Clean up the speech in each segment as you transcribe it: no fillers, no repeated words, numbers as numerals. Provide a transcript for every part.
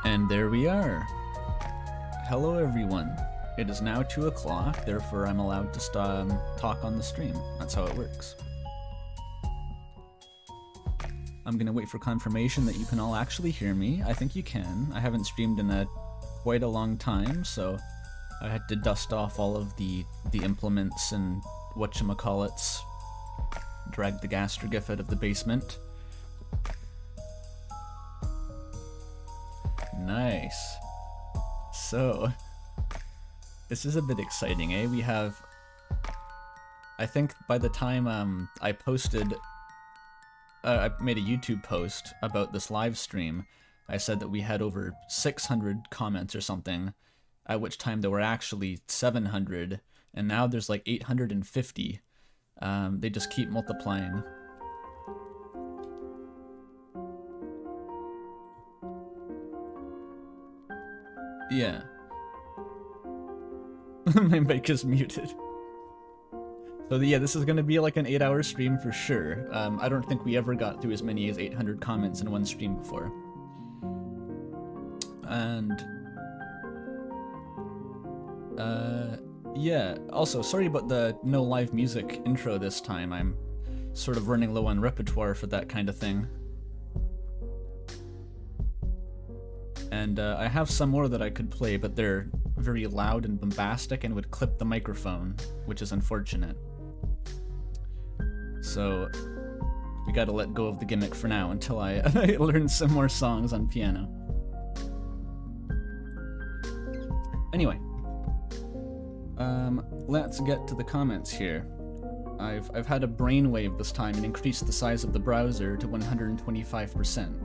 And there we are. Hello everyone. It is now 2 o'clock, therefore I'm allowed to talk on the stream. That's how it works. I'm gonna wait for confirmation that you can all actually hear me. I think you can. I haven't streamed in quite a long time, so I had to dust off all of the implements and whatchamacallits. Drag the gastrogif out of the basement. Nice. So, this is a bit exciting, eh? We have, I think by the time I posted, I made a YouTube post about this live stream, I said that we had over 600 comments or something, at which time there were actually 700, and now there's like 850. They just keep multiplying. Yeah. My mic is muted. So yeah, this is gonna be like an 8-hour stream for sure. I don't think we ever got through as many as 800 comments in one stream before. And yeah, also sorry about the no live music intro this time. I'm sort of running low on repertoire for that kind of thing. And I have some more that I could play, but they're very loud and bombastic and would clip the microphone, which is unfortunate. So we gotta let go of the gimmick for now until I learn some more songs on piano. Anyway, let's get to the comments here. I've had a brainwave this time and increased the size of the browser to 125%.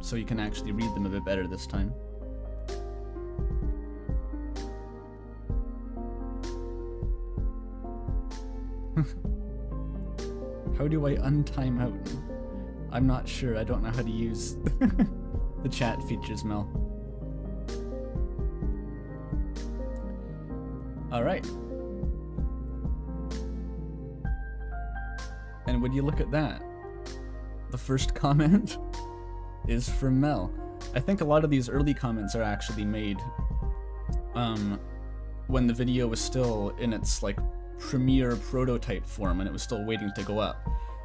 So you can actually read them a bit better this time. How do I untime out? I'm not sure. I don't know how to use the chat features, Mel. Alright. And would you look at that? The first comment is from Mel. I think a lot of these early comments are actually made when the video was still in its like premiere prototype form and it was still waiting to go up.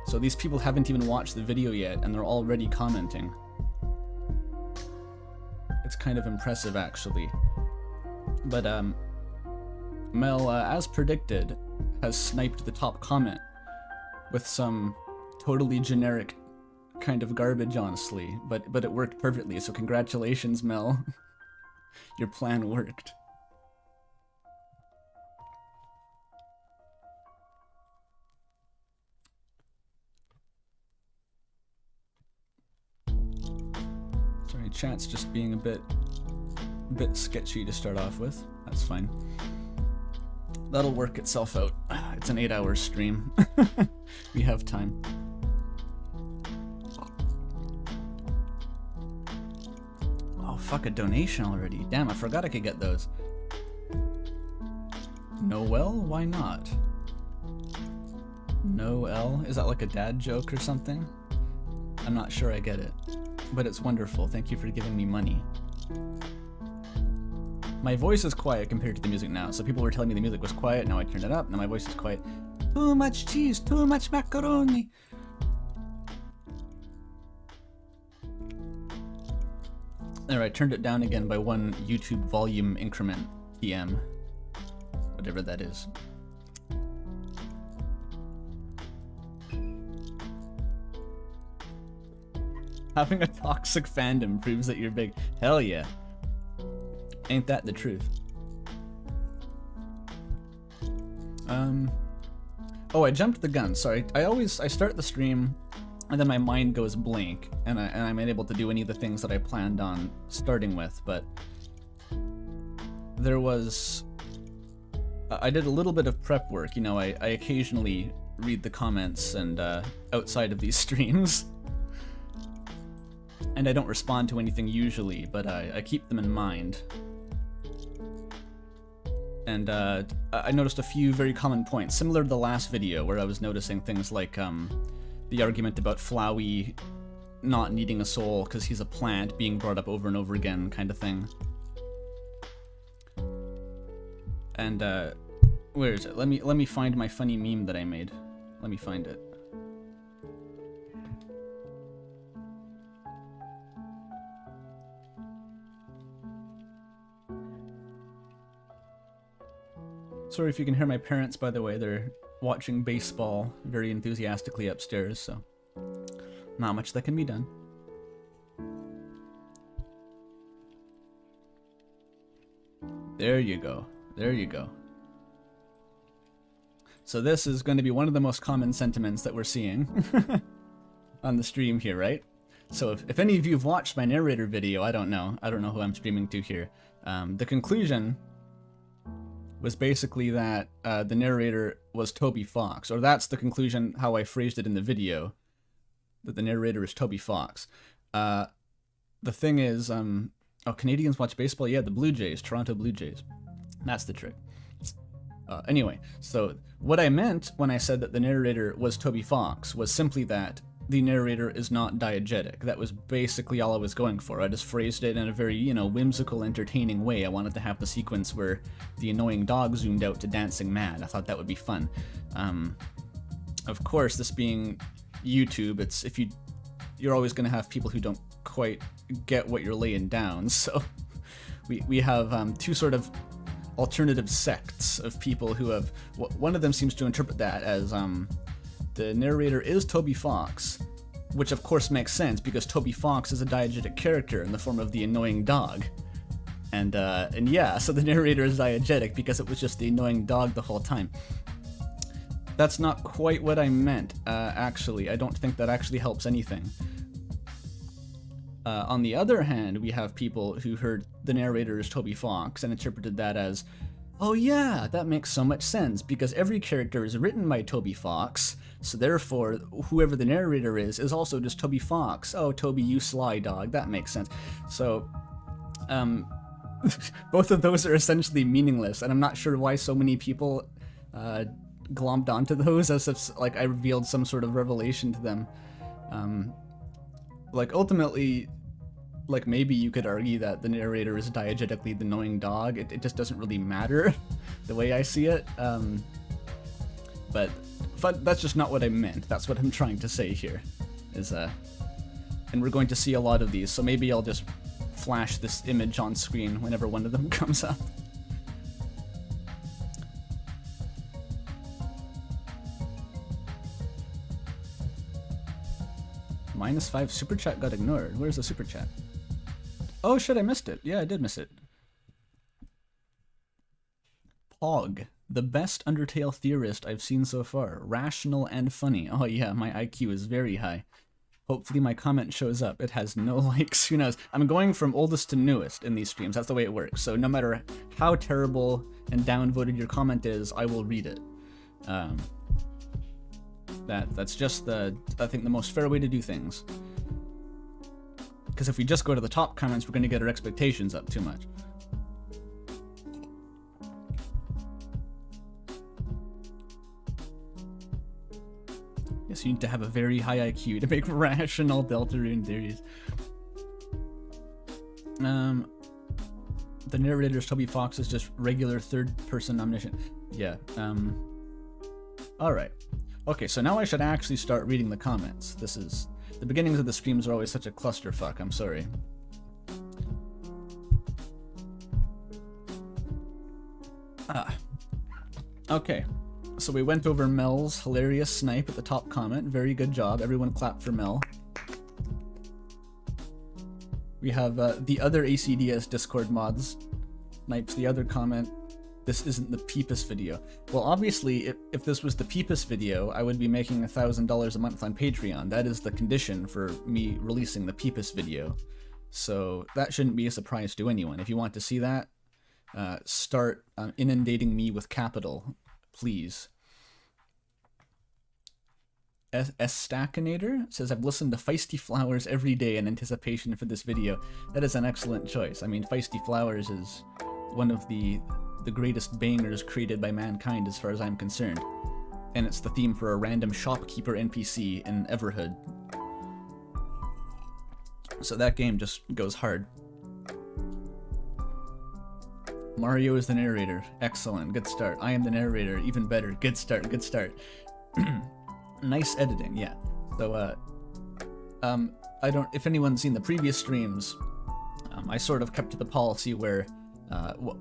So these people haven't even watched the video yet and they're already commenting. It's kind of impressive actually. But Mel, as predicted, has sniped the top comment with some totally generic kind of garbage, honestly, but it worked perfectly, so congratulations, Mel. Your plan worked. Sorry, chat's just being a bit sketchy to start off with. That's fine. That'll work itself out. It's an 8-hour stream. We have time. Fuck, a donation already. Damn, I forgot I could get those. Noel? Why not? Noel? Is that like a dad joke or something? I'm not sure I get it. But it's wonderful. Thank you for giving me money. My voice is quiet compared to the music now, so people were telling me the music was quiet, now I turned it up, now my voice is quiet. Too much cheese, too much macaroni! There, I turned it down again by 1 YouTube volume increment PM. Whatever that is. Having a toxic fandom proves that you're big. Hell yeah. Ain't that the truth? Oh, I jumped the gun. Sorry. I start the stream and then my mind goes blank, and I'm unable to do any of the things that I planned on starting with, but there was... I did a little bit of prep work, you know, I occasionally read the comments and outside of these streams. And I don't respond to anything usually, but I keep them in mind. And I noticed a few very common points, similar to the last video where I was noticing things like the argument about Flowey not needing a soul because he's a plant being brought up over and over again kind of thing. And where is it? Let me find my funny meme that I made. Let me find it. Sorry if you can hear my parents, by the way. They're watching baseball very enthusiastically upstairs, so not much that can be done. There you go. There you go. So this is going to be one of the most common sentiments that we're seeing on the stream here, right? So if any of you have watched my narrator video, I don't know who I'm streaming to here. The conclusion was basically that the narrator was Toby Fox, or that's the conclusion how I phrased it in the video, that the narrator is Toby Fox. The thing is, oh, Canadians watch baseball? Yeah, the Blue Jays, Toronto Blue Jays. That's the trick. Anyway, so what I meant when I said that the narrator was Toby Fox was simply that the narrator is not diegetic. That was basically all I was going for. I just phrased it in a very, you know, whimsical, entertaining way. I wanted to have the sequence where the annoying dog zoomed out to dancing mad. I thought that would be fun. Of course, this being YouTube, it's you're always going to have people who don't quite get what you're laying down. So we have two sort of alternative sects of people who have. One of them seems to interpret that as the narrator is Toby Fox, which of course makes sense because Toby Fox is a diegetic character in the form of the annoying dog. And yeah, so the narrator is diegetic because it was just the annoying dog the whole time. That's not quite what I meant, actually. I don't think that actually helps anything. On the other hand, we have people who heard the narrator as Toby Fox and interpreted that as, oh yeah, that makes so much sense because every character is written by Toby Fox, so therefore whoever the narrator is also just Toby Fox. Oh, Toby, you sly dog, that makes sense. So, both of those are essentially meaningless, and I'm not sure why so many people glommed onto those as if like I revealed some sort of revelation to them. Like ultimately, like maybe you could argue that the narrator is diegetically the annoying dog. It just doesn't really matter the way I see it. But that's just not what I meant. That's what I'm trying to say here. And we're going to see a lot of these, so maybe I'll just flash this image on screen whenever one of them comes up. -5 super chat got ignored. Where's the super chat? Oh shit, I missed it. Yeah, I did miss it. Pog, the best Undertale theorist I've seen so far. Rational and funny. Oh yeah, my IQ is very high. Hopefully my comment shows up. It has no likes, who knows. I'm going from oldest to newest in these streams. That's the way it works. So no matter how terrible and downvoted your comment is, I will read it. That's just I think the most fair way to do things. Because if we just go to the top comments, we're going to get our expectations up too much. Yes, you need to have a very high IQ to make rational Deltarune theories. The narrator's Toby Fox is just regular third-person omniscient. Yeah, alright. Okay, so now I should actually start reading the comments. The beginnings of the streams are always such a clusterfuck, I'm sorry. Okay, so we went over Mel's hilarious snipe at the top comment. Very good job, everyone clap for Mel. We have the other ACDS Discord mods. Snipes the other comment. This isn't the Peepus video. Well, obviously, if this was the Peepus video, I would be making $1,000 a month on Patreon. That is the condition for me releasing the Peepus video. So that shouldn't be a surprise to anyone. If you want to see that, start inundating me with capital, please. S-Stackinator says, I've listened to Feisty Flowers every day in anticipation for this video. That is an excellent choice. I mean, Feisty Flowers is one of the greatest bangers created by mankind as far as I'm concerned. And it's the theme for a random shopkeeper NPC in Everhood. So that game just goes hard. Mario is the narrator. Excellent. Good start. I am the narrator. Even better. Good start. Good start. Nice editing. Yeah. So, I don't... If anyone's seen the previous streams, I sort of kept to the policy where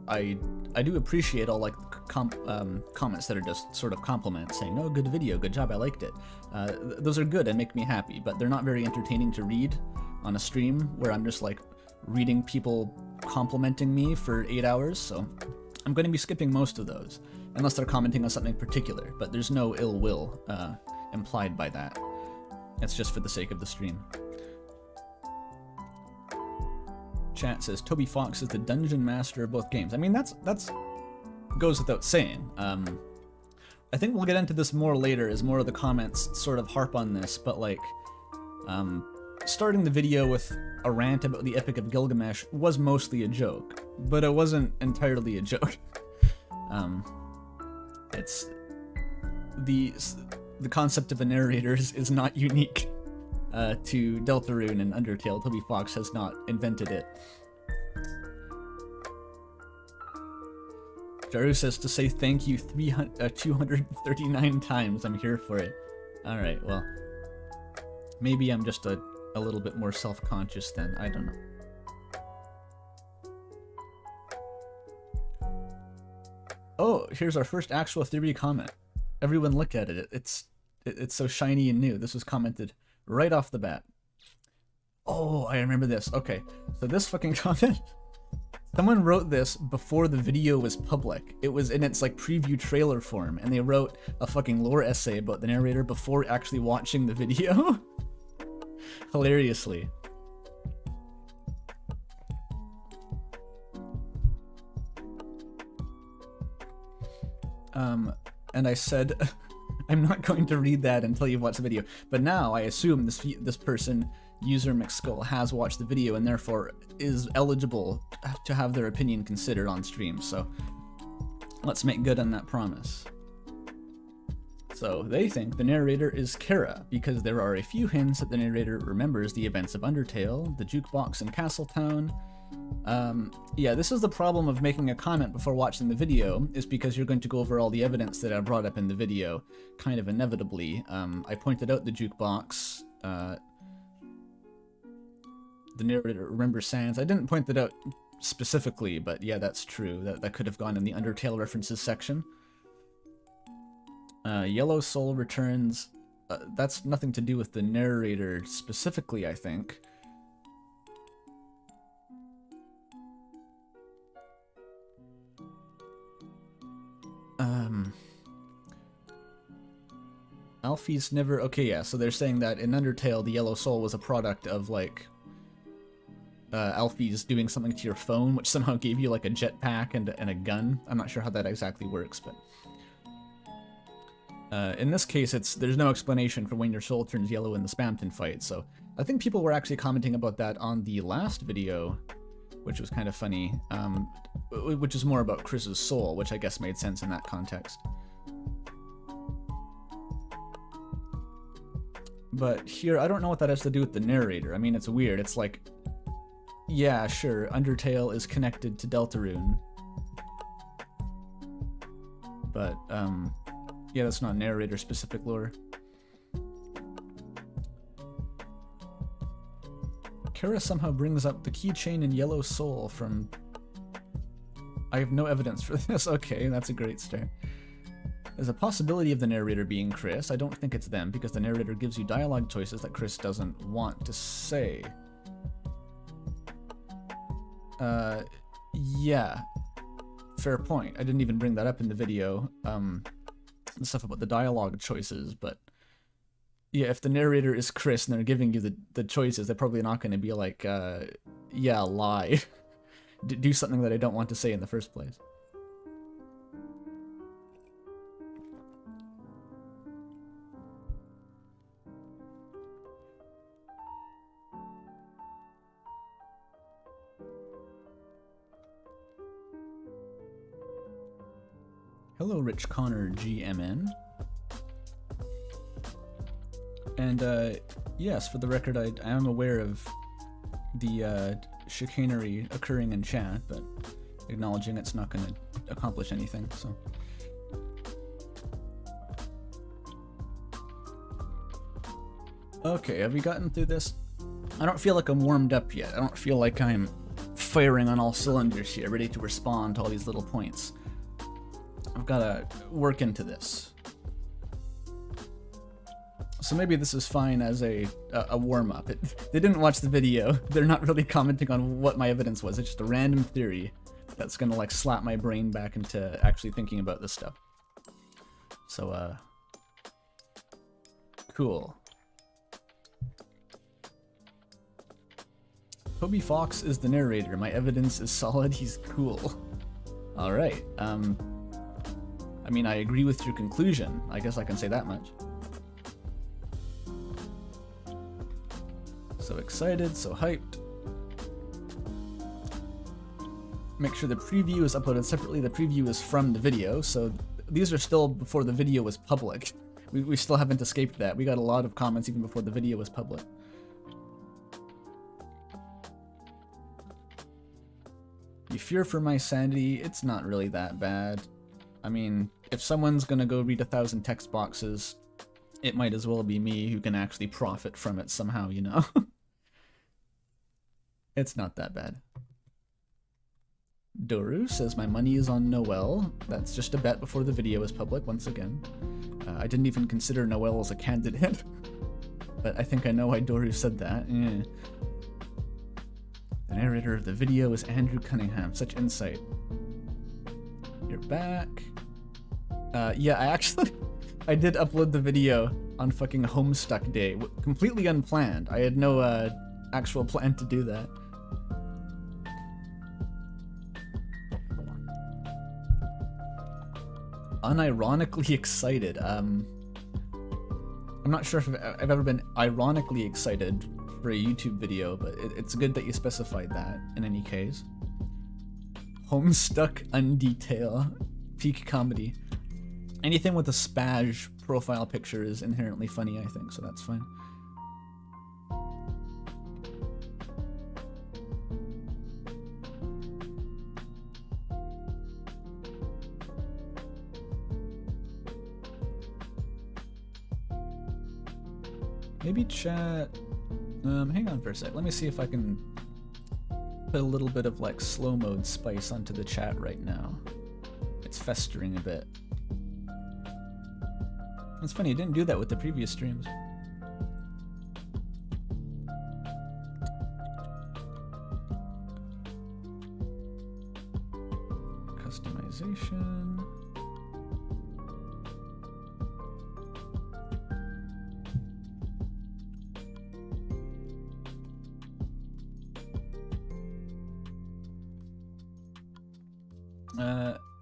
I do appreciate all like comments that are just sort of compliments, saying, "Oh, good video. Good job. I liked it." Those are good and make me happy, but they're not very entertaining to read on a stream where I'm just like reading people complimenting me for 8 hours, so I'm going to be skipping most of those, unless they're commenting on something particular, but there's no ill will implied by that. It's just for the sake of the stream. Chat says, Toby Fox is the dungeon master of both games. I mean, that's goes without saying. I think we'll get into this more later as more of the comments sort of harp on this, but like, starting the video with a rant about the Epic of Gilgamesh was mostly a joke, but it wasn't entirely a joke. It's the concept of a narrator is not unique to Deltarune and Undertale. Toby Fox has not invented it. Jaru says to say thank you 239 times. I'm here for it. Alright, well, maybe I'm just a little bit more self-conscious then. I don't know. Oh, here's our first actual theory comment. Everyone look at it. It's so shiny and new. This was commented right off the bat. Oh, I remember this. Okay, so this fucking comment, someone wrote this before the video was public. It was in its like preview trailer form, and they wrote a fucking lore essay about the narrator before actually watching the video. Hilariously. And I said, I'm not going to read that until you've watched the video. But now I assume this person, user McSkull, has watched the video and therefore is eligible to have their opinion considered on stream. So let's make good on that promise. So they think the narrator is Kara because there are a few hints that the narrator remembers the events of Undertale, the jukebox in Castletown. Yeah, this is the problem of making a comment before watching the video, is because you're going to go over all the evidence that I brought up in the video, kind of inevitably. I pointed out the jukebox, the narrator remembers Sans. I didn't point that out specifically, but yeah, that's true. That could have gone in the Undertale references section. Yellow Soul returns. That's nothing to do with the narrator specifically, I think. Alfie's never... Okay, yeah, so they're saying that in Undertale, the Yellow Soul was a product of, like, Alfie's doing something to your phone, which somehow gave you, like, a jetpack and a gun. I'm not sure how that exactly works, but... in this case, there's no explanation for when your soul turns yellow in the Spamton fight, so I think people were actually commenting about that on the last video, which was kind of funny, which is more about Chris's soul, which I guess made sense in that context. But here, I don't know what that has to do with the narrator. I mean, it's weird. It's like, yeah, sure, Undertale is connected to Deltarune, but, yeah, that's not narrator-specific lore. Kara somehow brings up the keychain and Yellow Soul from... I have no evidence for this. Okay, that's a great start. There's a possibility of the narrator being Chris. I don't think it's them, because the narrator gives you dialogue choices that Chris doesn't want to say. Yeah. Fair point. I didn't even bring that up in the video. The stuff about the dialogue choices, but yeah, if the narrator is Chris and they're giving you the choices, they're probably not going to be like, yeah, lie. Do something that I don't want to say in the first place. Hello, Rich Connor GMN. And yes, for the record, I am aware of the chicanery occurring in chat, but acknowledging it's not going to accomplish anything, so. Okay, have we gotten through this? I don't feel like I'm warmed up yet. I don't feel like I'm firing on all cylinders here, ready to respond to all these little points. I've got to work into this. So maybe this is fine as a warm-up. They didn't watch the video. They're not really commenting on what my evidence was. It's just a random theory that's gonna like slap my brain back into actually thinking about this stuff. So, cool. Toby Fox is the narrator. My evidence is solid. He's cool. Alright, I mean, I agree with your conclusion. I guess I can say that much. So excited, so hyped. Make sure the preview is uploaded separately. The preview is from the video, so these are still before the video was public. We still haven't escaped that. We got a lot of comments even before the video was public. You fear for my sanity? It's not really that bad. I mean, if someone's gonna go read 1,000 text boxes, it might as well be me who can actually profit from it somehow, you know? It's not that bad. Doru says my money is on Noelle. That's just a bet before the video is public, once again. I didn't even consider Noelle as a candidate. But I think I know why Doru said that. Yeah. The narrator of the video is Andrew Cunningham. Such insight. You're back. Yeah, I did upload the video on fucking Homestuck Day. Completely unplanned. I had no actual plan to do that. Unironically excited. I'm not sure if I've ever been ironically excited for a YouTube video, but it's good that you specified that in any case. Homestuck Undetail. Peak comedy. Anything with a spage profile picture is inherently funny, I think, so that's fine. Maybe chat... hang on for a sec. Let me see if I can put a little bit of like slow mode spice onto the chat right now. It's festering a bit. It's funny, I didn't do that with the previous streams. Customization.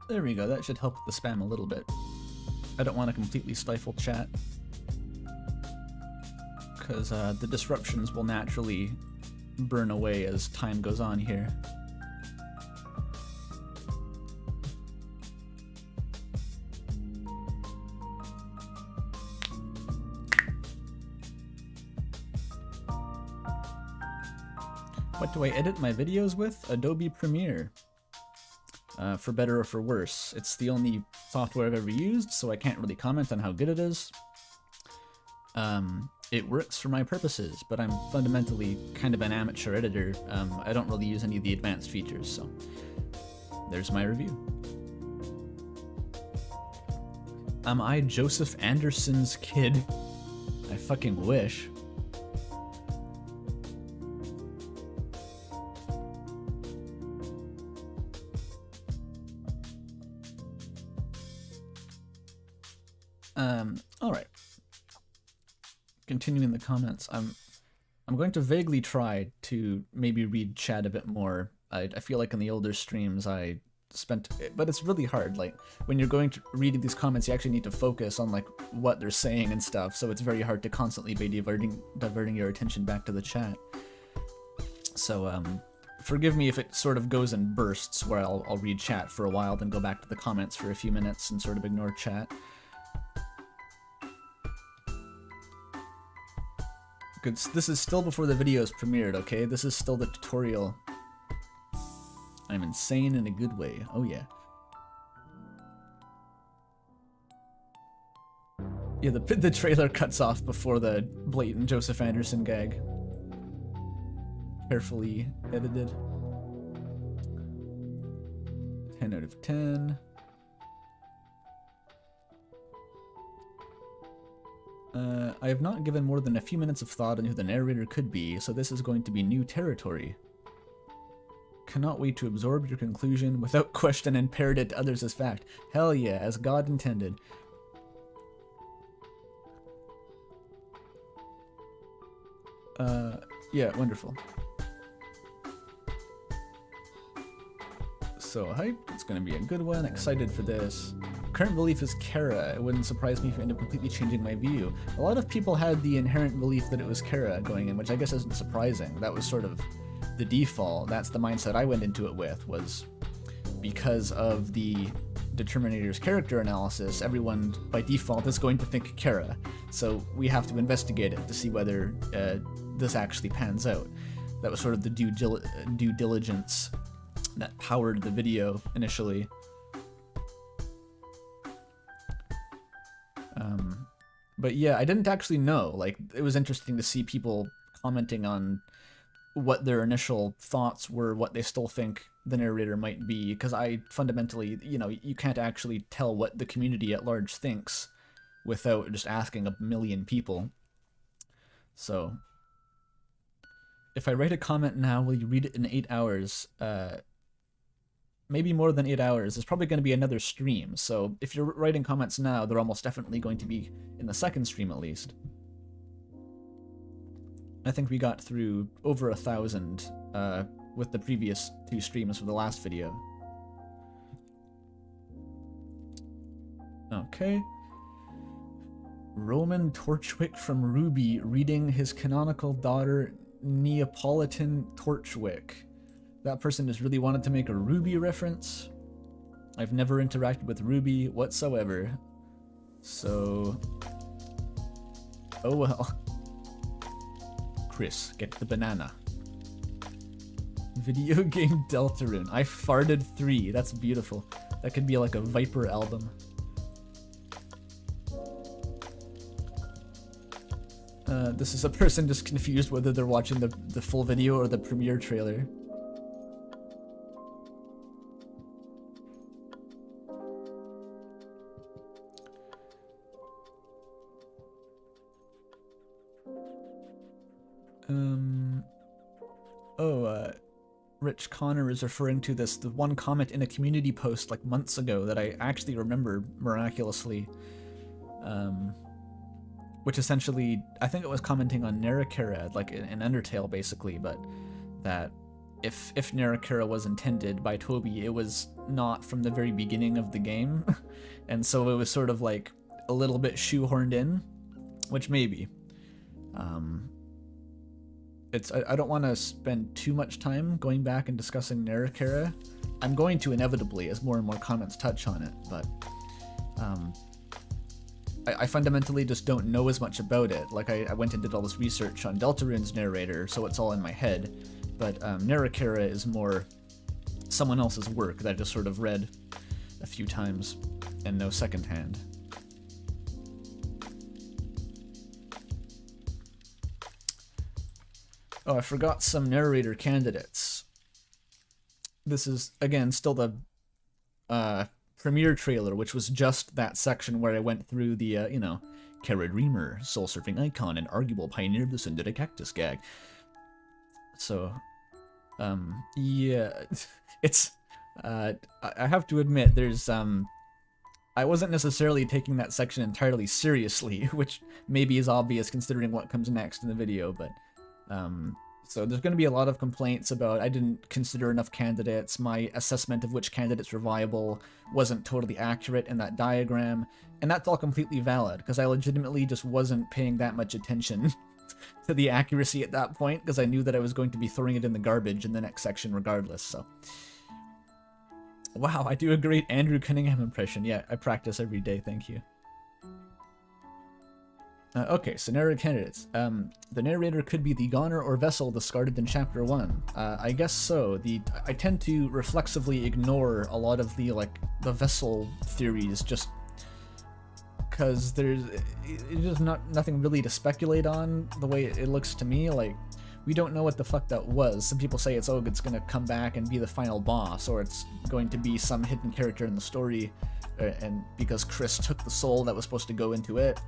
There we go, that should help with the spam a little bit. I don't want to completely stifle chat, because the disruptions will naturally burn away as time goes on here. What do I edit my videos with? Adobe Premiere. For better or for worse. It's the only software I've ever used, so I can't really comment on how good it is. It works for my purposes, but I'm fundamentally kind of an amateur editor. I don't really use any of the advanced features, so there's my review. Am I Joseph Anderson's kid? I fucking wish. Alright. Continuing the comments, I'm going to vaguely try to maybe read chat a bit more. I feel like in the older streams I spent, but it's really hard. Like when you're going to read these comments, you actually need to focus on like what they're saying and stuff. So it's very hard to constantly be diverting your attention back to the chat. So forgive me if it sort of goes in bursts where I'll read chat for a while, then go back to the comments for a few minutes and sort of ignore chat. good. This is still before the video is premiered, okay? This is still the tutorial. I'm insane in a good way. Oh yeah. Yeah, the trailer cuts off before the blatant Joseph Anderson gag. Carefully edited. 10 out of 10. I have not given more than a few minutes of thought on who the narrator could be, so this is going to be new territory. Cannot wait to absorb your conclusion without question and parrot it to others as fact. Hell yeah, as God intended. Yeah, wonderful. So hype, it's gonna be a good one, excited for this. Current belief is Kara. It wouldn't surprise me if it ended up completely changing my view. A lot of people had the inherent belief that it was Kara going in, which I guess isn't surprising. That was sort of the default. That's the mindset I went into it with, was because of the Determinator's character analysis, everyone by default is going to think Kara. So we have to investigate it to see whether this actually pans out. That was sort of the due diligence that powered the video initially. But yeah, I didn't actually know. Like, it was interesting to see people commenting on what their initial thoughts were, what they still think the narrator might be, because I fundamentally, you know, you can't actually tell what the community at large thinks without just asking a million people. So, if I write a comment now, will you read it in 8 hours? Maybe more than 8 hours. There's probably going to be another stream, so if you're writing comments now, they're almost definitely going to be in the second stream at least. I think we got through over 1,000 with the previous 2 streams for the last video. Okay. Roman Torchwick from Ruby reading his canonical daughter Neapolitan Torchwick. That person just really wanted to make a Ruby reference. I've never interacted with Ruby whatsoever. So... oh well. Chris, get the banana. Video game Deltarune. I farted 3. That's beautiful. That could be like a Viper album. This is a person just confused whether they're watching the full video or the premiere trailer. Rich Connor is referring to the one comment in a community post like months ago that I actually remember miraculously. Which essentially, I think it was commenting on Narrator, like in Undertale basically, but that if Narrator was intended by Toby, it was not from the very beginning of the game. And so it was sort of like a little bit shoehorned in, which maybe. I don't want to spend too much time going back and discussing Narrator. I'm going to inevitably as more and more comments touch on it, but I fundamentally just don't know as much about it. Like, I went and did all this research on Deltarune's Narrator, so it's all in my head, but Narrator is more someone else's work that I just sort of read a few times and know secondhand. Oh, I forgot some narrator candidates. This is, again, still the premiere trailer, which was just that section where I went through the, you know, Kara Dreamer, soul-surfing icon, and arguable pioneer of the Sundata Cactus gag. So, yeah, it's, I have to admit, there's, I wasn't necessarily taking that section entirely seriously, which maybe is obvious considering what comes next in the video, but, so there's going to be a lot of complaints about I didn't consider enough candidates, my assessment of which candidates were viable wasn't totally accurate in that diagram, and that's all completely valid, because I legitimately just wasn't paying that much attention to the accuracy at that point, because I knew that I was going to be throwing it in the garbage in the next section regardless, so. Wow, I do a great Andrew Cunningham impression. Yeah, I practice every day, thank you. Okay, so narrator candidates. The narrator could be the goner or vessel discarded in Chapter 1. I guess so. I tend to reflexively ignore a lot of the vessel theories just because there's just nothing really to speculate on the way it looks to me. Like, we don't know what the fuck that was. Some people say it's gonna come back and be the final boss, or it's going to be some hidden character in the story, and because Chris took the soul that was supposed to go into it.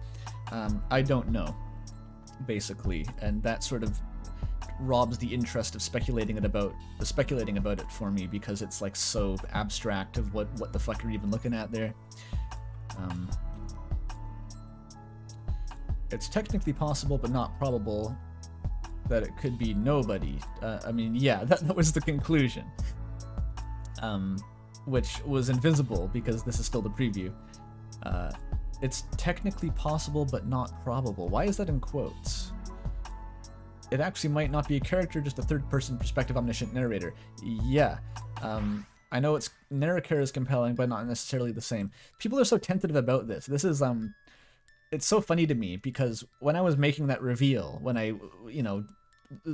I don't know, basically, and that sort of robs the interest of speculating about it for me, because it's like so abstract of what the fuck you're even looking at there. It's technically possible but not probable that it could be nobody. I mean, yeah, that was the conclusion, which was invisible because this is still the preview. It's technically possible but not probable. Why is that in quotes? It actually might not be a character, just a third-person perspective omniscient narrator. Yeah. I know Narrator is compelling, but not necessarily the same. People are so tentative about this. This is, it's so funny to me, because when I was making that reveal, when I,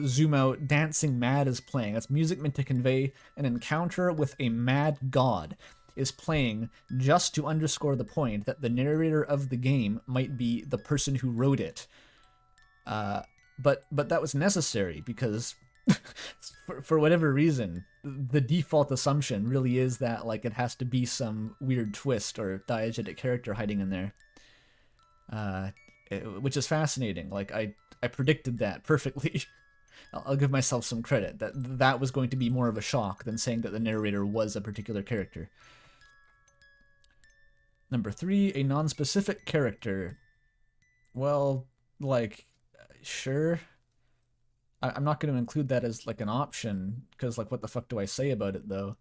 zoom out, Dancing Mad is playing. That's music meant to convey an encounter with a mad god is playing just to underscore the point that the narrator of the game might be the person who wrote it. But that was necessary because for whatever reason, the default assumption really is that it has to be some weird twist or diegetic character hiding in there. Which is fascinating. I predicted that perfectly. I'll give myself some credit. That was going to be more of a shock than saying that the narrator was a particular character. Number 3, a non-specific character. Well, sure. I'm not going to include that as an option, because what the fuck do I say about it though?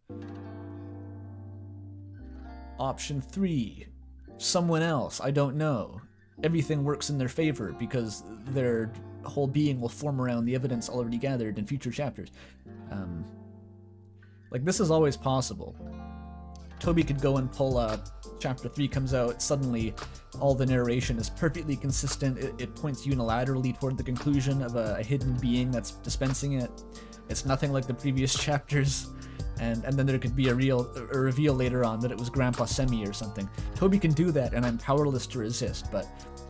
Option 3, someone else, I don't know. Everything works in their favor because their whole being will form around the evidence already gathered in future chapters. This is always possible. Toby could go and pull Chapter 3 comes out, suddenly all the narration is perfectly consistent, it points unilaterally toward the conclusion of a hidden being that's dispensing it. It's nothing like the previous chapters, and then there could be a reveal later on that it was Grandpa Semi or something. Toby can do that, and I'm powerless to resist, but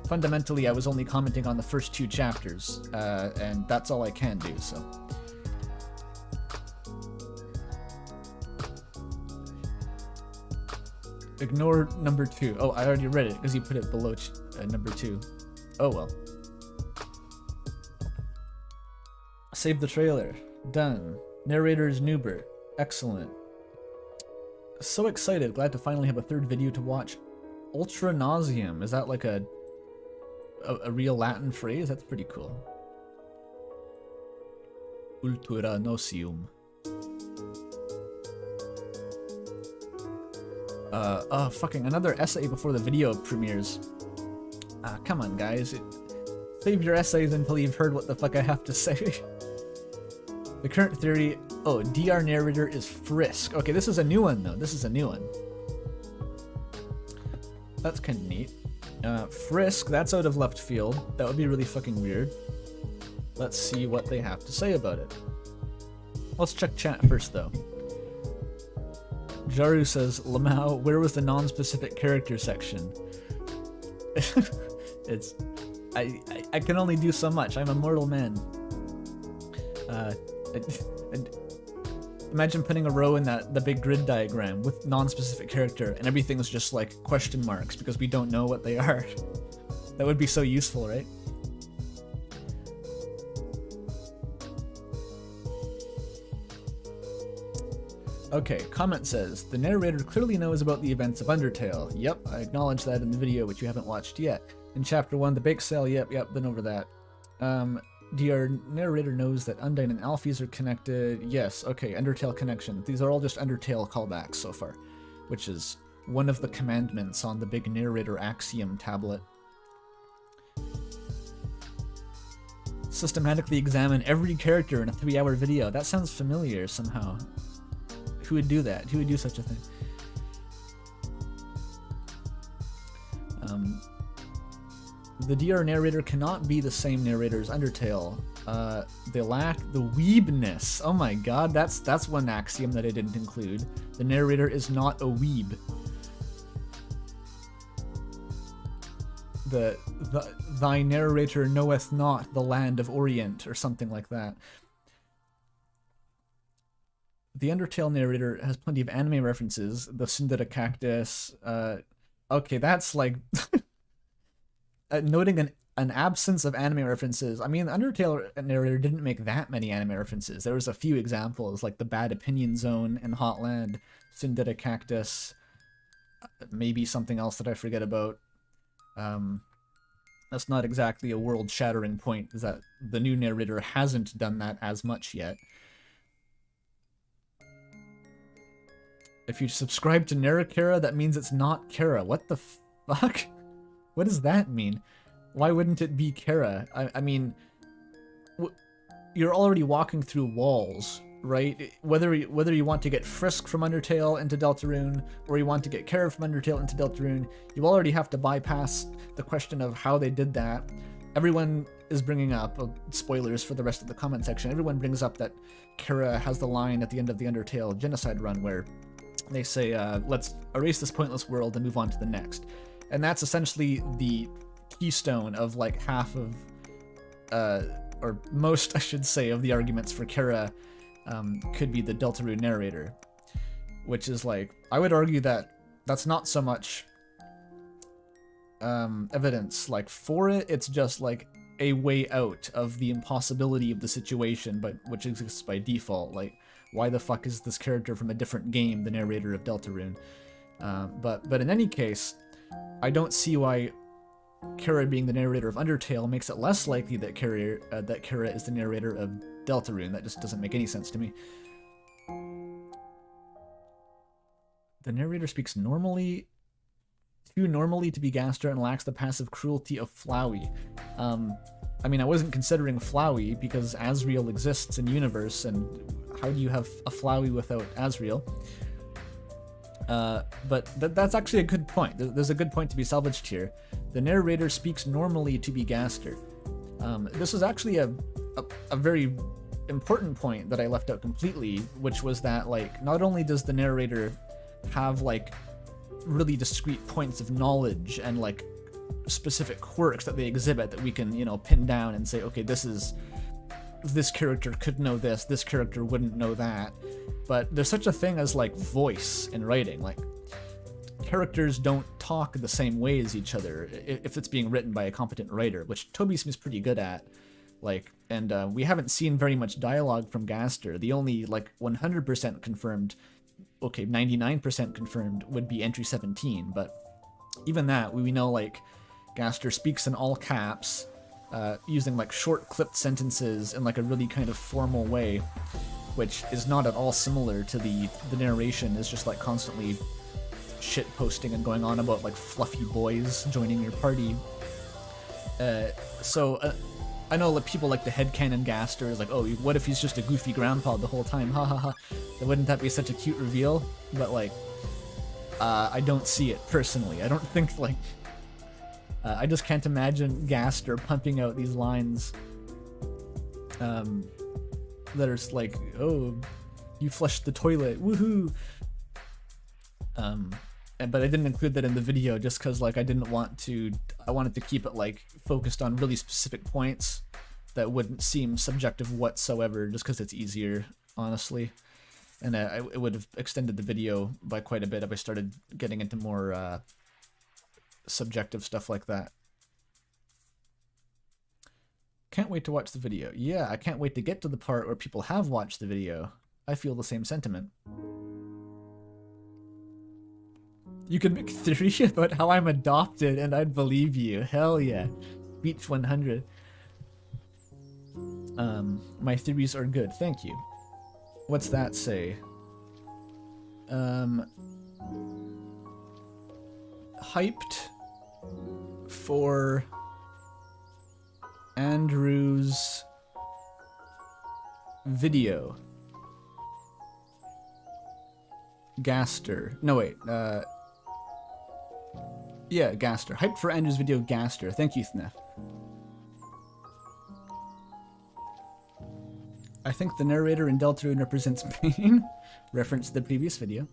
fundamentally I was only commenting on the first 2 chapters, and that's all I can do, so... Ignore number 2. Oh, I already read it because you put it below number 2. Oh well. Save the trailer. Done. Narrator is Noober. Excellent. So excited. Glad to finally have a third video to watch. Ultra nauseum. Is that a real Latin phrase? That's pretty cool. Ultra nauseum. Fucking another essay before the video premieres. Come on, guys. Save your essays until you've heard what the fuck I have to say. The current theory... Oh, DR narrator is Frisk. Okay, this is a new one, though. This is a new one. That's kind of neat. Frisk, that's out of left field. That would be really fucking weird. Let's see what they have to say about it. Let's check chat first, though. Jaru says, Lamau, where was the non-specific character section? I can only do so much. I'm a mortal man. Imagine putting a row in the big grid diagram with non-specific character, and everything's just question marks because we don't know what they are. That would be so useful, right? Okay, comment says, the narrator clearly knows about the events of Undertale. Yep, I acknowledged that in the video, which you haven't watched yet. In Chapter 1, the bake sale, yep, been over that. DR narrator knows that Undyne and Alphys are connected. Yes, okay, Undertale connection. These are all just Undertale callbacks so far, which is one of the commandments on the big narrator axiom tablet. Systematically examine every character in a 3-hour video. That sounds familiar somehow. Who would do that? Who would do such a thing? The DR narrator cannot be the same narrator as Undertale. They lack the weebness. Oh my god, that's one axiom that I didn't include. The narrator is not a weeb. Thy narrator knoweth not the land of Orient, or something like that. The Undertale narrator has plenty of anime references. The Sundata cactus. Okay, that's like noting an absence of anime references. I mean, the Undertale narrator didn't make that many anime references. There was a few examples, like the Bad Opinion Zone and Hotland, Sundata cactus, maybe something else that I forget about. That's not exactly a world-shattering point, is that the new narrator hasn't done that as much yet. If you subscribe to Narrator, that means it's not Kara. What the fuck? What does that mean? Why wouldn't it be Kara? I mean, you're already walking through walls, right? Whether you want to get Frisk from Undertale into Deltarune, or you want to get Kara from Undertale into Deltarune, you already have to bypass the question of how they did that. Everyone is bringing up, spoilers for the rest of the comment section, everyone brings up that Kara has the line at the end of the Undertale genocide run where they say, let's erase this pointless world and move on to the next. And that's essentially the keystone of like half of, or most, I should say, of the arguments for Kara could be the Deltarune narrator. Which is like, I would argue that that's not so much evidence like for it, it's just like a way out of the impossibility of the situation, but which exists by default. Like, why the fuck is this character from a different game the narrator of Deltarune? But in any case, I don't see why Kara being the narrator of Undertale makes it less likely that Kara is the narrator of Deltarune. That just doesn't make any sense to me. The narrator speaks normally, too normally to be Gaster, and lacks the passive cruelty of Flowey. I mean, I wasn't considering Flowey because Asriel exists in universe, and how do you have a Flowey without Asriel? But that's actually a good point. There's a good point to be salvaged here. The narrator speaks normally to be Gaster. This was actually a very important point that I left out completely, which was that, like, not only does the narrator have, like, really discrete points of knowledge and, like, specific quirks that they exhibit that we can, you know, pin down and say, okay, this character could know this character wouldn't know that. But there's such a thing as, like, voice in writing. Like, characters don't talk the same way as each other if it's being written by a competent writer, which Toby seems pretty good at. Like, and we haven't seen very much dialogue from Gaster. The only, like, 100% confirmed, okay, 99% confirmed would be entry 17, but even that, we know, like, Gaster speaks in all caps, using, like, short clipped sentences in, like, a really kind of formal way, which is not at all similar to the narration is just, like, constantly shit posting and going on about, like, fluffy boys joining your party. So I know that people like the headcanon Gaster is like, oh, what if he's just a goofy grandpa the whole time? Ha ha ha. Wouldn't that be such a cute reveal? But, like, I don't see it personally. I don't think, like, I just can't imagine Gaster pumping out these lines that are like, oh, you flushed the toilet, woohoo! But I didn't include that in the video just because, like, I wanted to keep it, like, focused on really specific points that wouldn't seem subjective whatsoever, just because it's easier, honestly. And it would have extended the video by quite a bit if I started getting into more subjective stuff like that. Can't wait to watch the video. Yeah, I can't wait to get to the part where people have watched the video. I feel the same sentiment. You could make a theory about how I'm adopted and I'd believe you. Hell yeah. Speech 100. My theories are good. Thank you. What's that say? Hyped for Andrew's video. Gaster. No, wait. Yeah, Gaster. Hyped for Andrew's video, Gaster. Thank you, Thneff. I think the narrator in Deltarune represents pain. Reference to the previous video.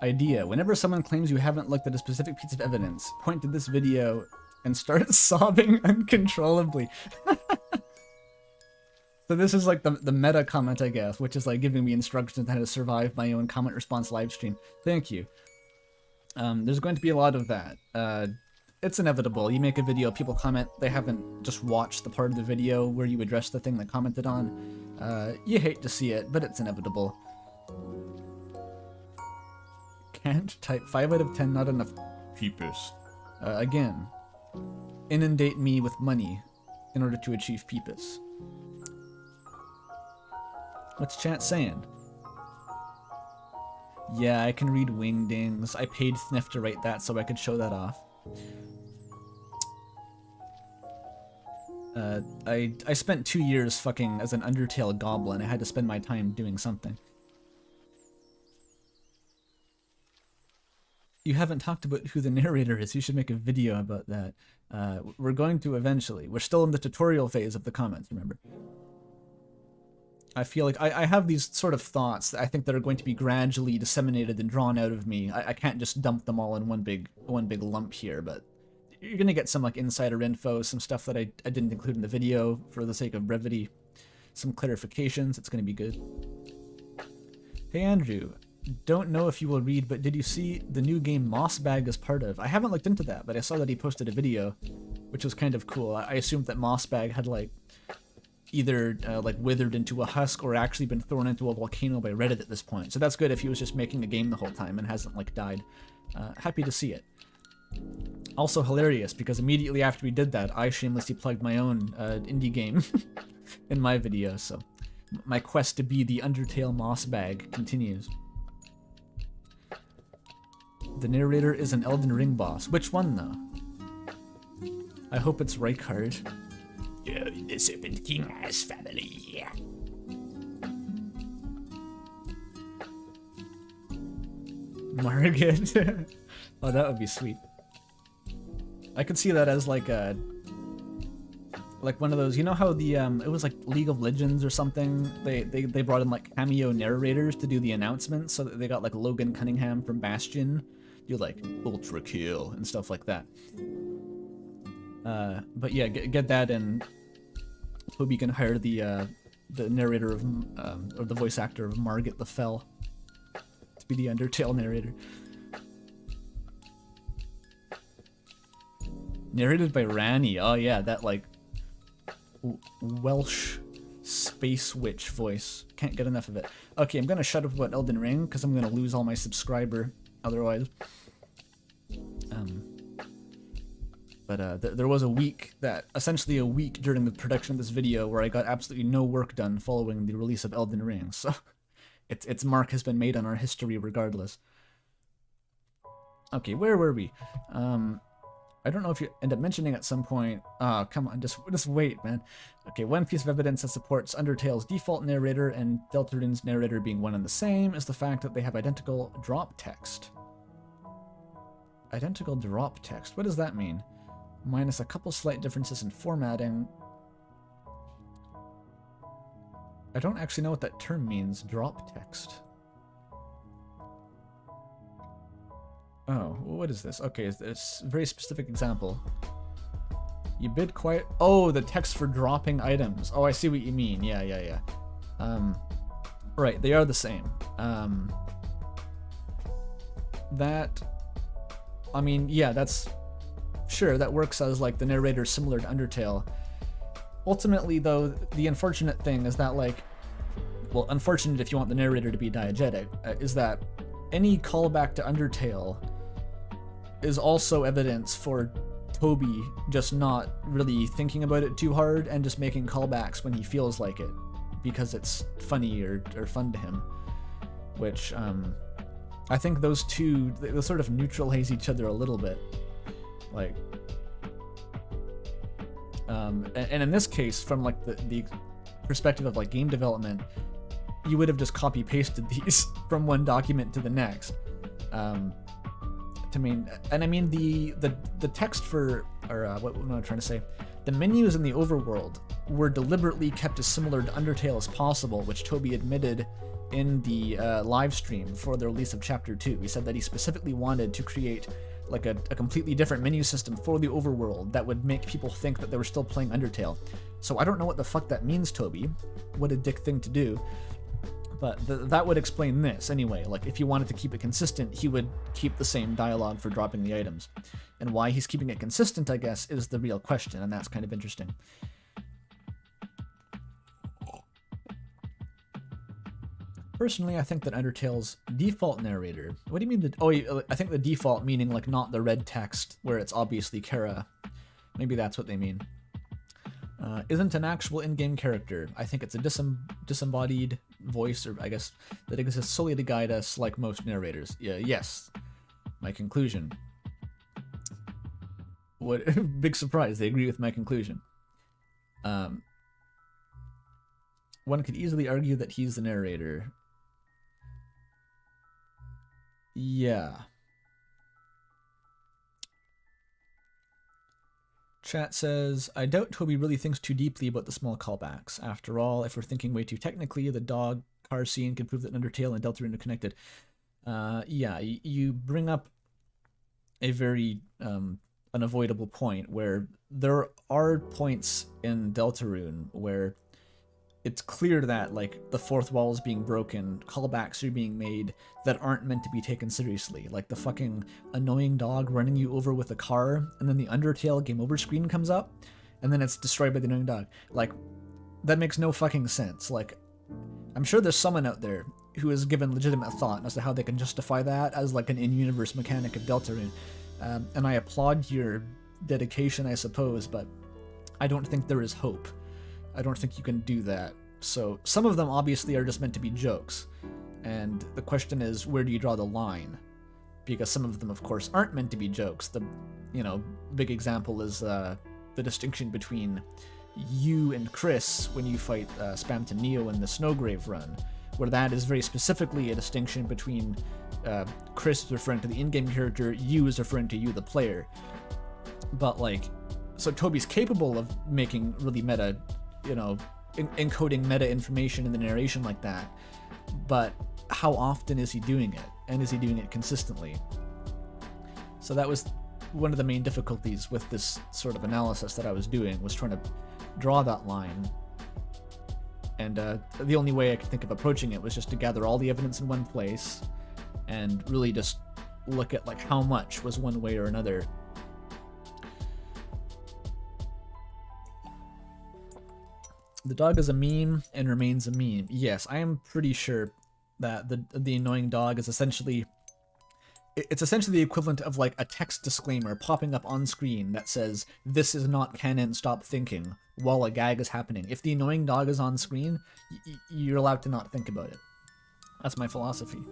Idea. Whenever someone claims you haven't looked at a specific piece of evidence, point to this video and start sobbing uncontrollably. So this is like the meta comment, I guess, which is like giving me instructions on how to survive my own comment response live stream. Thank you. There's going to be a lot of that. It's inevitable. You make a video, people comment, they haven't just watched the part of the video where you address the thing they commented on. You hate to see it, but it's inevitable. Can't type 5 out of 10, not enough peepers. Again, inundate me with money in order to achieve peepers. What's chat saying? Yeah, I can read wingdings. I paid Thneff to write that so I could show that off. I spent 2 years fucking as an Undertale goblin. I had to spend my time doing something. You haven't talked about who the narrator is. You should make a video about that. We're going to eventually. We're still in the tutorial phase of the comments, remember? I feel like I have these sort of thoughts that I think that are going to be gradually disseminated and drawn out of me. I can't just dump them all in one big lump here, but you're gonna get some like insider info, some stuff that I didn't include in the video for the sake of brevity, some clarifications. It's gonna be good. Hey Andrew, don't know if you will read, but did you see the new game Mossbag is part of? I haven't looked into that, but I saw that he posted a video, which was kind of cool. I assumed that Mossbag had like either like withered into a husk or actually been thrown into a volcano by Reddit at this point. So that's good if he was just making a game the whole time and hasn't like died. Happy to see it. Also hilarious because immediately after we did that, I shamelessly plugged my own indie game in my video. So my quest to be the Undertale Mossbag continues. The narrator is an Elden Ring boss. Which one though? I hope it's Rykard. You're the Serpent King has family. Margit. Oh, that would be sweet. I could see that as like a one of those, you know how the it was like League of Legends or something. They brought in like cameo narrators to do the announcements, so that they got like Logan Cunningham from Bastion do like ultra kill and stuff like that. But yeah, get that, and Toby can hire the narrator of or the voice actor of Margit the Fell to be the Undertale narrator. Narrated by Rani. Oh yeah, that like Welsh space witch voice. Can't get enough of it. Okay, I'm gonna shut up about Elden Ring because I'm gonna lose all my subscriber otherwise. But there was a week essentially a week during the production of this video where I got absolutely no work done following the release of Elden Ring. So its mark has been made on our history regardless. Okay, where were we? I don't know if you end up mentioning at some point. Oh, come on, just wait, man. Okay, one piece of evidence that supports Undertale's default narrator and Deltarune's narrator being one and the same is the fact that they have identical drop text. Identical drop text. What does that mean? Minus a couple slight differences in formatting. I don't actually know what that term means, drop text. Oh, what is this? Okay, it's a very specific example. You bid quite... Oh, the text for dropping items. Oh, I see what you mean. Yeah. Right, they are the same. That... I mean, yeah, that's... Sure, that works as, like, the narrator similar to Undertale. Ultimately, though, the unfortunate thing is that, like... Well, unfortunate if you want the narrator to be diegetic, is that any callback to Undertale is also evidence for Toby just not really thinking about it too hard and just making callbacks when he feels like it because it's funny or fun to him. Which, I think those two, they sort of neutralize each other a little bit. Like, and in this case, from like the perspective of like game development, you would have just copy pasted these from one document to the next. to mean, and I mean the text for, or what am I trying to say? The menus in the overworld were deliberately kept as similar to Undertale as possible, which Toby admitted in the live stream for the release of Chapter 2. He said that he specifically wanted to create like a completely different menu system for the overworld that would make people think that they were still playing Undertale. So I don't know what the fuck that means, Toby. What a dick thing to do. But that would explain this anyway. Like, if you wanted to keep it consistent, he would keep the same dialogue for dropping the items. And why he's keeping it consistent, I guess, is the real question, and that's kind of interesting. Personally, I think that Undertale's default narrator... What do you mean? I think the default meaning, like, not the red text, where it's obviously Kara. Maybe that's what they mean. Isn't an actual in-game character. I think it's a disembodied voice, or I guess that exists solely to guide us, like most narrators. Yeah, yes. My conclusion. What big surprise, they agree with my conclusion. One could easily argue that he's the narrator. Yeah. Chat says, I doubt Toby really thinks too deeply about the small callbacks. After all, if we're thinking way too technically, the dog car scene can prove that Undertale and Deltarune are connected. Yeah, you bring up a very unavoidable point where there are points in Deltarune where it's clear that, like, the fourth wall is being broken, callbacks are being made that aren't meant to be taken seriously. Like the fucking annoying dog running you over with a car, and then the Undertale game over screen comes up, and then it's destroyed by the annoying dog. Like, that makes no fucking sense. Like, I'm sure there's someone out there who has given legitimate thought as to how they can justify that as, like, an in-universe mechanic of Deltarune. And I applaud your dedication, I suppose, but I don't think there is hope. I don't think you can do that. So some of them obviously are just meant to be jokes. And the question is, where do you draw the line? Because some of them, of course, aren't meant to be jokes. The, big example is the distinction between you and Chris when you fight Spam to Neo in the Snowgrave run, where that is very specifically a distinction between Chris is referring to the in-game character, you is referring to you, the player. But, like, so Toby's capable of making really meta, encoding meta information in the narration like that, but how often is he doing it, and is he doing it consistently? So that was one of the main difficulties with this sort of analysis that I was doing, was trying to draw that line. And the only way I could think of approaching it was just to gather all the evidence in one place and really just look at, like, how much was one way or another. The dog is a meme and remains a meme. Yes, I am pretty sure that the annoying dog is essentially... It's essentially the equivalent of, like, a text disclaimer popping up on screen that says, "This is not canon, stop thinking," while a gag is happening. If the annoying dog is on screen, you're allowed to not think about it. That's my philosophy.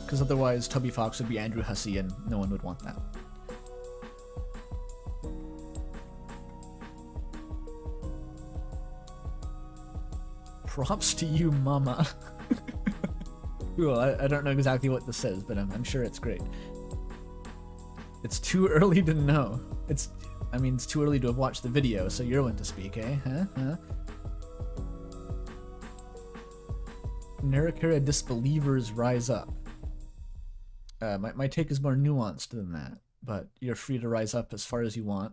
Because otherwise, Toby Fox would be Andrew Hussey, and no one would want that. Props to you, mama. Cool, I don't know exactly what this says, but I'm sure it's great. It's too early to know. It's too early to have watched the video, so you're one to speak, eh? Huh? Narrator disbelievers rise up. My take is more nuanced than that, but you're free to rise up as far as you want.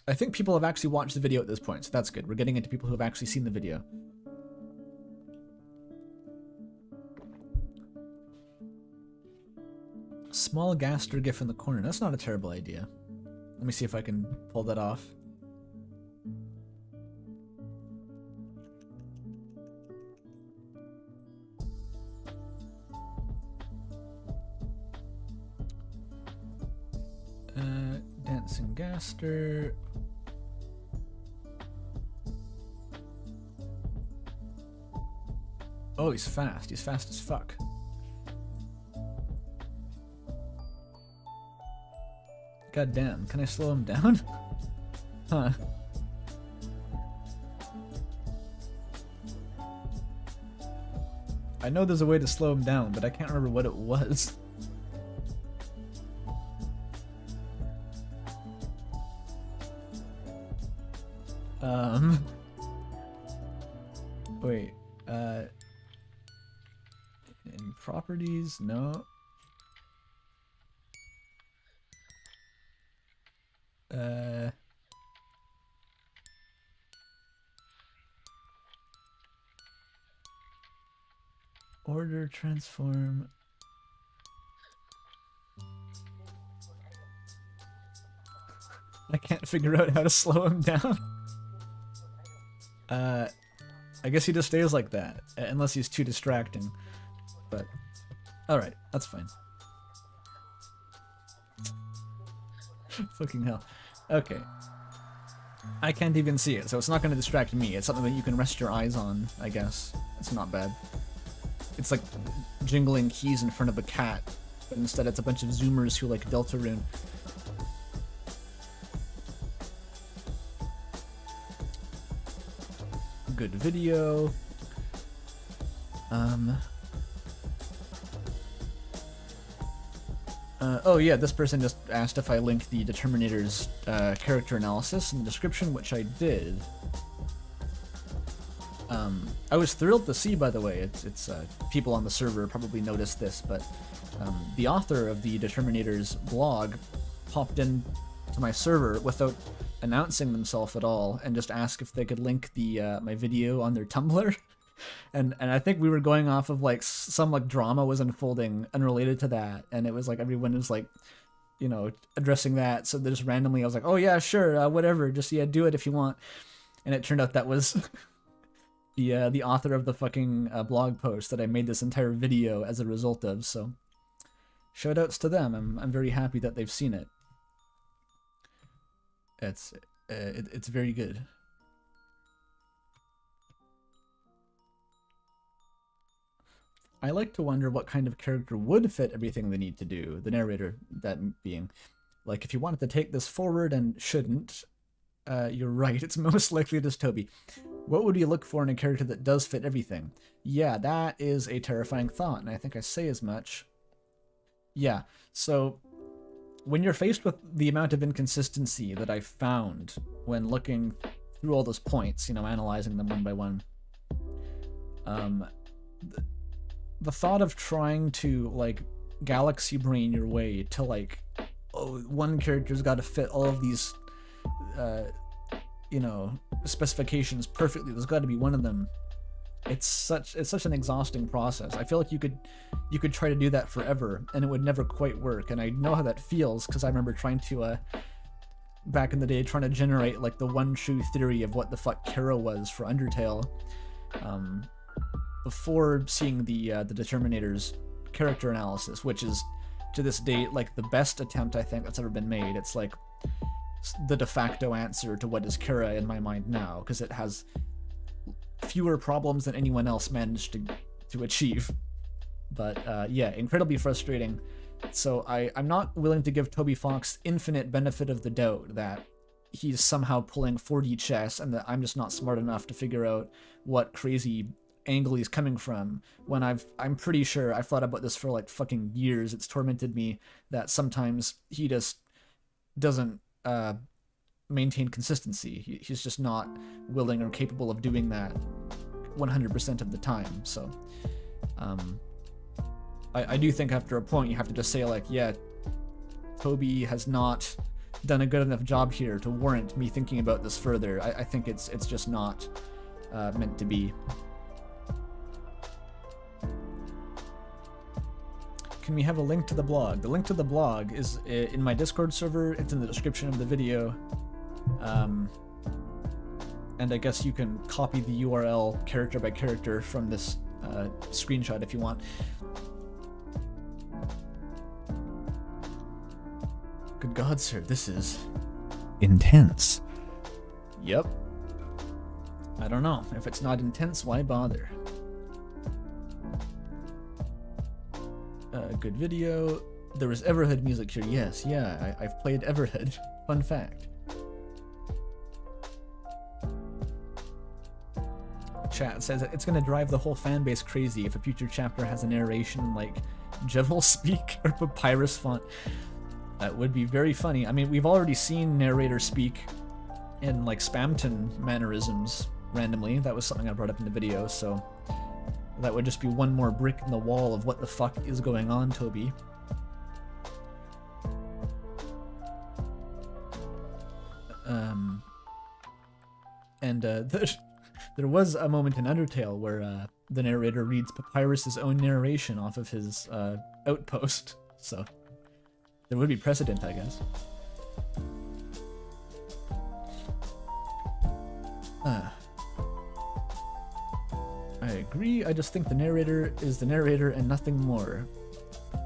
I think people have actually watched the video at this point, so that's good. We're getting into people who have actually seen the video. Small Gaster gif in the corner. That's not a terrible idea. Let me see if I can pull that off. Dancing Gaster. Oh, he's fast. He's fast as fuck. God damn, can I slow him down? Huh. I know there's a way to slow him down, but I can't remember what it was. Wait, in properties, no. Order, transform. I can't figure out how to slow him down. I guess he just stays like that, unless he's too distracting. But, alright, that's fine. Fucking hell. Okay. I can't even see it, so it's not going to distract me. It's something that you can rest your eyes on, I guess. It's not bad. It's like jingling keys in front of a cat, but instead it's a bunch of zoomers who like Deltarune. Good video. Oh yeah, this person just asked if I linked the Determinator's character analysis in the description, which I did. I was thrilled to see, by the way, it's people on the server probably noticed this, but the author of the Determinator's blog popped in to my server without announcing themselves at all and just asked if they could link the my video on their Tumblr. And I think we were going off of like some like drama was unfolding unrelated to that, and it was like everyone was like, you know, addressing that. So just randomly I was like, oh yeah, sure, whatever, just yeah, do it if you want. And it turned out that was the author of the fucking blog post that I made this entire video as a result of. So shoutouts to them. I'm very happy that they've seen it. It's very good. I like to wonder what kind of character would fit everything they need to do, the narrator, that being. Like, if you wanted to take this forward and shouldn't, you're right, it's most likely just Toby. What would you look for in a character that does fit everything? Yeah, that is a terrifying thought, and I think I say as much. Yeah, so when you're faced with the amount of inconsistency that I found when looking through all those points, you know, analyzing them one by one, the thought of trying to, like, galaxy brain your way to, like, oh, one character's got to fit all of these, you know, specifications perfectly. There's got to be one of them. It's such an exhausting process. I feel like you could try to do that forever, and it would never quite work. And I know how that feels because I remember trying to, back in the day, trying to generate, like, the one true theory of what the fuck Kara was for Undertale. Before seeing the Determinator's character analysis, which is, to this date, like, the best attempt I think that's ever been made. It's like the de facto answer to what is Kara in my mind now, because it has fewer problems than anyone else managed to achieve. But yeah, incredibly frustrating. So I'm not willing to give Toby Fox infinite benefit of the doubt that he's somehow pulling 4D chess and that I'm just not smart enough to figure out what crazy angle he's coming from, when I'm pretty sure I've thought about this for like fucking years. It's tormented me that sometimes he just doesn't maintain consistency. He's just not willing or capable of doing that 100% of the time. So I do think after a point you have to just say, like, yeah, Toby has not done a good enough job here to warrant me thinking about this further. I think it's just not meant to be. Can we have a link to the blog? The link to the blog is in my Discord server. It's in the description of the video. And I guess you can copy the URL character by character from this screenshot if you want. Good God, sir, this is intense. Yep. I don't know. If it's not intense, why bother? Good video. There was Everhood music here. Yes, yeah, I've played Everhood. Fun fact. chat says it's gonna drive the whole fan base crazy if a future chapter has a narration like General Speak or Papyrus font. That would be very funny. I mean, we've already seen Narrator speak in like Spamton mannerisms randomly. That was something I brought up in the video, so that would just be one more brick in the wall of what the fuck is going on, Toby. There was a moment in Undertale where the narrator reads Papyrus's own narration off of his outpost, so there would be precedent, I guess. I agree, I just think the narrator is the narrator and nothing more.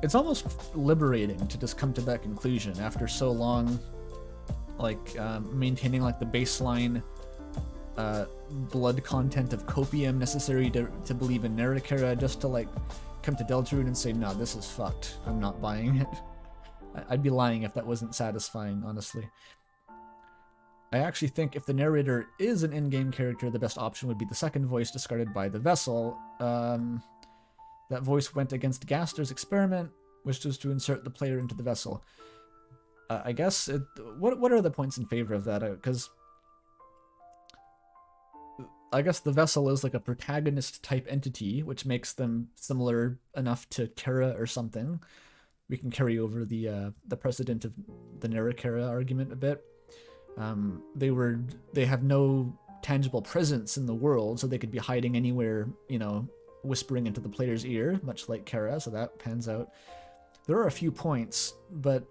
It's almost liberating to just come to that conclusion after so long, like, maintaining, like, the baseline blood content of copium necessary to believe in Narrator, just to, like, come to Deltarune and say, nah, this is fucked, I'm not buying it. I'd be lying if that wasn't satisfying, honestly. I actually think if the narrator is an in-game character, the best option would be the second voice discarded by the vessel. That voice went against Gaster's experiment, which was to insert the player into the vessel. I guess, what are the points in favor of that? Because I guess the vessel is like a protagonist-type entity, which makes them similar enough to Kara or something. We can carry over the precedent of the Narrator argument a bit. They have no tangible presence in the world, so they could be hiding anywhere, you know, whispering into the player's ear, much like Kara, so that pans out. There are a few points, but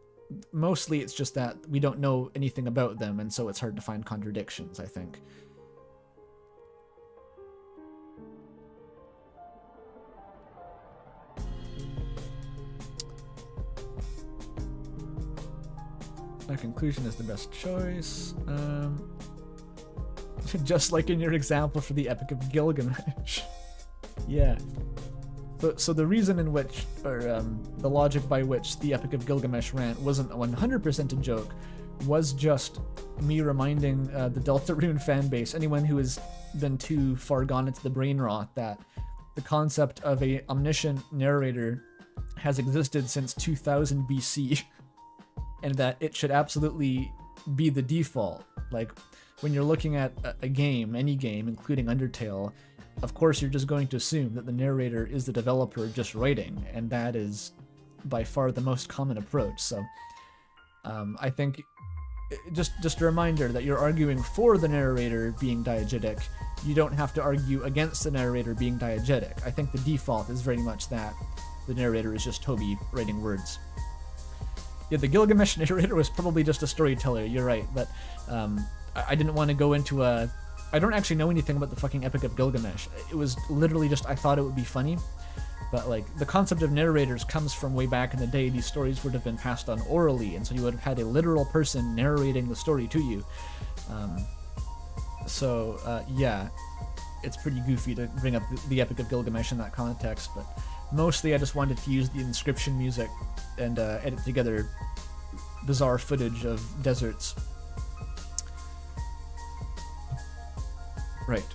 mostly it's just that we don't know anything about them, and so it's hard to find contradictions, I think. My conclusion is the best choice. Just like in your example for the Epic of Gilgamesh. Yeah. So the reason in which, or the logic by which the Epic of Gilgamesh rant wasn't 100% a joke was just me reminding the Deltarune fanbase, anyone who has been too far gone into the brain rot, that the concept of a omniscient narrator has existed since 2000 BC. And that it should absolutely be the default. Like, when you're looking at a game, any game, including Undertale, of course you're just going to assume that the narrator is the developer just writing, and that is by far the most common approach. So, I think, just a reminder that you're arguing for the narrator being diegetic, you don't have to argue against the narrator being diegetic. I think the default is very much that the narrator is just Toby writing words. Yeah, the Gilgamesh narrator was probably just a storyteller, you're right, but I didn't want to go into a... I don't actually know anything about the fucking Epic of Gilgamesh. It was literally just, I thought it would be funny, but like, the concept of narrators comes from way back in the day. These stories would have been passed on orally, and so you would have had a literal person narrating the story to you. Yeah, it's pretty goofy to bring up the Epic of Gilgamesh in that context, but mostly I just wanted to use the inscription music and edit together bizarre footage of deserts. Right.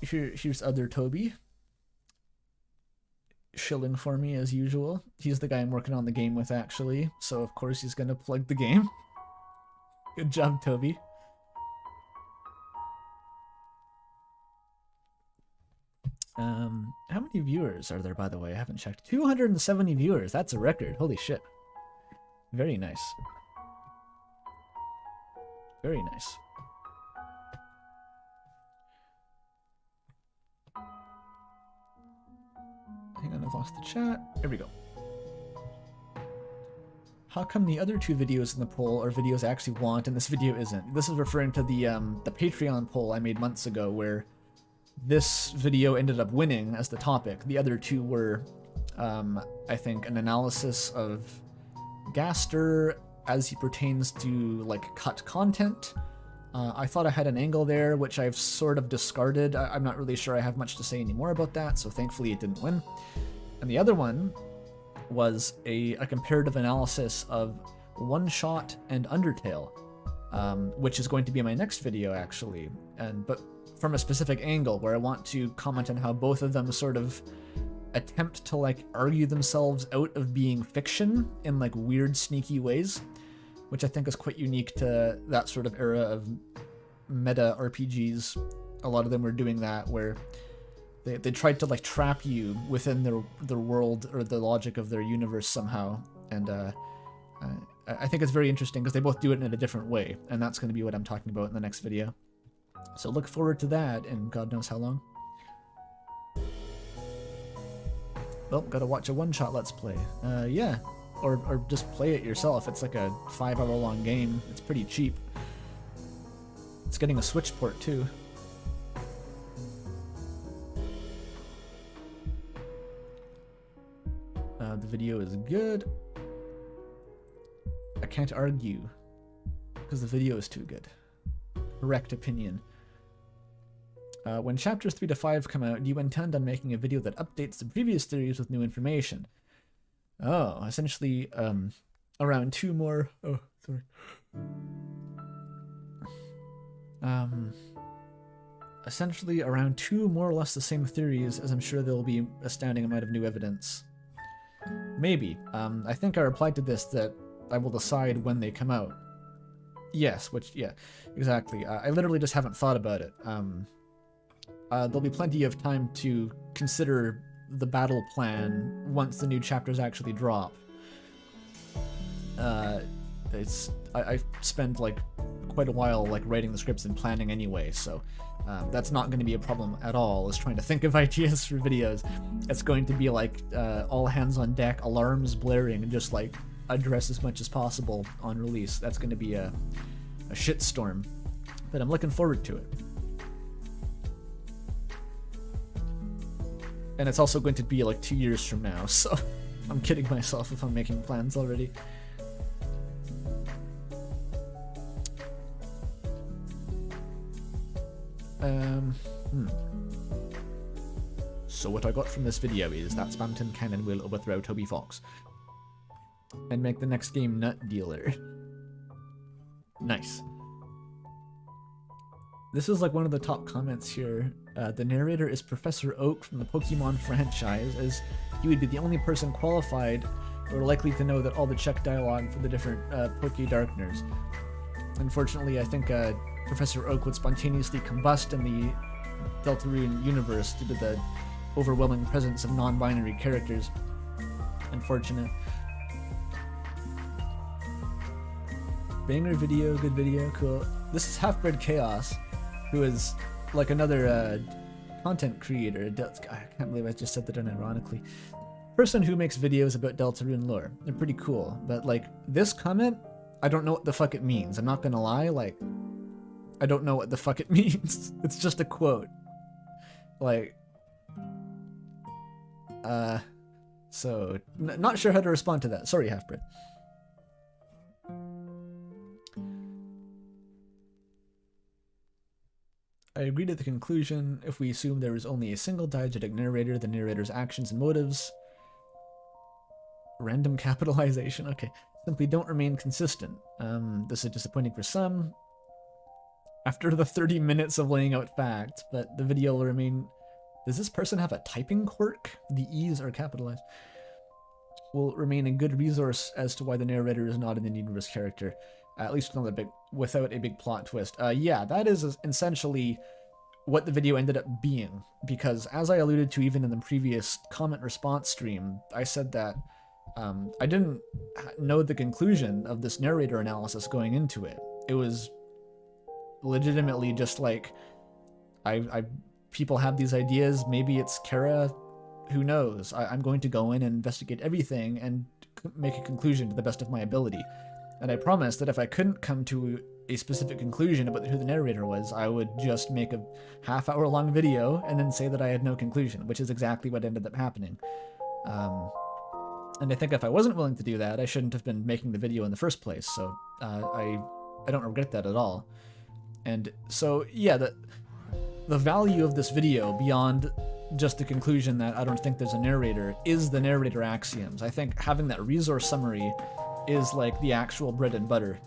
Here's other Toby. Shilling for me as usual. He's the guy I'm working on the game with, actually, so of course he's gonna plug the game. Good job, Toby. How many viewers are there, by the way? I haven't checked. 270 viewers. That's a record. Holy shit. Very nice. Very nice. Hang on, I've lost the chat. Here we go. How come the other two videos in the poll are videos I actually want and this video isn't? This is referring to the Patreon poll I made months ago, where this video ended up winning as the topic. The other two were, I think, an analysis of Gaster as he pertains to, like, cut content. I thought I had an angle there, which I've sort of discarded. I'm not really sure I have much to say anymore about that, so thankfully it didn't win. And the other one was a comparative analysis of One Shot and Undertale. which is going to be my next video actually, but from a specific angle where I want to comment on how both of them sort of attempt to like argue themselves out of being fiction in like weird, sneaky ways, which I think is quite unique to that sort of era of meta RPGs. A lot of them were doing that, where they tried to like trap you within their world or the logic of their universe somehow, and I think it's very interesting because they both do it in a different way, and that's going to be what I'm talking about in the next video. So look forward to that, and God knows how long. Well, gotta watch a one-shot Let's Play. Yeah, or just play it yourself. It's like a 5-hour-long game. It's pretty cheap. It's getting a Switch port too. The video is good. I can't argue because the video is too good. Correct opinion. When chapters 3 to 5 come out, do you intend on making a video that updates the previous series with new information? Oh, essentially, around 2 more... Oh, sorry. Essentially around 2 more or less the same theories, as I'm sure there will be an astounding amount of new evidence. Maybe. I think I replied to this that I will decide when they come out. Yes, which, yeah, exactly. I literally just haven't thought about it. There'll be plenty of time to consider the battle plan once the new chapters actually drop. I spend like quite a while like writing the scripts and planning anyway, so that's not going to be a problem at all, is trying to think of ideas for videos. It's going to be like all hands on deck, alarms blaring, and just like address as much as possible on release. That's going to be a shitstorm, but I'm looking forward to it. And it's also going to be like 2 years from now, so I'm kidding myself if I'm making plans already. So what I got from this video is that Spamton Cannon will overthrow Toby Fox and make the next game Nut Dealer. Nice. This is like one of the top comments here. The narrator is Professor Oak from the Pokemon franchise, as he would be the only person qualified or likely to know that all the Czech dialogue for the different Poke Darkners. Unfortunately, I think Professor Oak would spontaneously combust in the Deltarune universe due to the overwhelming presence of non-binary characters. Unfortunate. Banger video, good video, cool. This is Half-Bred Chaos, who is like another content creator. I can't believe I just said that unironically. Person who makes videos about Deltarune lore. They're pretty cool, but like this comment, I don't know what the fuck it means. I'm not gonna lie, like, I don't know what the fuck it means. It's just a quote. Like, so, not sure how to respond to that. Sorry, Half-Bred. I agree to the conclusion. If we assume there is only a single diegetic narrator, the narrator's actions and motives... Random capitalization, okay. Simply don't remain consistent. This is disappointing for some. After the 30 minutes of laying out facts, but the video will remain... Does this person have a typing quirk? The E's are capitalized. Will remain a good resource as to why the narrator is not an in-universe character. At least without a big plot twist. Yeah, that is essentially what the video ended up being. Because as I alluded to even in the previous comment response stream, I said that I didn't know the conclusion of this narrator analysis going into it. It was legitimately just like, people have these ideas, maybe it's Kara, who knows? I'm going to go in and investigate everything and make a conclusion to the best of my ability. And I promised that if I couldn't come to a specific conclusion about who the narrator was, I would just make a half-hour-long video and then say that I had no conclusion, which is exactly what ended up happening. And I think if I wasn't willing to do that, I shouldn't have been making the video in the first place, so I don't regret that at all. And so, yeah, the value of this video, beyond just the conclusion that I don't think there's a narrator, is the narrator axioms. I think having that resource summary is like the actual bread and butter.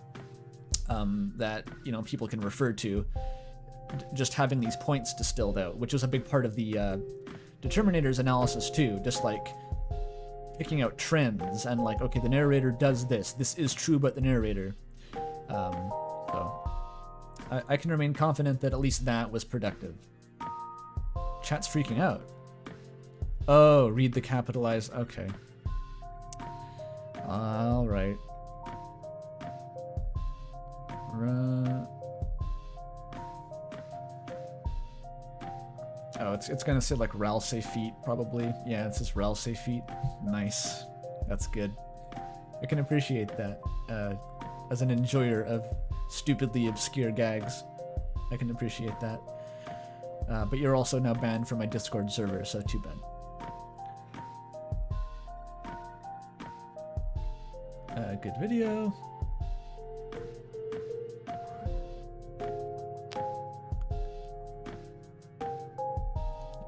that, you know, people can refer to. Just having these points distilled out, which was a big part of the Determinator's analysis too, just like picking out trends and like, okay, the narrator does this. This is true about the narrator. So I can remain confident that at least that was productive. Chat's freaking out. Oh, read the capitalized. Okay. All right. Oh, it's gonna say like RAL safe feet probably. Yeah, it says RAL safe feet. Nice. That's good. I can appreciate that. As an enjoyer of stupidly obscure gags, I can appreciate that. But you're also now banned from my Discord server, so too bad. Good video.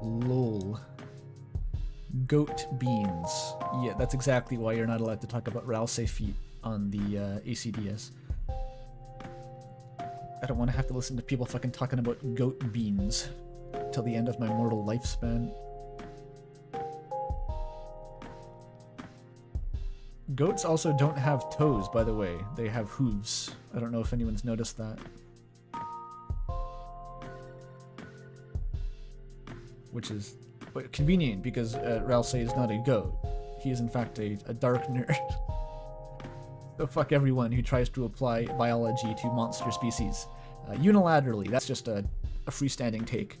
Lol. Goat beans. Yeah, that's exactly why you're not allowed to talk about RAL safe feet on the ACDS. I don't want to have to listen to people fucking talking about goat beans till the end of my mortal lifespan. Goats also don't have toes, by the way. They have hooves. I don't know if anyone's noticed that. Which is convenient, because Ralsei is not a goat. He is in fact a dark nerd. So fuck everyone who tries to apply biology to monster species. Unilaterally, that's just a freestanding take.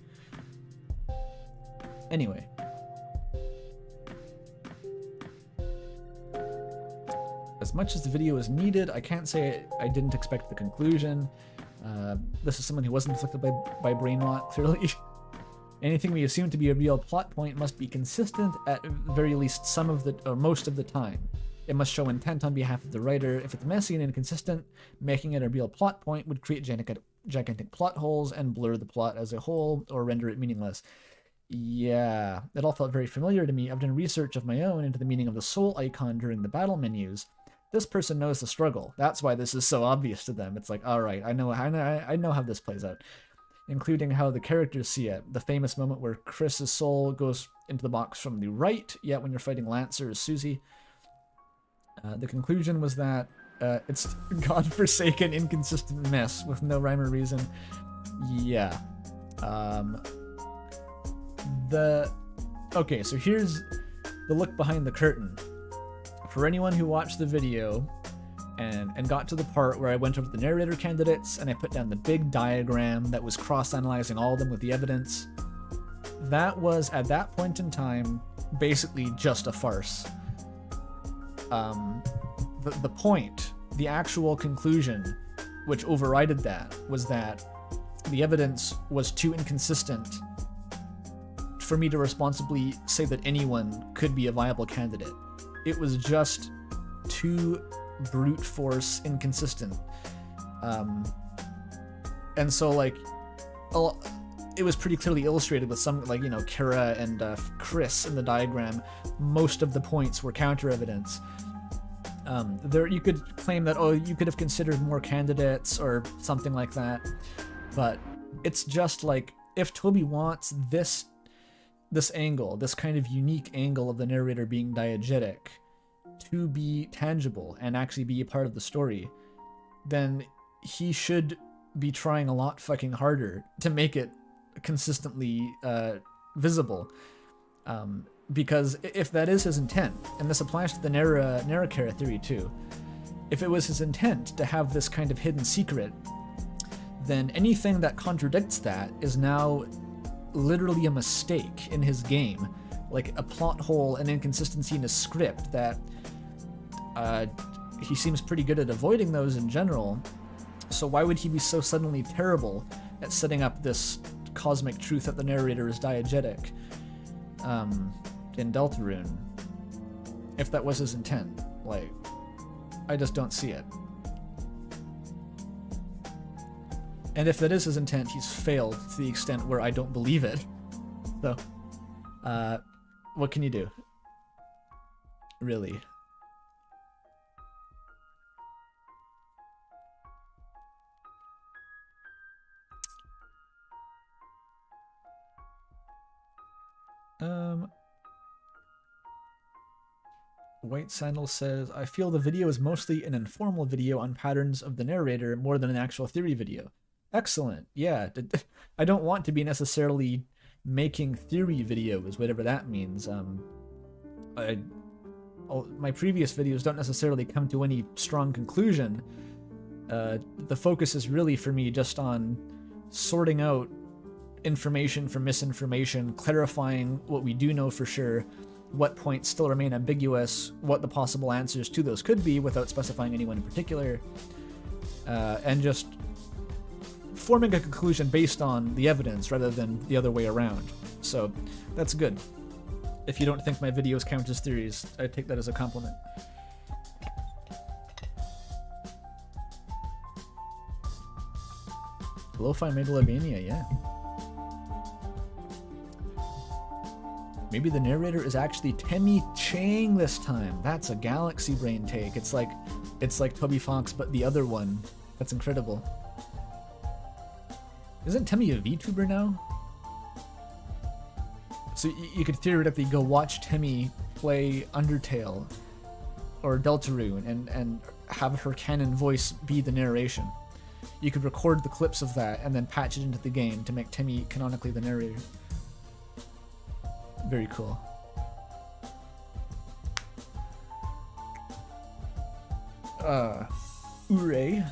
Anyway. As much as the video is needed, I can't say I didn't expect the conclusion. This is someone who wasn't afflicted by brain rot, clearly. Anything we assume to be a real plot point must be consistent at very least some of the, or most of the time. It must show intent on behalf of the writer. If it's messy and inconsistent, making it a real plot point would create gigantic plot holes and blur the plot as a whole, or render it meaningless. Yeah, it all felt very familiar to me. I've done research of my own into the meaning of the soul icon during the battle menus. This person knows the struggle. That's why this is so obvious to them. It's like, all right, I know how this plays out. Including how the characters see it. The famous moment where Chris's soul goes into the box from the right, yet when you're fighting Lancer as Susie. The conclusion was that it's godforsaken, inconsistent mess with no rhyme or reason. Yeah. Okay, so here's the look behind the curtain. For anyone who watched the video and got to the part where I went over the narrator candidates and I put down the big diagram that was cross-analyzing all of them with the evidence, that was, at that point in time, basically just a farce. The point, the actual conclusion, which overrided that, was that the evidence was too inconsistent for me to responsibly say that anyone could be a viable candidate. It was just too brute force inconsistent. And so, like, it was pretty clearly illustrated with some, like, you know, Kara and Chris in the diagram. Most of the points were counter evidence. There, you could claim that, oh, you could have considered more candidates or something like that, but it's just like, if Toby wants this angle, this kind of unique angle of the narrator being diegetic, to be tangible and actually be a part of the story, then he should be trying a lot fucking harder to make it consistently visible. Because if that is his intent, and this applies to the Narrator theory too, if it was his intent to have this kind of hidden secret, then anything that contradicts that is now literally a mistake in his game, like a plot hole, an inconsistency in his script that he seems pretty good at avoiding those in general. So why would he be so suddenly terrible at setting up this cosmic truth that the narrator is diegetic in Deltarune, if that was his intent? Like, I just don't see it. And if that is his intent, he's failed to the extent where I don't believe it. So, what can you do? Really. White Sandal says, I feel the video is mostly an informal video on patterns of the narrator more than an actual theory video. Excellent. Yeah. I don't want to be necessarily making theory videos, whatever that means. My previous videos don't necessarily come to any strong conclusion. The focus is really for me just on sorting out information from misinformation, clarifying what we do know for sure, what points still remain ambiguous, what the possible answers to those could be without specifying anyone in particular, and just forming a conclusion based on the evidence rather than the other way around. So that's good. If you don't think my videos count as theories, I take that as a compliment. Lo-fi Megalovania, yeah. Maybe the narrator is actually Temmie Chang this time. That's a galaxy brain take. It's like Toby Fox, but the other one. That's incredible. Isn't Temmie a VTuber now? So you could theoretically go watch Temmie play Undertale or Deltarune and have her canon voice be the narration. You could record the clips of that and then patch it into the game to make Temmie canonically the narrator. Very cool. Ure.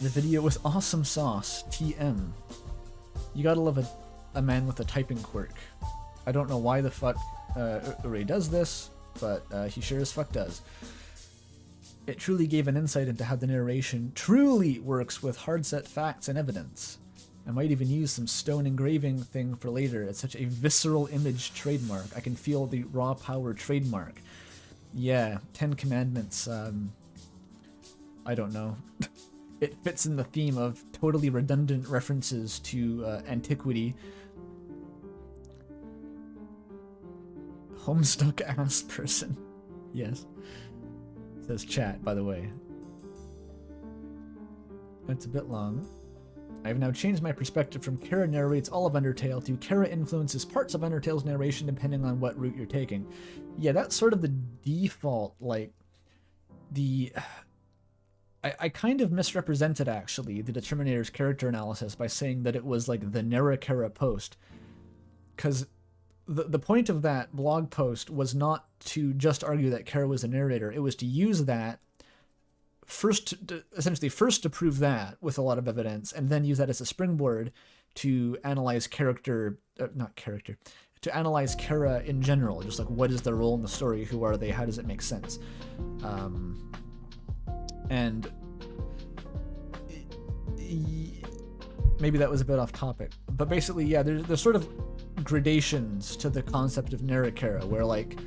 The video was awesome sauce. TM. You gotta love a man with a typing quirk. I don't know why the fuck Ure does this, but he sure as fuck does. It truly gave an insight into how the narration truly works with hard set facts and evidence. I might even use some stone engraving thing for later. It's such a visceral image trademark. I can feel the raw power trademark. Yeah, 10 Commandments. I don't know. It fits in the theme of totally redundant references to antiquity. Homestuck ass person. Yes. Says chat, by the way. That's a bit long. I have now changed my perspective from Kara narrates all of Undertale to Kara influences parts of Undertale's narration depending on what route you're taking. Yeah, that's sort of the default, like, I kind of misrepresented, actually, the Determinator's character analysis by saying that it was, like, the Narrator post. Because the point of that blog post was not to just argue that Kara was a narrator. It was to use that essentially first to prove that with a lot of evidence, and then use that as a springboard to analyze to analyze Kara in general, just like what is their role in the story, who are they, how does it make sense, and maybe that was a bit off topic, but basically, yeah, there's sort of gradations to the concept of Narrator, where, like,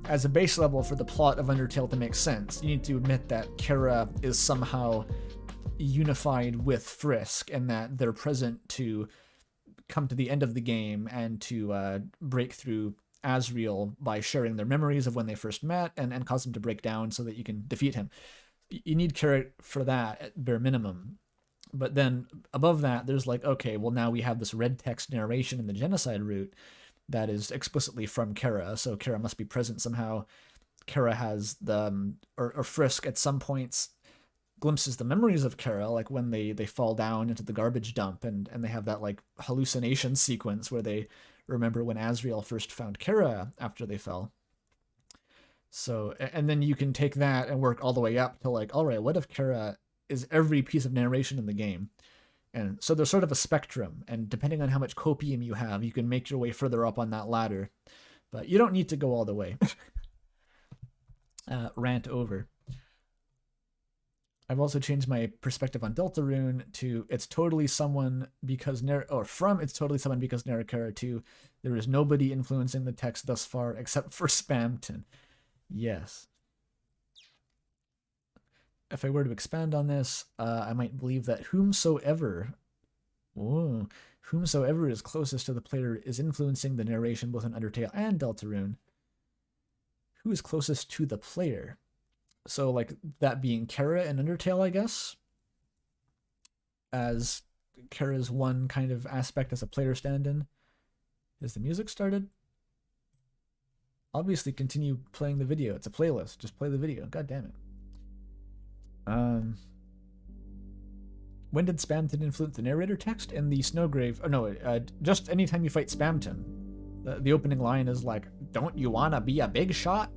as a base level for the plot of Undertale to make sense, you need to admit that Kara is somehow unified with Frisk, and that they're present to come to the end of the game and to break through Asriel by sharing their memories of when they first met and cause them to break down so that you can defeat him. You need Kara for that at bare minimum. But then above that, there's like, okay, well, now we have this red text narration in the genocide route that is explicitly from Kara, so Kara must be present somehow. Kara has the, or Frisk at some points glimpses the memories of Kara, like when they fall down into the garbage dump, and they have that, like, hallucination sequence where they remember when Asriel first found Kara after they fell. So, and then you can take that and work all the way up to, like, all right, what if Kara is every piece of narration in the game? And so there's sort of a spectrum, and depending on how much copium you have, you can make your way further up on that ladder. But you don't need to go all the way. Rant over. I've also changed my perspective on Deltarune to it's totally someone because it's totally someone because Narrator 2. There is nobody influencing the text thus far except for Spamton. Yes. If I were to expand on this, I might believe that whomsoever is closest to the player is influencing the narration both in Undertale and Deltarune. Who is closest to the player? So, like, that being Kara in Undertale, I guess, as Kara's one kind of aspect as a player stand-in. Has the music started? obviously continue playing the video. It's a playlist. Just play the video. God damn it. When did Spamton influence the narrator text in the Snowgrave? Oh no, just anytime you fight Spamton. The opening line is like, "Don't you wanna be a big shot?"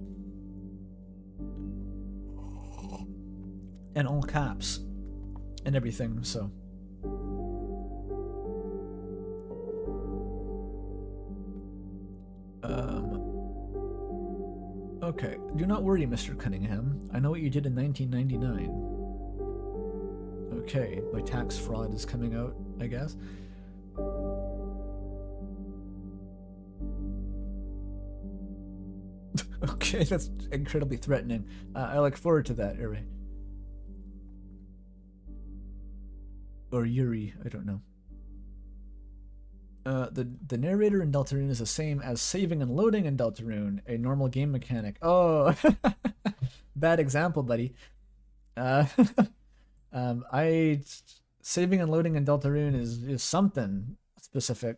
And all caps and everything, so. Okay, do not worry, Mr. Cunningham. I know what you did in 1999. Okay, my tax fraud is coming out, I guess. Okay, that's incredibly threatening. I look forward to that, Uri. Or Yuri, I don't know. The narrator in Deltarune is the same as saving and loading in Deltarune, a normal game mechanic. Oh, bad example, buddy. Saving and loading in Deltarune is something specific.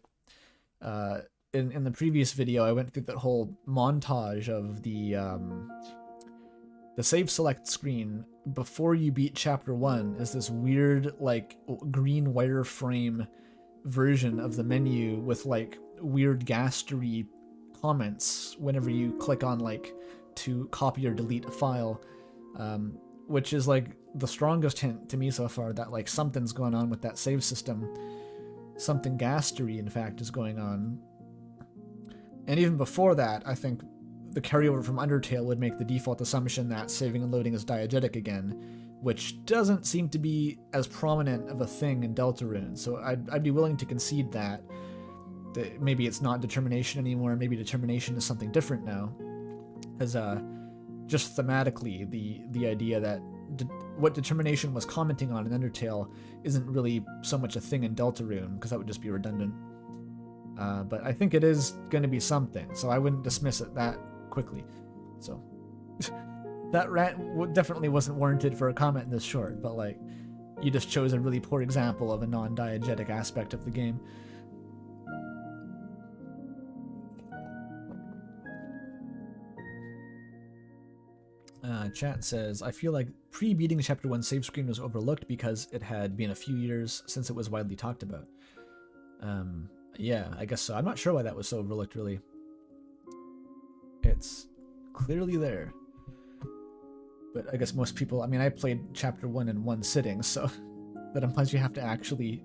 In the previous video, I went through that whole montage of the save select screen before you beat chapter 1 is this weird like green wireframe version of the menu with like weird gastery comments whenever you click on like to copy or delete a file, which is like the strongest hint to me so far that like something's going on with that save system. Something gastery, in fact, is going on. And even before that, I think the carryover from Undertale would make the default assumption that saving and loading is diegetic again, which doesn't seem to be as prominent of a thing in Deltarune. So I'd be willing to concede that maybe it's not determination anymore, maybe determination is something different now. Because just thematically, the idea that what determination was commenting on in Undertale isn't really so much a thing in Deltarune, because that would just be redundant. But I think it is going to be something, so I wouldn't dismiss it that quickly. So that rant definitely wasn't warranted for a comment this short, but like, you just chose a really poor example of a non-diegetic aspect of the game. Chat says, I feel like pre-beating chapter 1 save screen was overlooked because it had been a few years since it was widely talked about. Yeah, I guess so. I'm not sure why that was so overlooked, really. It's clearly there. But I guess most people, I mean, I played chapter 1 in one sitting, so that implies you have to actually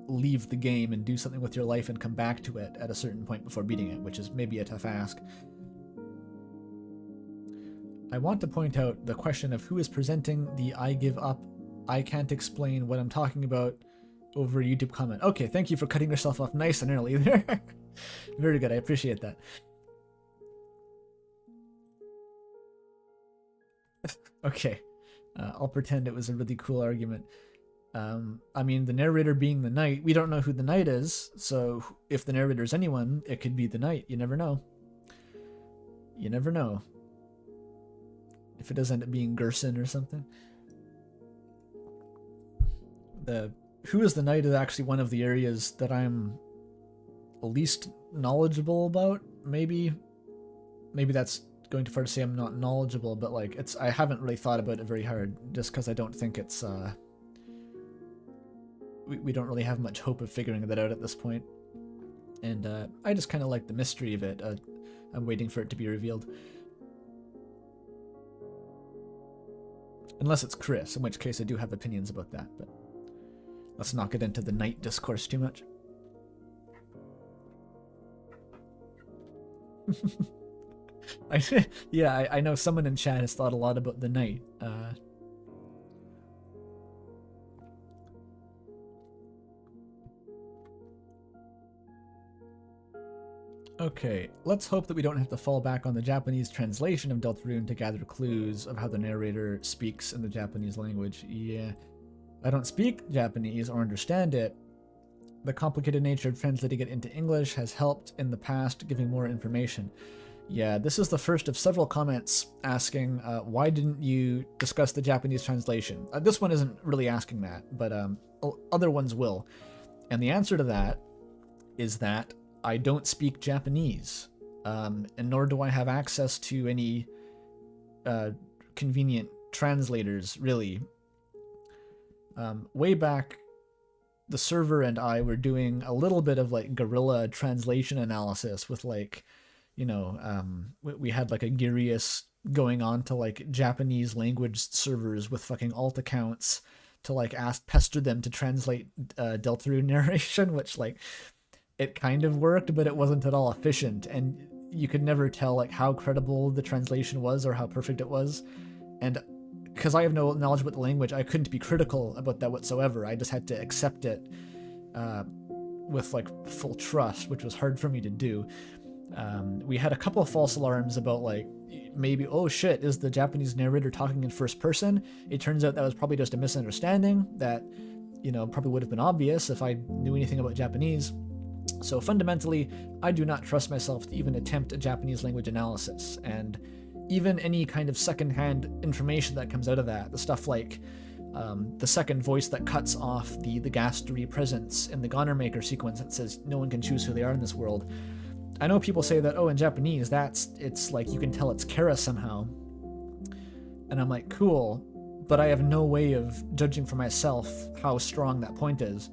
leave the game and do something with your life and come back to it at a certain point before beating it, which is maybe a tough ask. I want to point out the question of who is presenting the I give up, I can't explain what I'm talking about over a YouTube comment. Okay, thank you for cutting yourself off nice and early there. Very good, I appreciate that. Okay, I'll pretend it was a really cool argument. I mean, the narrator being the knight, we don't know who the knight is, so if the narrator's anyone, it could be the knight. You never know. You never know. If it does end up being Gerson or something. Who is the knight is actually one of the areas that I'm least knowledgeable about. Maybe that's going too far to say I'm not knowledgeable, but like I haven't really thought about it very hard, just because I don't think it's we don't really have much hope of figuring that out at this point. And I just kind of like the mystery of it. I'm waiting for it to be revealed. Unless it's Chris, in which case I do have opinions about that, but let's not get into the knight discourse too much. I know someone in chat has thought a lot about the knight. Okay, let's hope that we don't have to fall back on the Japanese translation of Deltarune to gather clues of how the narrator speaks in the Japanese language. Yeah, I don't speak Japanese or understand it. The complicated nature of translating it into English has helped in the past, giving more information. Yeah, this is the first of several comments asking, why didn't you discuss the Japanese translation? This one isn't really asking that, but other ones will. And the answer to that is that I don't speak Japanese. and nor do I have access to any convenient translators, really. Way back, the server and I were doing a little bit of like guerrilla translation analysis with like, you know, we had like a Girius going on to like Japanese language servers with fucking alt accounts to like pester them to translate Deltarune narration, which like it kind of worked, but it wasn't at all efficient, and you could never tell like how credible the translation was or how perfect it was. And because I have no knowledge about the language, I couldn't be critical about that whatsoever. I just had to accept it with like full trust, which was hard for me to do. We had a couple of false alarms about like maybe, oh shit, is the Japanese narrator talking in first person? It turns out that was probably just a misunderstanding that, you know, probably would have been obvious if I knew anything about Japanese. So fundamentally, I do not trust myself to even attempt a Japanese language analysis, and even any kind of secondhand information that comes out of that, the stuff like the second voice that cuts off the Gastery presence in the Goner Maker sequence that says no one can choose who they are in this world. I know people say that, oh, in Japanese, it's like you can tell it's Kara somehow. And I'm like, cool, but I have no way of judging for myself how strong that point is.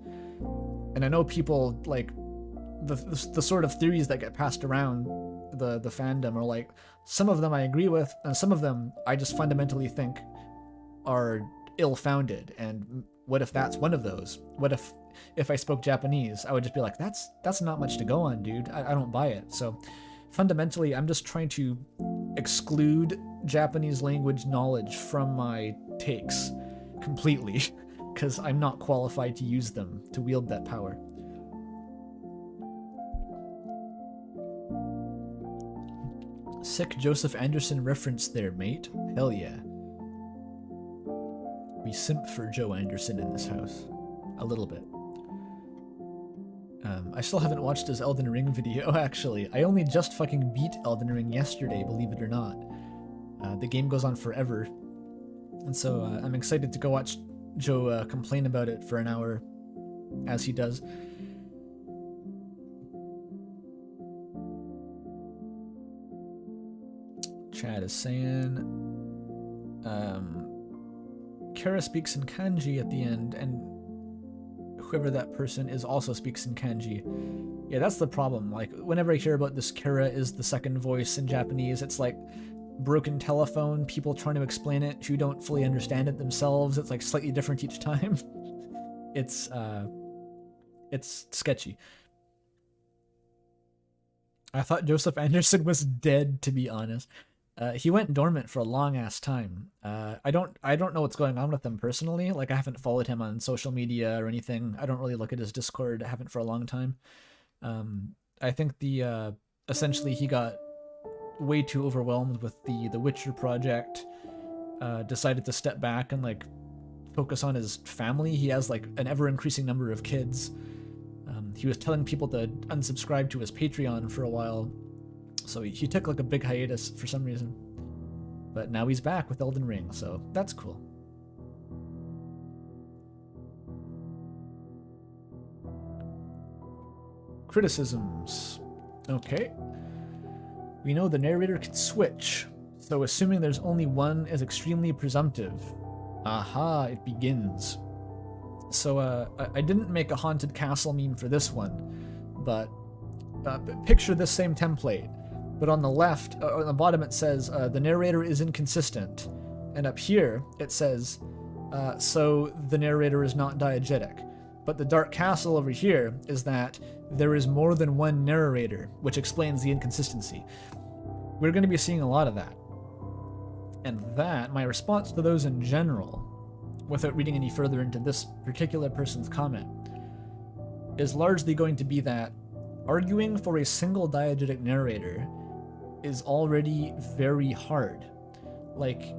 And I know people, like, the sort of theories that get passed around the fandom are like, some of them I agree with, and some of them I just fundamentally think are ill-founded. And what if that's one of those? What if I spoke Japanese, I would just be like, that's not much to go on, dude. I don't buy it. So fundamentally, I'm just trying to exclude Japanese language knowledge from my takes completely, because I'm not qualified to use them, to wield that power. Sick Joseph Anderson reference there, mate. Hell yeah. We simp for Joe Anderson in this house. A little bit. I still haven't watched his Elden Ring video, actually. I only just fucking beat Elden Ring yesterday, believe it or not. The game goes on forever. And so I'm excited to go watch Joe complain about it for an hour, as he does. Chad is saying... Kara speaks in kanji at the end, and whoever that person is also speaks in kanji. Yeah, that's the problem. Like, whenever I hear about this Kara is the second voice in Japanese, it's like broken telephone, people trying to explain it who don't fully understand it themselves. It's like slightly different each time. It's sketchy. I thought Joseph Anderson was dead, to be honest. He went dormant for a long ass time. I don't know what's going on with him personally. Like, I haven't followed him on social media or anything. I don't really look at his Discord. I haven't for a long time. I think essentially he got way too overwhelmed with the Witcher project. Decided to step back and like focus on his family. He has like an ever increasing number of kids. He was telling people to unsubscribe to his Patreon for a while. So he took like a big hiatus for some reason. But now he's back with Elden Ring, so that's cool. Criticisms. Okay. We know the narrator can switch, so assuming there's only one is extremely presumptive. Aha, it begins. So I didn't make a haunted castle meme for this one, but picture this same template. But on the left, on the bottom, it says, the narrator is inconsistent. And up here, it says, so the narrator is not diegetic. But the Dark Castle over here is that there is more than one narrator, which explains the inconsistency. We're going to be seeing a lot of that. And that, my response to those in general, without reading any further into this particular person's comment, is largely going to be that arguing for a single diegetic narrator is already very hard. Like,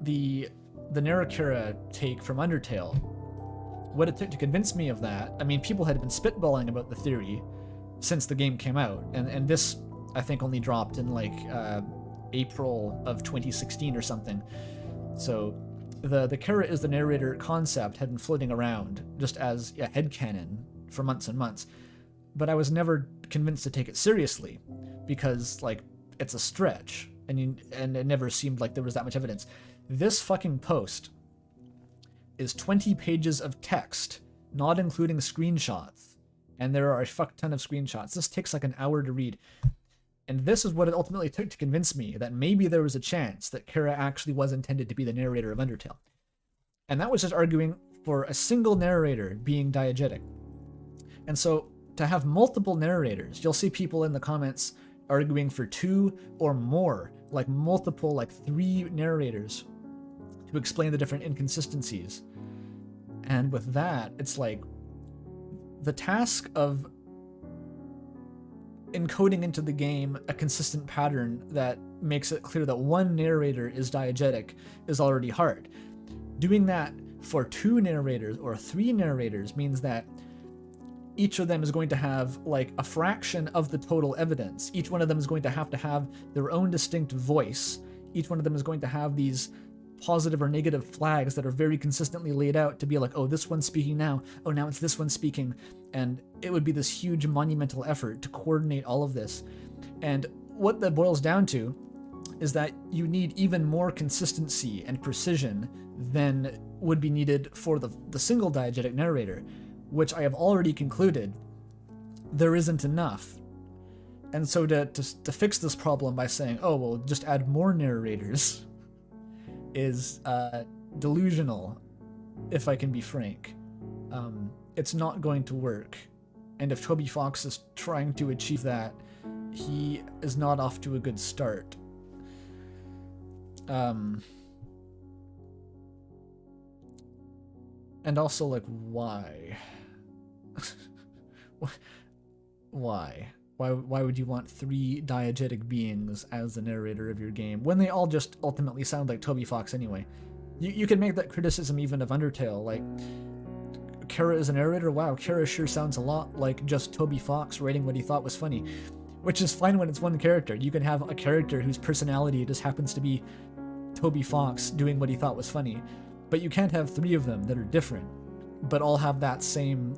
the Narrator take from Undertale, what it took to convince me of that, I mean, people had been spitballing about the theory since the game came out, and this, I think, only dropped in, like, April of 2016 or something. So, the Kara is the narrator concept had been floating around, just as a headcanon for months and months, but I was never convinced to take it seriously, because like it's a stretch, and it never seemed like there was that much evidence. This fucking post is 20 pages of text, not including screenshots, and there are a fuck ton of screenshots. This takes like an hour to read. And this is what it ultimately took to convince me that maybe there was a chance that Kara actually was intended to be the narrator of Undertale. And that was just arguing for a single narrator being diegetic. And so to have multiple narrators, you'll see people in the comments arguing for 2 or more, like multiple, like 3 narrators to explain the different inconsistencies. And with that, it's like the task of encoding into the game a consistent pattern that makes it clear that one narrator is diegetic is already hard. Doing that for 2 narrators or 3 narrators means that each of them is going to have like a fraction of the total evidence. Each one of them is going to have their own distinct voice. Each one of them is going to have these positive or negative flags that are very consistently laid out to be like, oh, this one's speaking now. Oh, now it's this one speaking. And it would be this huge monumental effort to coordinate all of this. And what that boils down to is that you need even more consistency and precision than would be needed for the single diegetic narrator, which I have already concluded there isn't enough. And so to fix this problem by saying, oh, well, just add more narrators is delusional, if I can be frank. It's not going to work. And if Toby Fox is trying to achieve that, he is not off to a good start. And also, like, why? Why? Why would you want 3 diegetic beings as the narrator of your game when they all just ultimately sound like Toby Fox anyway? You can make that criticism even of Undertale. Like, Kara is a narrator? Wow, Kara sure sounds a lot like just Toby Fox writing what he thought was funny. Which is fine when it's one character. You can have a character whose personality just happens to be Toby Fox doing what he thought was funny. But you can't have 3 of them that are different, but all have that same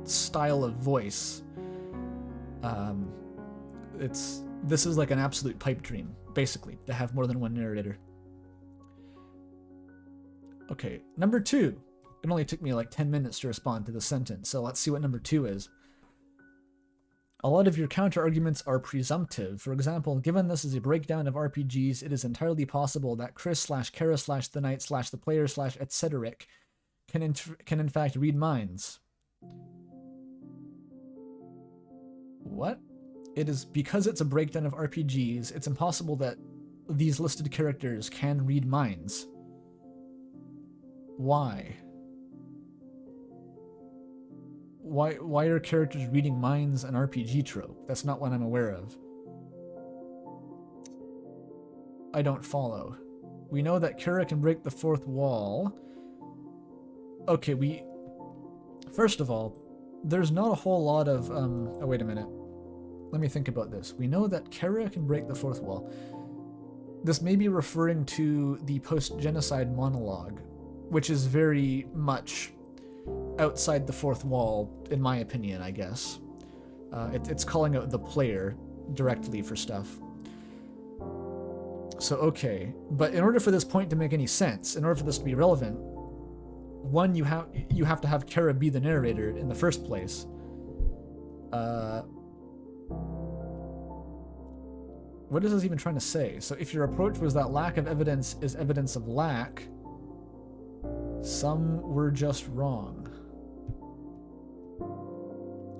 style of voice. This is like an absolute pipe dream, basically, to have more than one narrator. Okay, number 2. It only took me like 10 minutes to respond to the sentence, so let's see what number 2 is. A lot of your counter-arguments are presumptive. For example, given this is a breakdown of RPGs, it is entirely possible that Chris/Kara/the Knight/the player/etc. can in fact read minds. What? It is because it's a breakdown of RPGs, it's impossible that these listed characters can read minds. Why? Why are characters reading minds an RPG trope? That's not one I'm aware of. I don't follow. We know that Kara can break the 4th wall. Okay, first of all, there's not a whole lot of, oh, wait a minute. Let me think about this. We know that Kara can break the 4th wall. This may be referring to the post-genocide monologue, which is very much outside the 4th wall, in my opinion, I guess. It's calling out the player directly for stuff. So, okay. But in order for this point to make any sense, in order for this to be relevant, one, you have to have Kara be the narrator in the first place. What is this even trying to say? So if your approach was that lack of evidence is evidence of lack, some were just wrong.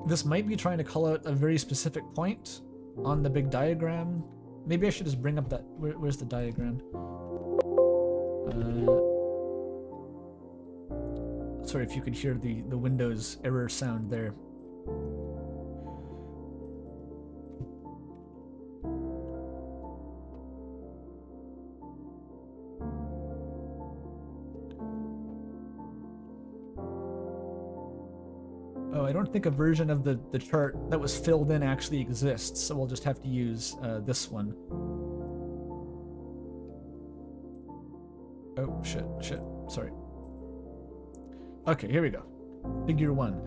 This might be trying to call out a very specific point on the big diagram. Maybe I should just bring up that... Where's the diagram? Sorry if you could hear the Windows error sound there. Oh, I don't think a version of the chart that was filled in actually exists, so we'll just have to use this one. Oh, shit, sorry. Okay, here we go. Figure 1.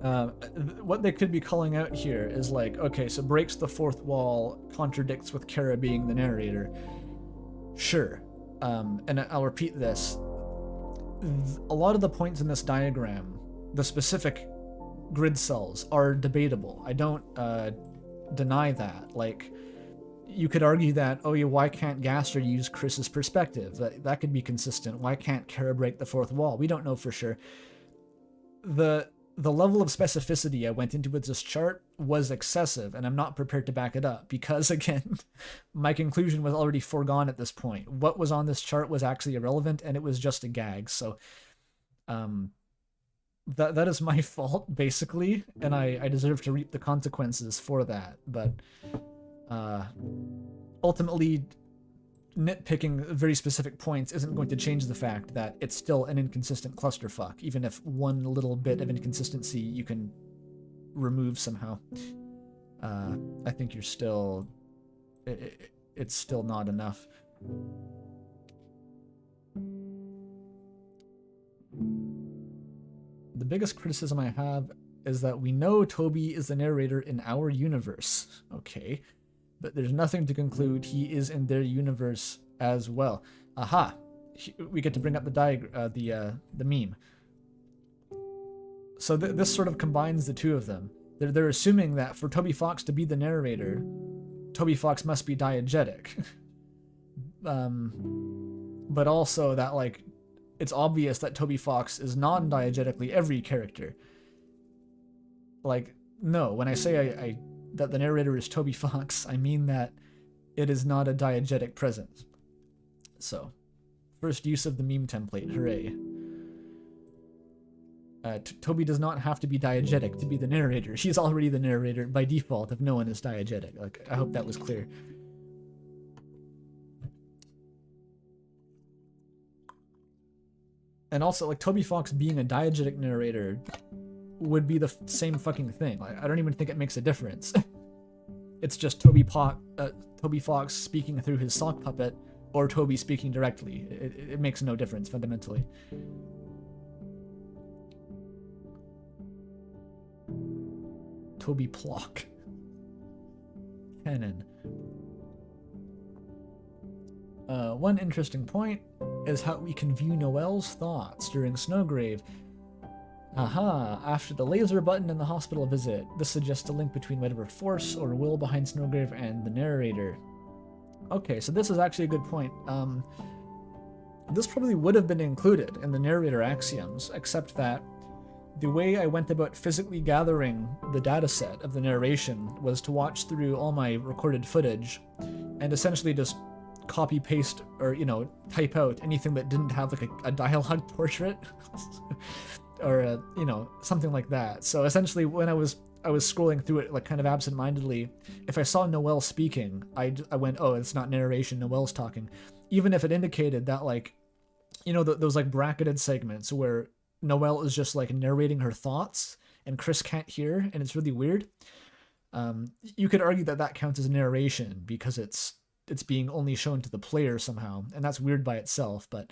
What they could be calling out here is like, okay, so breaks the fourth wall, contradicts with Kara being the narrator. Sure. And I'll repeat this. A lot of the points in this diagram, the specific grid cells, are debatable. I don't deny that. Like, you could argue that, oh yeah, why can't Gaster use Chris's perspective? That could be consistent. Why can't Kara break the fourth wall? We don't know for sure. The level of specificity I went into with this chart was excessive, and I'm not prepared to back it up because, again, my conclusion was already foregone at this point. What was on this chart was actually irrelevant, and it was just a gag. So that is my fault, basically, and I deserve to reap the consequences for that. But ultimately, nitpicking very specific points isn't going to change the fact that it's still an inconsistent clusterfuck, even if one little bit of inconsistency you can remove somehow. I think you're still... it's still not enough. The biggest criticism I have is that we know Toby is the narrator in our universe. Okay. But there's nothing to conclude he is in their universe as well. Aha! We get to bring up the meme. So this sort of combines the two of them. They're assuming that for Toby Fox to be the narrator, Toby Fox must be diegetic. But also that, like, it's obvious that Toby Fox is non-diegetically every character. Like, no, when I say that the narrator is Toby Fox, I mean that it is not a diegetic presence. So, first use of the meme template, hooray. Toby does not have to be diegetic to be the narrator. She's already the narrator by default if no one is diegetic. Like, I hope that was clear. And also, like, Toby Fox being a diegetic narrator would be the same fucking thing. Like, I don't even think it makes a difference. It's just Toby Fox speaking through his sock puppet, or Toby speaking directly. It makes no difference fundamentally. Toby Plock. Canon. One interesting point is how we can view Noelle's thoughts during Snowgrave. Aha, after the laser button in the hospital visit, this suggests a link between whatever force or will behind Snowgrave and the narrator. Okay, so this is actually a good point. This probably would have been included in the narrator axioms, except that the way I went about physically gathering the dataset of the narration was to watch through all my recorded footage and essentially just copy paste or, you know, type out anything that didn't have like a dialogue portrait or you know, something like that. So essentially when I was scrolling through it like kind of absent-mindedly, if I saw Noelle speaking, I went, oh, it's not narration, Noelle's talking, even if it indicated that, like, you know, those like bracketed segments where Noelle is just like narrating her thoughts and Chris can't hear and it's really weird. You could argue that that counts as narration because it's being only shown to the player somehow, and that's weird by itself, but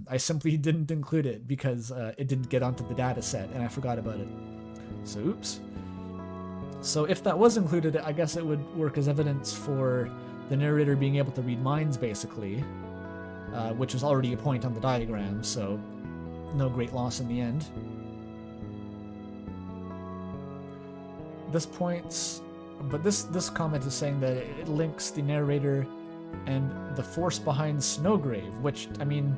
I simply didn't include it because it didn't get onto the data set and I forgot about it. So oops. So if that was included, I guess it would work as evidence for the narrator being able to read minds, basically, which was already a point on the diagram, so no great loss in the end. This comment is saying that it links the narrator and the force behind Snowgrave, which, I mean,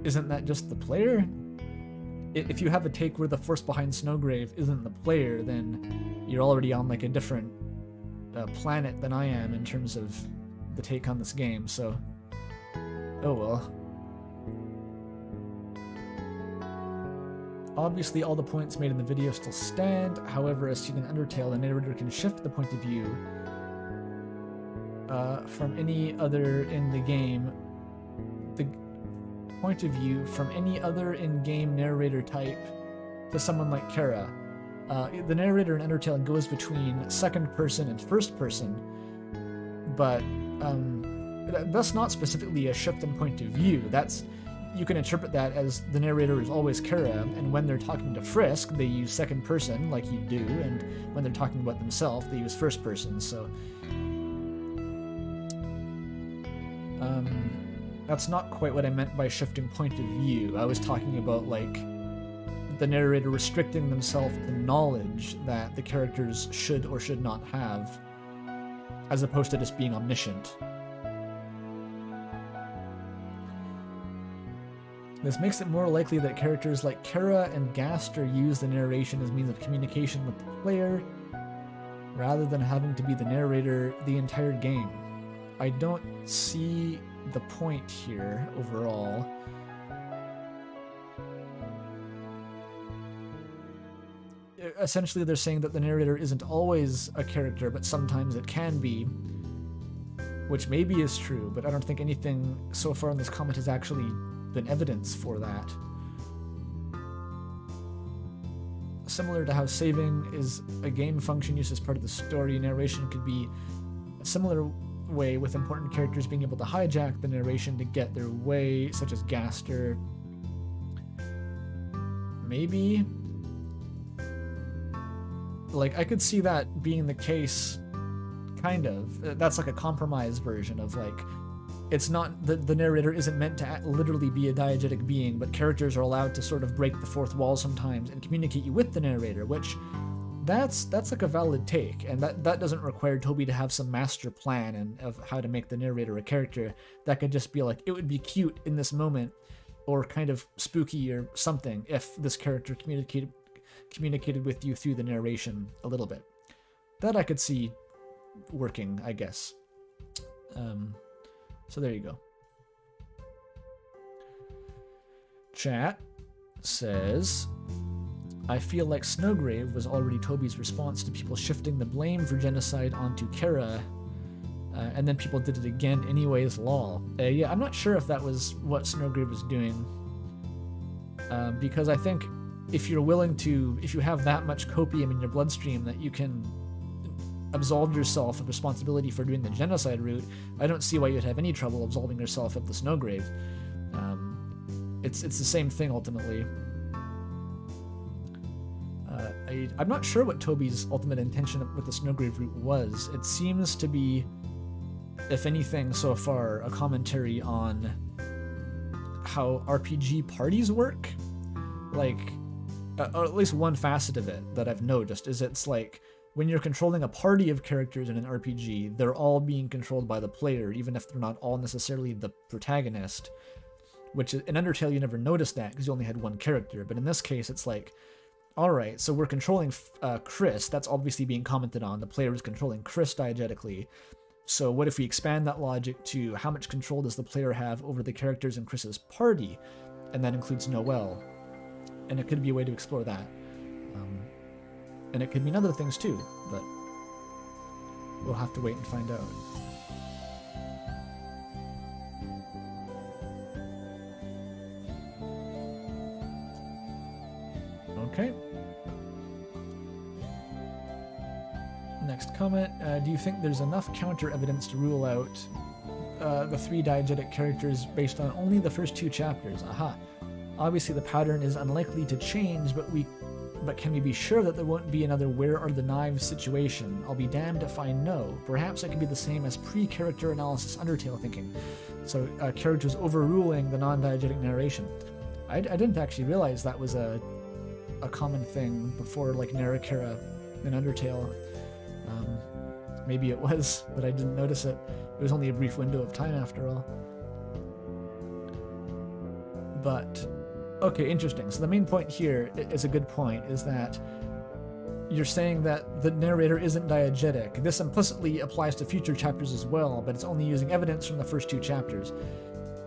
isn't that just the player? If you have a take where the force behind Snowgrave isn't the player, then you're already on like a different planet than I am in terms of the take on this game, so oh well. Obviously, all the points made in the video still stand. However, as seen in Undertale, the narrator can shift the point of view from any other in the game. The point of view from any other in-game narrator type to someone like Kara. The narrator in Undertale goes between second person and first person, but that's not specifically a shift in point of view. That's you can interpret that as the narrator is always Kara, and when they're talking to Frisk, they use second person, like you do, and when they're talking about themselves, they use first person, so... that's not quite what I meant by shifting point of view. I was talking about, like, the narrator restricting themselves to knowledge that the characters should or should not have, as opposed to just being omniscient. This makes it more likely that characters like Kara and Gaster use the narration as means of communication with the player, rather than having to be the narrator the entire game. I don't see the point here overall. Essentially, they're saying that the narrator isn't always a character, but sometimes it can be, which maybe is true, but I don't think anything so far in this comment has actually been evidence for that. Similar to how saving is a game function used as part of the story, narration could be a similar way, with important characters being able to hijack the narration to get their way, such as Gaster. Maybe. Like, I could see that being the case, kind of. That's like a compromise version of, like, it's not, the narrator isn't meant to literally be a diegetic being, but characters are allowed to sort of break the fourth wall sometimes and communicate you with the narrator, which that's like a valid take, and that doesn't require Toby to have some master plan and of how to make the narrator a character. That could just be like, it would be cute in this moment, or kind of spooky or something, if this character communicated with you through the narration a little bit. That I could see working, I guess. So there you go. Chat says, I feel like Snowgrave was already Toby's response to people shifting the blame for genocide onto Kara, and then people did it again anyways, lol. Yeah, I'm not sure if that was what Snowgrave was doing, because I think if you're willing to, if you have that much copium in your bloodstream that you can absolve yourself of responsibility for doing the genocide route, I don't see why you'd have any trouble absolving yourself of the Snowgrave. It's the same thing ultimately. I'm not sure what Toby's ultimate intention with the Snowgrave route was. It seems to be, if anything so far, a commentary on how RPG parties work. Like, or at least one facet of it that I've noticed is it's like, when you're controlling a party of characters in an RPG, they're all being controlled by the player, even if they're not all necessarily the protagonist. Which, in Undertale, you never noticed that, because you only had one character. But in this case, it's like, alright, so we're controlling Chris, that's obviously being commented on, the player is controlling Chris diegetically. So what if we expand that logic to how much control does the player have over the characters in Chris's party? And that includes Noelle. And it could be a way to explore that. And it could mean other things too, but we'll have to wait and find out. Okay. Next comment. Do you think there's enough counter evidence to rule out the 3 diegetic characters based on only the first 2 chapters? Aha. Obviously the pattern is unlikely to change, but can we be sure that there won't be another where are the knives situation? I'll be damned if I know. Perhaps it could be the same as pre-character analysis Undertale thinking. So characters overruling the non-diegetic narration. I didn't actually realize that was a common thing before, like Narrator in Undertale. Maybe it was, but I didn't notice it. It was only a brief window of time after all. But okay, interesting. So the main point here is a good point, is that you're saying that the narrator isn't diegetic. This implicitly applies to future chapters as well, but it's only using evidence from the first 2 chapters.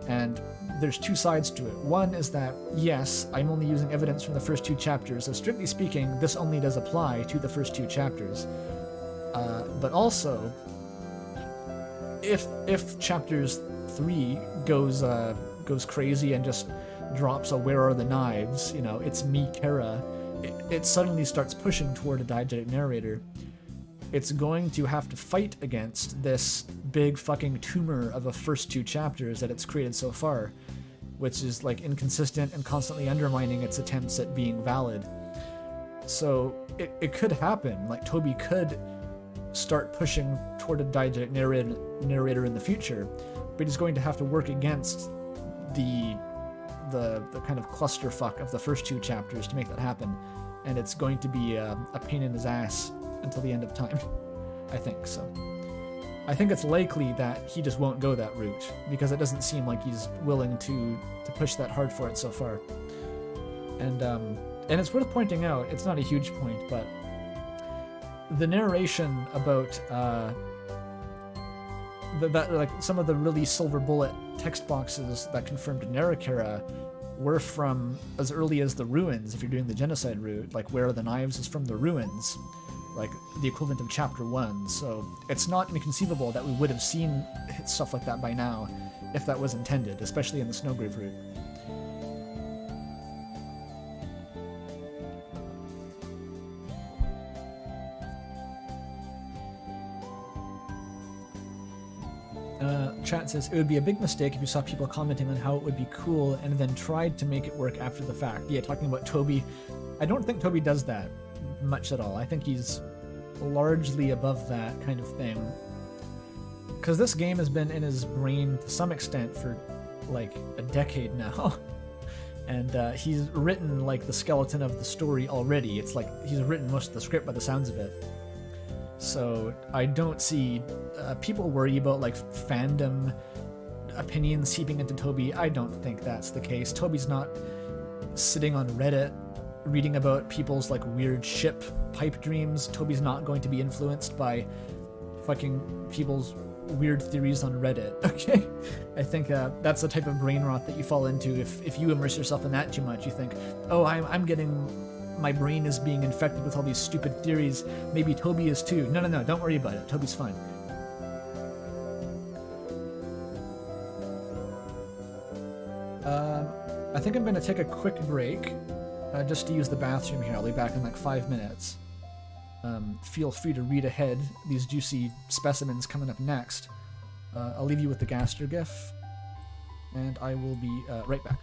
And there's 2 sides to it. One is that, yes, I'm only using evidence from the first 2 chapters, so strictly speaking, this only does apply to the first 2 chapters. But also, if chapters 3 goes crazy and just drops a where are the knives, you know, it's me, Kara, it suddenly starts pushing toward a diegetic narrator. It's going to have to fight against this big fucking tumor of a first 2 chapters that it's created so far. which is like inconsistent and constantly undermining its attempts at being valid. So it could happen. Like Toby could start pushing toward a diegetic narrator in the future, but he's going to have to work against the kind of clusterfuck of the first 2 chapters to make that happen, and it's going to be a pain in his ass until the end of time. I think so. I think it's likely that he just won't go that route, because it doesn't seem like he's willing to push that hard for it so far. And it's worth pointing out, it's not a huge point, but the narration about that like some of the really silver bullet text boxes that confirmed Narrator were from as early as the ruins. If you're doing the genocide route, like Where Are the Knives is from the ruins, like the equivalent of chapter 1. So it's not inconceivable that we would have seen stuff like that by now if that was intended, especially in the Snowgrave route. Chat says, it would be a big mistake if you saw people commenting on how it would be cool and then tried to make it work after the fact. Yeah, talking about Toby. I don't think Toby does that much at all. I think he's largely above that kind of thing. Because this game has been in his brain to some extent for like a decade now. And he's written like the skeleton of the story already. It's like he's written most of the script by the sounds of it. So I don't see people worry about like fandom opinions seeping into Toby. I don't think that's the case. Toby's not sitting on Reddit reading about people's like weird ship pipe dreams. Toby's not going to be influenced by fucking people's weird theories on Reddit. Okay, I think that's the type of brain rot that you fall into if you immerse yourself in that too much. You think, oh, I'm getting, my brain is being infected with all these stupid theories. Maybe Toby is too. No, don't worry about it. Toby's fine. I think I'm going to take a quick break just to use the bathroom here. I'll be back in like 5 minutes. Feel free to read ahead these juicy specimens coming up next. I'll leave you with the Gaster GIF, and I will be right back.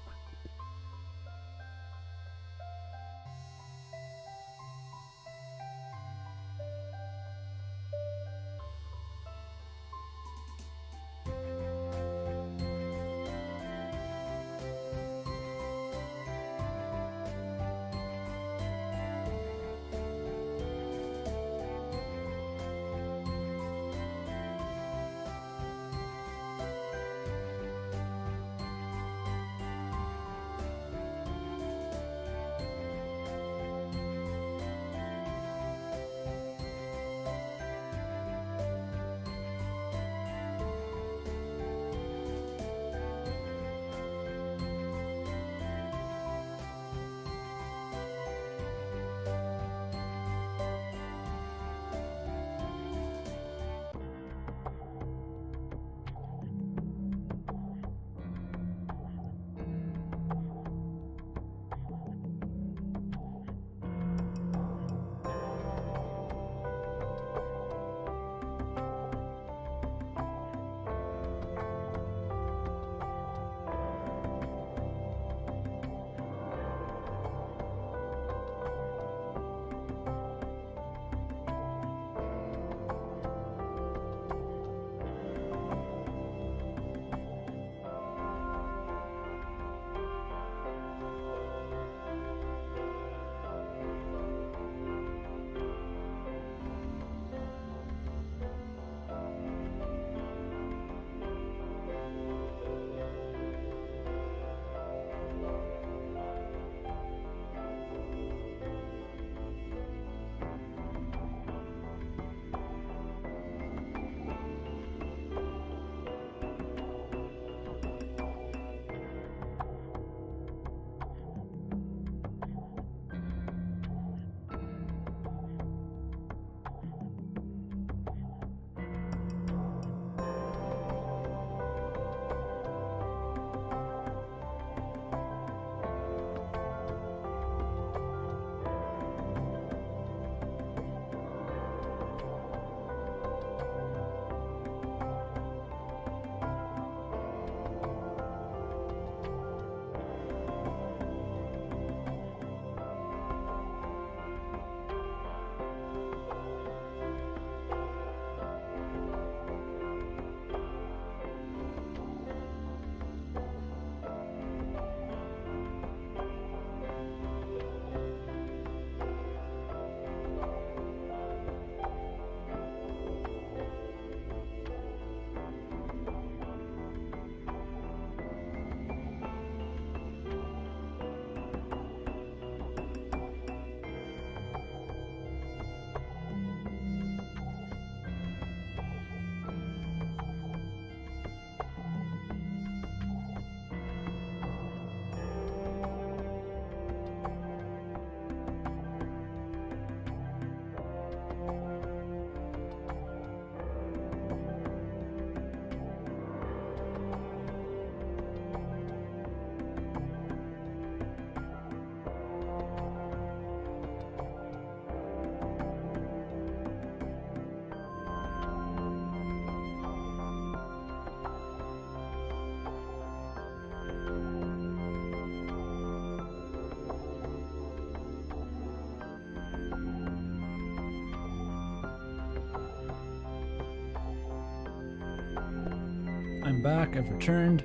I'm back. I've returned.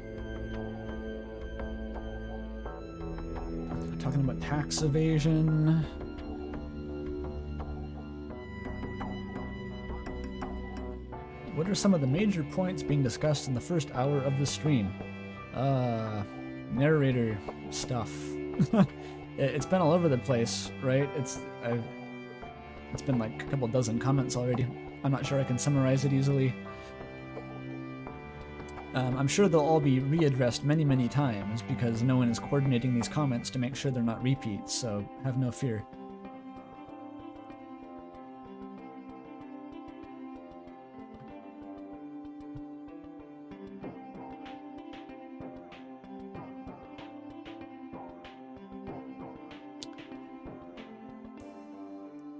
Talking about tax evasion. What are some of the major points being discussed in the first hour of the stream? Narrator stuff. It's been all over the place, right? It's been like a couple dozen comments already. I'm not sure I can summarize it easily. I'm sure they'll all be readdressed many, many times because no one is coordinating these comments to make sure they're not repeats, so have no fear.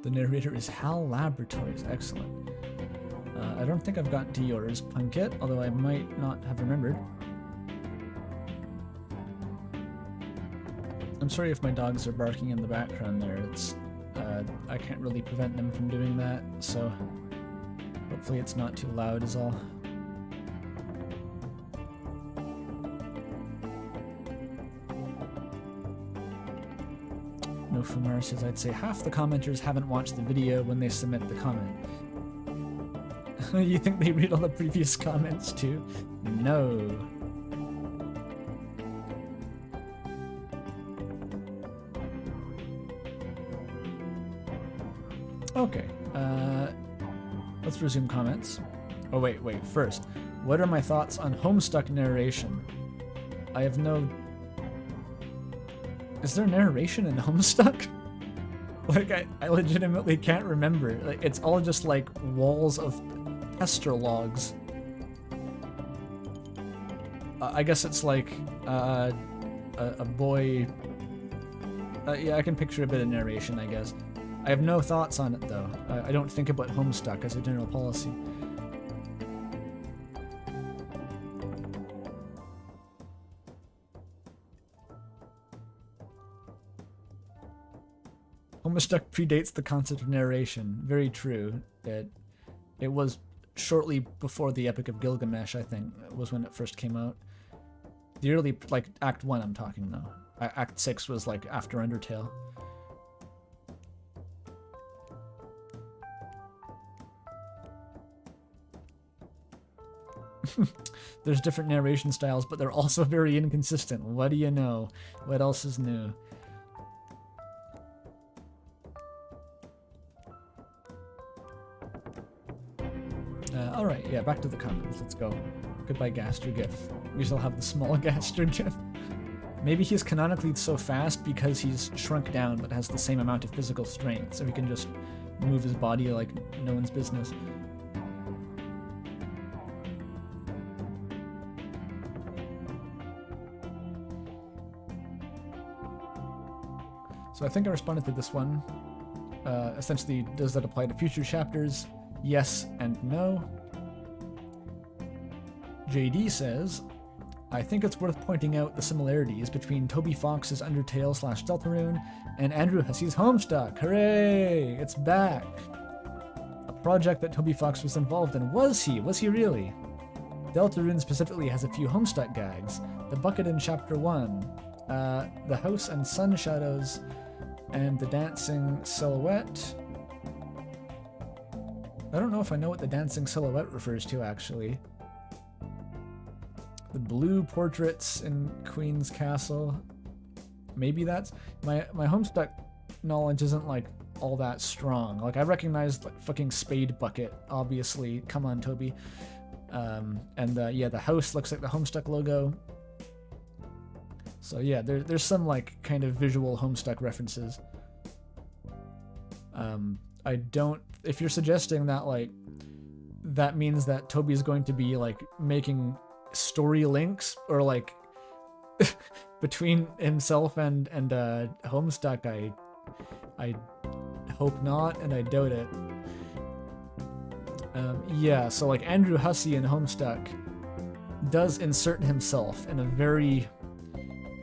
The narrator is HAL Laboratories. Excellent. I don't think I've gotten to yours, Punkit, although I might not have remembered. I'm sorry if my dogs are barking in the background there. It's I can't really prevent them from doing that, so hopefully it's not too loud is all. No Fumar says, I'd say half the commenters haven't watched the video when they submit the comment. You think they read all the previous comments too? No. Okay, let's resume comments. Oh wait, first, what are my thoughts on Homestuck narration? I have no... Is there narration in Homestuck? Like, I legitimately can't remember. Like, it's all just like walls of tester logs. I guess it's like a boy... yeah, I can picture a bit of narration, I guess. I have no thoughts on it, though. I don't think about Homestuck as a general policy. Homestuck predates the concept of narration. Very true. It was shortly before the Epic of Gilgamesh, I think, was when it first came out. The early, like, Act 1 I'm talking, though. Act 6 was, like, after Undertale. There's different narration styles, but they're also very inconsistent. What do you know? What else is new? Alright, yeah, back to the comments. Let's go. Goodbye, Gaster GIF. We still have the small Gaster GIF. Maybe he's canonically so fast because he's shrunk down but has the same amount of physical strength, so he can just move his body like no one's business. So I think I responded to this one. Essentially, does that apply to future chapters? Yes and no. JD says, I think it's worth pointing out the similarities between Toby Fox's Undertale / Deltarune and Andrew Hussey's Homestuck. Hooray! It's back! A project that Toby Fox was involved in. Was he? Was he really? Deltarune specifically has a few Homestuck gags. The bucket in Chapter 1, the house and sun shadows, and the dancing silhouette. I don't know if I know what the dancing silhouette refers to, actually. The blue portraits in Queen's Castle. Maybe that's... My Homestuck knowledge isn't, like, all that strong. Like, I recognize, like, fucking Spade Bucket, obviously. Come on, Toby. Yeah, the house looks like the Homestuck logo. So yeah, there's some, like, kind of visual Homestuck references. I don't... If you're suggesting that, like, that means that Toby's going to be, like, making story links, or, like, between himself and Homestuck, I hope not, and I doubt it. Yeah, so, like, Andrew Hussey in Homestuck does insert himself in a very,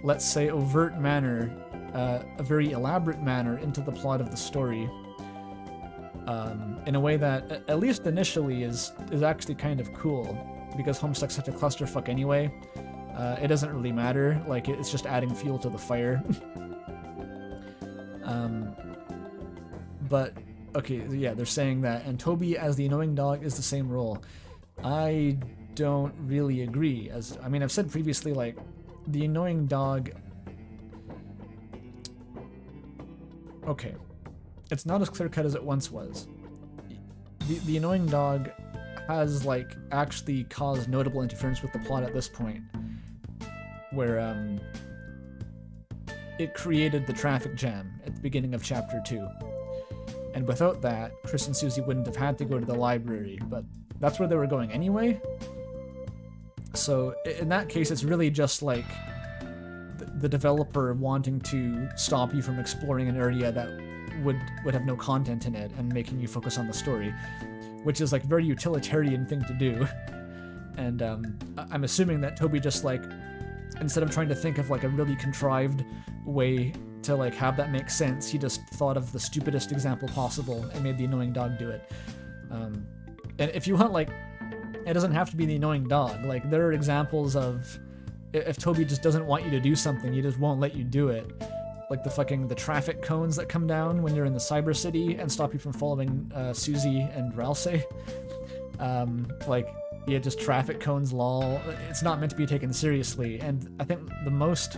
let's say, overt manner, a very elaborate manner into the plot of the story, in a way that, at least initially, is actually kind of cool. because Homestuck's such a clusterfuck anyway, it doesn't really matter. Like, it's just adding fuel to the fire. But, okay, yeah, they're saying that, and Toby as the annoying dog is the same role. I don't really agree. I mean, I've said previously, like, the annoying dog... Okay. It's not as clear-cut as it once was. The annoying dog has, like, actually caused notable interference with the plot at this point. Where, it created the traffic jam at the beginning of Chapter 2. And without that, Chris and Susie wouldn't have had to go to the library, but that's where they were going anyway. So in that case, it's really just like the developer wanting to stop you from exploring an area that would have no content in it and making you focus on the story, which is like a very utilitarian thing to do. And I'm assuming that Toby just like, instead of trying to think of like a really contrived way to like have that make sense, he just thought of the stupidest example possible and made the annoying dog do it. And if you want, like, it doesn't have to be the annoying dog. Like, there are examples of if Toby just doesn't want you to do something, he just won't let you do it. Like the traffic cones that come down when you're in the cyber city and stop you from following Susie and Ralsei. Like, yeah, just traffic cones, lol. It's not meant to be taken seriously. And I think the most,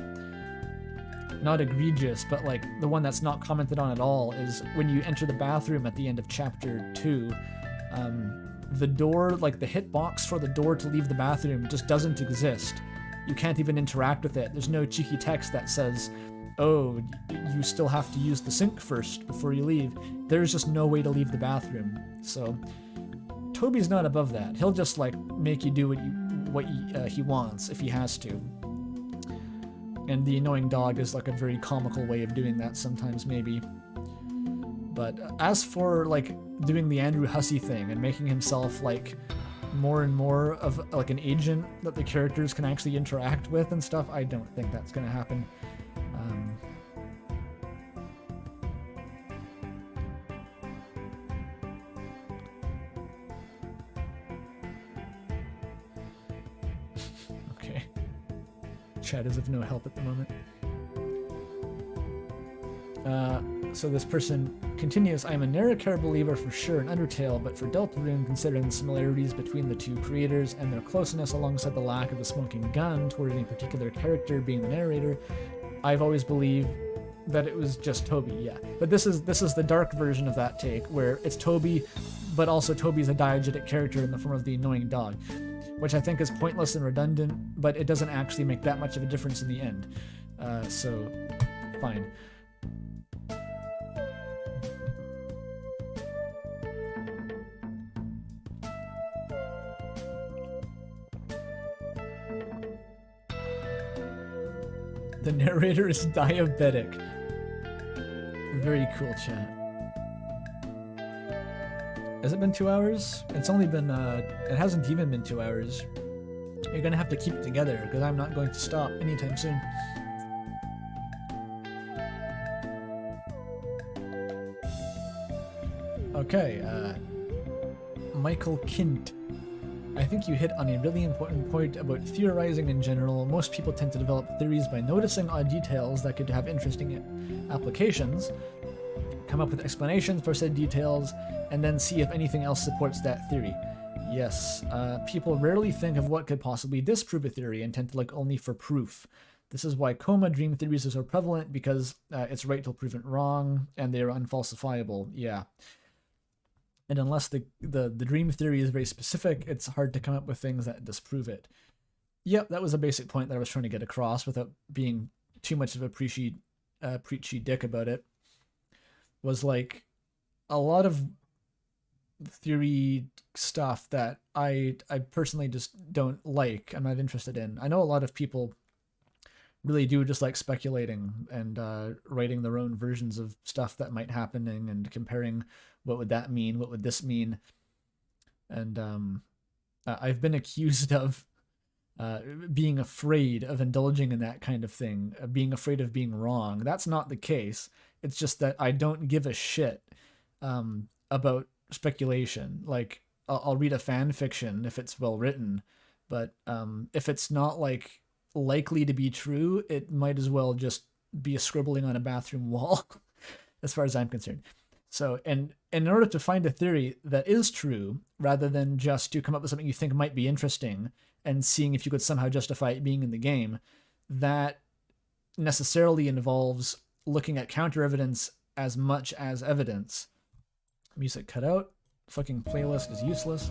not egregious, but like the one that's not commented on at all is when you enter the bathroom at the end of Chapter 2. The door, like the hitbox for the door to leave the bathroom just doesn't exist. You can't even interact with it. There's no cheeky text that says, oh, you still have to use the sink first before you leave. There's just no way to leave the bathroom. So Toby's not above that. He'll just like make you do what he wants if he has to. And the annoying dog is like a very comical way of doing that sometimes, maybe. But as for like doing the Andrew Hussey thing and making himself like more and more of like an agent that the characters can actually interact with and stuff, I don't think that's gonna happen. Okay. Chat is of no help at the moment. So this person continues, I am a Narrator believer for sure in Undertale, but for Deltarune, considering the similarities between the two creators and their closeness alongside the lack of the smoking gun toward any particular character being the narrator, I've always believed that it was just Toby, yeah. But this is the dark version of that take, where it's Toby, but also Toby's a diegetic character in the form of the annoying dog, which I think is pointless and redundant, but it doesn't actually make that much of a difference in the end. So, fine. The narrator is diabetic. Very cool, chat. Has it been 2 hours? It's only been, it hasn't even been 2 hours. You're gonna have to keep it together, because I'm not going to stop anytime soon. Okay, Michael Kint. I think you hit on a really important point about theorizing in general. Most people tend to develop theories by noticing odd details that could have interesting applications, come up with explanations for said details, and then see if anything else supports that theory. Yes, people rarely think of what could possibly disprove a theory and tend to look only for proof. This is why coma dream theories are so prevalent, because it's right till proven wrong, and they are unfalsifiable. Yeah. And unless the dream theory is very specific, it's hard to come up with things that disprove it. Yep, that was a basic point that I was trying to get across without being too much of a preachy dick about it. Was like a lot of theory stuff that I personally just don't like, I'm not interested in. I know a lot of people really do just like speculating and writing their own versions of stuff that might happening and comparing what would that mean, what would this mean. And I've been accused of being afraid of indulging in that kind of thing, being afraid of being wrong. That's not the case. It's just that I don't give a shit about speculation. Like, I'll read a fan fiction if it's well written, But if it's not like likely to be true, it might as well just be a scribbling on a bathroom wall, as far as I'm concerned. So, and in order to find a theory that is true, rather than just to come up with something you think might be interesting and seeing if you could somehow justify it being in the game, that necessarily involves looking at counter evidence as much as evidence. Music cut out. Fucking playlist is useless.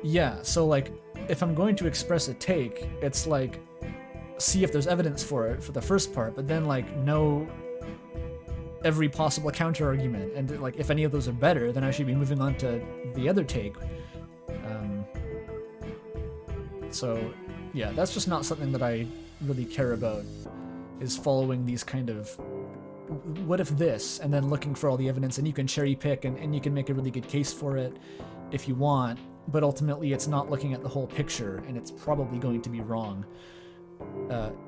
Yeah, so like, if I'm going to express a take, it's like, see if there's evidence for it for the first part, but then like know every possible counter argument, and like if any of those are better, then I should be moving on to the other take. So yeah, that's just not something that I really care about, is following these kind of what if this, and then looking for all the evidence, and you can cherry pick and you can make a really good case for it if you want, but ultimately it's not looking at the whole picture, and it's probably going to be wrong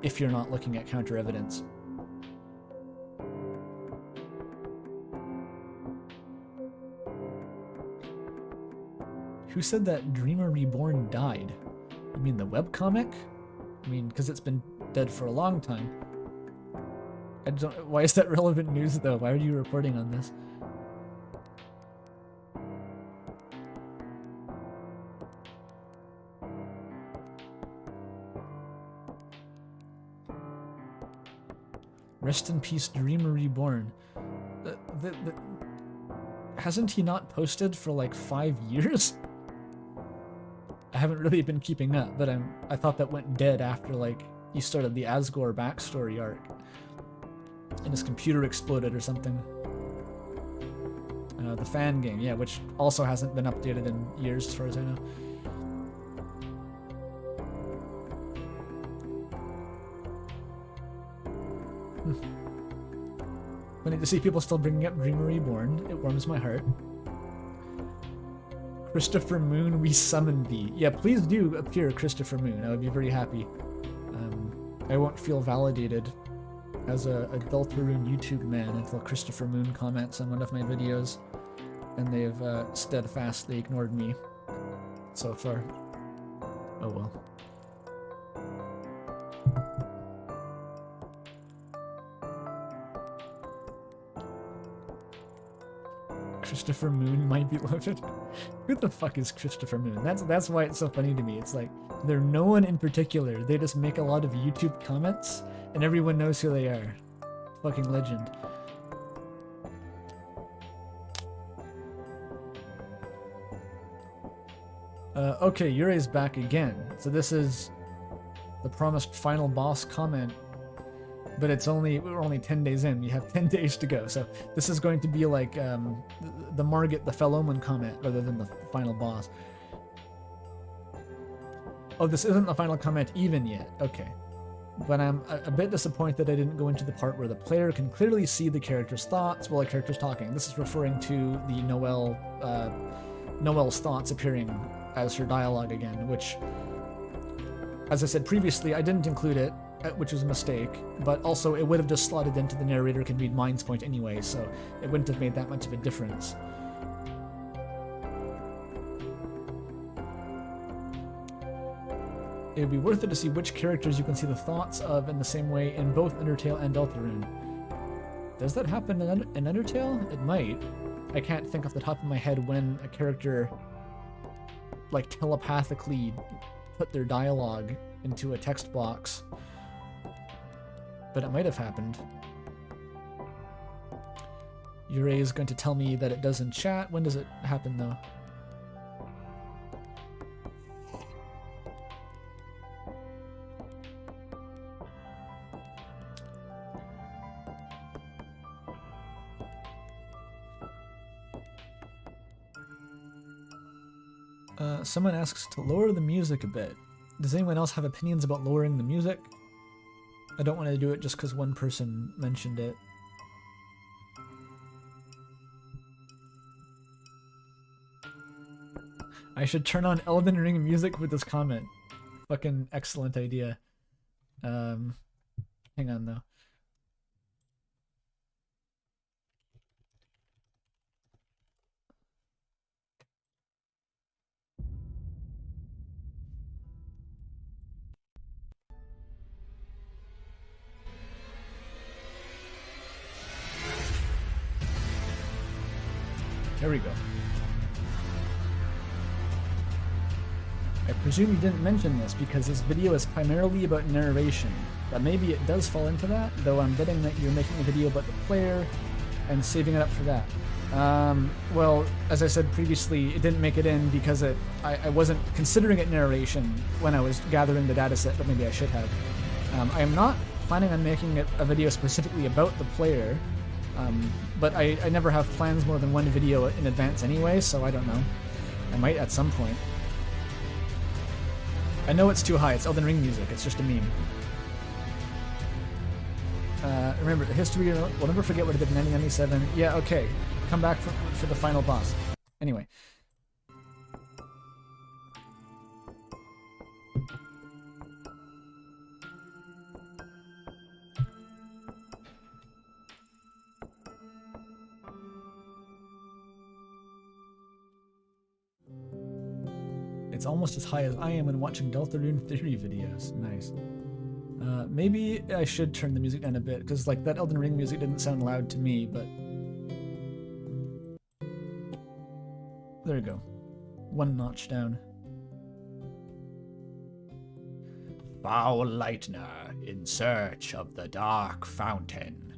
if you're not looking at counter evidence. Who said that Dreamer Reborn died? You mean the webcomic? I mean, because it's been dead for a long time. I don't. Why is that relevant news though? Why are you reporting on this? Rest in peace, Dreamer Reborn. Hasn't he not posted for like 5 years? I haven't really been keeping up, but I thought that went dead after like he started the Asgore backstory arc, and his computer exploded or something. The fan game, yeah, which also hasn't been updated in years, as far as I know. Funny to see people still bringing up Dreamer Reborn. It warms my heart. Christopher Moon, we summon thee. Yeah, please do appear, Christopher Moon. I would be very happy. I won't feel validated as a Deltarune YouTube man until Christopher Moon comments on one of my videos, and they've steadfastly ignored me so far. Oh well. Christopher Moon, my beloved. Who the fuck is Christopher Moon? That's why it's so funny to me. It's like, they're no one in particular. They just make a lot of YouTube comments, and everyone knows who they are. Fucking legend. Okay, Yurei's back again. So this is the promised final boss comment, but we're only 10 days in. You have 10 days to go. So this is going to be like the Margit the Felloman comment rather than the final boss. Oh, this isn't the final comment even yet. Okay. But I'm a bit disappointed I didn't go into the part where the player can clearly see the character's thoughts while the character's talking. This is referring to the Noelle's thoughts appearing as her dialogue again, which, as I said previously, I didn't include it, which was a mistake, but also it would have just slotted into the narrator can read minds point anyway, so it wouldn't have made that much of a difference. It would be worth it to see which characters you can see the thoughts of in the same way in both Undertale and Deltarune. Does that happen in Undertale? It might. I can't think off the top of my head when a character like telepathically put their dialogue into a text box, but it might have happened. Yurei is going to tell me that it does in chat. When does it happen though? Someone asks to lower the music a bit. Does anyone else have opinions about lowering the music? I don't want to do it just because one person mentioned it. I should turn on Elden Ring music with this comment. Fucking excellent idea. Hang on though. There we go. I presume you didn't mention this because this video is primarily about narration, but maybe it does fall into that, though I'm betting that you're making a video about the player and saving it up for that. Well, as I said previously, it didn't make it in because I wasn't considering it narration when I was gathering the dataset, but maybe I should have. I am not planning on making it a video specifically about the player, but I never have plans more than one video in advance anyway, so I don't know. I might at some point. I know it's too high, it's Elden Ring music, it's just a meme. Remember, the history, we'll never forget what it did in 1997. Yeah, okay. Come back for the final boss. Anyway. It's almost as high as I am when watching Deltarune theory videos. Nice. Maybe I should turn the music down a bit, because like that Elden Ring music didn't sound loud to me, but... There we go. One notch down. Foul Lightner in search of the dark fountain,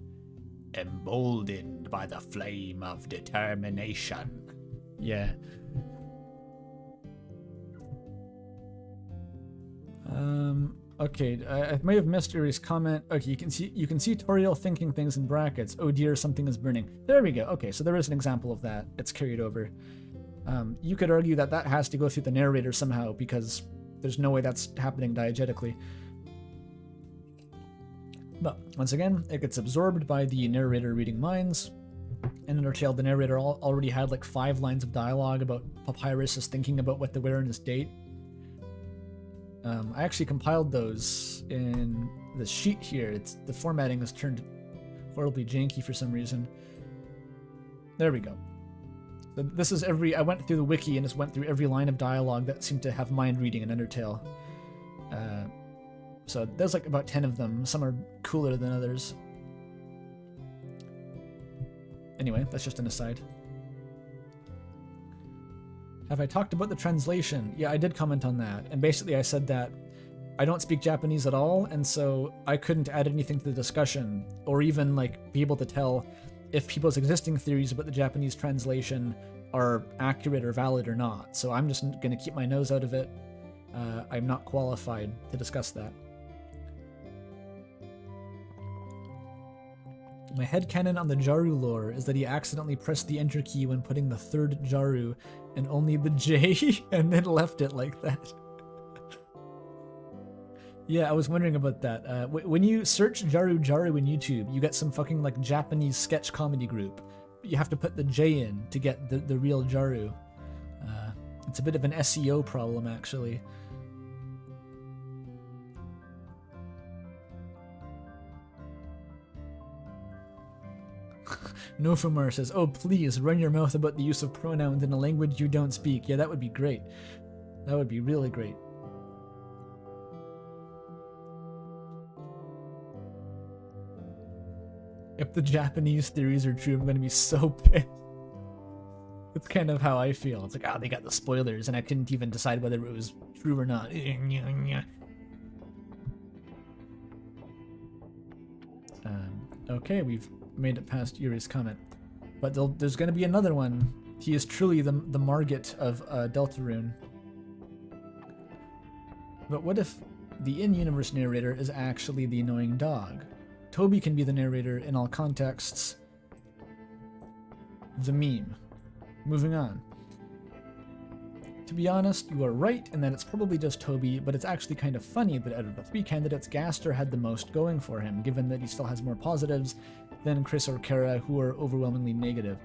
emboldened by the flame of determination. Yeah. Okay, I may have missed Uri's comment. Okay, you can see Toriel thinking things in brackets. Oh dear, something is burning. There we go. Okay, so there is an example of that. It's carried over. You could argue that that has to go through the narrator somehow because there's no way that's happening diegetically. But once again, it gets absorbed by the narrator reading minds. In Undertale, the narrator already had like 5 lines of dialogue about Papyrus is thinking about what to wear in his date. I actually compiled those in the sheet here. The formatting is turned horribly janky for some reason. There we go. So this is I went through the wiki and just went through every line of dialogue that seemed to have mind reading in Undertale. So there's like about 10 of them. Some are cooler than others. Anyway, that's just an aside. Have I talked about the translation? Yeah, I did comment on that. And basically I said that I don't speak Japanese at all, and so I couldn't add anything to the discussion, or even like be able to tell if people's existing theories about the Japanese translation are accurate or valid or not. So I'm just going to keep my nose out of it. I'm not qualified to discuss that. My headcanon on the Jaru lore is that he accidentally pressed the enter key when putting the 3rd Jaru and only the J and then left it like that. Yeah, I was wondering about that. When you search Jaru in YouTube, you get some fucking like Japanese sketch comedy group. You have to put the J in to get the real Jaru. It's a bit of an SEO problem, actually. Nofumar says, oh please, run your mouth about the use of pronouns in a language you don't speak. Yeah, that would be great. That would be really great. If the Japanese theories are true, I'm going to be so pissed. It's kind of how I feel. It's like, oh, they got the spoilers, and I couldn't even decide whether it was true or not. Okay, we've made it past Yuri's comment. But there's going to be another one. He is truly the Margit of Deltarune. But what if the in-universe narrator is actually the annoying dog? Toby can be the narrator in all contexts. The meme. Moving on. To be honest, you are right in that it's probably just Toby, but it's actually kind of funny that out of the 3 candidates, Gaster had the most going for him, given that he still has more positives than Chris or Kara, who are overwhelmingly negative.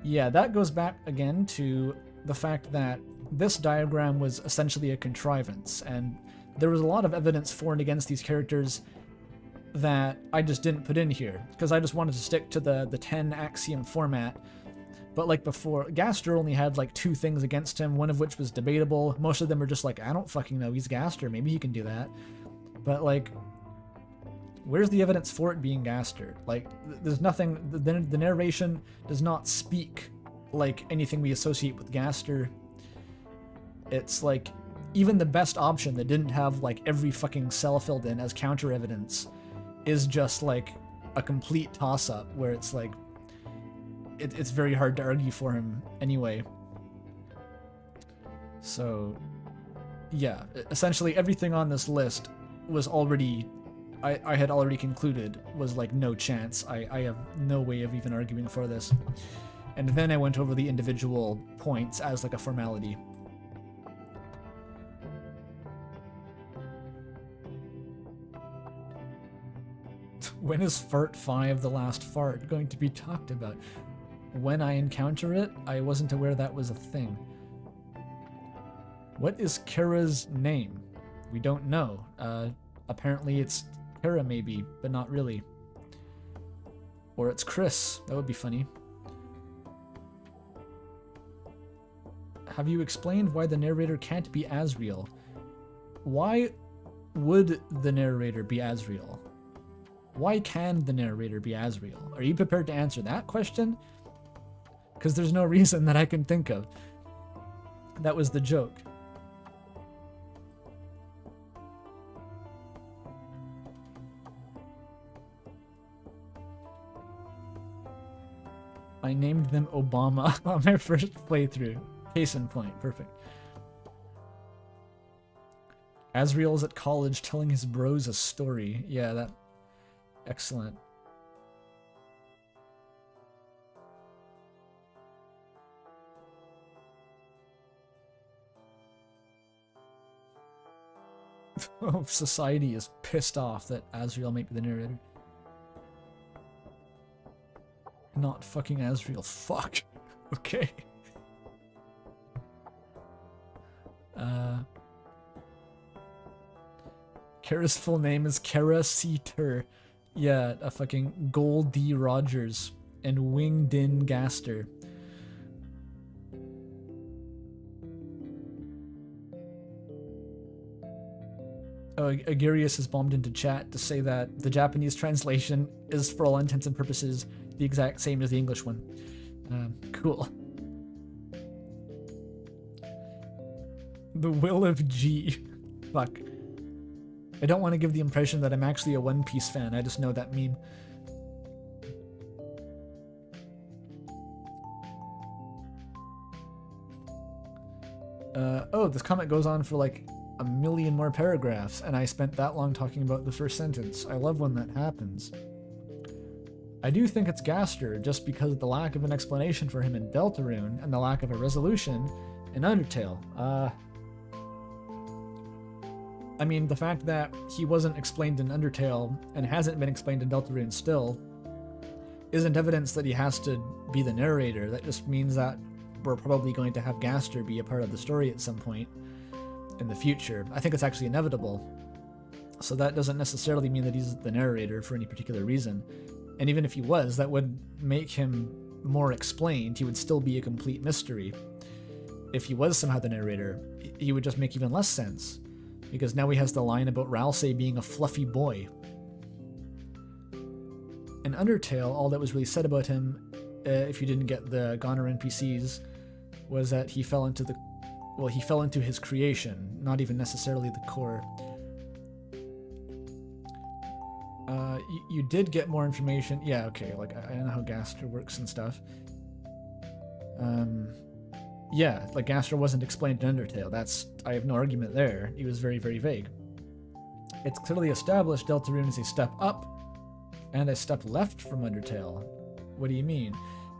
Yeah, that goes back again to the fact that this diagram was essentially a contrivance, and there was a lot of evidence for and against these characters that I just didn't put in here, because I just wanted to stick to the 10 axiom format. But like before, Gaster only had like 2 things against him, one of which was debatable. Most of them are just like, I don't fucking know, he's Gaster, maybe he can do that. But like, where's the evidence for it being Gaster? Like, there's nothing, the narration does not speak like anything we associate with Gaster, it's like even the best option that didn't have like every fucking cell filled in as counter evidence is just like a complete toss-up where it's like it's very hard to argue for him anyway. So yeah, essentially everything on this list was already I had already concluded was like no chance. I have no way of even arguing for this. And then I went over the individual points as like a formality. When is Fart 5, the last fart, going to be talked about? When I encounter it, I wasn't aware that was a thing. What is Kara's name? We don't know. Apparently it's Kara maybe, but not really. Or it's Chris. That would be funny. Have you explained why the narrator can't be Asriel? Why would the narrator be Asriel? Why can the narrator be Asriel? Are you prepared to answer that question? Because there's no reason that I can think of. That was the joke. I named them Obama on my first playthrough. Case in point. Perfect. Asriel's at college telling his bros a story. Yeah, that... Excellent. Oh, society is pissed off that Asriel might be the narrator. Not fucking Asriel. Fuck. Okay. Kara's full name is Kara C. Tur. Yeah, a fucking Gold D. Rogers and Wing Din Gaster. Oh, Agarius has bombed into chat to say that the Japanese translation is, for all intents and purposes, the exact same as the English one. Cool. The Will of G. Fuck. I don't want to give the impression that I'm actually a One Piece fan, I just know that meme. Oh, this comment goes on for like a million more paragraphs, and I spent that long talking about the first sentence. I love when that happens. I do think it's Gaster, just because of the lack of an explanation for him in Deltarune, and the lack of a resolution in Undertale. I mean, the fact that he wasn't explained in Undertale, and hasn't been explained in Deltarune still, isn't evidence that he has to be the narrator. That just means that we're probably going to have Gaster be a part of the story at some point in the future. I think it's actually inevitable. So that doesn't necessarily mean that he's the narrator for any particular reason. And even if he was, that would make him more explained. He would still be a complete mystery. If he was somehow the narrator, he would just make even less sense. Because now he has the line about Ralsei being a fluffy boy. In Undertale, all that was really said about him, if you didn't get the Goner NPCs, was that he fell into the... Well, he fell into his creation, not even necessarily the core. You did get more information. Yeah, okay, like, I know how Gaster works and stuff. Yeah, like, Gaster wasn't explained in Undertale. I have no argument there. He was very, very vague. It's clearly established Deltarune is a step up and a step left from Undertale. What do you mean?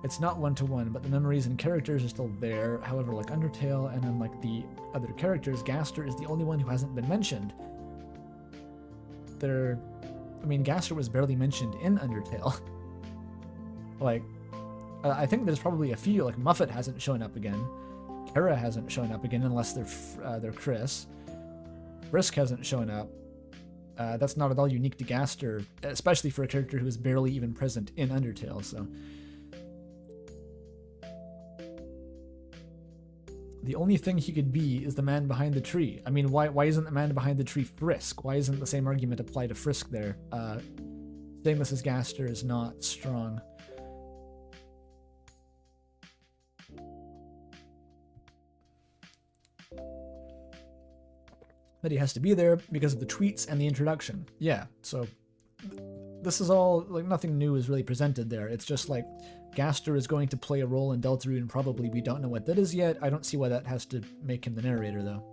It's not one-to-one, but the memories and characters are still there. However, like Undertale and unlike the other characters, Gaster is the only one who hasn't been mentioned. I mean, Gaster was barely mentioned in Undertale. Like, I think there's probably a few, like Muffet hasn't shown up again. Kara hasn't shown up again unless they're Chris. Brisk hasn't shown up. That's not at all unique to Gaster, especially for a character who is barely even present in Undertale, so... The only thing he could be is the man behind the tree. I mean, why isn't the man behind the tree Frisk? Why isn't the same argument applied to Frisk there? Saying this is Gaster is not strong. that he has to be there because of the tweets and the introduction. Yeah, so this is all, like, nothing new is really presented there. It's just like Gaster is going to play a role in Deltarune, probably. We don't know what that is yet. I don't see why that has to make him the narrator, though.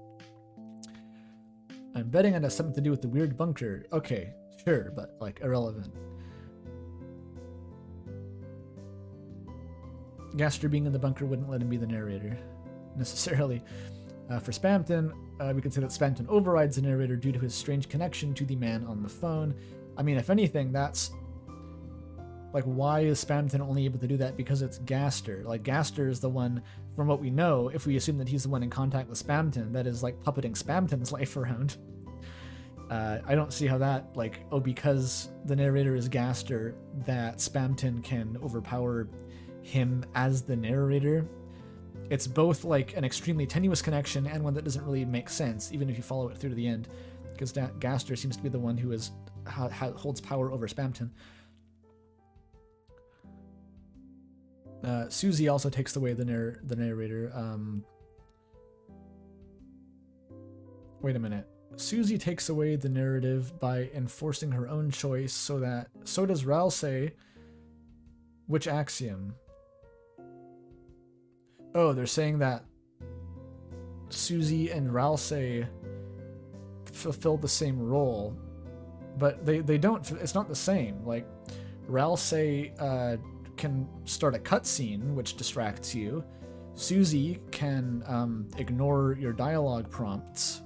I'm betting it has something to do with the weird bunker. Okay, sure, but, like, irrelevant. Gaster being in the bunker wouldn't let him be the narrator, necessarily. For Spamton, we can say that Spamton overrides the narrator due to his strange connection to the man on the phone. I mean, if anything, that's... like, why is Spamton only able to do that? Because it's Gaster. Like, Gaster is the one, from what we know, if we assume that he's the one in contact with Spamton, that is, like, puppeting Spamton's life around. I don't see how that, like, oh, because the narrator is Gaster, that Spamton can overpower him as the narrator. It's both, like, an extremely tenuous connection and one that doesn't really make sense, even if you follow it through to the end, because Gaster seems to be the one who holds power over Spamton. Susie also takes away the narrator. Wait a minute. Susie takes away the narrative by enforcing her own choice, so does Ralsei. Which axiom? Oh, they're saying that Susie and Ralsei fulfill the same role, but they don't. It's not the same. Like, Ralsei can start a cutscene, which distracts you. Susie can ignore your dialogue prompts,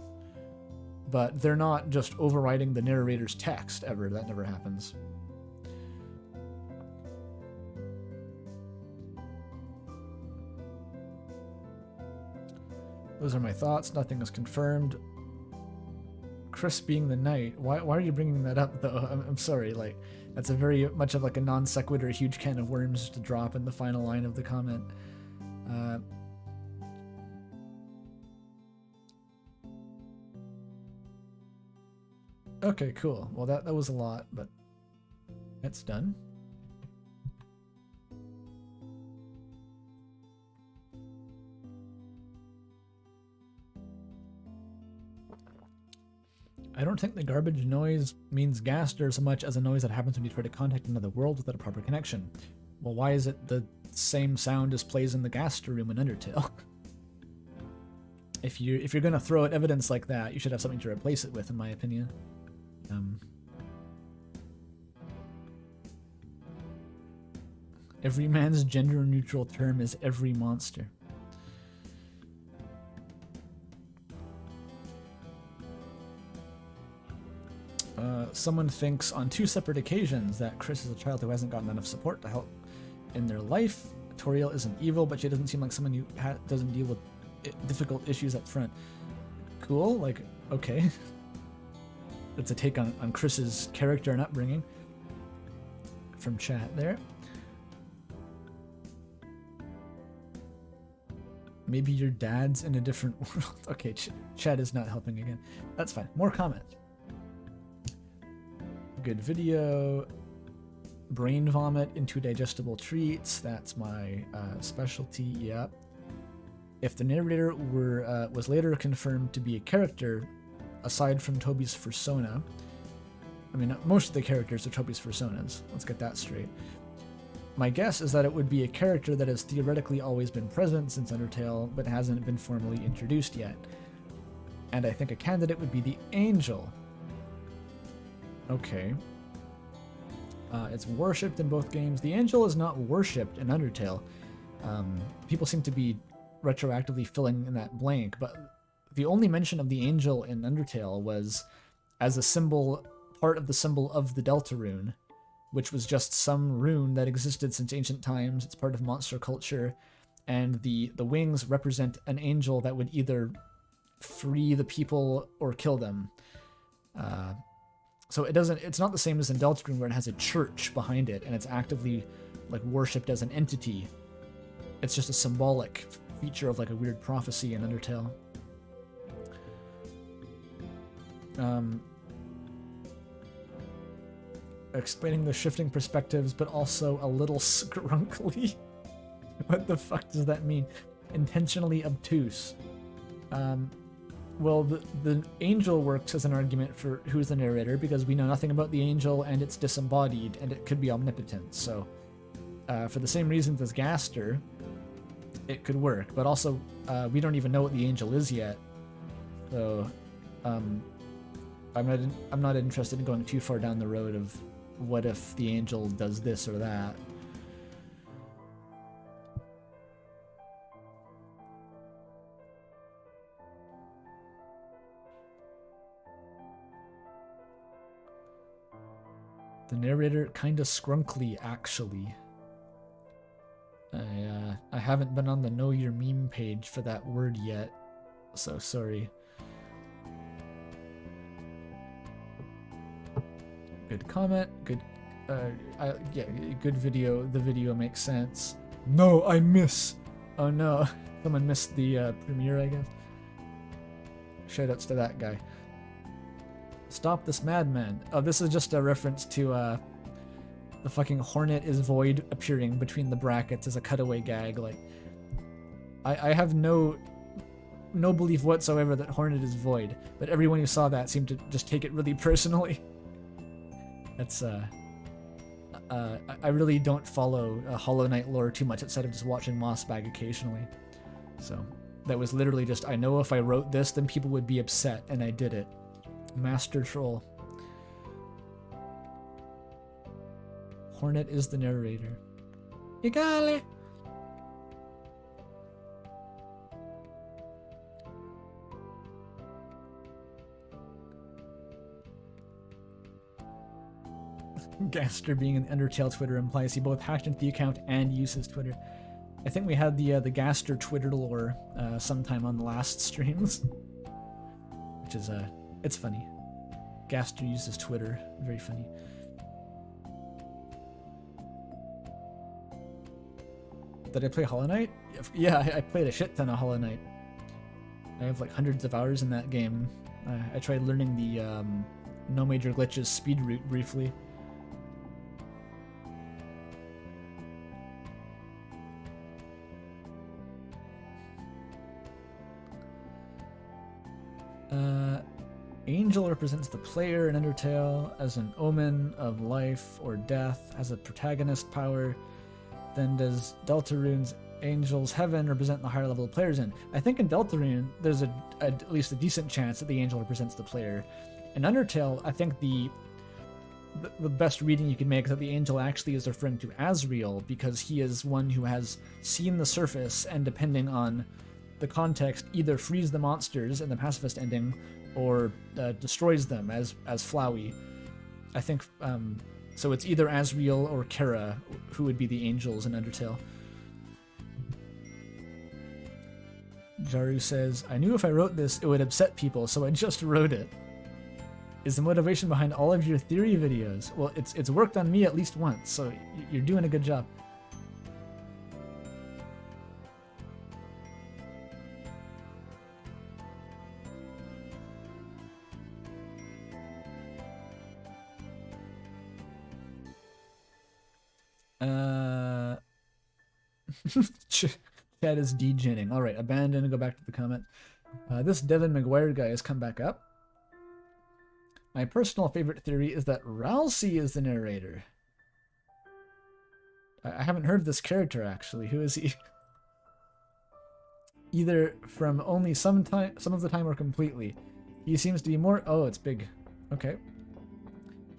but they're not just overriding the narrator's text ever. That never happens. Those are my thoughts. Nothing is confirmed. Chris being the knight. Why are you bringing that up, though? I'm sorry. Like, that's a very much of like a non sequitur, huge can of worms to drop in the final line of the comment. Okay, cool. Well, that was a lot, but it's done. I don't think the garbage noise means Gaster so much as a noise that happens when you try to contact another world without a proper connection. Well, why is it the same sound as plays in the Gaster room in Undertale? If you're gonna throw out evidence like that, you should have something to replace it with, in my opinion. Every man's gender-neutral term is every monster. Someone thinks on 2 separate occasions that Chris is a child who hasn't gotten enough support to help in their life. Toriel isn't evil, but she doesn't seem like someone who doesn't deal with difficult issues up front. Cool, like, okay. That's a take on Chris's character and upbringing from chat there. Maybe your dad's in a different world. Okay, chat is not helping again. That's fine. More comments. Good video. Brain vomit into digestible treats. That's my specialty. Yep. If the narrator was later confirmed to be a character, aside from Toby's persona, I mean, most of the characters are Toby's personas. Let's get that straight. My guess is that it would be a character that has theoretically always been present since Undertale, but hasn't been formally introduced yet. And I think a candidate would be the Angel. Okay. It's worshipped in both games. The Angel is not worshipped in Undertale. People seem to be retroactively filling in that blank, but the only mention of the Angel in Undertale was as a symbol, part of the symbol of the Deltarune, which was just some rune that existed since ancient times. It's part of monster culture, and the wings represent an angel that would either free the people or kill them. So it's not the same as in Deltarune, where it has a church behind it and it's actively like worshipped as an entity. It's just a symbolic feature of like a weird prophecy in Undertale. Explaining the shifting perspectives, but also a little scrunkly. What the fuck does that mean? Intentionally obtuse. Well, the angel works as an argument for who's the narrator, because we know nothing about the angel and it's disembodied and it could be omnipotent. So for the same reasons as Gaster, it could work. But also, we don't even know what the angel is yet. So I'm not interested in going too far down the road of what if the angel does this or that. The narrator kinda scrunkly, actually. I haven't been on the Know Your Meme page for that word yet, so sorry. Good comment, good, yeah, good video. The video makes sense. No, I miss. Oh no, someone missed the premiere, I guess. Shoutouts to that guy. Stop this madman. Oh, this is just a reference to the fucking Hornet is void appearing between the brackets as a cutaway gag. Like, I have no belief whatsoever that Hornet is void, but everyone who saw that seemed to just take it really personally. That's I really don't follow Hollow Knight lore too much outside of just watching Mossbag occasionally. So that was literally just, I know if I wrote this, then people would be upset, and I did it. Master troll. Hornet is the narrator. You got it. Gaster being an Undertale Twitter implies he both hacked into the account and uses Twitter. I think we had the Gaster Twitter lore sometime on the last streams, which is it's funny. Gaster uses Twitter, very funny. Did I play Hollow Knight? Yeah, I played a shit ton of Hollow Knight. I have like hundreds of hours in that game. I tried learning the No Major Glitches speed route briefly. Angel represents the player in Undertale as an omen of life or death, has a protagonist power. Then does Deltarune's Angel's Heaven represent the higher level players in? I think in Deltarune, there's at least a decent chance that the angel represents the player. In Undertale, I think the best reading you can make is that the angel actually is referring to Asriel, because he is one who has seen the surface and, depending on the context, either frees the monsters in the pacifist ending or destroys them as Flowey. I think so. It's either Asriel or Kara who would be the angels in Undertale. Jaru says, I knew if I wrote this it would upset people, so I just wrote it. Is the motivation behind all of your theory videos? Well, it's worked on me at least once, so you're doing a good job. Chat is degenning. Alright, abandon and go back to the comment. This Devin McGuire guy has come back up. My personal favorite theory is that Ralsei is the narrator. I haven't heard of this character, actually. Who is he? Either from only some of the time or completely. He seems to be more... Oh, it's big. Okay.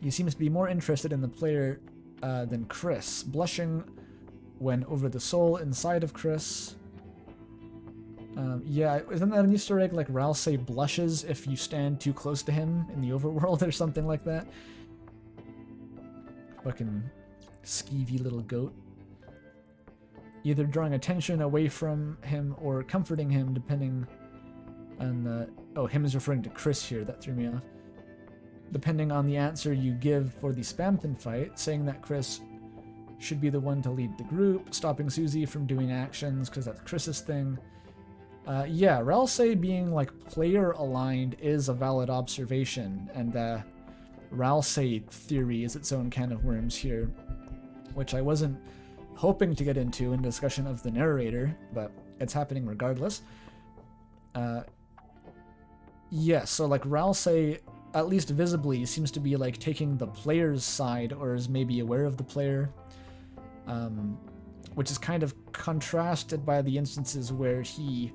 He seems to be more interested in the player than Chris, blushing when over the soul inside of Chris. Yeah, isn't that an Easter egg, like Ralsei blushes if you stand too close to him in the overworld or something like that? Fucking skeevy little goat. Either drawing attention away from him or comforting him, depending on the... Oh, him is referring to Chris here, that threw me off. Depending on the answer you give for the Spamton fight, saying that Chris should be the one to lead the group, stopping Susie from doing actions because that's Chris's thing. Yeah, Ralsei being like player aligned is a valid observation, and Ralsei theory is its own can of worms here, which I wasn't hoping to get into in discussion of the narrator, but it's happening regardless. Yes, so like Ralsei, at least visibly, seems to be like taking the player's side, or is maybe aware of the player, which is kind of contrasted by the instances where he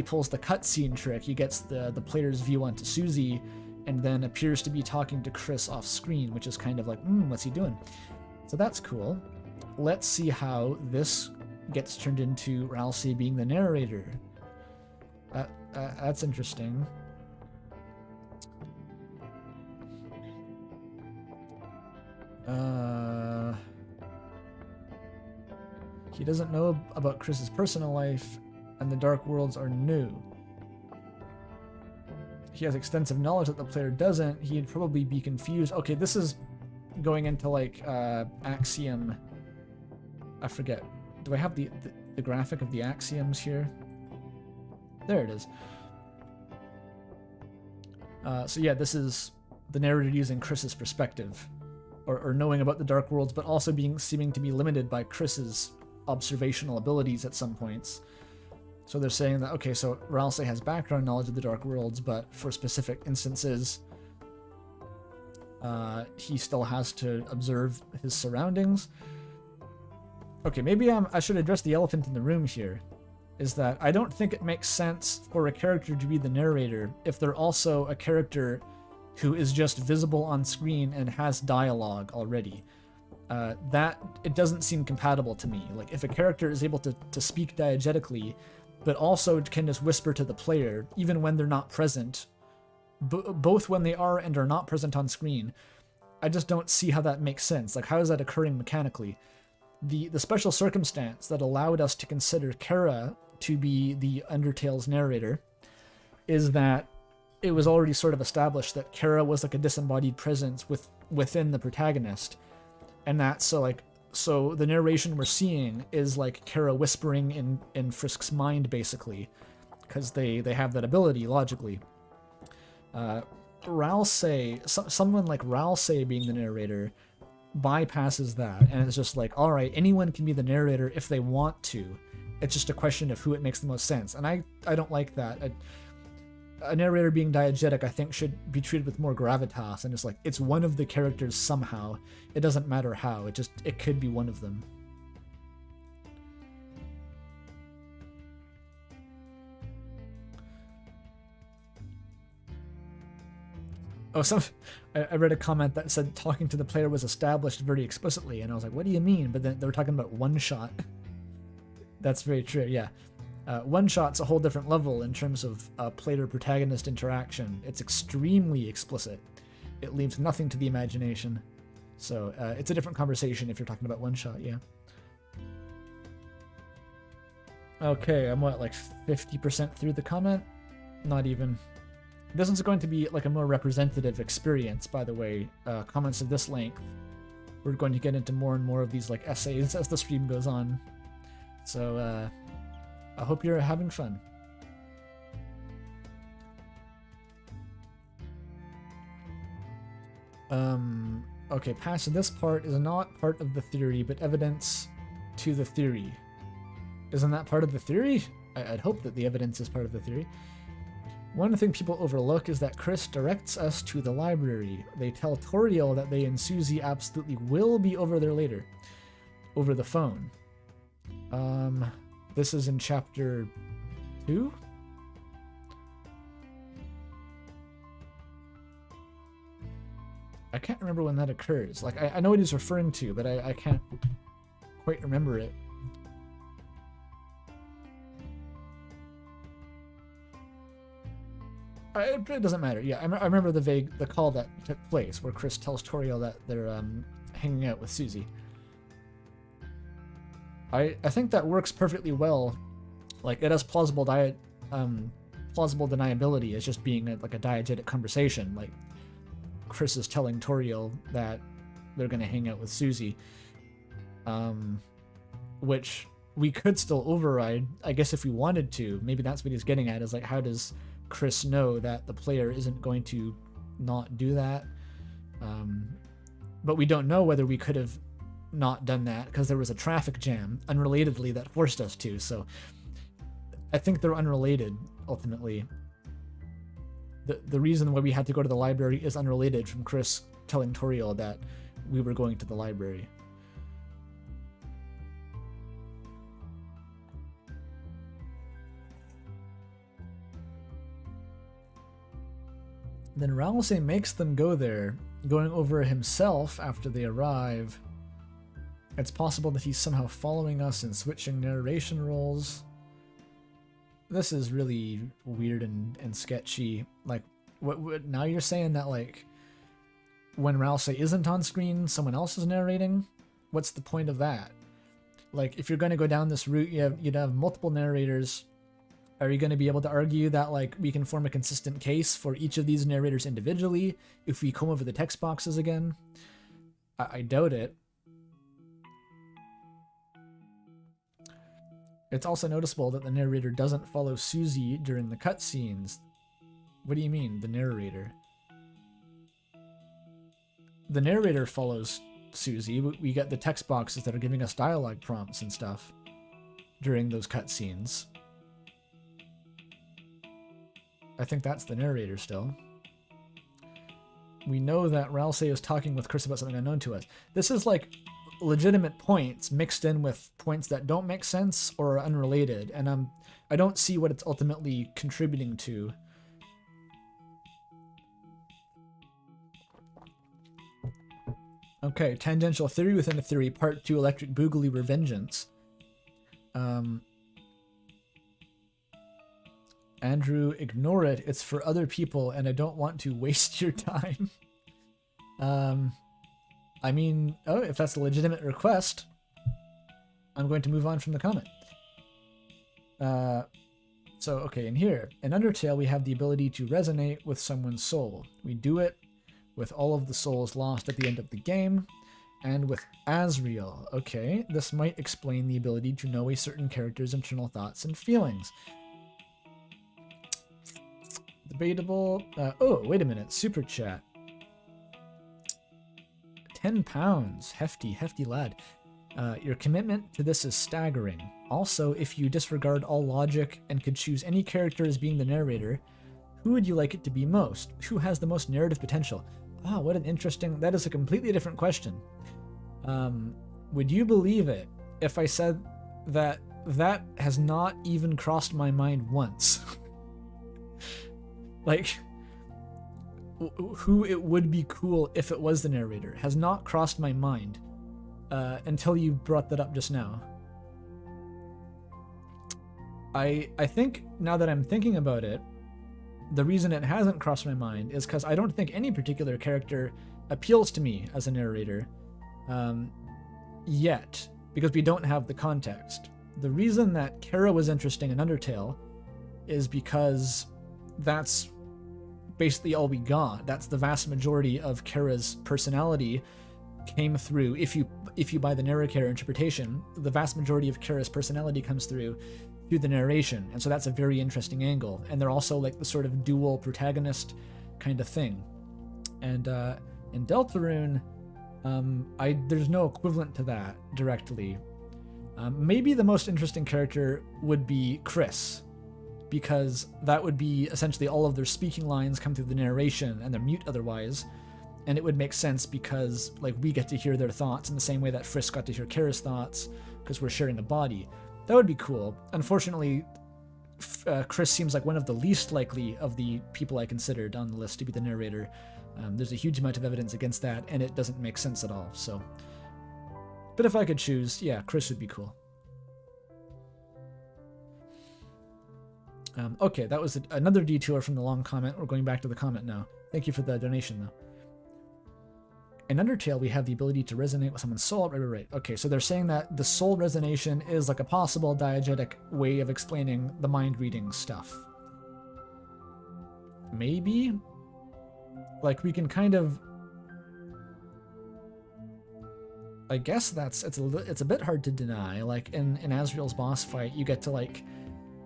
pulls the cutscene trick. He gets the player's view onto Susie, and then appears to be talking to Chris off screen, which is kind of like, what's he doing? So that's cool. Let's see how this gets turned into Ralsei being the narrator. That's interesting. He doesn't know about Chris's personal life, and the Dark Worlds are new. He has extensive knowledge that the player doesn't. He'd probably be confused. Okay, this is going into like axiom. I forget. Do I have the graphic of the axioms here? There it is. So yeah, this is the narrator using Chris's perspective, or knowing about the Dark Worlds, but also seeming to be limited by Chris's observational abilities at some points. So they're saying that, okay, so Ralsei has background knowledge of the Dark Worlds, but for specific instances, he still has to observe his surroundings. Okay, maybe I should address the elephant in the room here, is that I don't think it makes sense for a character to be the narrator if they're also a character who is just visible on screen and has dialogue already. That, it doesn't seem compatible to me. Like, if a character is able to speak diegetically, but also can just whisper to the player, even when they're not present, both when they are and are not present on screen, I just don't see how that makes sense. Like, how is that occurring mechanically? The special circumstance that allowed us to consider Kara to be the Undertale's narrator is that it was already sort of established that Kara was like a disembodied presence within the protagonist, and that so the narration we're seeing is like Kara whispering in Frisk's mind, basically, because they have that ability logically. Ralsei, someone like Ralsei being the narrator bypasses that, and it's just like, all right, anyone can be the narrator if they want to. It's just a question of who it makes the most sense, and I don't like that. A narrator being diegetic, I think, should be treated with more gravitas, and it's like, it's one of the characters somehow. It doesn't matter how, it could be one of them. Oh, I read a comment that said talking to the player was established very explicitly, and I was like, what do you mean? But then they were talking about one-shot. That's very true, yeah. One-shot's a whole different level in terms of player-protagonist interaction. It's extremely explicit. It leaves nothing to the imagination. So it's a different conversation if you're talking about one-shot, yeah. Okay, I'm what, like 50% through the comment? Not even. This is going to be like a more representative experience, by the way. Comments of this length. We're going to get into more and more of these like essays as the stream goes on. So I hope you're having fun. Okay, past this part is not part of the theory, but evidence to the theory. Isn't that part of the theory? I'd hope that the evidence is part of the theory. One thing people overlook is that Chris directs us to the library. They tell Toriel that they and Susie absolutely will be over there later. Over the phone. This is in chapter 2? I can't remember when that occurs. Like, I know what he's referring to, but I can't quite remember it. It doesn't matter. Yeah, I remember the call that took place where Chris tells Toriel that they're hanging out with Susie. I think that works perfectly well. Like, it has plausible deniability as just being like a diegetic conversation. Like, Chris is telling Toriel that they're going to hang out with Susie, which we could still override, I guess, if we wanted to. Maybe that's what he's getting at, is like, how does Chris know that the player isn't going to not do that? But we don't know whether we could have not done that because there was a traffic jam unrelatedly that forced us to. So I think they're unrelated ultimately. the reason why we had to go to the library is unrelated from Chris telling Toriel that we were going to the library. Then Ralsei makes them go there, going over himself after they arrive. It's possible that he's somehow following us and switching narration roles. This is really weird and sketchy. Like, what now you're saying that, like, when Ralsei isn't on screen, someone else is narrating? What's the point of that? Like, if you're going to go down this route, you'd have multiple narrators. Are you going to be able to argue that, like, we can form a consistent case for each of these narrators individually if we comb over the text boxes again? I doubt it. It's also noticeable that the narrator doesn't follow Susie during the cutscenes. What do you mean, the narrator? The narrator follows Susie. We get the text boxes that are giving us dialogue prompts and stuff during those cutscenes. I think that's the narrator still. We know that Ralsei is talking with Chris about something unknown to us. This is like legitimate points mixed in with points that don't make sense or are unrelated, and I don't see what it's ultimately contributing to. Okay, tangential theory within a theory, part 2, Electric Boogaloo Revengeance. Andrew, ignore it. It's for other people, and I don't want to waste your time. I mean, oh, if that's a legitimate request, I'm going to move on from the comment. So, okay, in here, in Undertale, we have the ability to resonate with someone's soul. We do it with all of the souls lost at the end of the game, and with Asriel. Okay, this might explain the ability to know a certain character's internal thoughts and feelings. Debatable. Oh, wait a minute. Super chat. £10. Hefty lad. Your commitment to this is staggering. Also, if you disregard all logic and could choose any character as being the narrator, who would you like it to be most? Who has the most narrative potential? Ah, what an interesting... That is a completely different question. Would you believe it if I said that that has not even crossed my mind once? Like, who it would be cool if it was the narrator has not crossed my mind until you brought that up just now. I think, now that I'm thinking about it, the reason it hasn't crossed my mind is because I don't think any particular character appeals to me as a narrator yet, because we don't have the context. The reason that Kara was interesting in Undertale is because that's basically all we got. That's the vast majority of Kara's personality came through. If you buy the narrator interpretation, the vast majority of Kara's personality comes through the narration, and so that's a very interesting angle. And they're also like the sort of dual protagonist kind of thing. And in Deltarune, there's no equivalent to that directly. Maybe the most interesting character would be Chris, because that would be essentially all of their speaking lines come through the narration and they're mute otherwise, and it would make sense because, like, we get to hear their thoughts in the same way that Frisk got to hear Kara's thoughts because we're sharing a body. That would be cool. Unfortunately, Chris seems like one of the least likely of the people I considered on the list to be the narrator. There's a huge amount of evidence against that, and it doesn't make sense at all. So, but if I could choose, yeah, Chris would be cool. Okay, that was another detour from the long comment. We're going back to the comment now. Thank you for the donation, though. In Undertale, we have the ability to resonate with someone's soul. Right. Okay, so they're saying that the soul resonation is like a possible diegetic way of explaining the mind-reading stuff. Maybe? Like, we can kind of... I guess it's a bit hard to deny. Like, in Asriel's boss fight, you get to, like...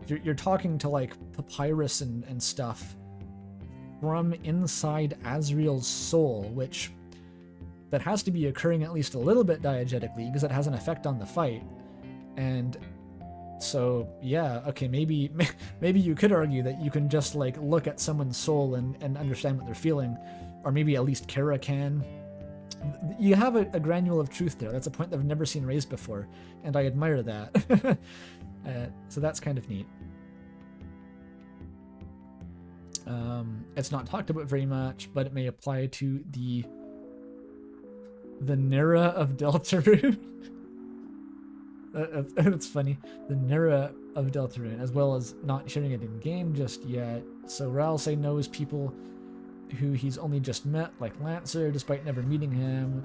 You're talking to, like, Papyrus and stuff from inside Asriel's soul, which... that has to be occurring at least a little bit diegetically, because it has an effect on the fight. And So yeah, okay, maybe you could argue that you can just like look at someone's soul and understand what they're feeling, or maybe at least Kara can. You have a granule of truth there. That's a point that I've never seen raised before, and I admire that. So that's kind of neat. It's not talked about very much, but it may apply to the Nera of Deltarune. That's funny. The Nera of Deltarune, as well as not sharing it in game just yet. So Ralsei knows people who he's only just met, like Lancer, despite never meeting him.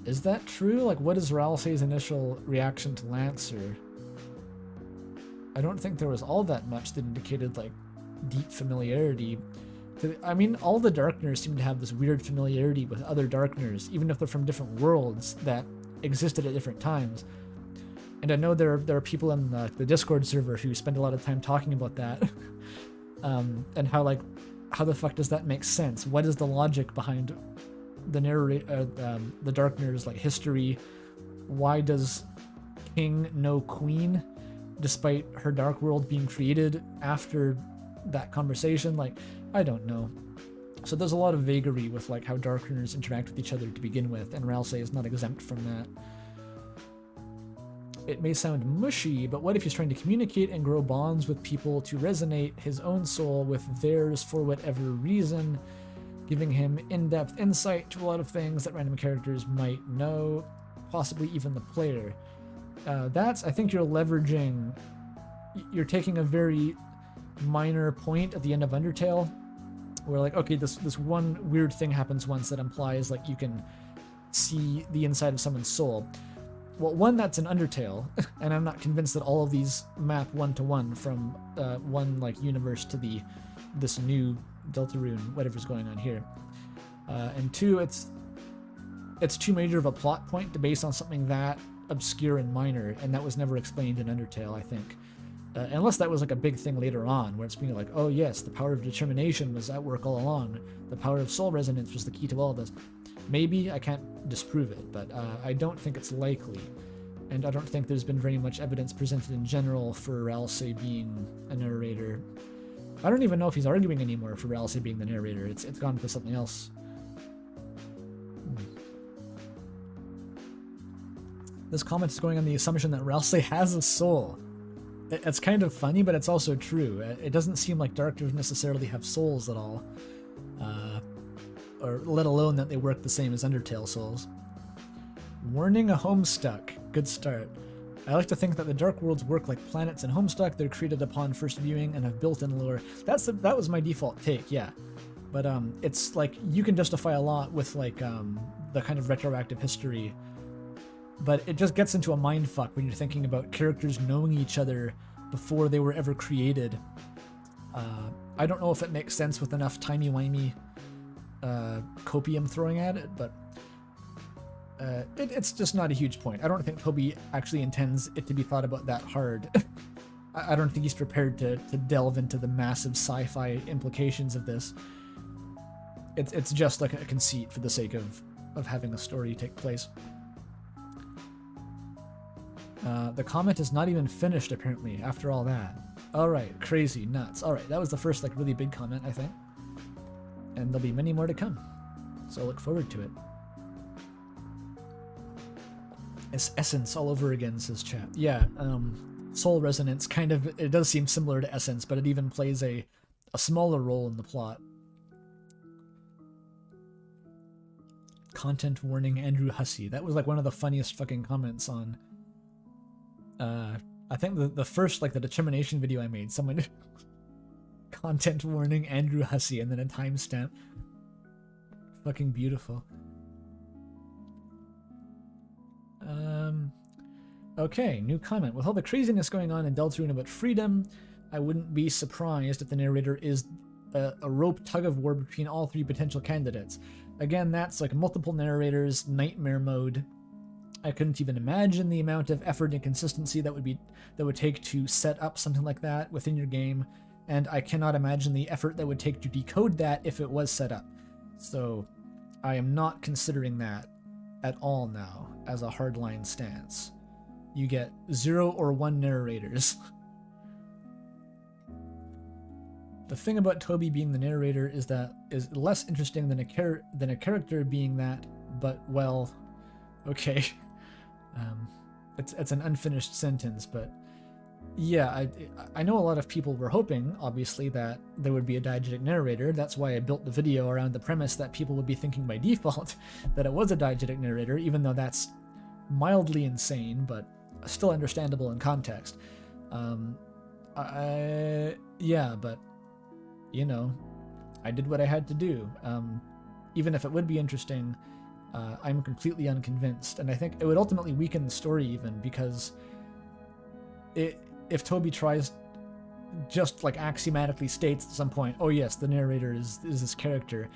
Is that true? Like, what is Ralsei's initial reaction to Lancer? I don't think there was all that much that indicated, like, deep familiarity. I mean, all the Darkners seem to have this weird familiarity with other Darkners, even if they're from different worlds that existed at different times. And I know there are people in the Discord server who spend a lot of time talking about that. And how the fuck does that make sense? What is the logic behind the the Darkners, like, history? Why does King know Queen, despite her Dark World being created after that conversation? Like, I don't know. So there's a lot of vagary with like how Darkners interact with each other to begin with, and Ralsei is not exempt from that. It may sound mushy, but what if he's trying to communicate and grow bonds with people to resonate his own soul with theirs for whatever reason, giving him in-depth insight to a lot of things that random characters might know, possibly even the player. I think you're taking a very minor point at the end of Undertale, where like, okay, this one weird thing happens once that implies like you can see the inside of someone's soul. Well, one, that's an Undertale, and I'm not convinced that all of these map one-to-one from one like universe to this new Deltarune, whatever's going on here. And two, it's too major of a plot point to base on something that obscure and minor, and that was never explained in Undertale, I think. Unless that was like a big thing later on, where it's being like, oh yes, the power of determination was at work all along. The power of soul resonance was the key to all of this. Maybe, I can't disprove it, but I don't think it's likely. And I don't think there's been very much evidence presented in general for Ralsei being a narrator. I don't even know if he's arguing anymore for Ralsei being the narrator. It's gone to something else. This comment is going on the assumption that Ralsei has a soul. It's kind of funny, but it's also true. It doesn't seem like Darkners necessarily have souls at all. Or let alone that they work the same as Undertale souls. Warning a Homestuck. Good start. I like to think that the Dark Worlds work like planets in Homestuck. They're created upon first viewing and have built-in lore. That was my default take, yeah. But it's like, you can justify a lot with like the kind of retroactive history. But it just gets into a mindfuck when you're thinking about characters knowing each other before they were ever created. I don't know if it makes sense with enough timey-wimey copium throwing at it, but it's just not a huge point. I don't think Toby actually intends it to be thought about that hard. I don't think he's prepared to delve into the massive sci-fi implications of this. It's just like a conceit for the sake of having a story take place. The comment is not even finished, apparently, after all that. Alright, crazy, nuts. Alright, that was the first, like, really big comment, I think. And there'll be many more to come. So I look forward to it. It's Essence all over again, says chat. Yeah, Soul Resonance kind of, it does seem similar to Essence, but it even plays a smaller role in the plot. Content warning, Andrew Hussey. That was like one of the funniest fucking comments on I think the first, like, the determination video I made, someone content warning Andrew Hussey and then a timestamp. Fucking beautiful. Okay, new comment. With all the craziness going on in Deltarune about freedom, I wouldn't be surprised if the narrator is a rope tug-of-war between all three potential candidates. Again, that's like multiple narrators, nightmare mode. I couldn't even imagine the amount of effort and consistency that would take to set up something like that within your game, and I cannot imagine the effort that would take to decode that if it was set up. So I am not considering that at all now as a hardline stance. You get 0 or 1 narrators. The thing about Toby being the narrator is less interesting than a character being that, but well, okay. It's an unfinished sentence, but yeah, I know a lot of people were hoping, obviously, that there would be a diegetic narrator. That's why I built the video around the premise that people would be thinking by default that it was a diegetic narrator, even though that's mildly insane, but still understandable in context. Yeah, but, you know, I did what I had to do. Even if it would be interesting, I'm completely unconvinced, and I think it would ultimately weaken the story even, because if Toby tries, just like axiomatically states at some point, oh yes, the narrator is this character,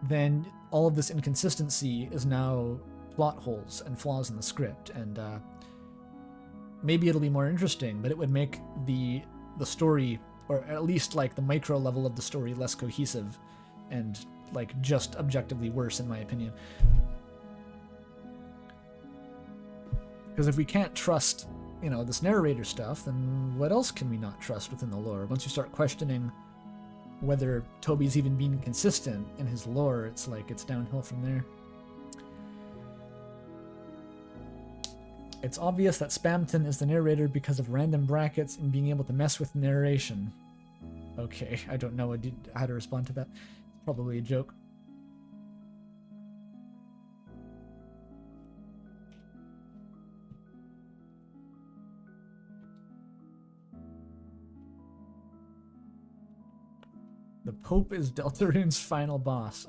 then all of this inconsistency is now plot holes and flaws in the script, and maybe it'll be more interesting, but it would make the story, or at least like the micro level of the story, less cohesive and like just objectively worse, in my opinion. Because if we can't trust, you know, this narrator stuff, then what else can we not trust within the lore? Once you start questioning whether Toby's even being consistent in his lore, it's like it's downhill from there. It's obvious that Spamton is the narrator because of random brackets and being able to mess with narration. Okay, I don't know how to respond to that. It's probably a joke. The Pope is Deltarune's final boss.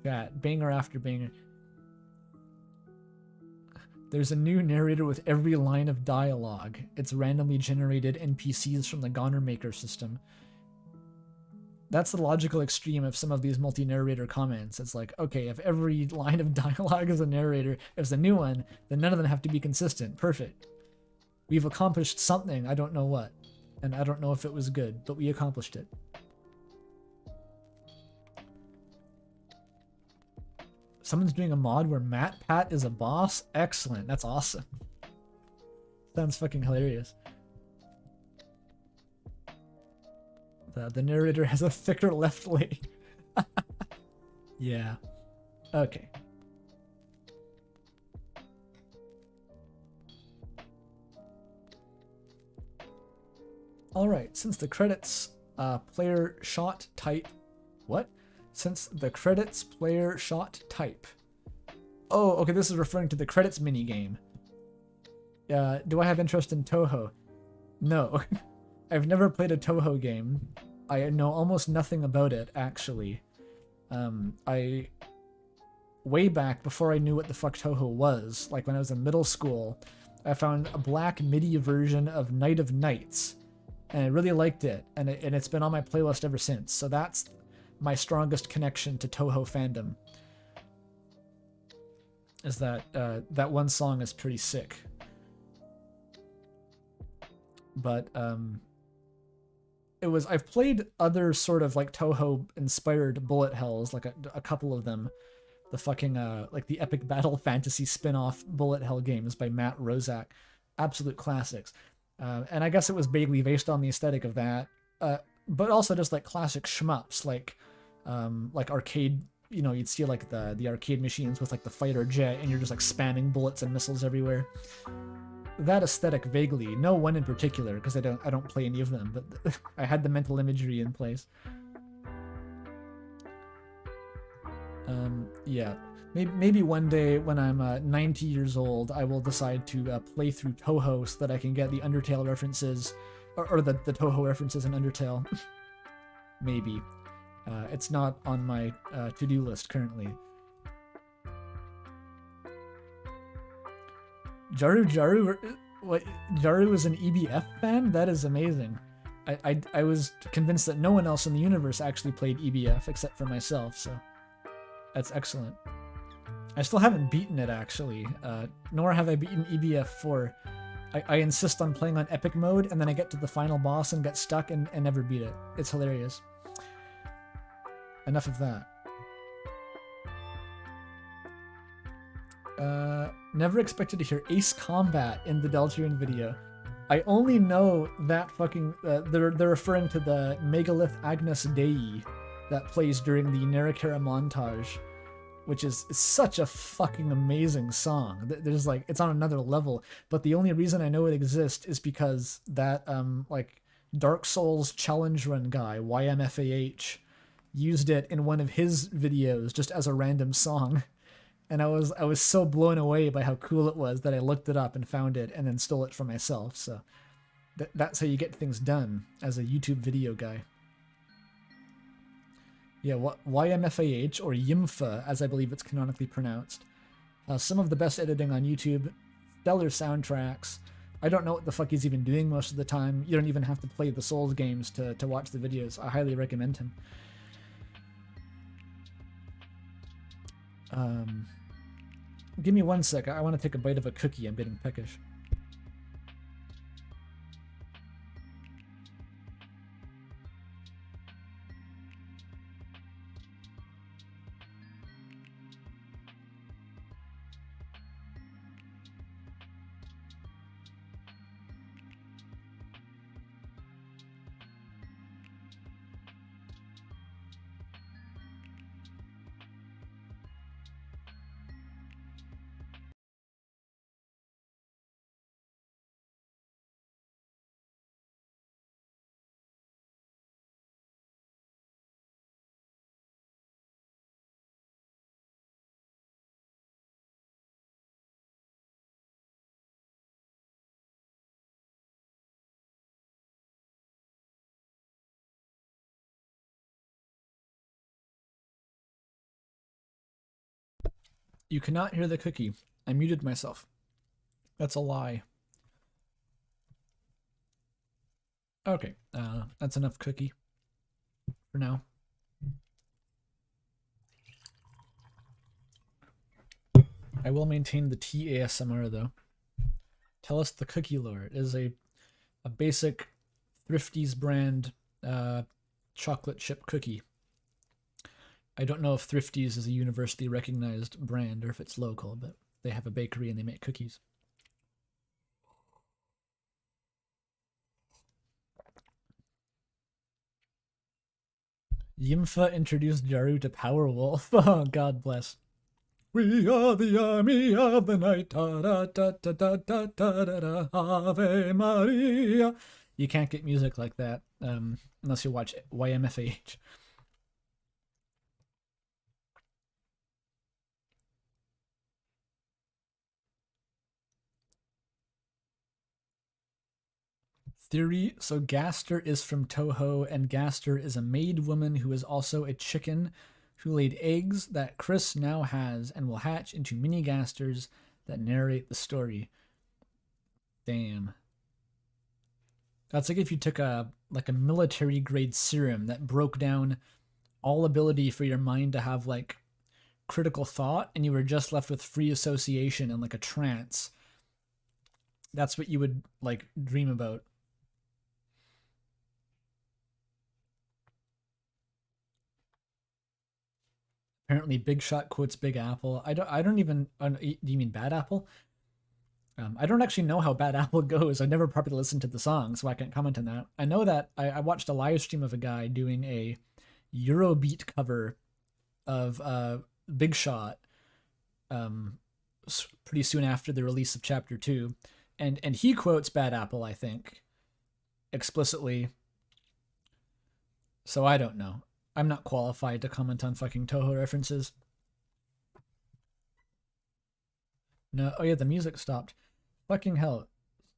Chat. Banger after banger. There's a new narrator with every line of dialogue. It's randomly generated NPCs from the Goner Maker system. That's the logical extreme of some of these multi-narrator comments. It's like, okay, if every line of dialogue is a narrator, if it's a new one, then none of them have to be consistent. Perfect. We've accomplished something, I don't know what. And I don't know if it was good, but we accomplished it. Someone's doing a mod where Pat is a boss? Excellent. That's awesome. Sounds fucking hilarious. The narrator has a thicker left leg. Yeah. Okay. Alright, since the credits player shot type... What? Since the credits player shot type. Oh, okay, this is referring to the credits minigame. Do I have interest in Toho? No. I've never played a Toho game. I know almost nothing about it, actually. Way back, before I knew what the fuck Toho was, like when I was in middle school, I found a black MIDI version of Night of Nights, and I really liked it, and it's been on my playlist ever since, so that's my strongest connection to Toho fandom, is that that one song is pretty sick. But I've played other sort of like Toho inspired bullet hells, like a couple of them, the fucking like the epic battle fantasy spin-off bullet hell games by Matt Rozak, absolute classics. And I guess it was vaguely based on the aesthetic of that, but also just like classic shmups, like arcade, you know, you'd see like the arcade machines with like the fighter jet and you're just like spamming bullets and missiles everywhere. That aesthetic vaguely, no one in particular, because I don't play any of them, but I had the mental imagery in place. Yeah, maybe one day when I'm 90 years old, I will decide to play through Toho so that I can get the Undertale references, or the Toho references in Undertale. Maybe. It's not on my to-do list currently. Jaru, what? Jaru is an EBF fan? That is amazing. I was convinced that no one else in the universe actually played EBF except for myself, so that's excellent. I still haven't beaten it, actually, nor have I beaten EBF 4. I insist on playing on epic mode, and then I get to the final boss and get stuck and never beat it. It's hilarious. Enough of that. Never expected to hear Ace Combat in the Deltarune video. I only know that fucking... they're referring to the Megalith Agnus Dei that plays during the Narrator montage, which is such a fucking amazing song. There's like, it's on another level, but the only reason I know it exists is because that, like, Dark Souls challenge run guy, YMFAH, used it in one of his videos just as a random song. And I was so blown away by how cool it was that I looked it up and found it and then stole it for myself. So that's how you get things done as a YouTube video guy. Yeah, YMFAH, or Yimfa, as I believe it's canonically pronounced. Some of the best editing on YouTube, stellar soundtracks. I don't know what the fuck he's even doing most of the time. You don't even have to play the Souls games to watch the videos. I highly recommend him. Give me 1 sec. I want to take a bite of a cookie. I'm getting peckish. You cannot hear the cookie. I muted myself. That's a lie. Okay, that's enough cookie for now. I will maintain the TASMR though. Tell us the cookie lore. It is a basic Thrifty's brand chocolate chip cookie. I don't know if Thrifty's is a universally recognized brand or if it's local, but they have a bakery and they make cookies. Yimfa introduced Jaru to Powerwolf. Oh, God bless. We are the army of the night. Da, da, da, da, da, da, da, da, Ave Maria. You can't get music like that unless you watch YMFAH. Theory, so Gaster is from Toho, and Gaster is a maid woman who is also a chicken who laid eggs that Chris now has and will hatch into mini Gasters that narrate the story. Damn. That's like if you took a military grade serum that broke down all ability for your mind to have like critical thought and you were just left with free association and like a trance. That's what you would like dream about. Apparently, Big Shot quotes Big Apple. I don't even. Do you mean Bad Apple? I don't actually know how Bad Apple goes. I've never properly listened to the song, so I can't comment on that. I know that I watched a live stream of a guy doing a Eurobeat cover of Big Shot pretty soon after the release of Chapter 2. And he quotes Bad Apple, I think, explicitly. So I don't know. I'm not qualified to comment on fucking Toho references. No, oh yeah, the music stopped. Fucking hell.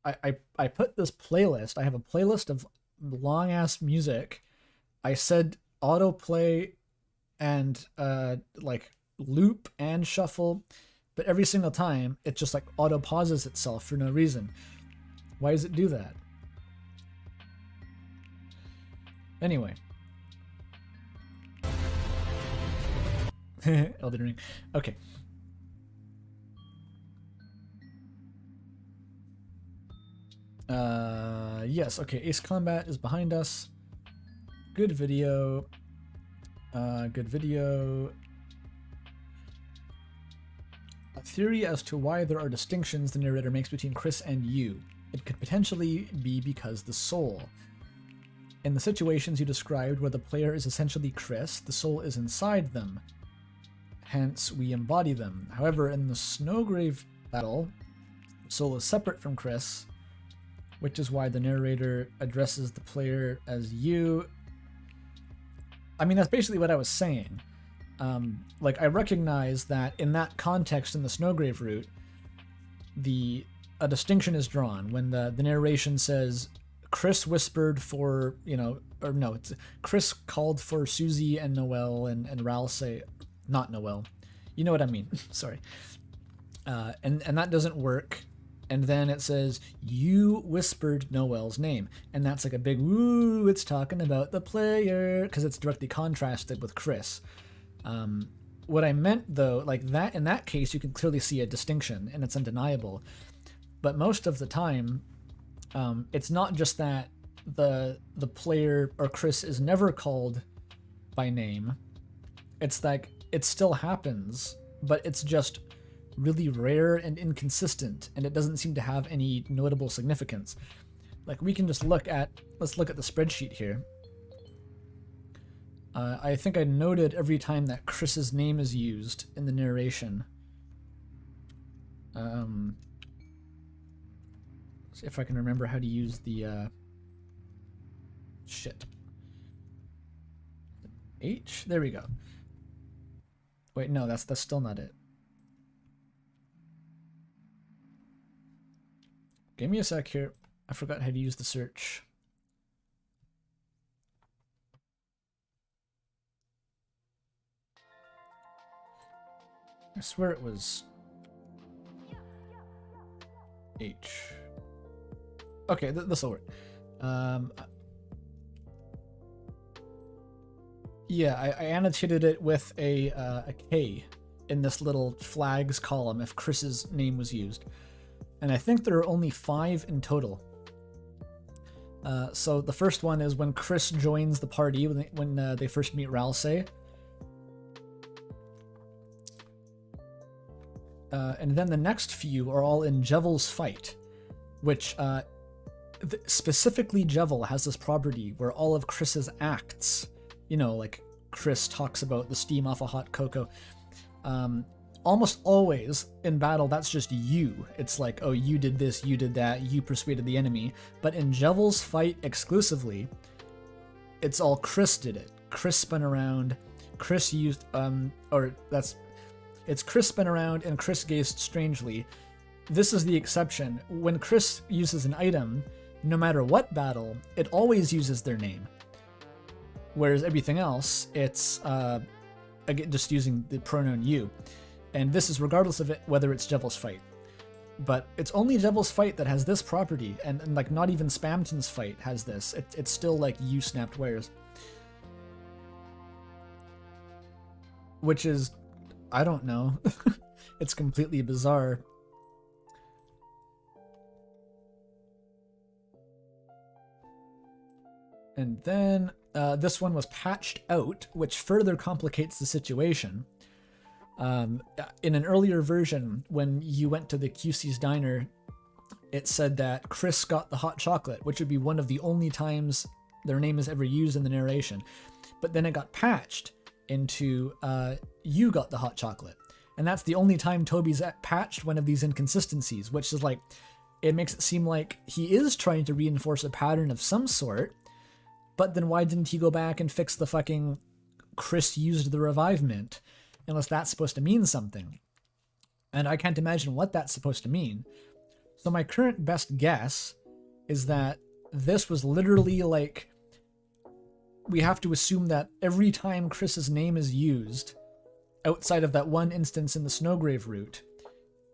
I put this playlist. I have a playlist of long ass music. I said autoplay and like loop and shuffle, but every single time it just like auto pauses itself for no reason. Why does it do that? Anyway. Elden Ring. Okay. Yes, okay, Ace Combat is behind us. Good video. Good video. A theory as to why there are distinctions the narrator makes between Chris and you. It could potentially be because the soul. In the situations you described where the player is essentially Chris, the soul is inside them. Hence, we embody them. However, in the Snowgrave battle, the soul is separate from Chris, which is why the narrator addresses the player as you. I mean, that's basically what I was saying. Like, I recognize that in that context in the Snowgrave route, a distinction is drawn when the narration says Chris whispered for, or no, it's Chris called for Susie and Noelle, and Ral say, not Noelle. You know what I mean. Sorry. And that doesn't work. And then it says, you whispered Noelle's name. And that's like a big, woo, it's talking about the player, because it's directly contrasted with Chris. What I meant, though, like that, in that case, you can clearly see a distinction, and it's undeniable. But most of the time, it's not just that the player or Chris is never called by name. It's like, it still happens, but it's just really rare and inconsistent, and it doesn't seem to have any notable significance. Like, we can just let's look at the spreadsheet here. I think I noted every time that Chris's name is used in the narration. See if I can remember how to use the shit. H? There we go. Wait, no, that's still not it. Give me a sec here. I forgot how to use the search. I swear it was H. Okay, this'll work. Yeah, I annotated it with a K in this little flags column if Chris's name was used. And I think there are only 5 in total. So the first one is when Chris joins the party, when they first meet Ralsei. And then the next few are all in Jevel's fight, which specifically Jevel has this property where all of Chris's acts, like Chris talks about the steam off a hot cocoa, almost always in battle that's just you. It's like, oh, you did this, you did that, you persuaded the enemy. But in Jevel's fight exclusively, it's all Chris did it. Chris spun around, Chris used, it's Chris spun around and Chris gazed strangely. This is the exception. When Chris uses an item, no matter what battle, it always uses their name. Whereas everything else, it's again, just using the pronoun you. And this is regardless of whether it's Jevel's fight. But it's only Jevel's fight that has this property, and like not even Spamton's fight has this. It's still like you snapped wires. Which is, I don't know. It's completely bizarre. And then this one was patched out, which further complicates the situation. In an earlier version, when you went to the QC's diner, it said that Chris got the hot chocolate, which would be one of the only times their name is ever used in the narration. But then it got patched into you got the hot chocolate. And that's the only time Toby's patched one of these inconsistencies, which is like, it makes it seem like he is trying to reinforce a pattern of some sort, but then why didn't he go back and fix the fucking Chris used the revivement? Unless that's supposed to mean something. And I can't imagine what that's supposed to mean. So my current best guess is that this was literally like, we have to assume that every time Chris's name is used, outside of that one instance in the Snowgrave route,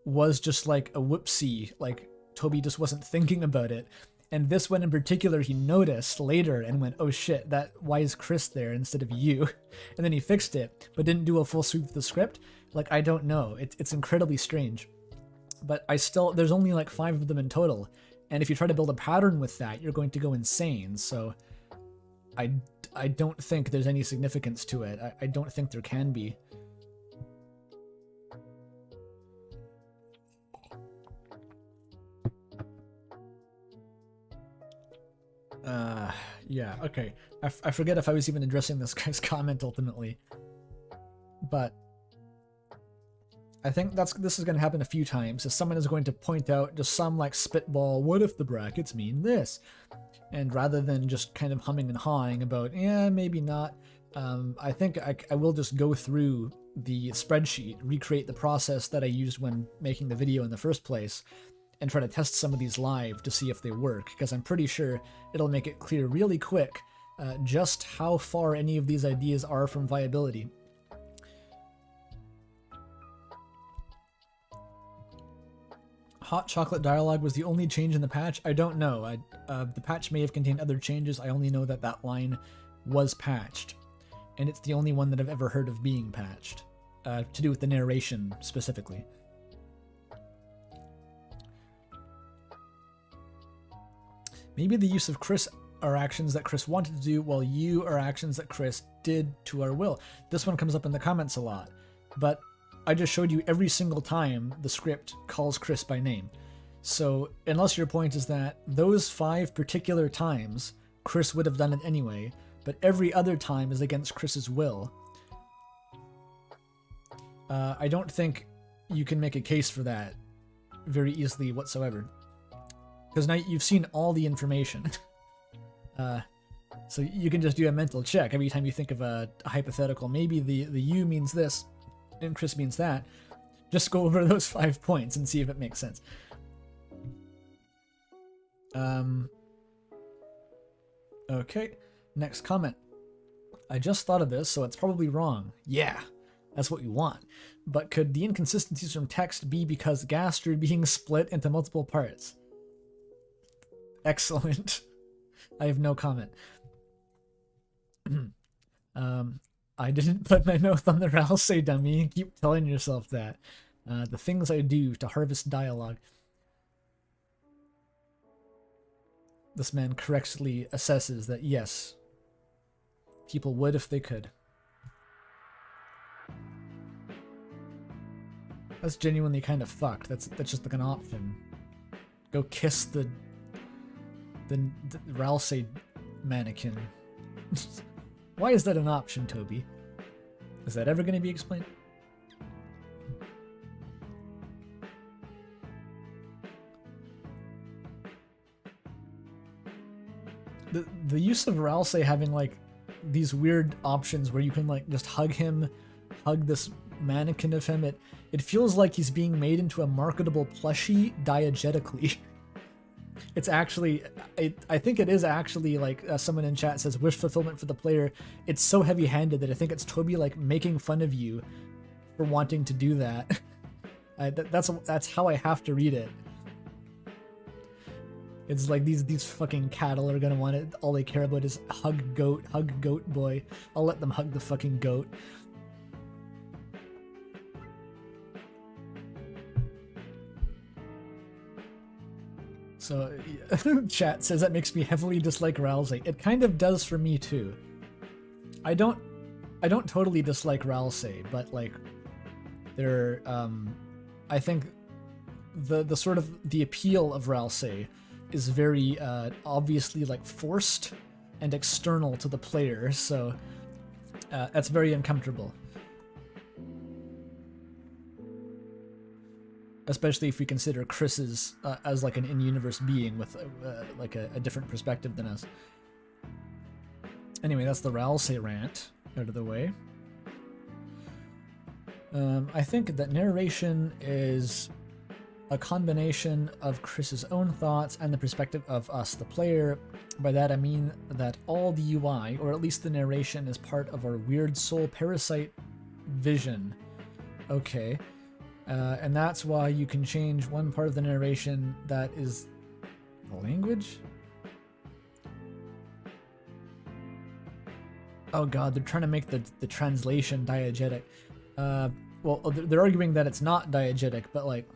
was just like a whoopsie, like Toby just wasn't thinking about it. And this one in particular, he noticed later and went, oh shit, why is Chris there instead of you? And then he fixed it, but didn't do a full sweep of the script. Like, I don't know. It's incredibly strange. But there's only like 5 of them in total. And if you try to build a pattern with that, you're going to go insane. So I don't think there's any significance to it. I don't think there can be. Yeah, okay. I forget if I was even addressing this guy's comment ultimately. But I think this is going to happen a few times. Is someone is going to point out just some like spitball, what if the brackets mean this? And rather than just kind of humming and hawing about, yeah, maybe not, I think I will just go through the spreadsheet, recreate the process that I used when making the video in the first place, and try to test some of these live to see if they work, because I'm pretty sure it'll make it clear really quick just how far any of these ideas are from viability. Hot chocolate dialogue was the only change in the patch? I don't know. The patch may have contained other changes. I only know that that line was patched. And it's the only one that I've ever heard of being patched. To do with the narration, specifically. Maybe the use of Chris are actions that Chris wanted to do, while you are actions that Chris did to our will. This one comes up in the comments a lot. But I just showed you every single time the script calls Chris by name. So unless your point is that those 5 particular times, Chris would have done it anyway, but every other time is against Chris's will, I don't think you can make a case for that very easily whatsoever. Because now you've seen all the information. So you can just do a mental check every time you think of a hypothetical. Maybe the you means this, and Chris means that. Just go over those 5 points and see if it makes sense. Okay, next comment. I just thought of this, so it's probably wrong. Yeah, that's what you want. But could the inconsistencies from text be because Gaster being split into multiple parts? Excellent. I have no comment. I didn't put my mouth on the Ralsei dummy. Keep telling yourself that. The things I do to harvest dialogue. This man correctly assesses that yes, people would if they could. That's genuinely kind of fucked. That's just like an option. Go kiss the Ralsei mannequin. Why is that an option, Toby? Is that ever going to be explained? The use of Ralsei having like these weird options where you can like just hug him, hug this mannequin of him, it feels like he's being made into a marketable plushie diegetically. It's actually, I think it is actually like someone in chat says wish fulfillment for the player. It's so heavy-handed that I think it's Toby like making fun of you for wanting to do that. That's how I have to read it. It's like these fucking cattle are gonna want it. All they care about is hug goat boy. I'll let them hug the fucking goat. So, chat says that makes me heavily dislike Ralsei. It kind of does for me too. I don't totally dislike Ralsei, but like, there, I think the sort of the appeal of Ralsei is very obviously like forced and external to the player, so that's very uncomfortable. Especially if we consider Chris's as like an in-universe being with like a different perspective than us. Anyway, that's the Ralsei rant out of the way. I think that narration is a combination of Chris's own thoughts and the perspective of us, the player. By that I mean that all the UI, or at least the narration, is part of our weird soul parasite vision. Okay. And that's why you can change one part of the narration that is the language? Oh god, they're trying to make the translation diegetic. Well, they're arguing that it's not diegetic, but like,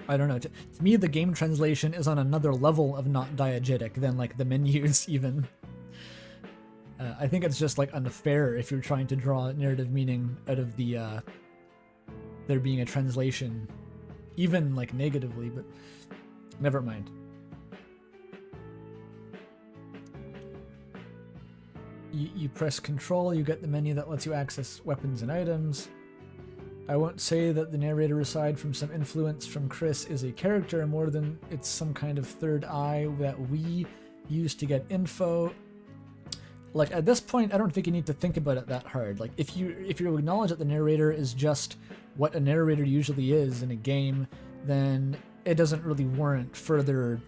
I don't know. To me, the game translation is on another level of not diegetic than like the menus even. I think it's just like unfair if you're trying to draw narrative meaning out of the there being a translation, even like negatively, but never mind. You press control, you get the menu that lets you access weapons and items. I won't say that the narrator, aside from some influence from Chris, is a character more than it's some kind of third eye that we use to get info. Like, at this point, I don't think you need to think about it that hard. Like, if you acknowledge that the narrator is just what a narrator usually is in a game, then it doesn't really warrant further,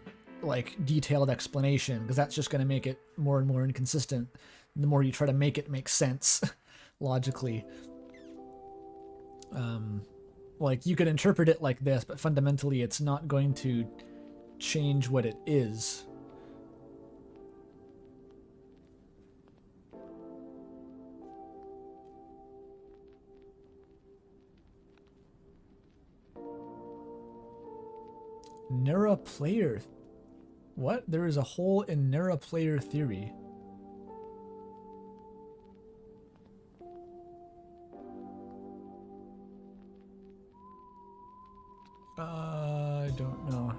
like, detailed explanation, because that's just going to make it more and more inconsistent the more you try to make it make sense logically. Like, you could interpret it like this, but fundamentally it's not going to change what it is. Nera player. What? There is a hole in Nera player theory. I don't know.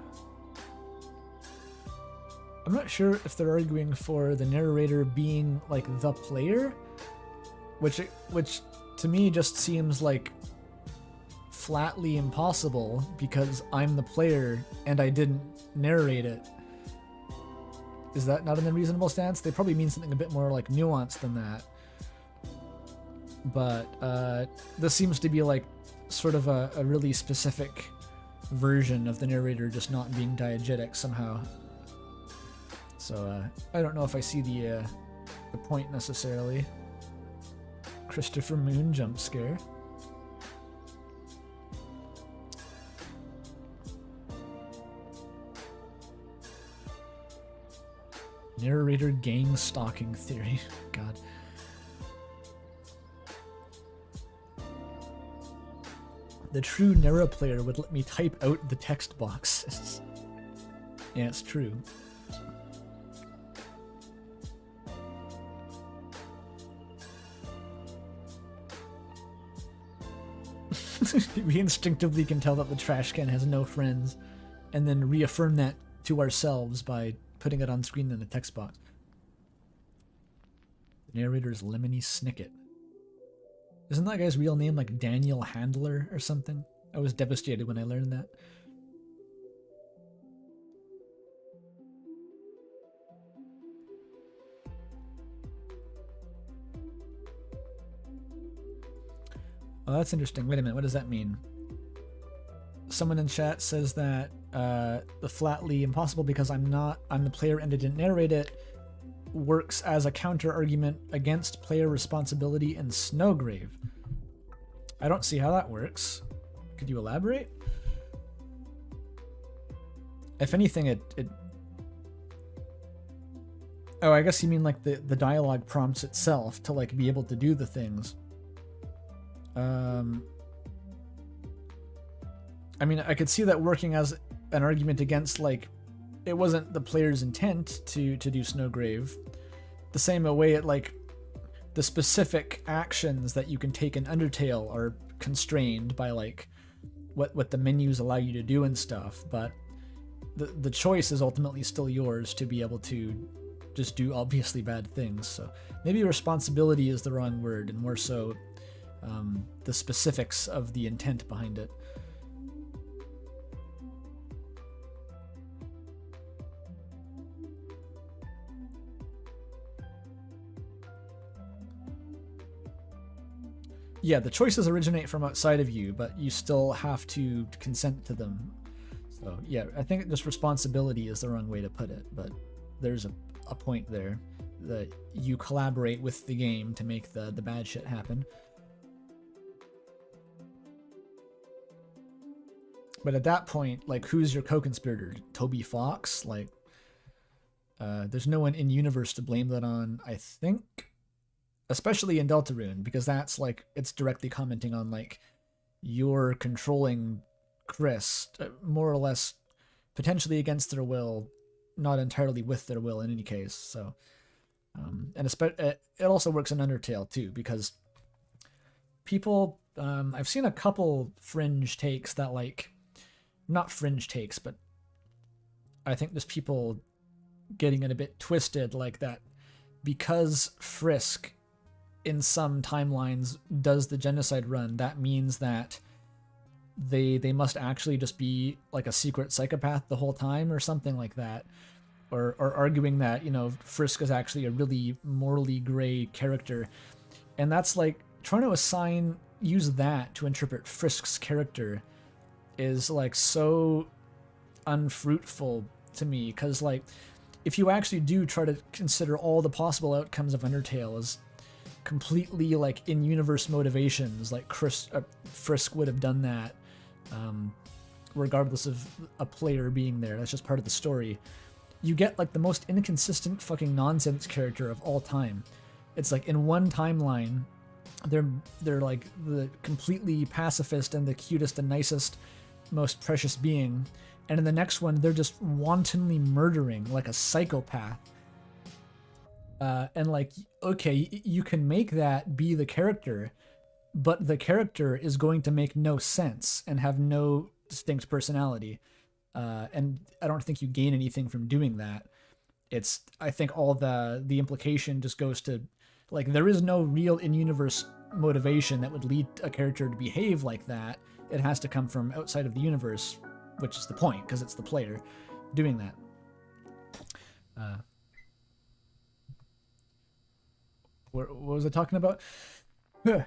I'm not sure if they're arguing for the narrator being like the player, which to me just seems like flatly impossible because I'm the player and I didn't narrate it. Is that not an unreasonable stance? They probably mean something a bit more like nuanced than that. But this seems to be like sort of a really specific version of the narrator just not being diegetic somehow. So I don't know if I see the point necessarily. Christopher Moon jump scare. Narrator gang stalking theory. God. The true Nera player would let me type out the text boxes. Yeah, it's true. We instinctively can tell that the trash can has no friends, and then reaffirm that to ourselves by putting it on screen in the text box. The narrator's Lemony Snicket. Isn't that guy's real name like Daniel Handler or something? I was devastated when I learned that. Oh, that's interesting. Wait a minute, what does that mean? Someone in chat says that the flatly impossible because I'm the player and I didn't narrate it works as a counter argument against player responsibility in Snowgrave. I don't see how that works. Could you elaborate? If anything, it oh, I guess you mean like the dialogue prompts itself to like be able to do the things. I mean, I could see that working as an argument against, like, it wasn't the player's intent to do Snowgrave. The same way it, like, the specific actions that you can take in Undertale are constrained by, like, what the menus allow you to do and stuff, but the choice is ultimately still yours to be able to just do obviously bad things. So maybe responsibility is the wrong word, and more so the specifics of the intent behind it. Yeah, the choices originate from outside of you, but you still have to consent to them. So yeah, I think just responsibility is the wrong way to put it, but there's a point there that you collaborate with the game to make the bad shit happen. But at that point, like, who's your co-conspirator? Toby Fox? Like, there's no one in universe to blame that on, I think. Especially in Deltarune, because that's, like, it's directly commenting on, like, you're controlling Chris, more or less, potentially against their will, not entirely with their will in any case, so. And it also works in Undertale, too, because people, I've seen a couple fringe takes that, like, not fringe takes, but I think there's people getting it a bit twisted, like that because Frisk in some timelines does the genocide run, that means that they must actually just be like a secret psychopath the whole time or something like that, or arguing that, you know, Frisk is actually a really morally gray character. And that's like trying to use that to interpret Frisk's character is like so unfruitful to me, because like if you actually do try to consider all the possible outcomes of Undertale as completely like in-universe motivations, like Frisk would have done that regardless of a player being there. That's just part of the story. You get like the most inconsistent fucking nonsense character of all time. It's like in one timeline they're like the completely pacifist and the cutest and nicest, most precious being, and in the next one they're just wantonly murdering like a psychopath. And like, okay, you can make that be the character, but the character is going to make no sense and have no distinct personality. And I don't think you gain anything from doing that. I think all the implication just goes to, like, there is no real in-universe motivation that would lead a character to behave like that. It has to come from outside of the universe, which is the point, because it's the player doing that. What was I talking about?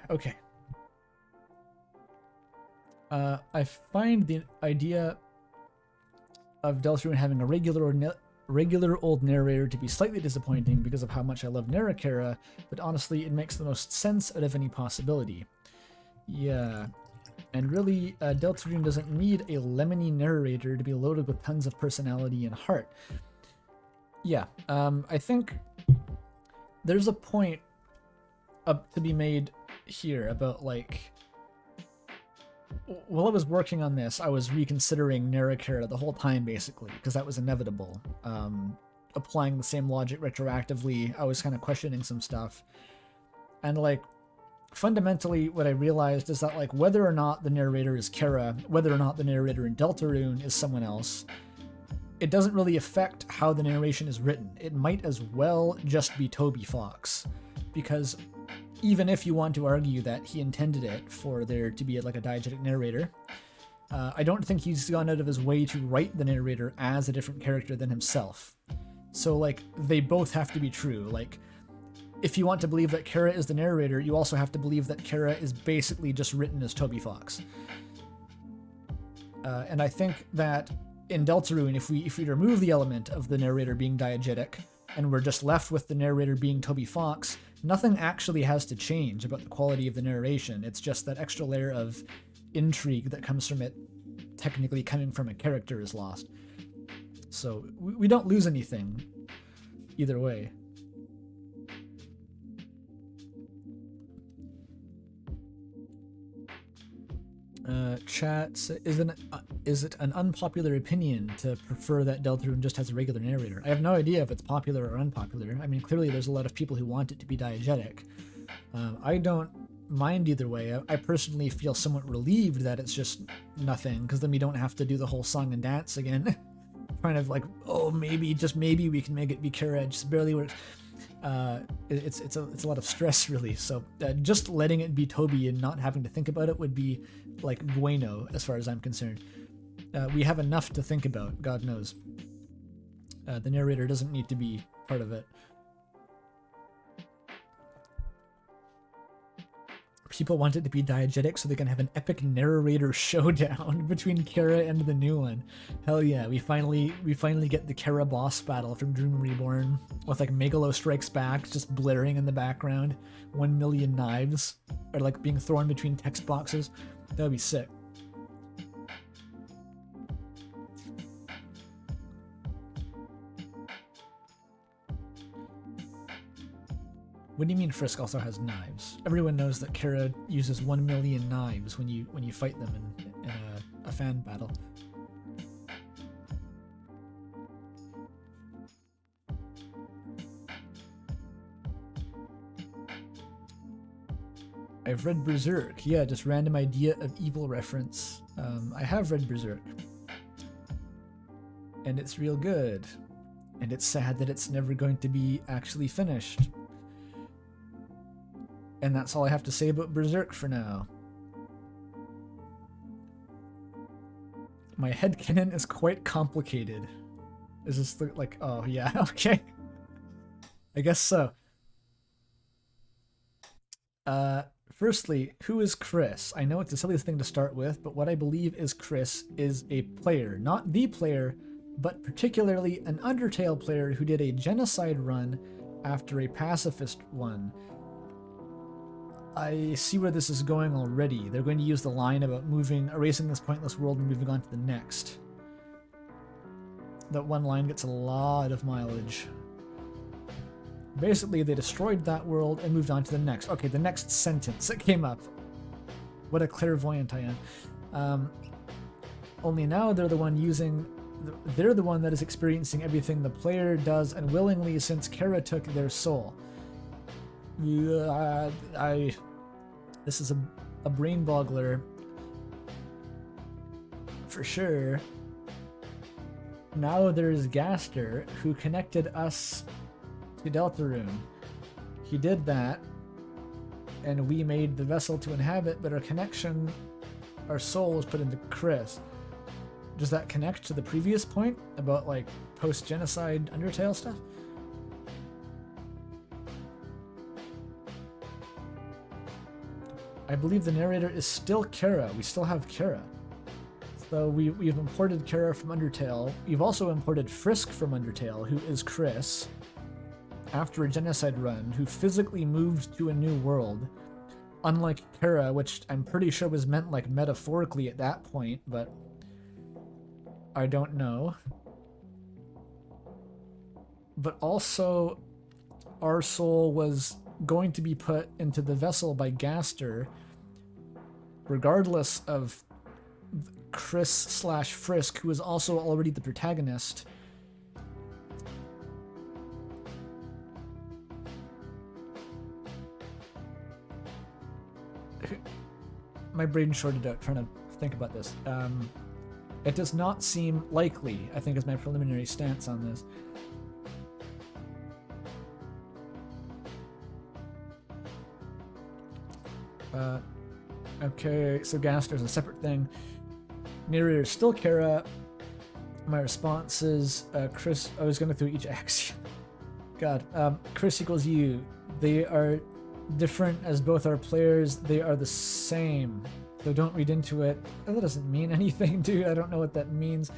Okay. I find the idea of Deltarune having a regular old narrator to be slightly disappointing because of how much I love Narrator, but honestly, it makes the most sense out of any possibility. Yeah. And really, Deltarune doesn't need a lemony narrator to be loaded with tons of personality and heart. Yeah, I think there's a point to be made here about, like, while I was working on this, I was reconsidering Narrator the whole time, basically, because that was inevitable. Applying the same logic retroactively, I was kind of questioning some stuff. And, like, fundamentally, what I realized is that, like, whether or not the narrator is Kara, whether or not the narrator in Deltarune is someone else, it doesn't really affect how the narration is written. It might as well just be Toby Fox, because even if you want to argue that he intended it for there to be like a diegetic narrator, I don't think he's gone out of his way to write the narrator as a different character than himself. So, like, they both have to be true. Like, if you want to believe that Kara is the narrator, you also have to believe that Kara is basically just written as Toby Fox. And I think that in Deltarune, if we remove the element of the narrator being diegetic, and we're just left with the narrator being Toby Fox, nothing actually has to change about the quality of the narration. It's just that extra layer of intrigue that comes from it technically coming from a character is lost. So we don't lose anything either way. Chat, is it an unpopular opinion to prefer that Deltarune just has a regular narrator? I have no idea if it's popular or unpopular. I mean, clearly there's a lot of people who want it to be diegetic. I don't mind either way. I personally feel somewhat relieved that it's just nothing, because then we don't have to do the whole song and dance again. Kind of like, oh, maybe, just maybe we can make it be Kara, it just barely works. It's a lot of stress, really. So just letting it be Toby and not having to think about it would be like bueno, as far as I'm concerned. We have enough to think about, God knows. The narrator doesn't need to be part of it. People want it to be diegetic so they can have an epic narrator showdown between Kara and the new one. Hell yeah, we finally get the Kara boss battle from Dream Reborn with like Megalo Strikes Back just blaring in the background. 1 million knives are like being thrown between text boxes. That would be sick. What do you mean Frisk also has knives? Everyone knows that Kara uses 1 million knives when you fight them in a fan battle. I've read Berserk. Yeah, just random idea of evil reference. I have read Berserk. And it's real good. And it's sad that it's never going to be actually finished. And that's all I have to say about Berserk for now. My headcanon is quite complicated. Is this like, oh yeah, okay. I guess so. Firstly, who is Chris? I know it's a silly thing to start with, but what I believe is Chris is a player. Not the player, but particularly an Undertale player who did a genocide run after a pacifist one. I see where this is going already. They're going to use the line about erasing this pointless world and moving on to the next. That one line gets a lot of mileage. Basically, they destroyed that world and moved on to the next. Okay, the next sentence that came up. What a clairvoyant I am. Only now they're the one that is experiencing everything the player does unwillingly since Kara took their soul. This is a brain boggler for sure. Now there's Gaster, who connected us to Deltarune. He did that, and we made the vessel to inhabit, but our soul was put into Chris. Does that connect to the previous point about like post-genocide Undertale stuff? I believe the narrator is still Kara. We still have Kara. So we've imported Kara from Undertale. We've also imported Frisk from Undertale, who is Chris, after a genocide run, who physically moved to a new world. Unlike Kara, which I'm pretty sure was meant like metaphorically at that point, but I don't know. But also, our soul was going to be put into the vessel by Gaster, regardless of Chris/Frisk, who is also already the protagonist. My brain shorted out trying to think about this. It does not seem likely, I think, is my preliminary stance on this. Okay, so Gaster's a separate thing. Narrator is still Kara. My response is Chris. I was going through each axiom. God, Chris equals you. They are different as both our players. They are the same. So don't read into it. That doesn't mean anything, dude. I don't know what that means.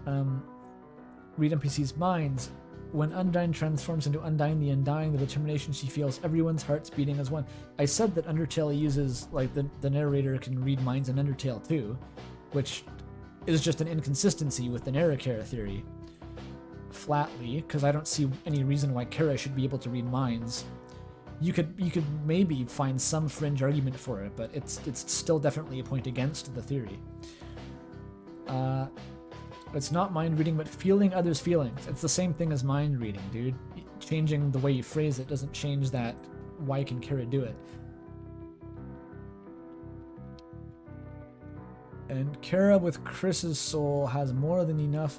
Read NPC's minds. When Undyne transforms into Undyne the Undying, the determination she feels, everyone's hearts beating as one. I said that Undertale uses, like, the narrator can read minds in Undertale too, which is just an inconsistency with the Narrator theory. Flatly, because I don't see any reason why Kara should be able to read minds. You could maybe find some fringe argument for it, but it's still definitely a point against the theory. It's not mind reading, but feeling others' feelings. It's the same thing as mind reading, dude. Changing the way you phrase it doesn't change that. Why can Kara do it? And Kara with Chris's soul has more than enough.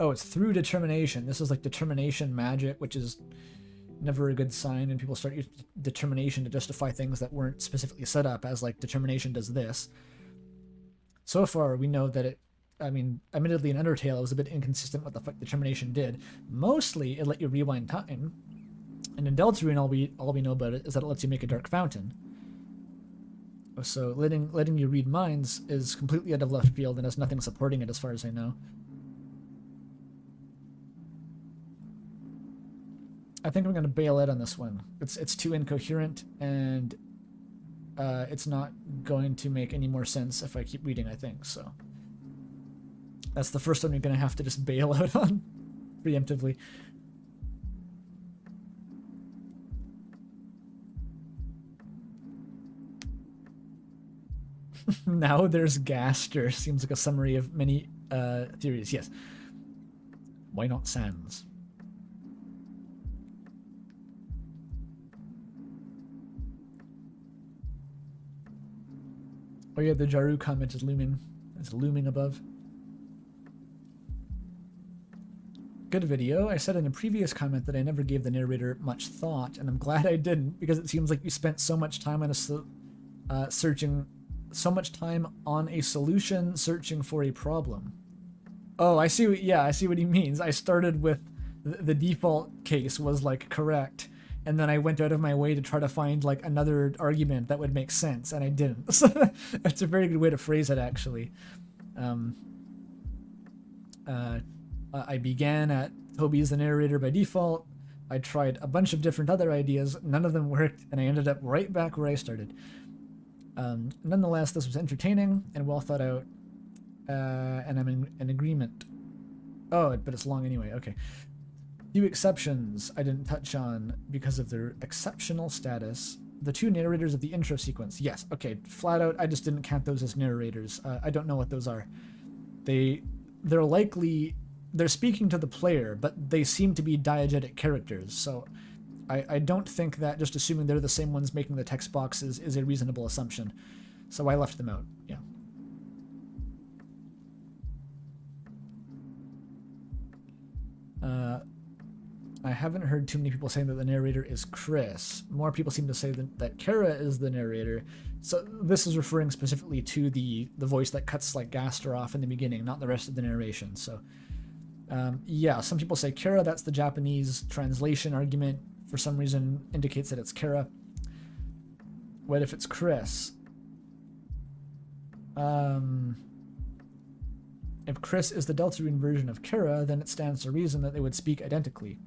Oh, it's through determination. This is like determination magic, which is never a good sign, and people start using determination to justify things that weren't specifically set up as like determination does this. So far, we know that it, I mean, admittedly in Undertale, it was a bit inconsistent what the fuck determination did. Mostly, it let you rewind time. And in Deltarune, all we know about it is that it lets you make a dark fountain. So letting you read minds is completely out of left field and has nothing supporting it as far as I know. I think I'm going to bail out on this one. It's too incoherent, and it's not going to make any more sense if I keep reading, I think, so. That's the first one you're going to have to just bail out on, preemptively. Now there's Gaster. Seems like a summary of many theories. Yes. Why not Sans? Oh yeah, the Jaru comment is looming. It's looming above. Good video. I said in a previous comment that I never gave the narrator much thought, and I'm glad I didn't, because it seems like you spent so much time on so much time on a solution searching for a problem. Oh, I see. Yeah, I see what he means. I started with the default case was like correct, and then I went out of my way to try to find like another argument that would make sense, and I didn't. So that's a very good way to phrase it, actually. I began at Toby's the narrator by default. I tried a bunch of different other ideas. None of them worked, and I ended up right back where I started. Nonetheless, this was entertaining and well thought out, and I'm in agreement. Oh, but it's long anyway. Okay. Few exceptions I didn't touch on because of their exceptional status. The two narrators of the intro sequence. Yes, okay, flat out, I just didn't count those as narrators. I don't know what those are. They're likely... They're speaking to the player, but they seem to be diegetic characters, so I don't think that just assuming they're the same ones making the text boxes is a reasonable assumption. So I left them out, yeah. I haven't heard too many people saying that the narrator is Chris. More people seem to say that Kara is the narrator. So this is referring specifically to the voice that cuts like Gaster off in the beginning, not the rest of the narration. So yeah, some people say Kara. That's the Japanese translation argument. For some reason indicates that it's Kara. What if it's Chris? If Chris is the Deltarune version of Kara, then it stands to reason that they would speak identically.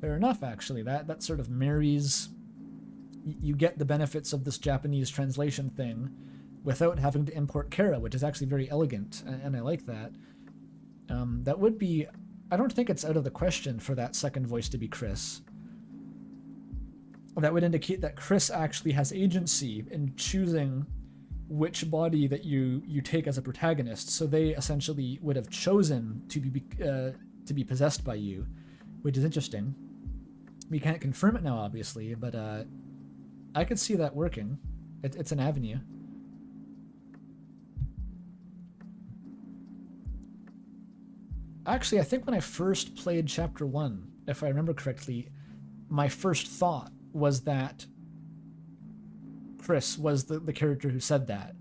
Fair enough, actually. That sort of marries... You get the benefits of this Japanese translation thing without having to import Kara, which is actually very elegant, and I like that. That would be... I don't think it's out of the question for that second voice to be Chris. That would indicate that Chris actually has agency in choosing which body that you take as a protagonist. So they essentially would have chosen to be possessed by you, which is interesting. We can't confirm it now, obviously, but I could see that working. It's an avenue. Actually, I think when I first played Chapter 1, if I remember correctly, my first thought was that Chris was the character who said that.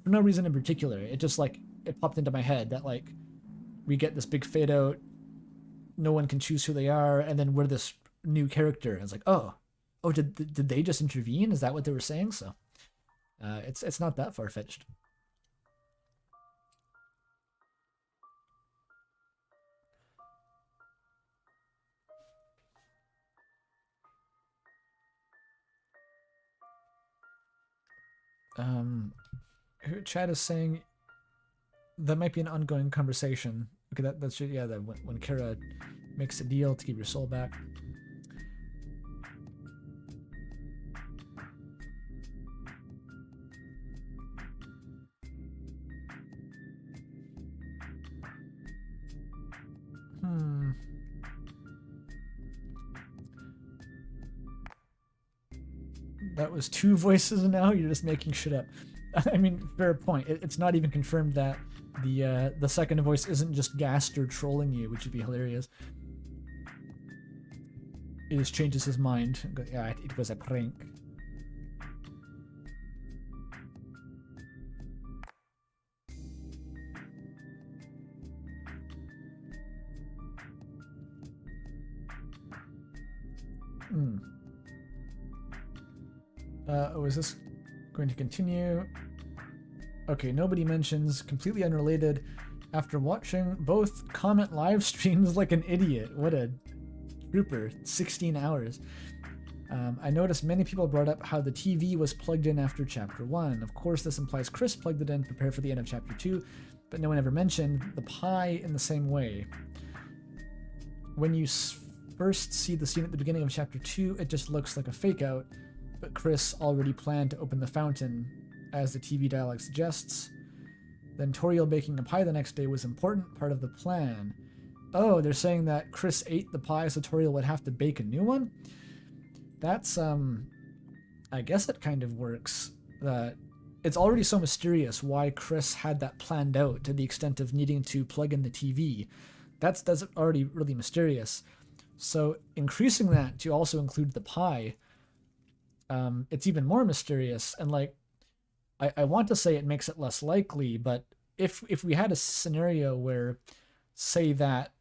For no reason in particular. It just, like, it popped into my head that, like, we get this big fade out, no one can choose who they are, and then we're this new character. And it's like, oh, did they just intervene? Is that what they were saying? So, it's not that far-fetched. Chad is saying that might be an ongoing conversation. Okay, that's yeah. That when Kara makes a deal to give your soul back. That was two voices now? You're just making shit up. I mean, fair point. It's not even confirmed that the second voice isn't just Gaster trolling you, which would be hilarious. He just changes his mind. Yeah, it was a prank. Oh, is this going to continue? Okay, nobody mentions, completely unrelated. After watching both comment live streams like an idiot. What a trooper. 16 hours. I noticed many people brought up how the TV was plugged in after Chapter 1. Of course, this implies Chris plugged it in to prepare for the end of Chapter 2, but no one ever mentioned the pie in the same way. When you first see the scene at the beginning of Chapter 2, it just looks like a fake-out, but Chris already planned to open the fountain, as the TV dialogue suggests. Then Toriel baking a pie the next day was an important part of the plan. Oh, they're saying that Chris ate the pie so Toriel would have to bake a new one? That's, I guess it kind of works. It's already so mysterious why Chris had that planned out to the extent of needing to plug in the TV, that's already really mysterious. So increasing that to also include the pie, it's even more mysterious. And like, I want to say it makes it less likely, but if we had a scenario where, say that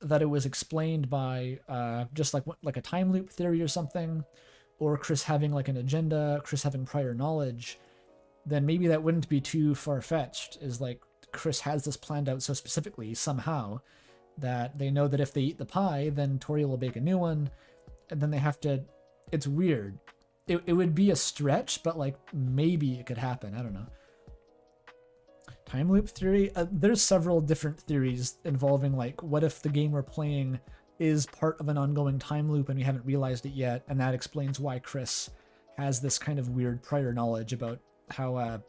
it was explained by just like a time loop theory or something, or Chris having like an agenda, Chris having prior knowledge, then maybe that wouldn't be too far-fetched. Is like Chris has this planned out so specifically somehow that they know that if they eat the pie, then Tori will bake a new one, and then they have to. It's weird. It would be a stretch, but like maybe it could happen. I don't know. Time loop theory. There's several different theories involving like, what if the game we're playing is part of an ongoing time loop and we haven't realized it yet, and that explains why Chris has this kind of weird prior knowledge about how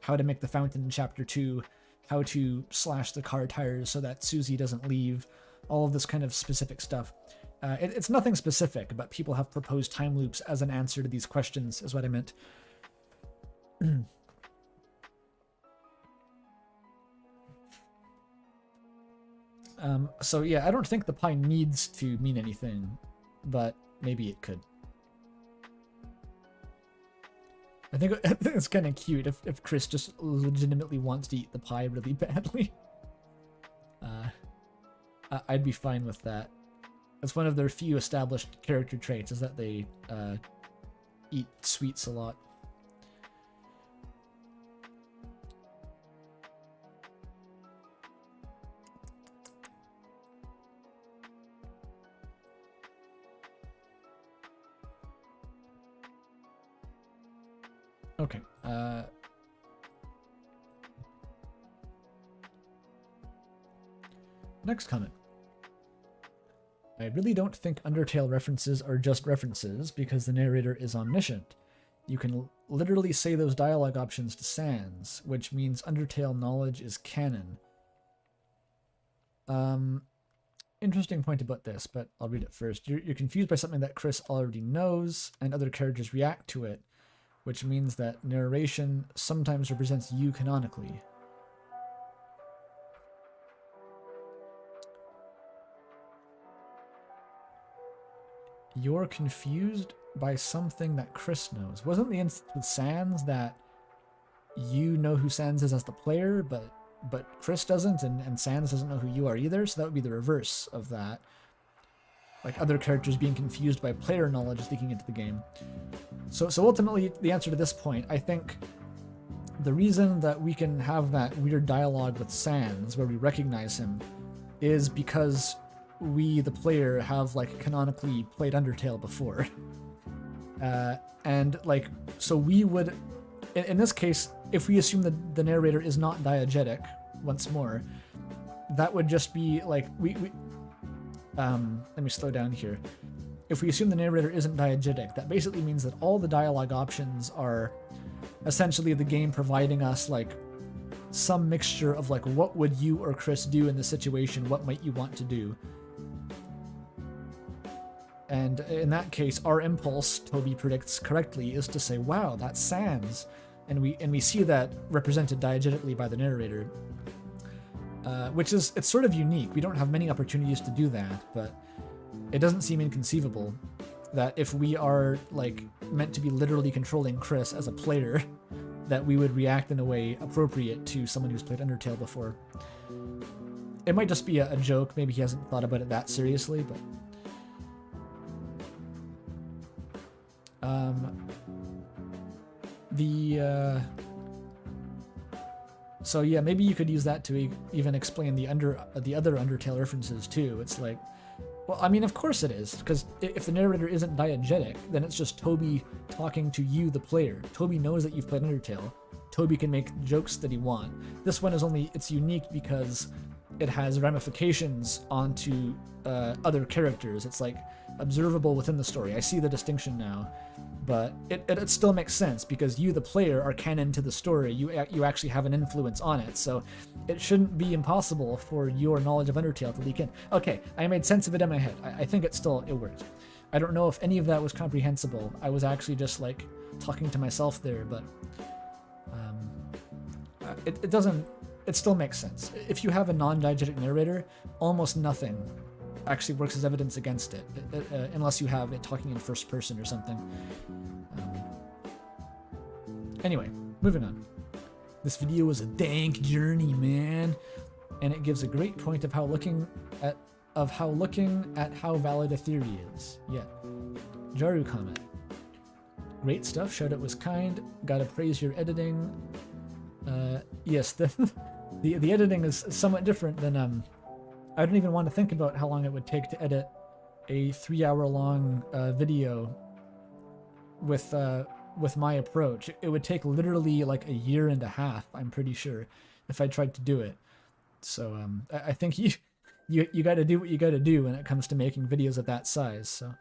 to make the fountain in chapter 2, how to slash the car tires so that Susie doesn't leave, all of this kind of specific stuff. It's nothing specific, but people have proposed time loops as an answer to these questions, is what I meant. So yeah, I don't think the pie needs to mean anything, but maybe it could. I think it's kind of cute if Chris just legitimately wants to eat the pie really badly. I'd be fine with that. It's one of their few established character traits, is that they eat sweets a lot. Okay. Next comment. I really don't think Undertale references are just references because the narrator is omniscient. You can literally say those dialogue options to Sans, which means Undertale knowledge is canon. Interesting point about this, but I'll read it first. You're confused by something that Chris already knows, and other characters react to it, which means that narration sometimes represents you canonically. You're confused by something that Chris knows. Wasn't the instance with Sans that you know who Sans is as the player, but Chris doesn't, and Sans doesn't know who you are either? So that would be the reverse of that. Like other characters being confused by player knowledge leaking into the game. So ultimately, the answer to this point, I think the reason that we can have that weird dialogue with Sans where we recognize him is because we, the player, have like canonically played Undertale before. And like, so we would, in this case, if we assume that the narrator is not diegetic, once more, that would just be like, let me slow down here. If we assume the narrator isn't diegetic, that basically means that all the dialogue options are essentially the game providing us like some mixture of like, what would you or Chris do in this situation? What might you want to do? And in that case, our impulse, Toby predicts correctly, is to say, wow, that's Sans. And we see that represented diegetically by the narrator. Which is, it's sort of unique. We don't have many opportunities to do that, but it doesn't seem inconceivable that if we are like meant to be literally controlling Chris as a player, that we would react in a way appropriate to someone who's played Undertale before. It might just be a joke. Maybe he hasn't thought about it that seriously, but so yeah, maybe you could use that to even explain the other Undertale references too. It's like, well, I mean, of course it is, because if the narrator isn't diegetic, then it's just Toby talking to you, the player. Toby knows that you've played Undertale. Toby can make jokes that he wants. This one is it's unique because it has ramifications onto other characters. It's like observable within the story. I see the distinction now, but it still makes sense because you, the player, are canon to the story. You actually have an influence on it, so it shouldn't be impossible for your knowledge of Undertale to leak in. Okay, I made sense of it in my head. I think it works. I don't know if any of that was comprehensible. I was actually just like talking to myself there, but it it still makes sense. If you have a non-diegetic narrator, almost nothing actually works as evidence against it, unless you have it talking in first person or something. Anyway, moving on. This video was a dank journey, man, and it gives a great point of how looking at how valid a theory is. Yeah. Jaru comment. Great stuff. Shoutout was kind. Gotta praise your editing. Yes, the editing is somewhat different than I don't even want to think about how long it would take to edit a 3-hour-long video with my approach. It would take literally like a year and a half, I'm pretty sure, if I tried to do it. So I think you got to do what you got to do when it comes to making videos of that size. So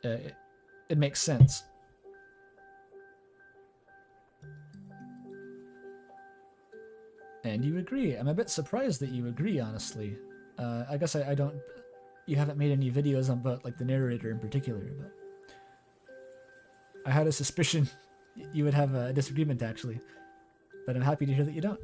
it makes sense. And you agree. I'm a bit surprised that you agree, honestly. I guess I don't... You haven't made any videos about, like, the narrator in particular, but... I had a suspicion you would have a disagreement, actually. But I'm happy to hear that you don't.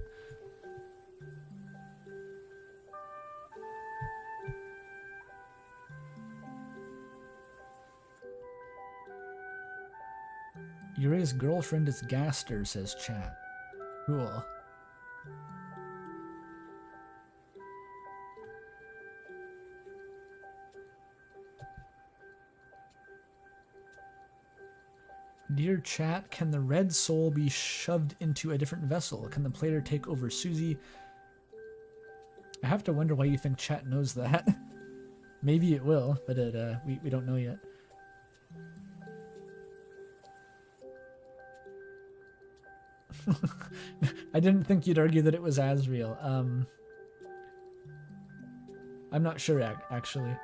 Yurie's girlfriend is Gaster, says chat. Cool. Dear chat, can the red soul be shoved into a different vessel? Can the player take over Susie? I have to wonder why you think chat knows that. Maybe it will, but we don't know yet. I didn't think you'd argue that it was Asriel. I'm not sure, actually.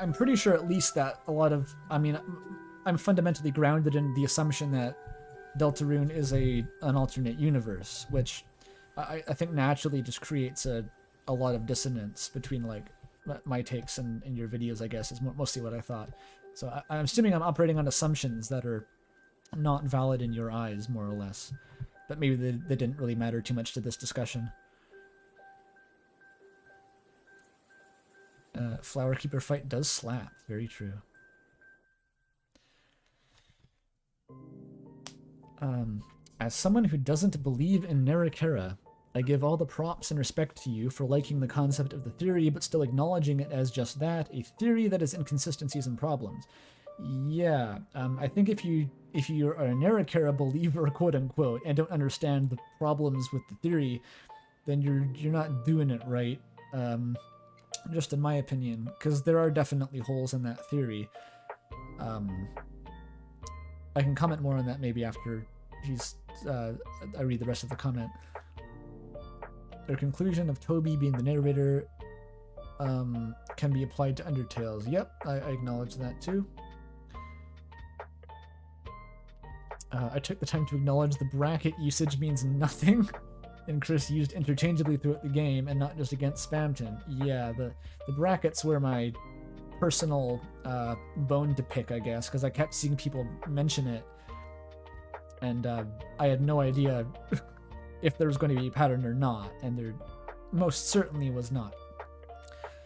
I'm pretty sure at least that a lot of... I mean, I'm fundamentally grounded in the assumption that Deltarune is an alternate universe, which I think naturally just creates a lot of dissonance between, like, my takes and your videos, I guess, is mostly what I thought. So I'm assuming I'm operating on assumptions that are not valid in your eyes, more or less. But maybe they didn't really matter too much to this discussion. Flower Keeper fight does slap. Very true. As someone who doesn't believe in Narrator, I give all the props and respect to you for liking the concept of the theory, but still acknowledging it as just that, a theory that has inconsistencies and problems. Yeah, I think if you're a Narrator believer, quote unquote, and don't understand the problems with the theory, then you're not doing it right. Just in my opinion, because there are definitely holes in that theory. I can comment more on that maybe after I read the rest of the comment. Their conclusion of Toby being the narrator can be applied to Undertales. Yep, I acknowledge that too. I took the time to acknowledge the bracket usage means nothing. And Chris used interchangeably throughout the game and not just against Spamton. Yeah, the brackets were my personal bone to pick, I guess, because I kept seeing people mention it, and I had no idea if there was going to be a pattern or not, and there most certainly was not.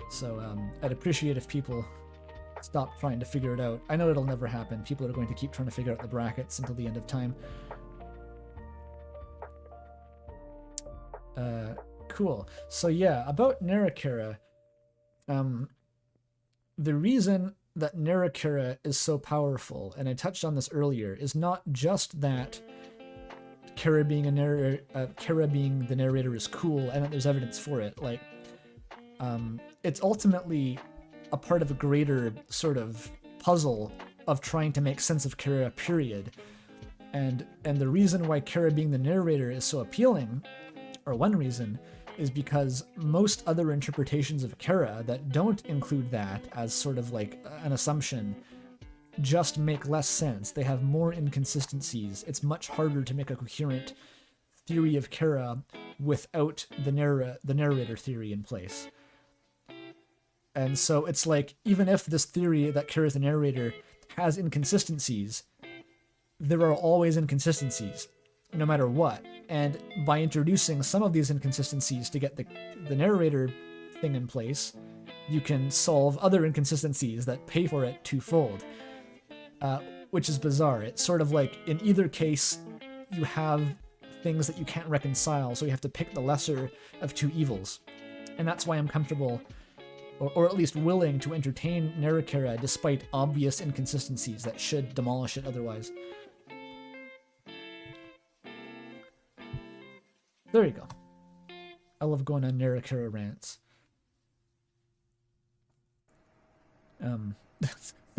So I'd appreciate if people stop trying to figure it out. I know it'll never happen. People are going to keep trying to figure out the brackets until the end of time. Cool. So yeah, about Narrator, the reason that Narrator is so powerful, and I touched on this earlier, is not just that Kara being the narrator is cool and that there's evidence for it. Like, it's ultimately a part of a greater sort of puzzle of trying to make sense of Kara, period. And the reason why Kara being the narrator is so appealing, or one reason, is because most other interpretations of Kara that don't include that as sort of like an assumption just make less sense. They have more inconsistencies. It's much harder to make a coherent theory of Kara without the narrator theory in place. And so it's like, even if this theory that Kira is the narrator has inconsistencies, there are always inconsistencies, no matter what. And by introducing some of these inconsistencies to get the narrator thing in place, you can solve other inconsistencies that pay for it twofold, which is bizarre. It's sort of like, in either case, you have things that you can't reconcile, so you have to pick the lesser of two evils. And that's why I'm comfortable, or at least willing, to entertain Narrator despite obvious inconsistencies that should demolish it otherwise. There you go. I love going on Narrator rants.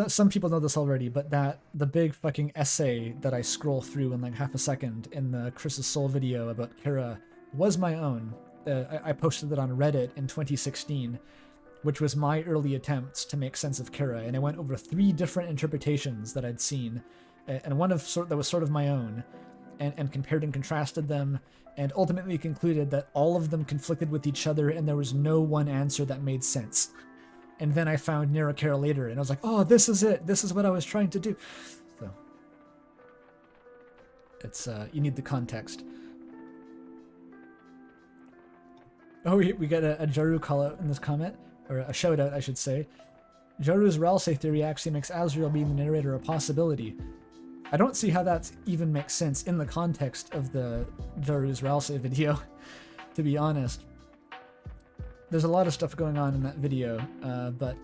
Some people know this already, but the big fucking essay that I scroll through in like half a second in the Chris's Soul video about Kira was my own. I posted it on Reddit in 2016, which was my early attempts to make sense of Kira, and I went over 3 different interpretations that I'd seen, and one that was sort of my own, and compared and contrasted them, and ultimately concluded that all of them conflicted with each other, and there was no one answer that made sense. And then I found Narrator later, and I was like, oh, this is it. This is what I was trying to do. So it's you need the context. Oh, we got a Jaru call out in this comment, or a shout out, I should say. Jaru's Ralsei theory actually makes Azrael being the narrator a possibility. I don't see how that even makes sense in the context of the Jaru's Ralsei video, to be honest. There's a lot of stuff going on in that video, but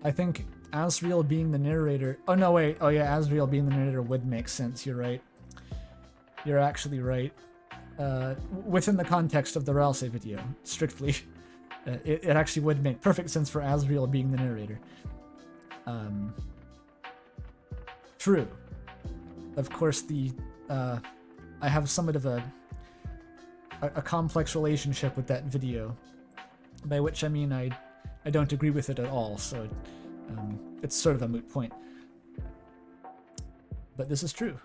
I think Azrael being the narrator... Oh, no, wait. Oh, yeah, Azrael being the narrator would make sense. You're right. You're actually right. Within the context of the Ralsei video, strictly, it actually would make perfect sense for Azrael being the narrator. True. Of course, I have somewhat of a complex relationship with that video, by which I mean I don't agree with it at all, so it's sort of a moot point. But this is true.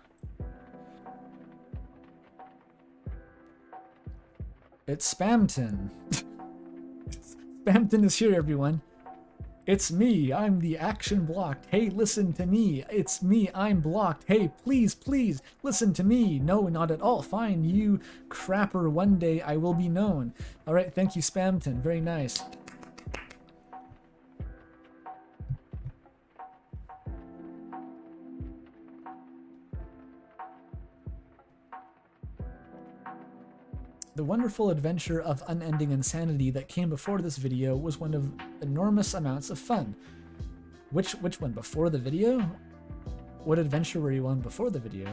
It's Spamton. Spamton is here, everyone. It's me, I'm the action blocked. Hey, listen to me. It's me, I'm blocked. Hey, please, please, listen to me. No, not at all. Fine, you crapper, one day I will be known. Alright, thank you, Spamton. Very nice. The wonderful adventure of unending insanity that came before this video was one of enormous amounts of fun. Which one? Before the video? What adventure were you on before the video?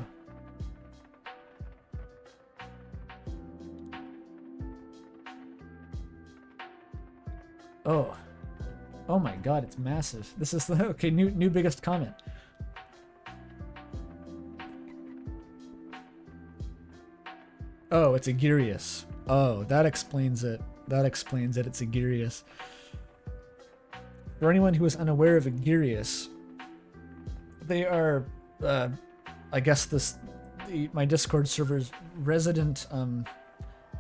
Oh. Oh my god, it's massive. This is the... Okay, new biggest comment. Oh, it's Agirius. Oh, that explains it. That explains it. It's Agirius. For anyone who is unaware of Agirius, they are, I guess my Discord server's resident, well,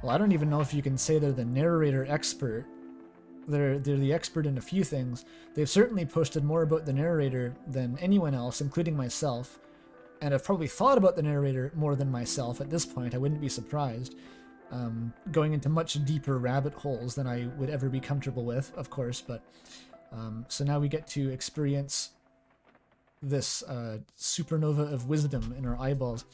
I don't even know if you can say they're the narrator expert. They're the expert in a few things. They've certainly posted more about the narrator than anyone else, including myself. And I've probably thought about the narrator more than myself at this point. I wouldn't be surprised. Going into much deeper rabbit holes than I would ever be comfortable with, of course. But so now we get to experience this supernova of wisdom in our eyeballs.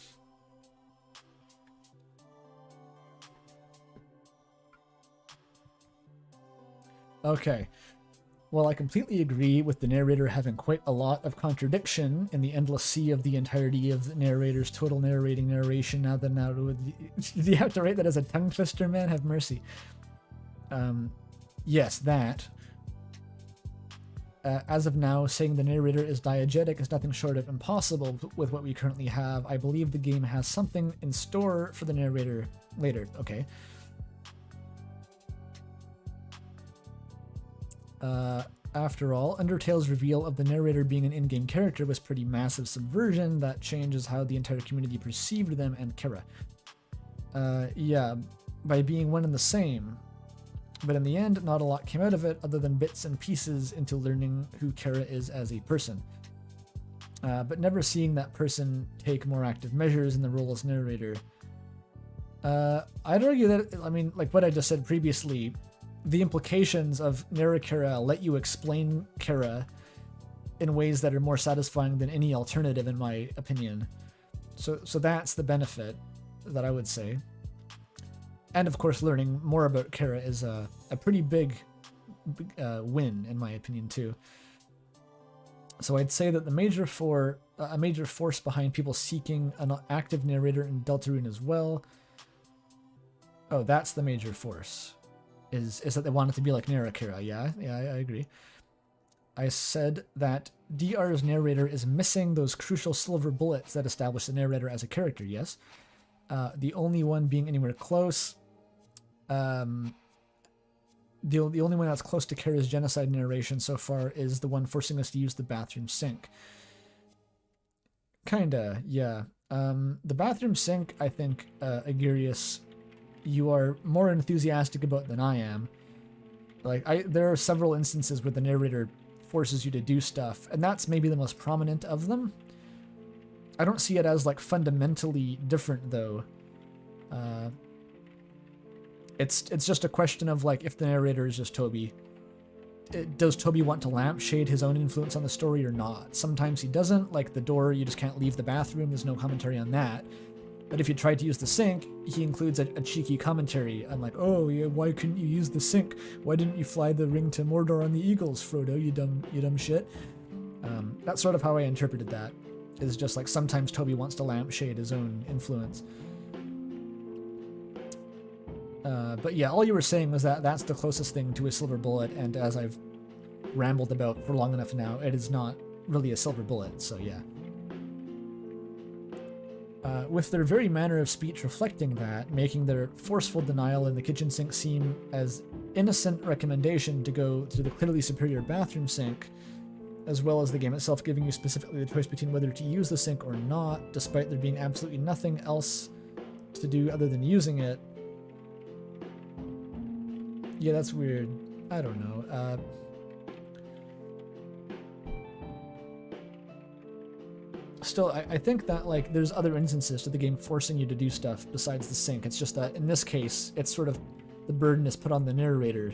Okay. Well, I completely agree with the narrator having quite a lot of contradiction in the endless sea of the entirety of the narrator's total narrating narration. Now, do you have to write that as a tongue twister, man? Have mercy. Yes, that. As of now, saying the narrator is diegetic is nothing short of impossible with what we currently have. I believe the game has something in store for the narrator later. Okay. After all, Undertale's reveal of the narrator being an in-game character was pretty massive subversion that changes how the entire community perceived them and Kira. Yeah, by being one and the same. But in the end, not a lot came out of it other than bits and pieces into learning who Kara is as a person. But never seeing that person take more active measures in the role as narrator. I'd argue that, I mean, like what I just said previously, the implications of Narrator let you explain Kara in ways that are more satisfying than any alternative, in my opinion. So that's the benefit that I would say. And of course, learning more about Kara is a pretty big win, in my opinion, too. So I'd say that a major force behind people seeking an active narrator in Deltarune as well. Oh, that's the major force. Is that they want it to be like Narrator. Yeah, I agree. I said that DR's narrator is missing those crucial silver bullets that establish the narrator as a character, yes. The only one being anywhere close. The only one that's close to Kara's genocide narration so far is the one forcing us to use the bathroom sink. Kinda, yeah. The bathroom sink, I think, Agirius, you are more enthusiastic about than I am. Like, there are several instances where the narrator forces you to do stuff, and that's maybe the most prominent of them. I don't see it as, like, fundamentally different, though. It's just a question of, like, if the narrator is just Toby. Does Toby want to lampshade his own influence on the story or not? Sometimes he doesn't, like the door, you just can't leave the bathroom, there's no commentary on that. But if you try to use the sink, he includes a cheeky commentary. I'm like, oh yeah, why couldn't you use the sink? Why didn't you fly the ring to Mordor on the Eagles, Frodo, you dumb shit? That's sort of how I interpreted that. Is just like sometimes Toby wants to lampshade his own influence. But yeah, all you were saying was that that's the closest thing to a silver bullet, and as I've rambled about for long enough now, it is not really a silver bullet, so yeah. With their very manner of speech reflecting that, making their forceful denial in the kitchen sink seem as innocent recommendation to go to the clearly superior bathroom sink, as well as the game itself giving you specifically the choice between whether to use the sink or not, despite there being absolutely nothing else to do other than using it. Yeah, that's weird. I don't know. Still, I think that, like, there's other instances to the game forcing you to do stuff besides the sink. It's just that in this case, it's sort of the burden is put on the narrator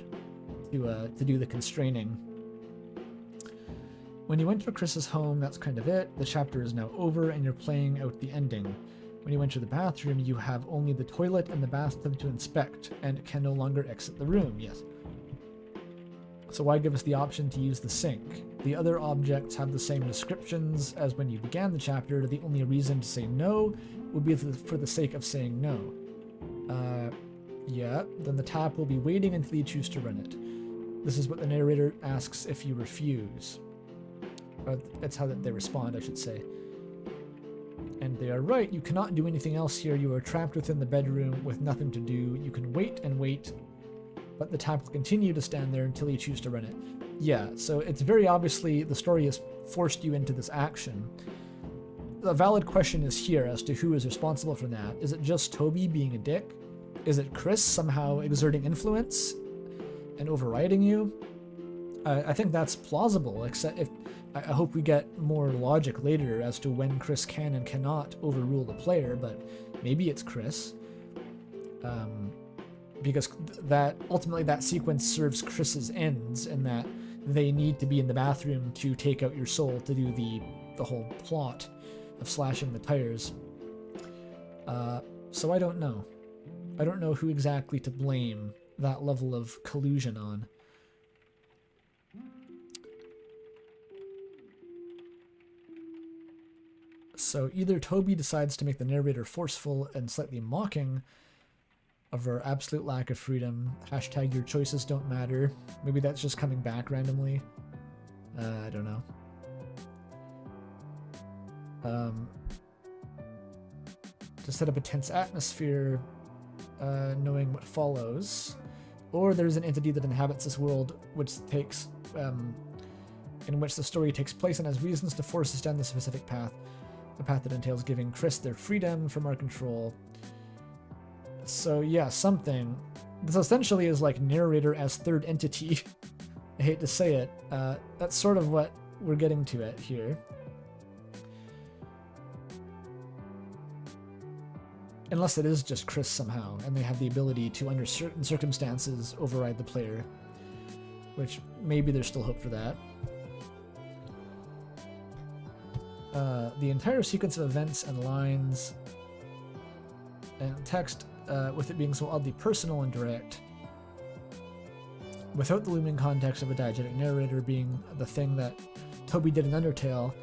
to do the constraining. When you enter Chris's home, that's kind of it. The chapter is now over and you're playing out the ending. When you enter the bathroom, you have only the toilet and the bathtub to inspect, and can no longer exit the room, yes. So why give us the option to use the sink? The other objects have the same descriptions as when you began the chapter. The only reason to say no would be for the sake of saying no. Yeah, then the tap will be waiting until you choose to run it. This is what the narrator asks if you refuse. Or that's how they respond, I should say. And they are right, you cannot do anything else here. You are trapped within the bedroom with nothing to do. You can wait and wait, but the tap will continue to stand there until you choose to run it. Yeah, so it's very obviously the story has forced you into this action. The valid question is here as to who is responsible for that. Is it just Toby being a dick? Is it Chris somehow exerting influence and overriding you? I think that's plausible, except if I hope we get more logic later as to when Chris can and cannot overrule the player, but maybe it's Chris. Because that ultimately that sequence serves Chris's ends, in that they need to be in the bathroom to take out your soul to do the whole plot of slashing the tires. So I don't know. I don't know who exactly to blame that level of collusion on. So either Toby decides to make the narrator forceful and slightly mocking of our absolute lack of freedom. Hashtag your choices don't matter. Maybe that's just coming back randomly. I don't know. To set up a tense atmosphere, knowing what follows. Or there's an entity that inhabits this world which takes, in which the story takes place and has reasons to force us down the specific path. A path that entails giving Chris their freedom from our control. So yeah, something. This essentially is like narrator as third entity. I hate to say it. That's sort of what we're getting to it here. Unless it is just Chris somehow, and they have the ability to, under certain circumstances, override the player. Which, maybe there's still hope for that. The entire sequence of events and lines and text, with it being so oddly personal and direct, without the looming context of a diegetic narrator being the thing that Toby did in Undertale,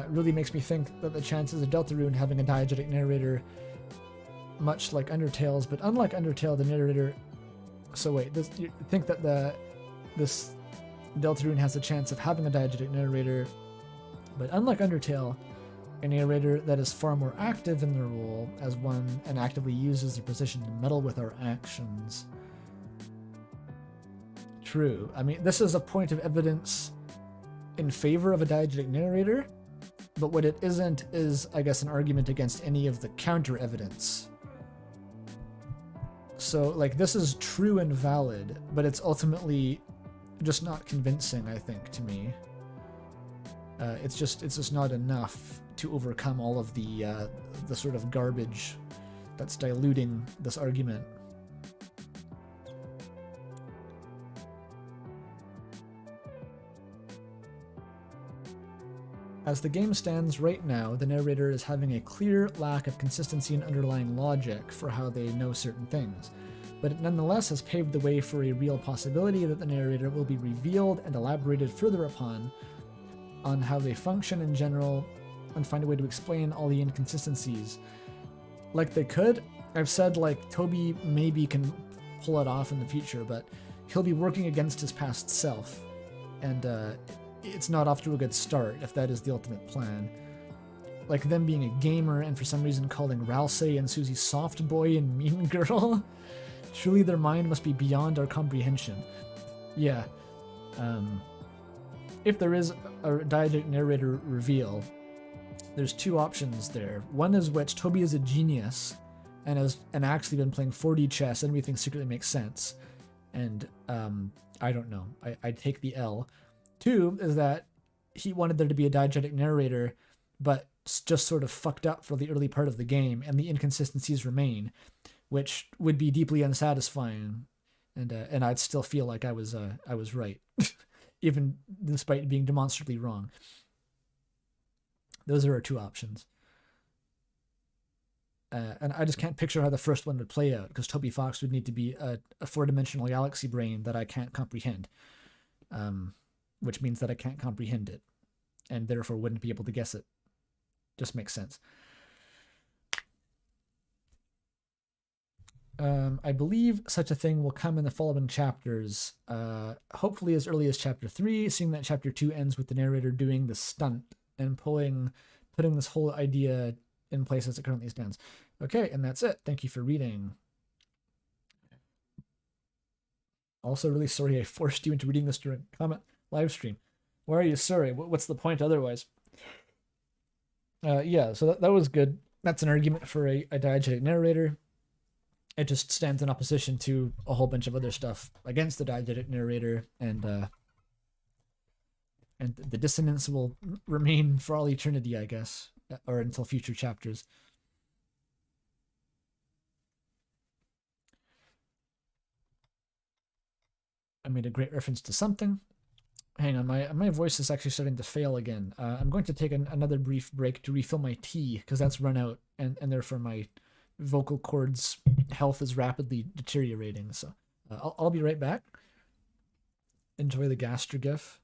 really makes me think that the chances of Deltarune having a diegetic narrator, much like Undertale's, but unlike Undertale, the narrator... So wait, you think that this Deltarune has a chance of having a diegetic narrator, but unlike Undertale, a narrator that is far more active in their role as one and actively uses their position to meddle with our actions. True. I mean, this is a point of evidence in favor of a diegetic narrator, but what it isn't is, I guess, an argument against any of the counter evidence. So, like, this is true and valid, but it's ultimately just not convincing, I think, to me. It's just not enough to overcome all of the sort of garbage that's diluting this argument. As the game stands right now, the narrator is having a clear lack of consistency and underlying logic for how they know certain things, but it nonetheless has paved the way for a real possibility that the narrator will be revealed and elaborated further upon on how they function in general and find a way to explain all the inconsistencies. Like they could, I've said like Toby maybe can pull it off in the future, but he'll be working against his past self, and it's not off to a good start if that is the ultimate plan. Like them being a gamer and for some reason calling Ralsei and Susie soft boy and mean girl. Surely their mind must be beyond our comprehension. Yeah. If there is a diegetic narrator reveal, there's two options there. One is which Toby is a genius and has actually been playing 4D chess and everything secretly makes sense. And I don't know. I take the L. Two is that he wanted there to be a diegetic narrator, but just sort of fucked up for the early part of the game, and the inconsistencies remain, which would be deeply unsatisfying, and I'd still feel like I was right, even despite being demonstrably wrong. Those are our two options. And I just can't picture how the first one would play out, because Toby Fox would need to be a four-dimensional galaxy brain that I can't comprehend. Which means that I can't comprehend it, and therefore wouldn't be able to guess it. Just makes sense. I believe such a thing will come in the following chapters, hopefully as early as chapter 3, seeing that chapter 2 ends with the narrator doing the stunt and putting this whole idea in place as it currently stands. Okay, and that's it. Thank you for reading. Also, really sorry I forced you into reading this during comment live stream. Why are you sorry? What's the point otherwise? Yeah, so that was good. That's an argument for a diegetic narrator. It just stands in opposition to a whole bunch of other stuff against the diegetic narrator, and the dissonance will remain for all eternity, I guess, or until future chapters. I made a great reference to something. Hang on, my voice is actually starting to fail again. I'm going to take another brief break to refill my tea, because that's run out, and therefore my vocal cords health is rapidly deteriorating. So I'll be right back. Enjoy the gastro gif.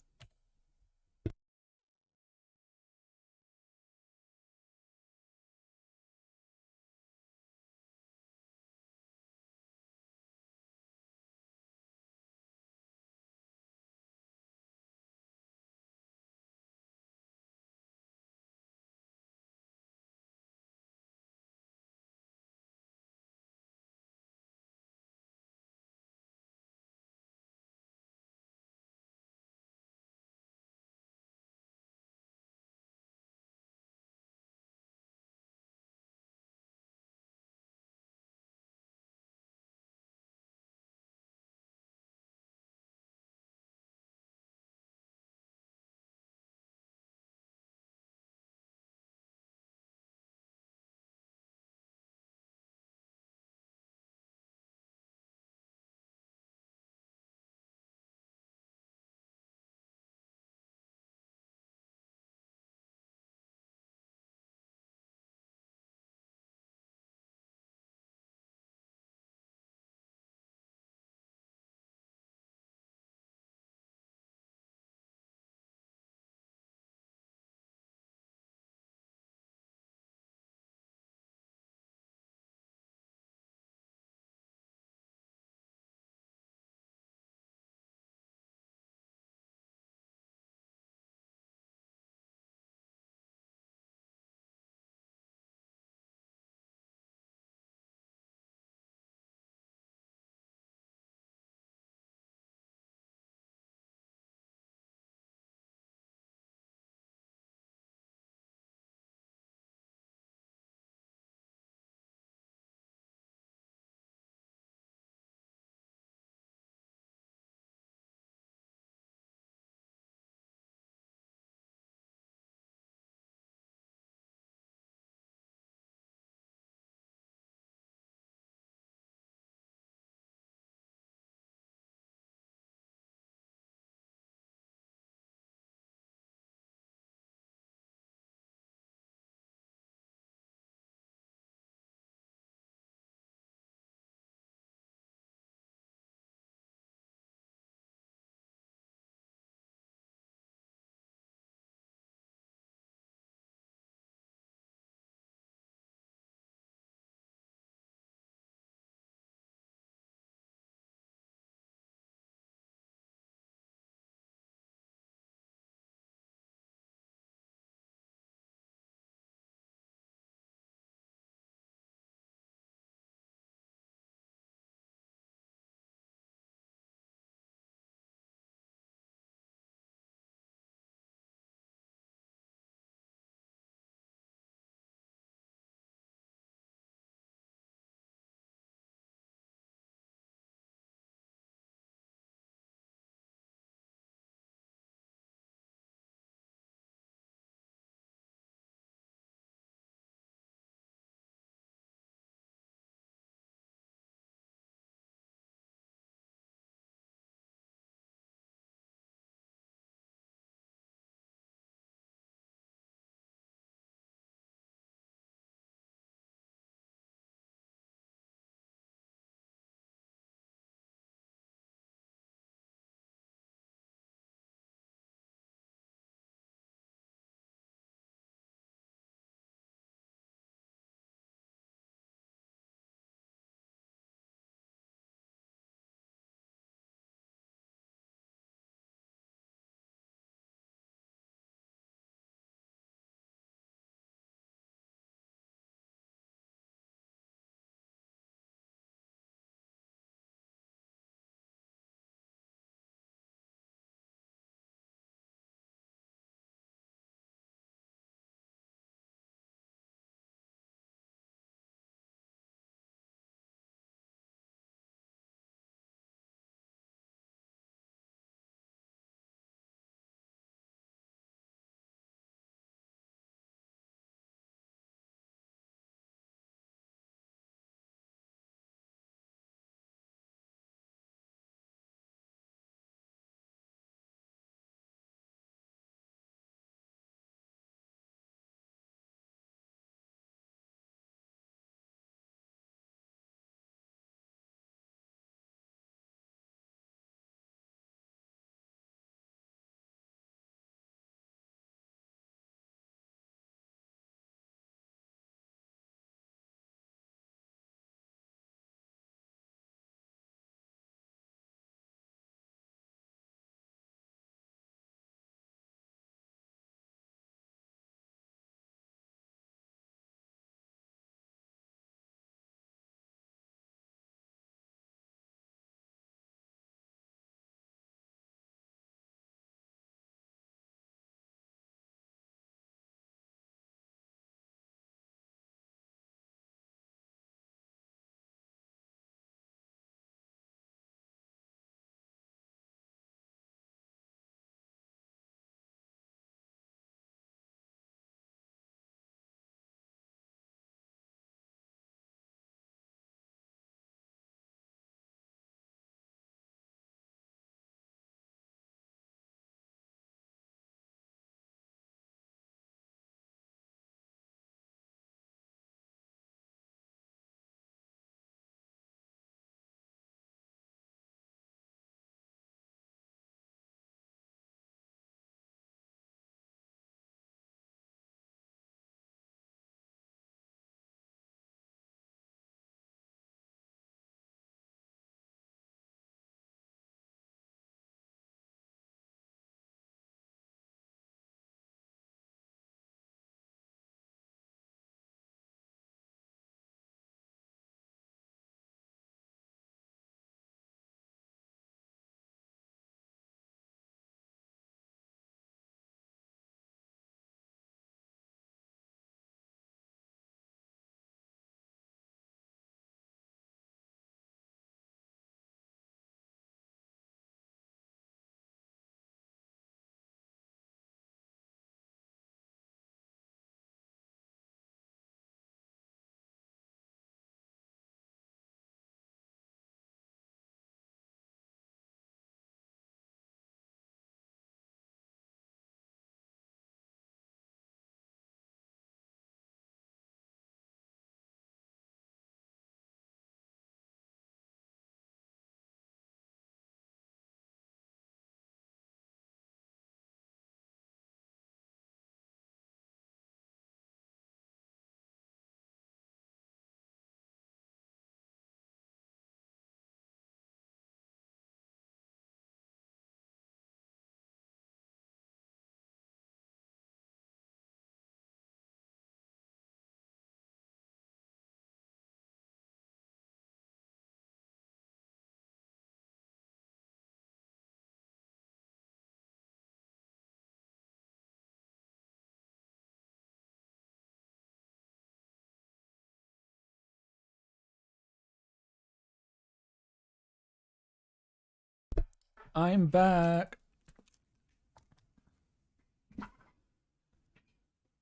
I'm back.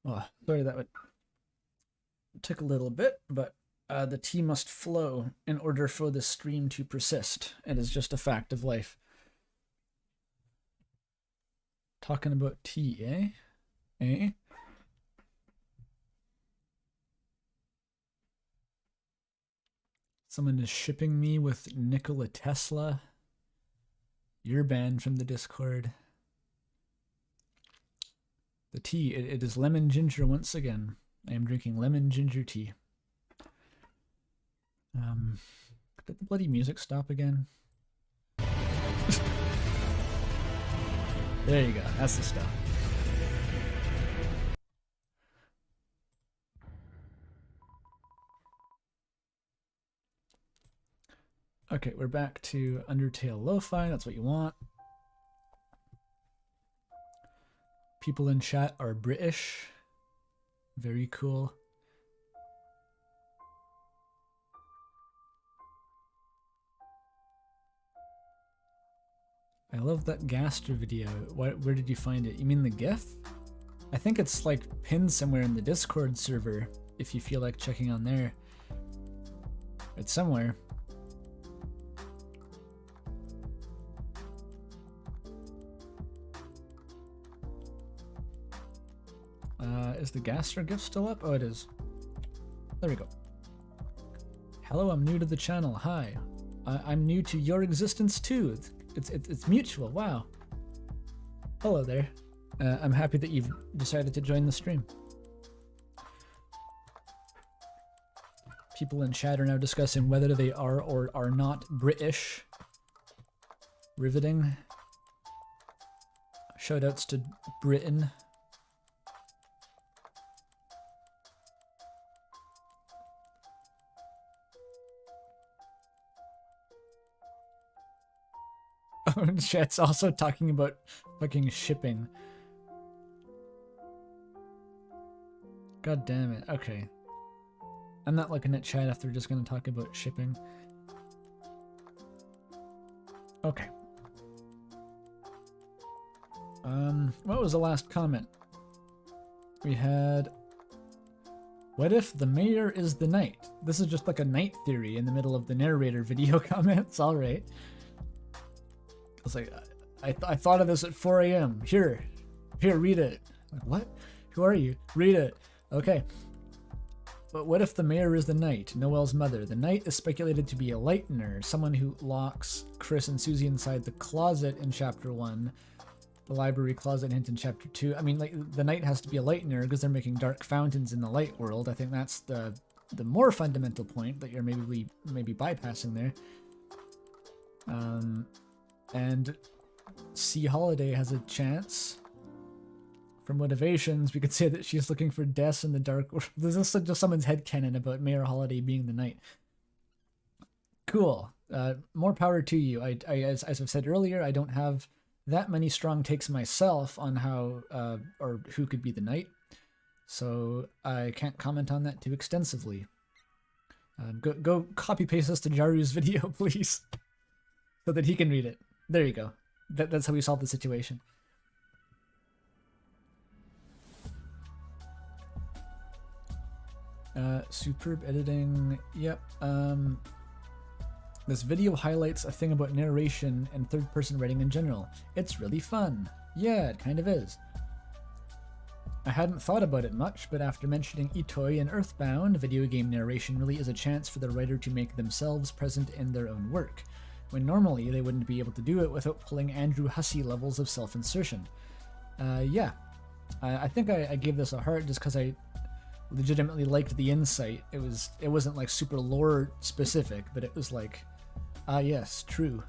Oh, sorry that would took a little bit, but the tea must flow in order for the stream to persist. It is just a fact of life. Talking about tea, eh? Eh? Someone is shipping me with Nikola Tesla. You're banned from the Discord. The tea, it is lemon ginger once again. I am drinking lemon ginger tea. Did the bloody music stop again? There you go, that's the stuff. Okay, we're back to Undertale Lo-Fi, that's what you want. People in chat are British. Very cool. I love that Gaster video. Where did you find it? You mean the GIF? I think it's like pinned somewhere in the Discord server, if you feel like checking on there. It's somewhere. Is the Gaster GIF still up? Oh, it is. There we go. Hello, I'm new to the channel. Hi. I'm new to your existence too. It's mutual. Wow. Hello there. I'm happy that you've decided to join the stream. People in chat are now discussing whether they are or are not British. Riveting. Shoutouts to Britain. Chat's also talking about fucking shipping. God damn it. Okay. I'm not looking at chat if they're just going to talk about shipping. Okay. What was the last comment? We had... What if the mayor is the knight? This is just like a knight theory in the middle of the narrator video comments. Alright. I was like, I thought of this at 4 a.m. Here, read it. Like, what? Who are you? Read it. Okay. But what if the mayor is the knight, Noelle's mother? The knight is speculated to be a lightener, someone who locks Chris and Susie inside the closet in chapter 1, the library closet hint in chapter 2. I mean, like, the knight has to be a lightener because they're making dark fountains in the light world. I think that's the more fundamental point that you're maybe bypassing there. And C. Holiday has a chance. For motivations, we could say that she's looking for deaths in the dark world. This is just someone's headcanon about Mayor Holiday being the knight. Cool. More power to you. As I've said earlier, I don't have that many strong takes myself on how or who could be the knight, so I can't comment on that too extensively. Go copy paste this to Jaru's video, please, so that he can read it. There you go. That's how we solve the situation. Superb editing. Yep. This video highlights a thing about narration and third-person writing in general. It's really fun. Yeah, it kind of is. I hadn't thought about it much, but after mentioning Itoi and Earthbound, video game narration really is a chance for the writer to make themselves present in their own work, when normally they wouldn't be able to do it without pulling Andrew Hussey levels of self-insertion. Yeah. I think I gave this a heart just because I legitimately liked the insight. It wasn't like super lore specific, but it was like, ah yes, true.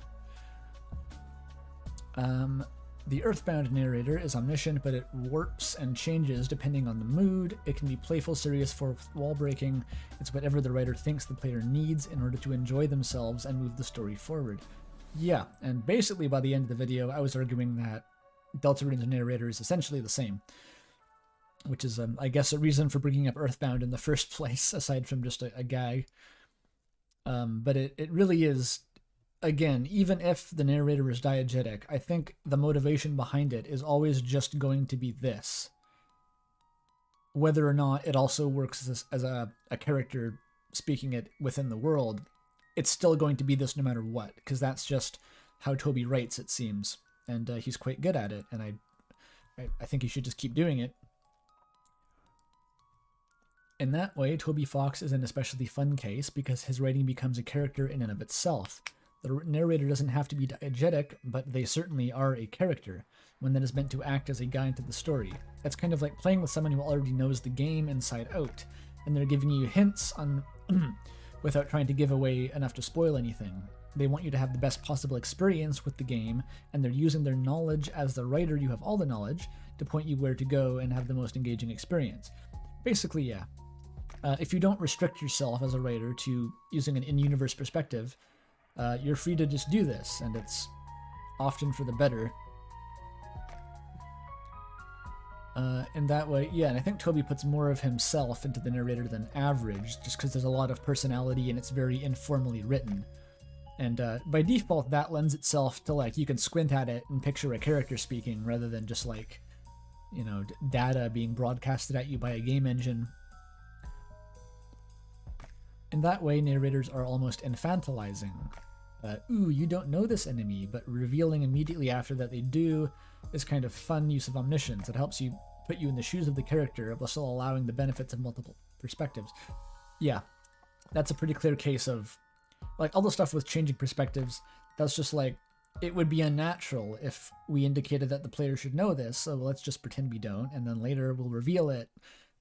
The Earthbound narrator is omniscient, but it warps and changes depending on the mood. It can be playful, serious, fourth wall breaking. It's whatever the writer thinks the player needs in order to enjoy themselves and move the story forward. Yeah, and basically by the end of the video, I was arguing that Deltarune's narrator is essentially the same, which is, I guess, a reason for bringing up Earthbound in the first place, aside from just a gag. But it really is again, even if the narrator is diegetic, I think the motivation behind it is always just going to be this. Whether or not it also works as a character speaking it within the world, it's still going to be this no matter what, because that's just how Toby writes, it seems. And he's quite good at it, and I think he should just keep doing it. In that way, Toby Fox is an especially fun case because his writing becomes a character in and of itself. The narrator doesn't have to be diegetic, but they certainly are a character, one that is meant to act as a guide to the story. It's kind of like playing with someone who already knows the game inside out, and they're giving you hints on without trying to give away enough to spoil anything. They want you to have the best possible experience with the game, and they're using their knowledge. As the writer, you have all the knowledge to point you where to go and have the most engaging experience. Basically, yeah. If you don't restrict yourself as a writer to using an in-universe perspective, you're free to just do this, and it's often for the better. In that way, yeah, and I think Toby puts more of himself into the narrator than average, just because there's a lot of personality and it's very informally written. And by default, that lends itself to, like, you can squint at it and picture a character speaking rather than just, like, you know, data being broadcasted at you by a game engine. In that way, narrators are almost infantilizing. Ooh, you don't know this enemy, but revealing immediately after that they do is kind of fun use of omniscience. It helps you put you in the shoes of the character while still allowing the benefits of multiple perspectives. Yeah, that's a pretty clear case of, like, all the stuff with changing perspectives, that's just like, it would be unnatural if we indicated that the player should know this, so let's just pretend we don't, and then later we'll reveal it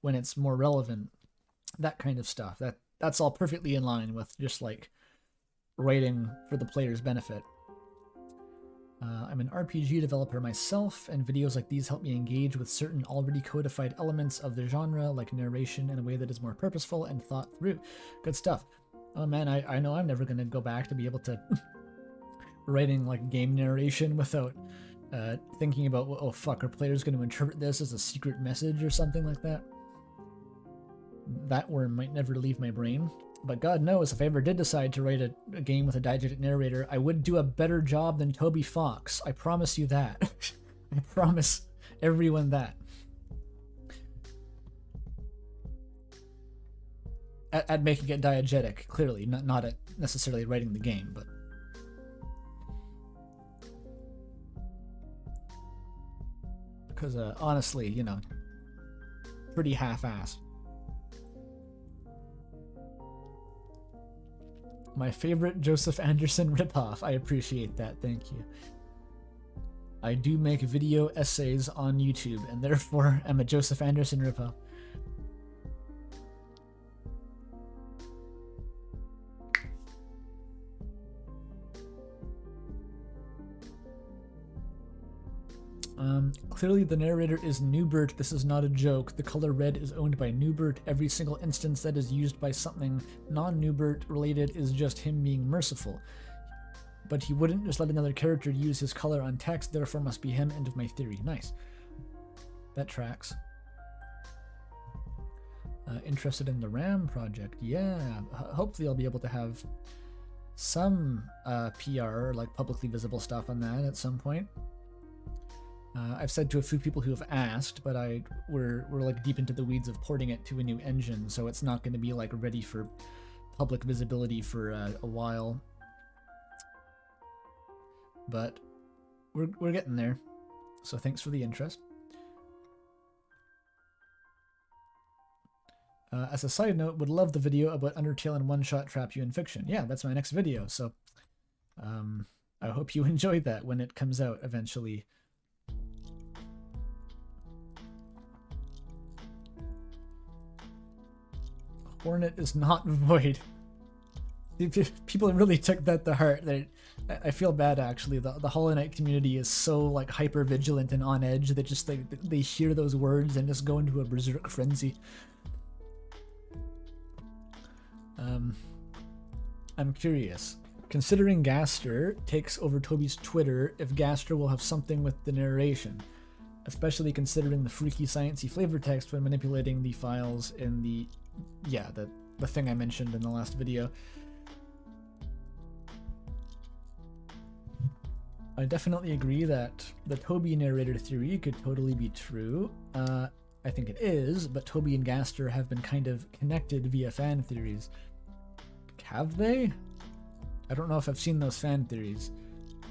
when it's more relevant. That kind of stuff. That's all perfectly in line with just, like, writing for the player's benefit. I'm an RPG developer myself, and videos like these help me engage with certain already codified elements of the genre, like narration, in a way that is more purposeful and thought through. Good stuff. Oh man, I know I'm never going to go back to be able to writing, like, game narration without thinking about, oh fuck, are players going to interpret this as a secret message or something like that? That worm might never leave my brain. But God knows, if I ever did decide to write a game with a diegetic narrator, I would do a better job than Toby Fox. I promise you that. I promise everyone that. At making it diegetic, clearly, not at necessarily writing the game, but... Because, honestly, you know, pretty half-assed. My favorite Joseph Anderson ripoff. I appreciate that, thank you. I do make video essays on YouTube, and therefore I'm a Joseph Anderson ripoff. Clearly the narrator is Newbert. This is not a joke. The color red is owned by Newbert. Every single instance that is used by something non-Newbert related is just him being merciful. But he wouldn't just let another character use his color on text, therefore must be him. End of my theory. Nice. That tracks. Interested in the RAM project? Yeah. Hopefully I'll be able to have some PR, like publicly visible stuff on that at some point. I've said to a few people who have asked, but we're like deep into the weeds of porting it to a new engine, so it's not going to be like ready for public visibility for a while. But we're getting there. So thanks for the interest. As a side note, would love the video about Undertale and one-shot trap you in fiction. Yeah, that's my next video, so I hope you enjoyed that when it comes out eventually. Hornet is not void. People really took that to heart. I feel bad, actually. The Hollow Knight community is so, like, hyper vigilant and on edge that just they hear those words and just go into a berserk frenzy. I'm curious. Considering Gaster takes over Toby's Twitter, if Gaster will have something with the narration, especially considering the freaky sciencey flavor text when manipulating the files in the thing I mentioned in the last video. I definitely agree that the Toby narrator theory could totally be true. I think it is, but Toby and Gaster have been kind of connected via fan theories. Have they? I don't know if I've seen those fan theories.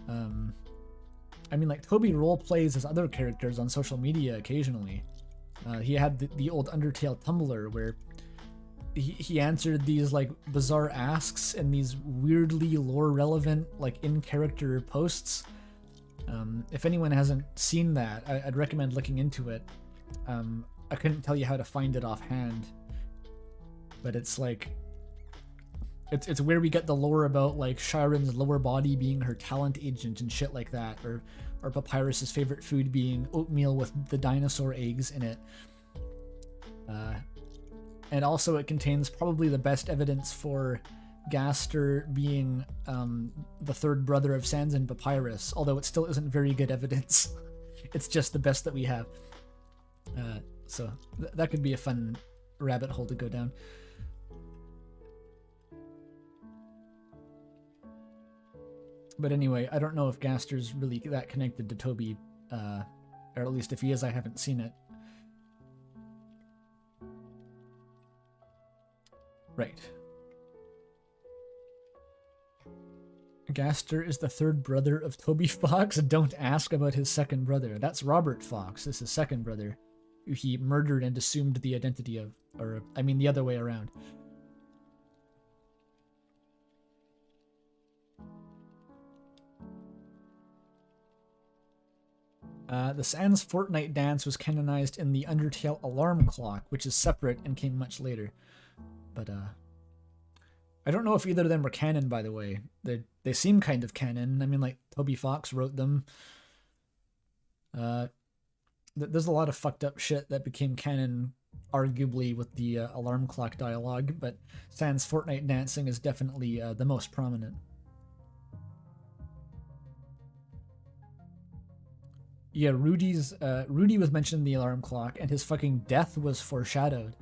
I mean, like, Toby role plays as other characters on social media occasionally. He had the old Undertale Tumblr where he answered these, like, bizarre asks in these weirdly lore-relevant, like, in-character posts. If anyone hasn't seen that, I'd recommend looking into it. I couldn't tell you how to find it offhand, but it's like... It's where we get the lore about, like, Shiren's lower body being her talent agent and shit like that, or Papyrus's favorite food being oatmeal with the dinosaur eggs in it. And also it contains probably the best evidence for Gaster being the third brother of Sans and Papyrus, although it still isn't very good evidence. It's just the best that we have. So that could be a fun rabbit hole to go down. But anyway, I don't know if Gaster's really that connected to Toby, or at least if he is, I haven't seen it. Right. Gaster is the third brother of Toby Fox. Don't ask about his second brother. That's Robert Fox, is his second brother, who he murdered and assumed the identity of, or I mean the other way around. The Sans Fortnite dance was canonized in the Undertale Alarm Clock, which is separate and came much later. But I don't know if either of them were canon, by the way. They seem kind of canon. I mean, like, Toby Fox wrote them. There's a lot of fucked up shit that became canon, arguably, with the Alarm Clock dialogue, but Sans Fortnite dancing is definitely the most prominent. Yeah, Rudy was mentioned in the Alarm Clock, and his fucking death was foreshadowed.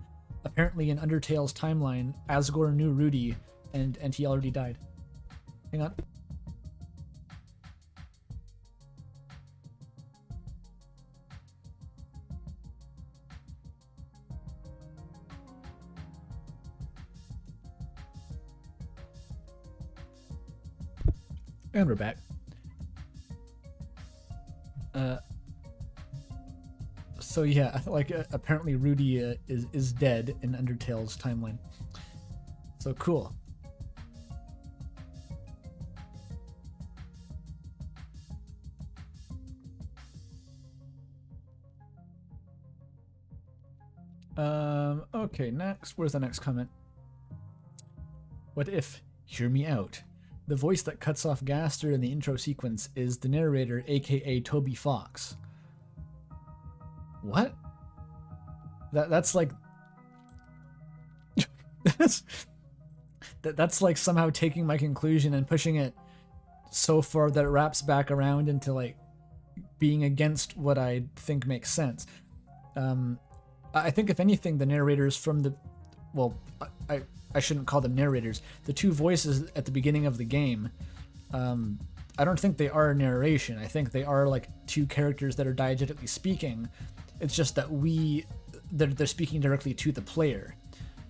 Apparently in Undertale's timeline, Asgore knew Rudy, and he already died. Hang on. And we're back. So yeah, like apparently Rudy is dead in Undertale's timeline. So cool. Okay, next. Where's the next comment? What if, hear me out, the voice that cuts off Gaster in the intro sequence is the narrator, aka Toby Fox? What? That's like... that's like somehow taking my conclusion and pushing it so far that it wraps back around into, like, being against what I think makes sense. I think if anything, the narrators from the... Well, I shouldn't call them narrators. The two voices at the beginning of the game, I don't think they are narration. I think they are, like, two characters that are diegetically speaking. It's just that they're speaking directly to the player.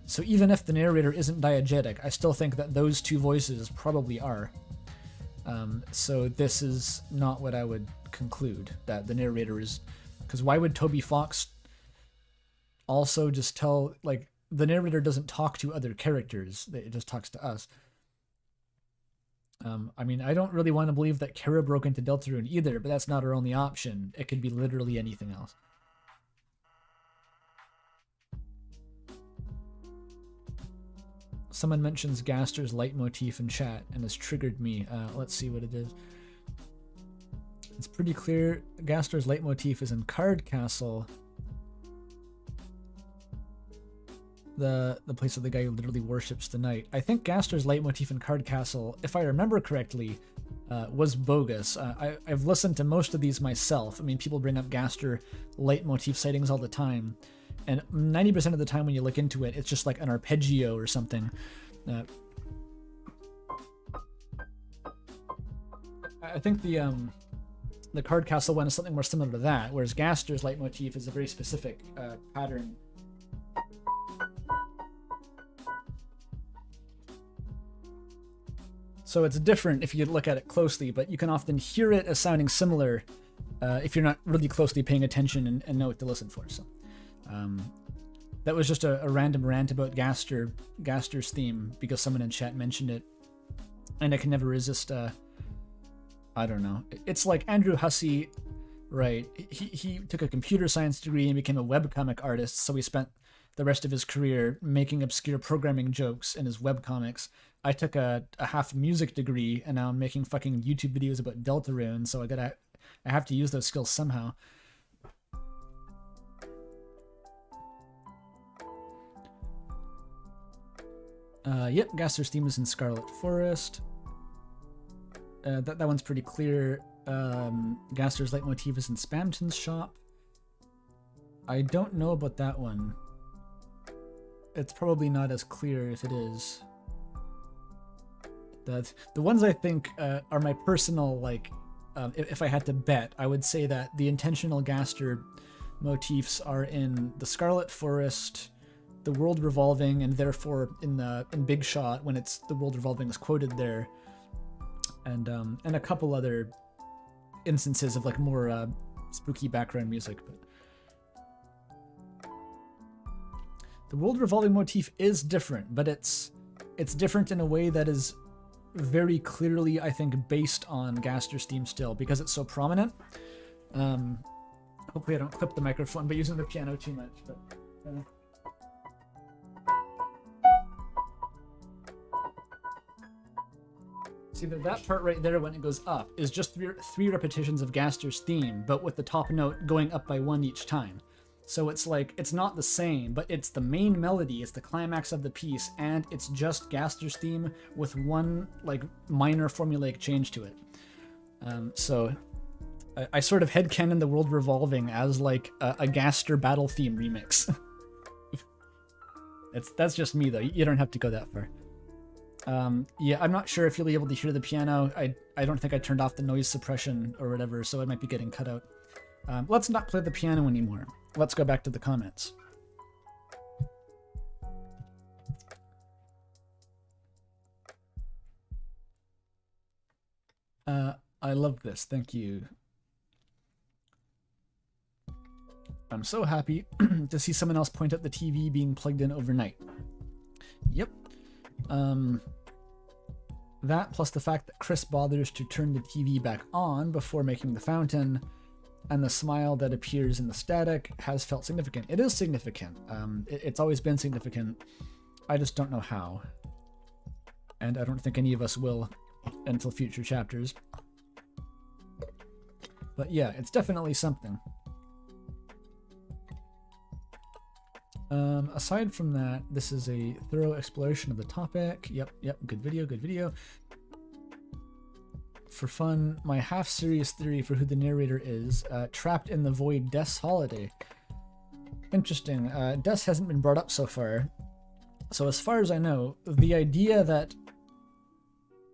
So even if the narrator isn't diegetic, I still think that those two voices probably are. So this is not what I would conclude, that the narrator is... Because why would Toby Fox also just tell... Like, the narrator doesn't talk to other characters. It just talks to us. I mean, I don't really want to believe that Kara broke into Deltarune either, but that's not our only option. It could be literally anything else. Someone mentions Gaster's leitmotif in chat and has triggered me. Let's see what it is. It's pretty clear Gaster's leitmotif is in Card Castle. The place of the guy who literally worships the night. I think Gaster's leitmotif in Card Castle, if I remember correctly, was bogus. I've listened to most of these myself. I mean, people bring up Gaster leitmotif sightings all the time, and 90% of the time when you look into it, it's just like an arpeggio or something. I think the Card Castle one is something more similar to that, whereas Gaster's leitmotif is a very specific pattern. So it's different if you look at it closely, but you can often hear it as sounding similar if you're not really closely paying attention and know what to listen for. So that was just a random rant about Gaster's theme because someone in chat mentioned it, and I can never resist. I don't know. It's like Andrew Hussey, right? He took a computer science degree and became a webcomic artist, so he spent the rest of his career making obscure programming jokes in his webcomics. I took a half music degree and now I'm making fucking YouTube videos about Deltarune, so I have to use those skills somehow. Yep, Gaster's theme is in Scarlet Forest. That one's pretty clear. Gaster's leitmotif is in Spamton's shop. I don't know about that one. It's probably not as clear if it is. The ones I think are my personal, like, if I had to bet, I would say that the intentional Gaster motifs are in the Scarlet Forest, the World Revolving, and therefore in Big Shot when it's the World Revolving is quoted there, and a couple other instances of like more spooky background music. But the World Revolving motif is different, but it's different in a way that is very clearly, I think, based on Gaster's theme still, because it's so prominent. Hopefully I don't clip the microphone by using the piano too much, but see that part right there when it goes up is just three repetitions of Gaster's theme, but with the top note going up by one each time. So it's like, it's not the same, but it's the main melody, it's the climax of the piece, and it's just Gaster's theme with one like minor formulaic change to it. So I sort of headcanon the World Revolving as like a Gaster battle theme remix. That's just me though, you don't have to go that far. Yeah, I'm not sure if you'll be able to hear the piano. I don't think I turned off the noise suppression or whatever, so it might be getting cut out. Let's not play the piano anymore. Let's go back to the comments. I love this. Thank you. I'm so happy to see someone else point out the TV being plugged in overnight. Yep. That plus the fact that Chris bothers to turn the TV back on before making the fountain, and the smile that appears in the static has felt significant. It is significant. It's always been significant. I just don't know how. And I don't think any of us will until future chapters. But yeah, it's definitely something. Aside from that, this is a thorough exploration of the topic. Yep, good video, good video. For fun, my half-serious theory for who the narrator is, trapped in the void, Death's Holiday. Interesting. Death hasn't been brought up so far. So as far as I know, the idea that...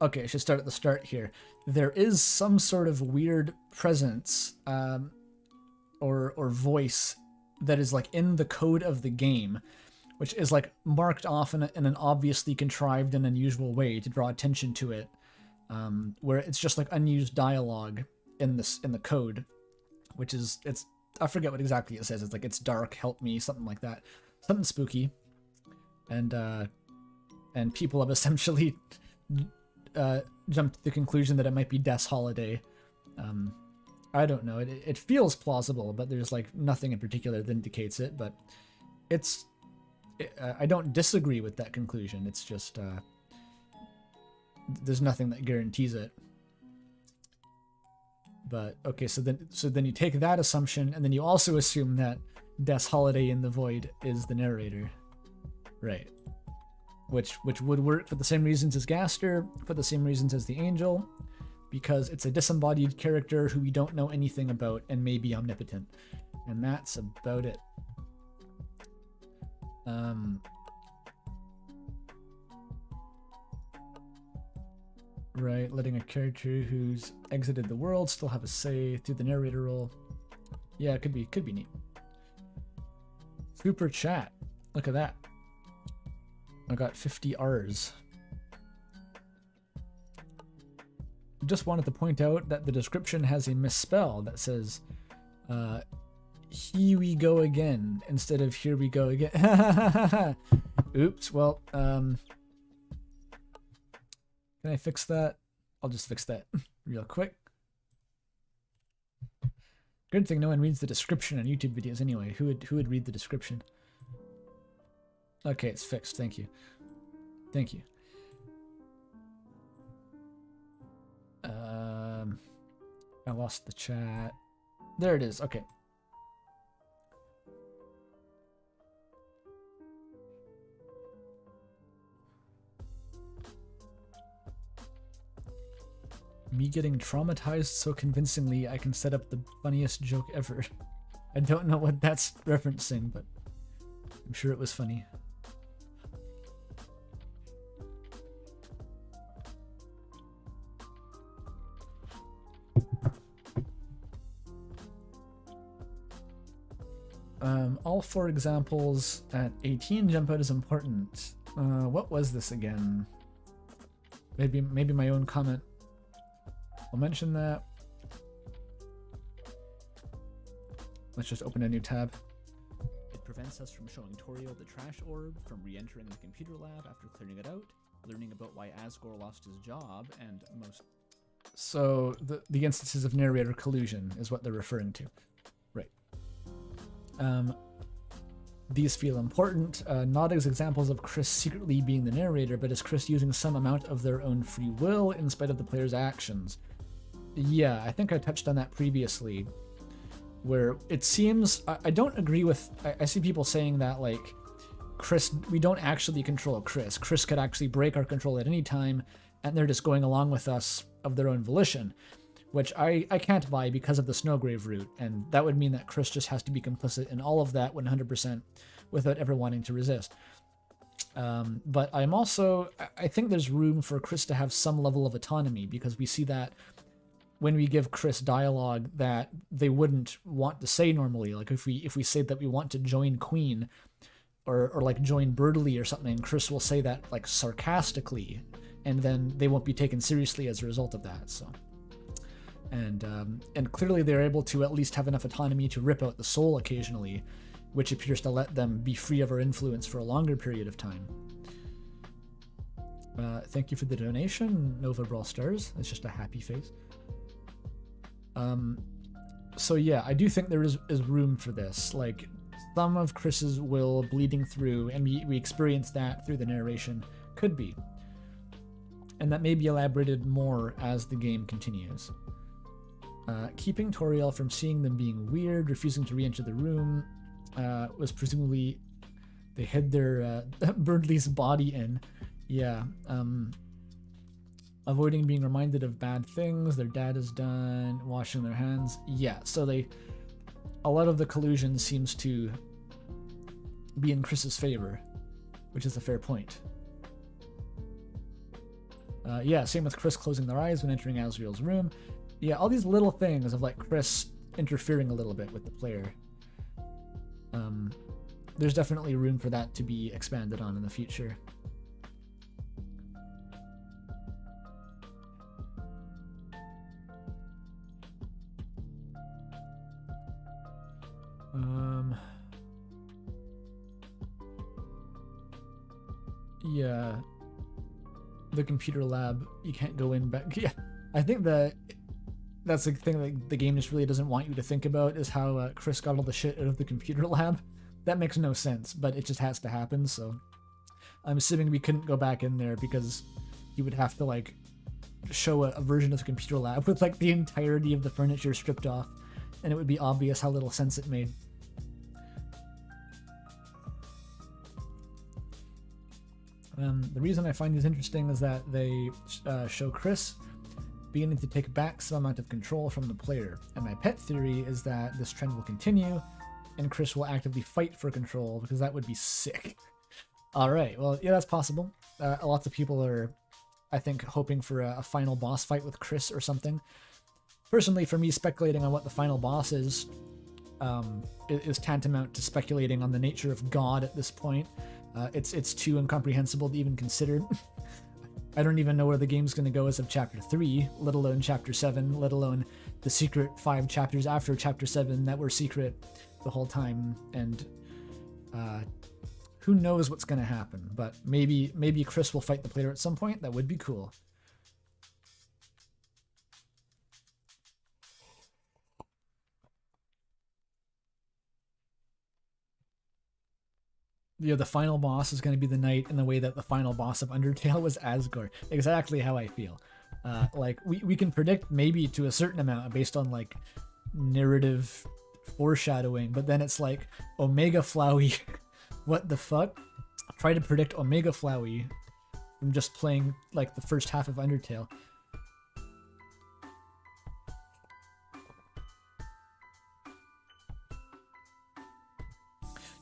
Okay, I should start at the start here. There is some sort of weird presence, or voice that is like in the code of the game, which is like marked off in an obviously contrived and unusual way to draw attention to it. Where it's just like unused dialogue in the code, which is, I forget what exactly it says. It's like, it's dark, help me, something like that, something spooky, and people have essentially jumped to the conclusion that it might be Death's Holiday. I don't know. It feels plausible, but there's like nothing in particular that indicates it. But I don't disagree with that conclusion. It's just. There's nothing that guarantees it. But okay, so then you take that assumption, and then you also assume that Death's Holiday in the Void is the narrator, right? Which would work for the same reasons as Gaster, for the same reasons as the Angel, because it's a disembodied character who we don't know anything about and may be omnipotent, and that's about it. Right, letting a character who's exited the world still have a say through the narrator role. Yeah, it could be neat. Super chat. Look at that. I got 50 R's. Just wanted to point out that the description has a misspell that says here we go again instead of here we go again. Oops, well, can I fix that? I'll just fix that real quick. Good thing no one reads the description on YouTube videos anyway. Who would read the description? Okay, it's fixed. Thank you. Thank you. I lost the chat. There it is. Okay. Me getting traumatized so convincingly I can set up the funniest joke ever. I don't know what that's referencing, but I'm sure it was funny. All 4 examples at 18 jump out as important. What was this again? Maybe my own comment. I'll mention that. Let's just open a new tab. It prevents us from showing Toriel the trash orb, from re-entering the computer lab after clearing it out, learning about why Asgore lost his job, and most... So, the instances of narrator collusion is what they're referring to. Right. These feel important, not as examples of Chris secretly being the narrator, but as Chris using some amount of their own free will in spite of the player's actions. Yeah, I think I touched on that previously, where it seems... I don't agree with... I see people saying that, like, Chris... We don't actually control Chris. Chris could actually break our control at any time, and they're just going along with us of their own volition, which I can't buy because of the Snowgrave route, and that would mean that Chris just has to be complicit in all of that 100% without ever wanting to resist. But I'm also... I think there's room for Chris to have some level of autonomy, because we see that when we give Chris dialogue that they wouldn't want to say normally. Like if we say that we want to join Queen or like join Birdley or something, Chris will say that like sarcastically, and then they won't be taken seriously as a result of that. So, and clearly they're able to at least have enough autonomy to rip out the soul occasionally, which appears to let them be free of our influence for a longer period of time. Thank you for the donation, Nova Brawl Stars. It's just a happy face. So yeah, I do think there is room for this. Like, some of Chris's will bleeding through, and we experience that through the narration, could be. And that may be elaborated more as the game continues. Keeping Toriel from seeing them being weird, refusing to re-enter the room, was presumably they hid their Birdley's body in. Yeah. Avoiding being reminded of bad things their dad has done, washing their hands. Yeah, so a lot of the collusion seems to be in Chris's favor, which is a fair point. Yeah, same with Chris closing their eyes when entering Asriel's room. Yeah, all these little things of like Chris interfering a little bit with the player. There's definitely room for that to be expanded on in the future. Yeah, the computer lab, you can't go in back. Yeah, I think that's the thing that the game just really doesn't want you to think about, is how Chris got all the shit out of the computer lab. That makes no sense, but it just has to happen, so I'm assuming we couldn't go back in there because you would have to like show a version of the computer lab with like the entirety of the furniture stripped off, and it would be obvious how little sense it made. The reason I find these interesting is that they show Chris beginning to take back some amount of control from the player, and my pet theory is that this trend will continue and Chris will actively fight for control, because that would be sick. Alright, well, yeah, that's possible. Lots of people are I think hoping for a final boss fight with Chris or something. Personally, for me, speculating on what the final boss is tantamount to speculating on the nature of God at this point. It's too incomprehensible to even consider. I don't even know where the game's going to go as of Chapter 3, let alone Chapter 7, let alone the secret 5 chapters after Chapter 7 that were secret the whole time, and who knows what's going to happen, but maybe Chris will fight the player at some point. That would be cool. You know, the final boss is going to be the knight in the way that the final boss of Undertale was Asgore. Exactly how I feel. Like, we can predict maybe to a certain amount based on, like, narrative foreshadowing, but then it's like, Omega Flowey, what the fuck? Try to predict Omega Flowey from just playing, like, the first half of Undertale.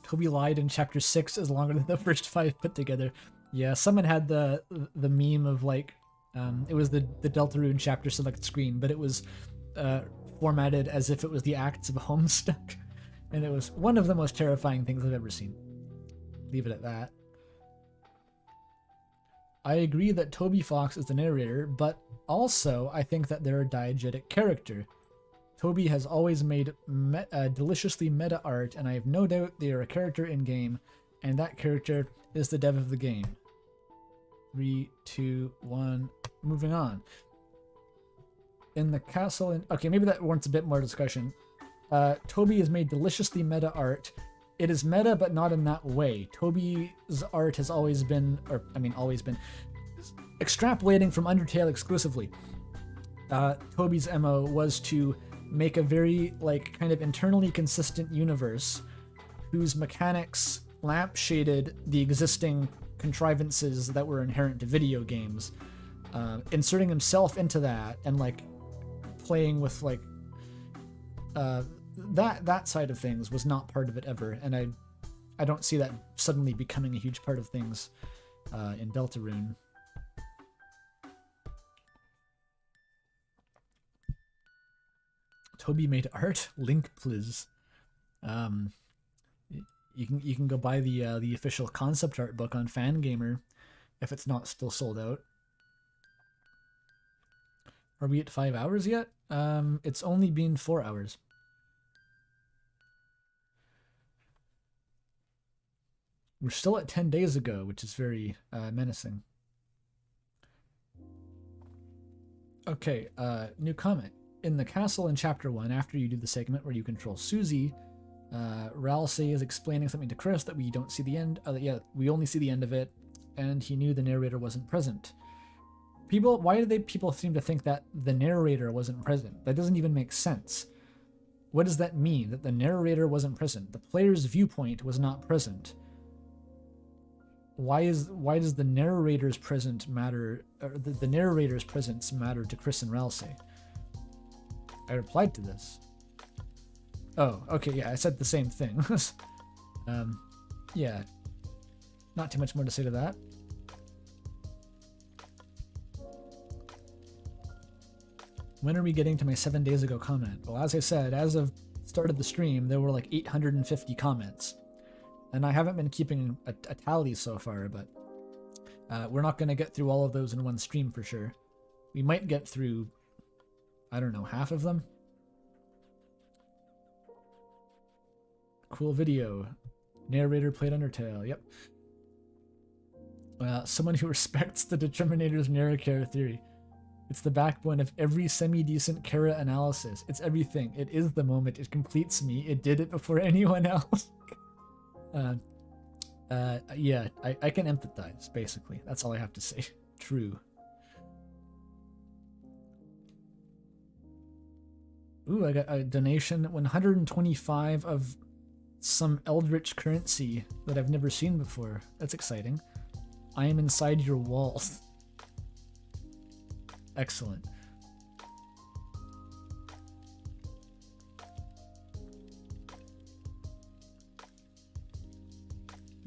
Toby lied in Chapter 6 is longer than the first 5 put together. Yeah, someone had the meme of, like, it was the Deltarune chapter select screen, but it was formatted as if it was the Acts of Homestuck, and it was one of the most terrifying things I've ever seen. Leave it at that. I agree that Toby Fox is the narrator, but also I think that they're a diegetic character. Toby has always made deliciously meta art, and I have no doubt they are a character in-game, and that character is the dev of the game. 3, 2, 1, moving on. In the castle... Okay, maybe that warrants a bit more discussion. Toby has made deliciously meta art. It is meta, but not in that way. Toby's art has always been... always been... extrapolating from Undertale exclusively. Toby's MO was to make a very, like, kind of internally consistent universe whose mechanics lampshaded the existing contrivances that were inherent to video games, inserting himself into that and, like, playing with, like, that side of things was not part of it ever, and I don't see that suddenly becoming a huge part of things in Deltarune. Toby made art. Link, please. You can go buy the official concept art book on Fangamer if it's not still sold out. Are we at 5 hours yet? It's only been 4 hours. We're still at 10 days ago, which is very menacing. Okay, new comment. In the castle in Chapter 1, after you do the segment where you control Susie, Ralsei is explaining something to Chris that we don't see the end. Yeah, we only see the end of it, and he knew the narrator wasn't present. Why do people seem to think that the narrator wasn't present? That doesn't even make sense. What does that mean, that the narrator wasn't present? The player's viewpoint was not present. Why does the narrator's presence matter, or the narrator's presence matter to Chris and Ralsei? I replied to this. Oh, okay, yeah, I said the same thing. Yeah. Not too much more to say to that. When are we getting to my 7 days ago comment? Well, as I said, as of start of the stream, there were like 850 comments. And I haven't been keeping a tally so far, but we're not going to get through all of those in one stream for sure. We might get through, I don't know, half of them. Cool video. Narrator played Undertale. Yep. Someone who respects the Determinator's Narrator theory. It's the backbone of every semi-decent Kara analysis. It's everything. It is the moment. It completes me. It did it before anyone else. Yeah, I can empathize, basically. That's all I have to say. True. Ooh, I got a donation. 125 of some eldritch currency that I've never seen before. That's exciting. I am inside your walls. Excellent.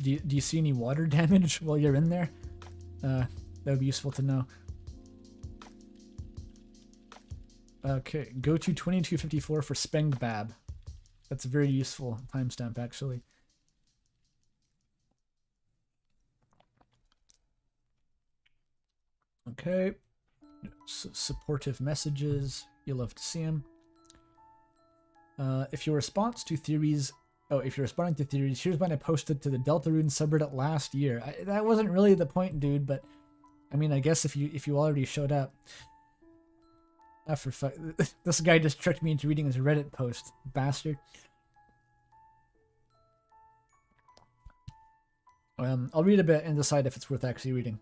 Do you see any water damage while you're in there? That would be useful to know. Okay, go to 2254 for Spengbab. That's a very useful timestamp, actually. Okay. Supportive messages. You'll love to see them. If your response to theories... Oh, if you're responding to theories, here's one I posted to the Deltarune subreddit last year. That wasn't really the point, dude, but... I mean, I guess if you already showed up... for fuck... This guy just tricked me into reading his Reddit post. Bastard. I'll read a bit and decide if it's worth actually reading.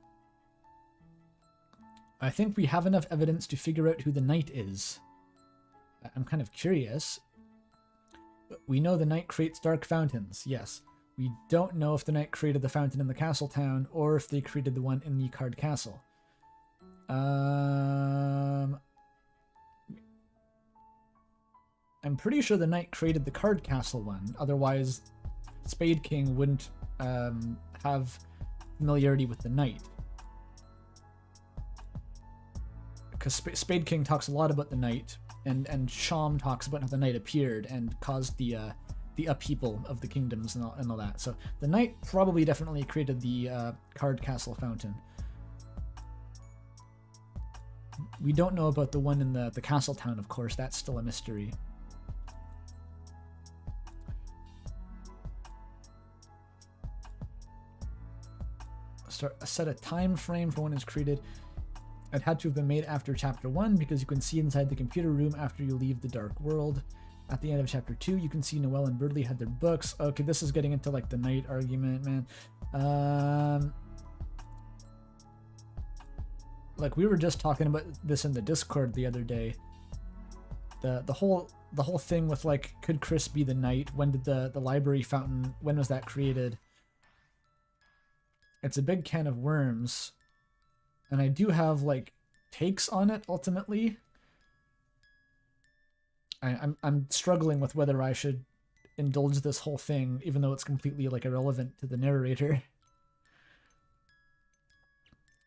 I think we have enough evidence to figure out who the knight is. I'm kind of curious. We know the knight creates dark fountains, yes. We don't know if the knight created the fountain in the castle town or if they created the one in the card castle. I'm pretty sure the knight created the card castle one, otherwise Spade King wouldn't have familiarity with the knight. Because Spade King talks a lot about the knight, and Sham talks about how the knight appeared and caused the upheaval of the kingdoms and all that. So the knight probably definitely created the card castle fountain. We don't know about the one in the castle town, of course. That's still a mystery. Set a time frame for when it's created. It had to have been made after chapter 1 because you can see inside the computer room after you leave the dark world. At the end of chapter 2, you can see Noelle and Birdley had their books. Okay, this is getting into like the knight argument, man. Like we were just talking about this in the Discord the other day. The whole thing with like, could Chris be the knight? When did the library fountain? When was that created? It's a big can of worms. And I do have, like, takes on it, ultimately. I'm struggling with whether I should indulge this whole thing, even though it's completely, like, irrelevant to the narrator.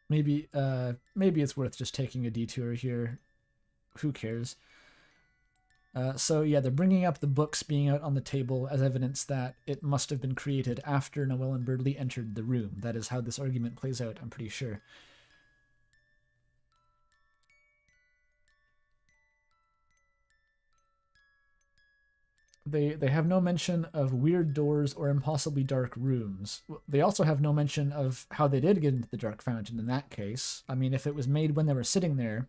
Maybe it's worth just taking a detour here. Who cares? So, yeah, they're bringing up the books being out on the table as evidence that it must have been created after Noelle and Birdley entered the room. That is how this argument plays out, I'm pretty sure. They have no mention of weird doors or impossibly dark rooms. They also have no mention of how they did get into the dark fountain in that case. I mean, if it was made when they were sitting there,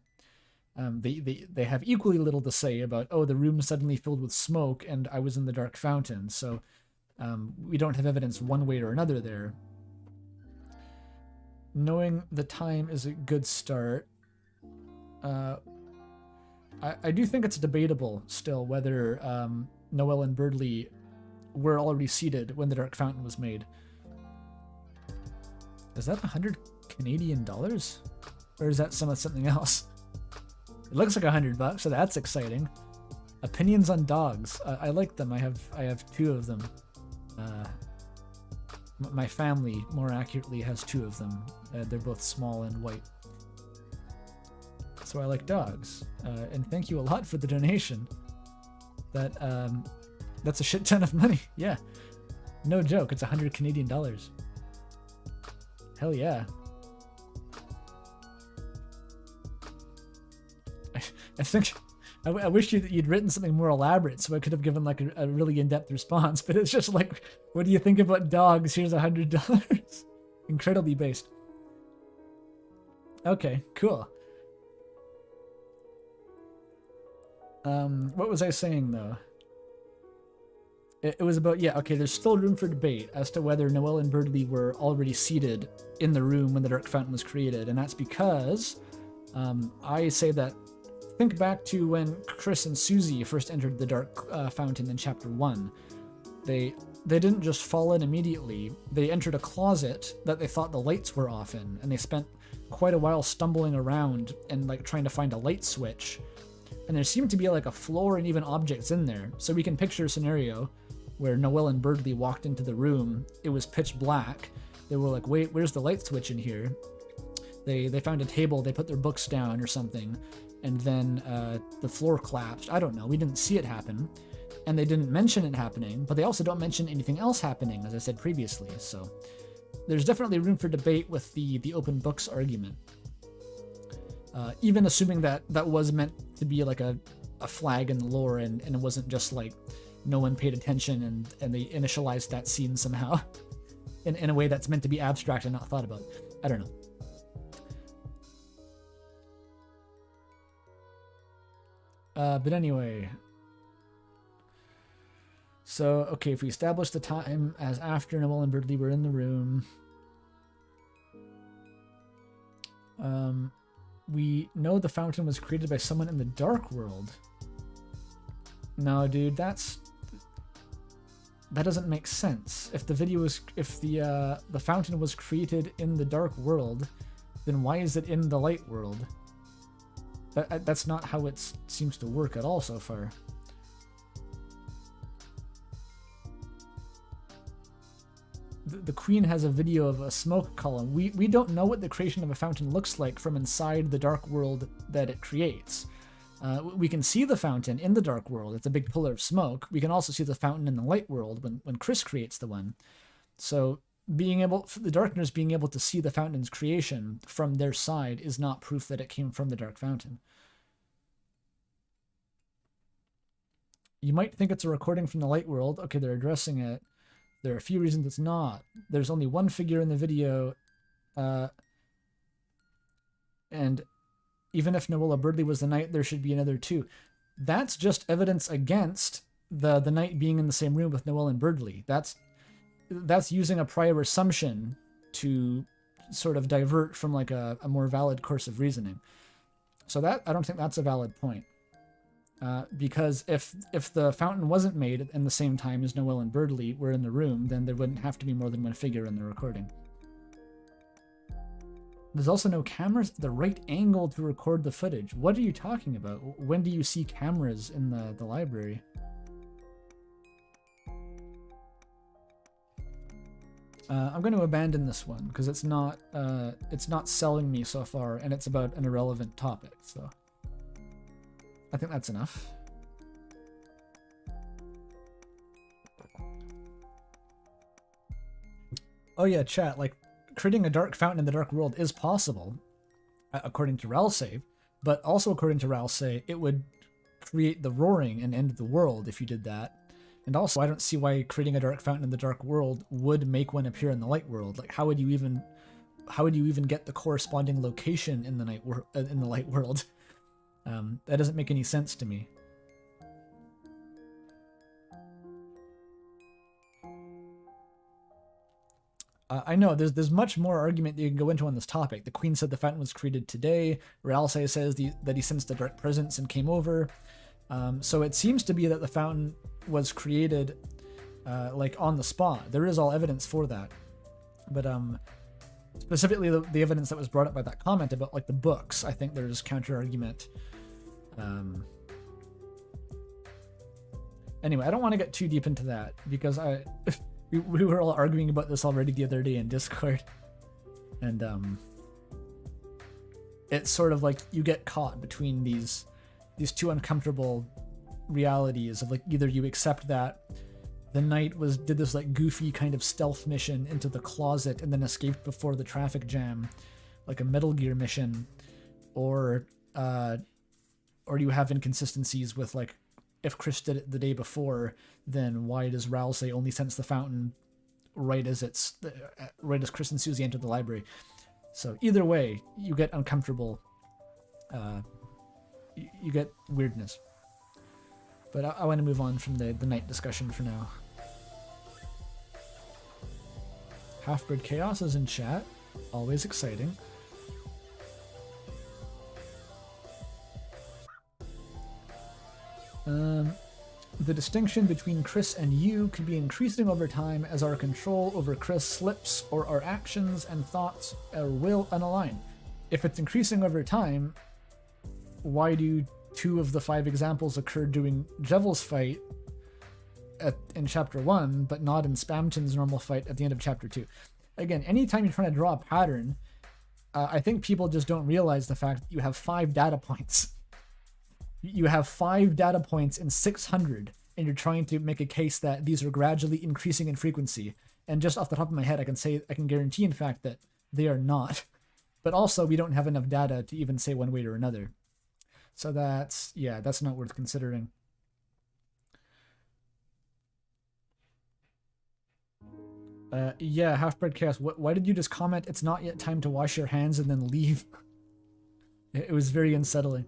they have equally little to say about, oh, the room suddenly filled with smoke and I was in the dark fountain. So we don't have evidence one way or another there. Knowing the time is a good start. I do think it's debatable still whether Noelle and Birdley were already seated when the Dark Fountain was made. Is that 100 Canadian dollars? Or is that something else? It looks like $100, so that's exciting. Opinions on dogs. I like them. I have 2 of them. My family, more accurately, has 2 of them. They're both small and white. So I like dogs. And thank you a lot for the donation. That's a shit ton of money. Yeah. No joke. It's 100 Canadian dollars. Hell yeah. I think I wish you'd written something more elaborate so I could have given like a really in-depth response, but it's just like, what do you think about dogs? Here's $100. Incredibly based. Okay, cool. What was I saying though? It was about, yeah, okay, there's still room for debate as to whether Noelle and Birdley were already seated in the room when the Dark Fountain was created, and that's because I say that, think back to when Chris and Susie first entered the Dark Fountain in Chapter 1. They didn't just fall in immediately, they entered a closet that they thought the lights were off in, and they spent quite a while stumbling around and like trying to find a light switch. And there seemed to be like a floor and even objects in there, so we can picture a scenario where Noelle and Birdley walked into the room. It was pitch black. They were like, wait, where's the light switch in here? They found a table, they put their books down or something, and then the floor collapsed. I don't know. We didn't see it happen, and they didn't mention it happening, but they also don't mention anything else happening, as I said previously. So there's definitely room for debate with the open books argument. Even assuming that that was meant to be like a flag in the lore, and it wasn't just like no one paid attention and they initialized that scene somehow in a way that's meant to be abstract and not thought about. I don't know. But anyway, so okay, if we establish the time as after Noel and Birdley were in the room, we know the fountain was created by someone in the dark world. No, dude, that doesn't make sense. If the fountain was created in the dark world, then why is it in the light world? That's not how it seems to work at all so far. The Queen has a video of a smoke column. We don't know what the creation of a fountain looks like from inside the dark world that it creates. We can see the fountain in the dark world. It's a big pillar of smoke. We can also see the fountain in the light world when Chris creates the one. So the Darkners being able to see the fountain's creation from their side is not proof that it came from the Dark Fountain. You might think it's a recording from the light world. Okay, they're addressing it. There are a few reasons it's not. There's only one figure in the video, and even if Noella Birdley was the knight, there should be another two. That's just evidence against the knight being in the same room with Noel and Birdley. That's using a prior assumption to sort of divert from like a more valid course of reasoning. So that, I don't think that's a valid point. Because if the fountain wasn't made in the same time as Noel and Birdley were in the room, then there wouldn't have to be more than one figure in the recording. There's also no cameras at the right angle to record the footage. What are you talking about? When do you see cameras in the library? I'm going to abandon this one because it's not selling me so far, and it's about an irrelevant topic. So I think that's enough. Oh yeah, chat. Like, creating a dark fountain in the dark world is possible, according to Ralsei, but also according to Ralsei, it would create the roaring and end the world if you did that. And also, I don't see why creating a dark fountain in the dark world would make one appear in the light world. Like, how would you even get the corresponding location in the light world? That doesn't make any sense to me. I know there's much more argument that you can go into on this topic. The Queen said the fountain was created today. Ralsei says that he sensed a dark presence and came over. So it seems to be that the fountain was created like on the spot. There is all evidence for that. But specifically the evidence that was brought up by that comment about like the books, I think there's counter argument. Anyway, I don't want to get too deep into that because we were all arguing about this already the other day in Discord, and it's sort of like you get caught between these two uncomfortable realities of like either you accept that the knight did this like goofy kind of stealth mission into the closet and then escaped before the traffic jam, like a Metal Gear mission, or you have inconsistencies with like, if Chris did it the day before, then why does Ralsei only sense the fountain right as Chris and Susie entered the library? So either way, you get uncomfortable. You get weirdness. But I want to move on from the night discussion for now. Half-Bird Chaos is in chat. Always exciting. The distinction between Chris and you could be increasing over time as our control over Chris slips or our actions and thoughts or will unalign. If it's increasing over time, why do 2 of the 5 examples occur during Jevel's fight in chapter 1, but not in Spamton's normal fight at the end of chapter 2? Again, anytime you're trying to draw a pattern, I think people just don't realize the fact that you have 5 data points You have 5 data points in 600, and you're trying to make a case that these are gradually increasing in frequency. And just off the top of my head, I can guarantee, in fact, that they are not. But also, we don't have enough data to even say one way or another. So that's not worth considering. Yeah, Half-Bred Chaos, why did you just comment, "It's not yet time to wash your hands," and then leave? It was very unsettling.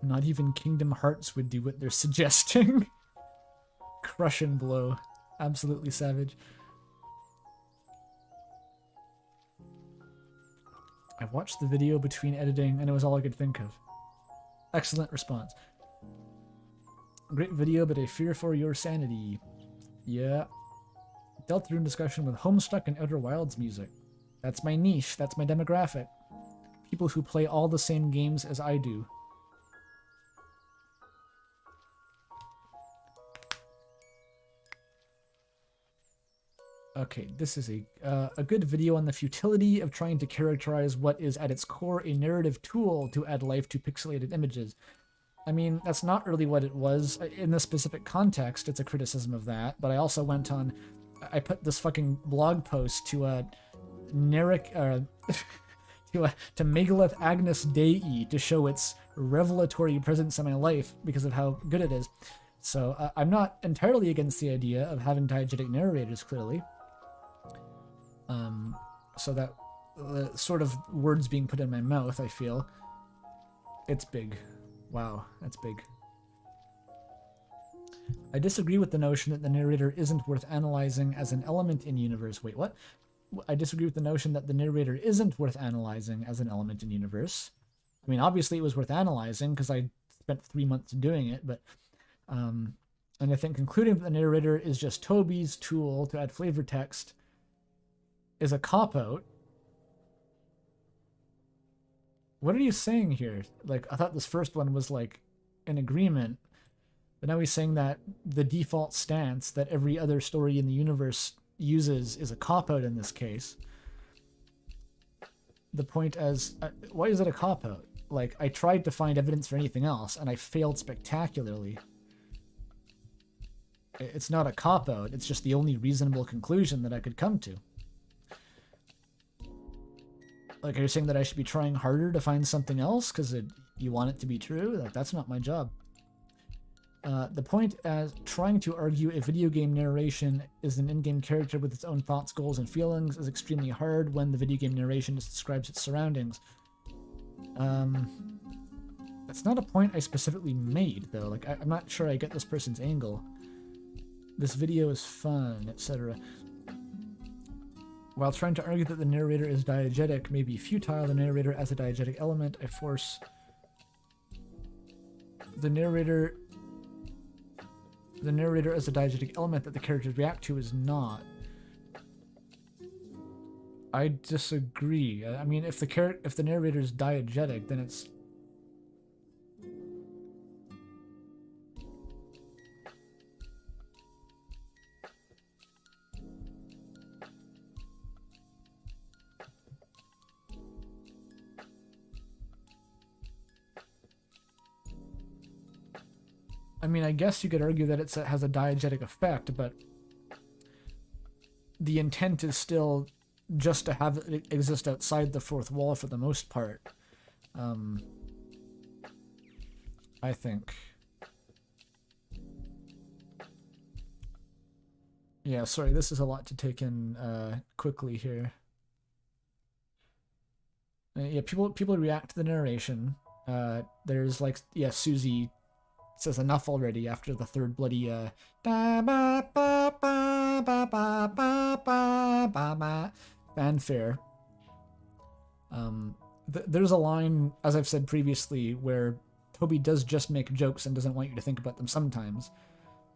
Not even Kingdom Hearts would do what they're suggesting. Crush and blow. Absolutely savage. I watched the video between editing and it was all I could think of. Excellent response. Great video, but I fear for your sanity. Yeah. Deltarune discussion with Homestuck and Outer Wilds music. That's my niche. That's my demographic. People who play all the same games as I do. Okay, this is a good video on the futility of trying to characterize what is at its core a narrative tool to add life to pixelated images. I mean, that's not really what it was. In this specific context, it's a criticism of that, but I also went on... I put this fucking blog post to to Megalith Agnus Dei to show its revelatory presence in my life because of how good it is. So I'm not entirely against the idea of having diegetic narrators, clearly. So that the sort of words being put in my mouth, I feel. It's big. Wow, that's big. I disagree with the notion that the narrator isn't worth analyzing as an element in universe. Wait, what? I disagree with the notion that the narrator isn't worth analyzing as an element in universe. I mean, obviously it was worth analyzing because I spent 3 months doing it, but... and I think concluding that the narrator is just Toby's tool to add flavor text is a cop-out. What are you saying here? Like, I thought this first one was, like, an agreement, but now he's saying that the default stance that every other story in the universe uses is a cop-out in this case. The point as... why is it a cop-out? Like, I tried to find evidence for anything else, and I failed spectacularly. It's not a cop-out, it's just the only reasonable conclusion that I could come to. Like, are you saying that I should be trying harder to find something else because you want it to be true? That's not my job. The point as trying to argue a video game narration is an in-game character with its own thoughts, goals, and feelings is extremely hard when the video game narration just describes its surroundings. That's not a point I specifically made, though. Like, I'm not sure I get this person's angle. This video is fun, etc. While trying to argue that the narrator is diegetic may be futile, the narrator as a diegetic element, I force the narrator as a diegetic element that the characters react to is not. I disagree. I mean, if the narrator is diegetic, then it's... I mean, I guess you could argue that it has a diegetic effect, but the intent is still just to have it exist outside the fourth wall for the most part. I think. Yeah, sorry, this is a lot to take in quickly here. Yeah, people react to the narration. There's like, yeah, Susie says enough already after the third bloody fanfare. There's a line, as I've said previously, where Toby does just make jokes and doesn't want you to think about them sometimes.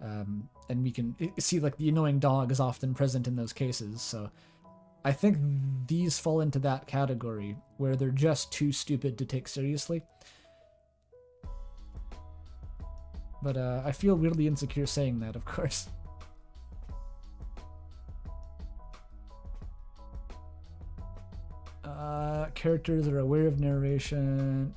And we can see, like, the annoying dog is often present in those cases, so I think these fall into that category, where they're just too stupid to take seriously. But I feel weirdly insecure saying that, of course. Characters are aware of narration.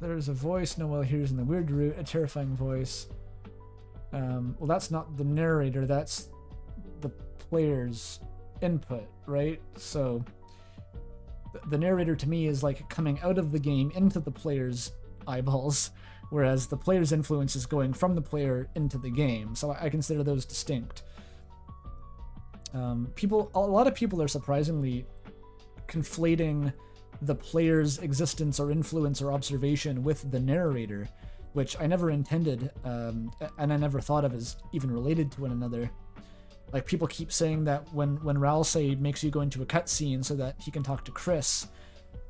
There's a voice Noel hears in the weird route, a terrifying voice. Well, that's not the narrator, that's the player's input, right? So the narrator to me is like coming out of the game into the player's eyeballs, whereas the player's influence is going from the player into the game. So I consider those distinct. A lot of people are surprisingly conflating the player's existence or influence or observation with the narrator, which I never intended, and I never thought of as even related to one another. Like, people keep saying that when Ralsei makes you go into a cutscene so that he can talk to Chris,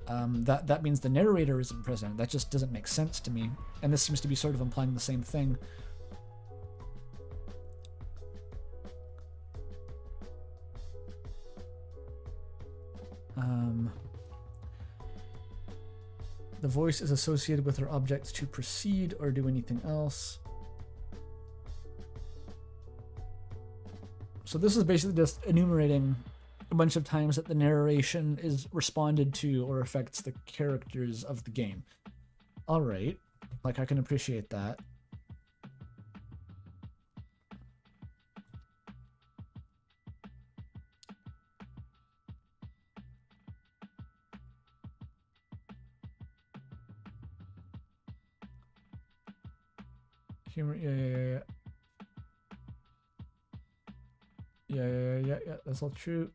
that means the narrator isn't present. That just doesn't make sense to me, and this seems to be sort of implying the same thing. The voice is associated with her objects to proceed or do anything else. So this is basically just enumerating a bunch of times that the narration is responded to or affects the characters of the game. Alright, like, I can appreciate that. Humor, yeah. Yeah, that's all true.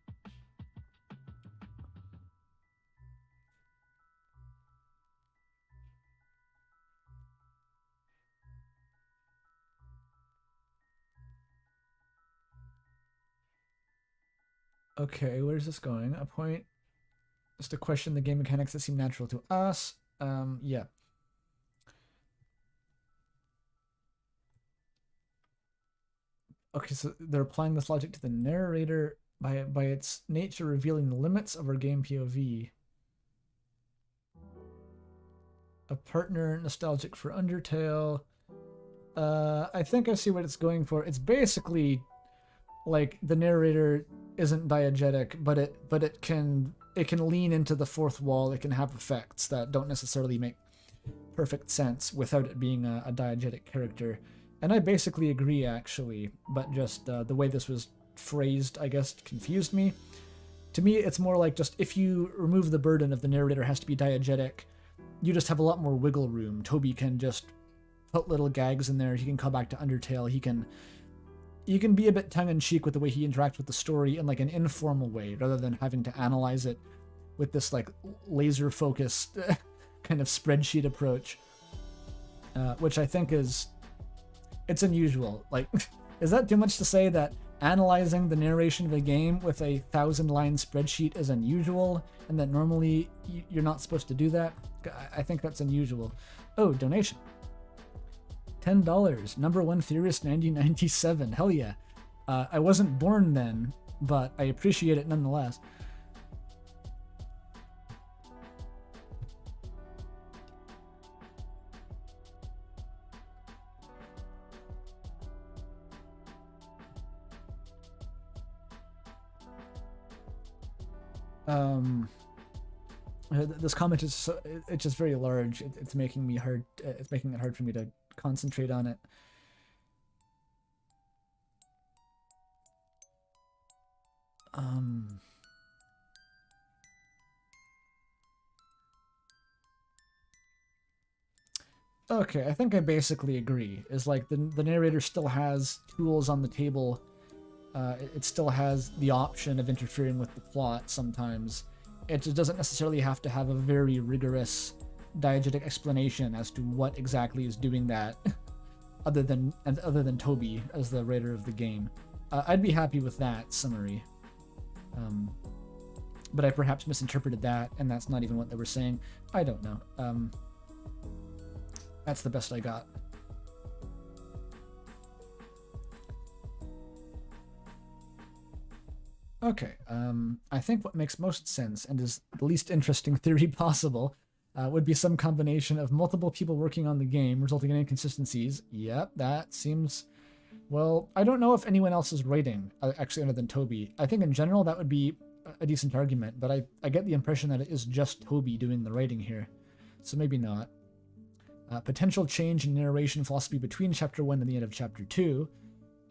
Okay, where's this going? A point is to question the game mechanics that seem natural to us. Yeah. Okay, so they're applying this logic to the narrator by its nature revealing the limits of our game POV. A partner nostalgic for Undertale. I think I see what it's going for. It's basically like the narrator isn't diegetic, but it can lean into the fourth wall. It can have effects that don't necessarily make perfect sense without it being a diegetic character. And I basically agree, actually, but just the way this was phrased, I guess, confused me. To me, it's more like just if you remove the burden of the narrator has to be diegetic, you just have a lot more wiggle room. Toby can just put little gags in there. He can call back to Undertale. You can be a bit tongue-in-cheek with the way he interacts with the story in like an informal way, rather than having to analyze it with this like laser-focused kind of spreadsheet approach, which I think it's unusual. Like, is that too much to say that analyzing the narration of a game with a 1,000-line spreadsheet is unusual, and that normally you're not supposed to do that? I think that's unusual. Oh, donation. $10. Number one theorist 1997. Hell yeah. I wasn't born then, but I appreciate it nonetheless. This comment is it's just very large. It's making me hard. It's making it hard for me to concentrate on it. Okay, I think I basically agree. Is like the narrator still has tools on the table. It still has the option of interfering with the plot sometimes. It just doesn't necessarily have to have a very rigorous diegetic explanation as to what exactly is doing that, other than Toby as the writer of the game. I'd be happy with that summary. But I perhaps misinterpreted that, and that's not even what they were saying. I don't know. That's the best I got. Okay, I think what makes most sense and is the least interesting theory possible Would be some combination of multiple people working on the game, resulting in inconsistencies. Yep, that seems... Well, I don't know if anyone else is writing, actually, other than Toby. I think in general that would be a decent argument, but I get the impression that it is just Toby doing the writing here. So maybe not. Potential change in narration philosophy between Chapter 1 and the end of Chapter 2.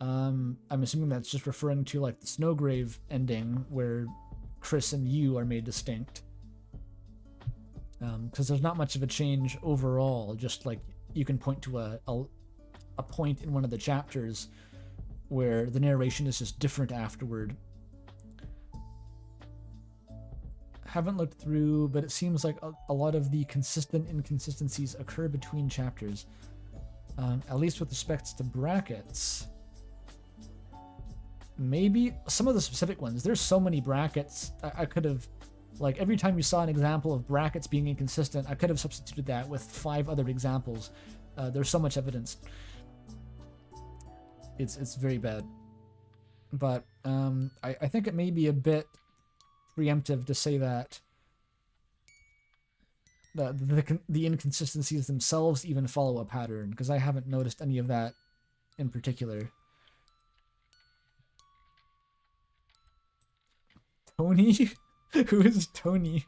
I'm assuming that's just referring to like the Snowgrave ending, where Chris and you are made distinct. Because there's not much of a change overall, just like you can point to a point in one of the chapters where the narration is just different afterward. Haven't looked through, but it seems like a lot of the consistent inconsistencies occur between chapters, at least with respects to brackets. Maybe some of the specific ones. There's so many brackets. I could have, like, every time you saw an example of brackets being inconsistent, I could have substituted that with 5 other examples. There's so much evidence. It's very bad. But I think it may be a bit preemptive to say that the inconsistencies themselves even follow a pattern, because I haven't noticed any of that in particular. Tony? Who is Tony?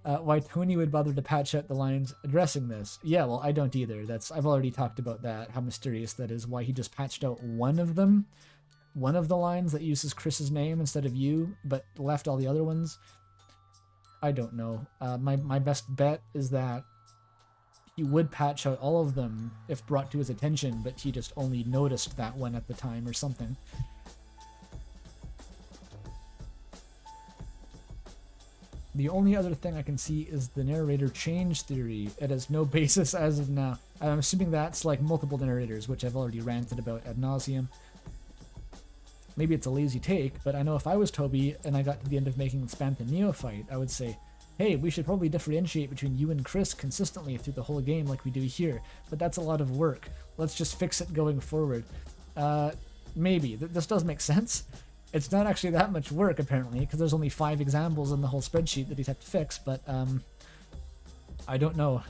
Why Tony would bother to patch out the lines addressing this. Yeah, well, I don't either. I've already talked about that, how mysterious that is, why he just patched out one of them. One of the lines that uses Chris's name instead of you, but left all the other ones. I don't know. My best bet is that he would patch out all of them if brought to his attention, but he just only noticed that one at the time or something. The only other thing I can see is the narrator change theory. It has no basis as of now. I'm assuming that's like multiple narrators, which I've already ranted about ad nauseum. Maybe it's a lazy take, but I know if I was Toby and I got to the end of making Spamp and Neophyte, I would say, hey, we should probably differentiate between you and Chris consistently through the whole game like we do here, but that's a lot of work. Let's just fix it going forward. Maybe. This does make sense. It's not actually that much work, apparently, because there's only 5 examples in the whole spreadsheet that he'd have to fix, but I don't know.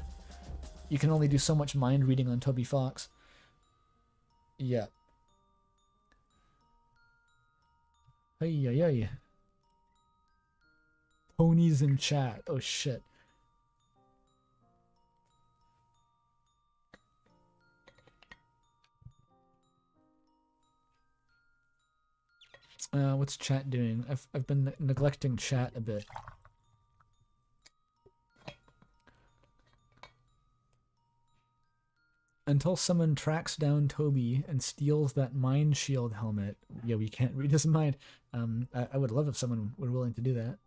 You can only do so much mind reading on Toby Fox. Yeah. Ay, ay, ay. Tony's in chat. Oh, shit. What's chat doing? I've been neglecting chat a bit. Until someone tracks down Toby and steals that mind shield helmet. Yeah, we can't read his mind. I would love if someone were willing to do that.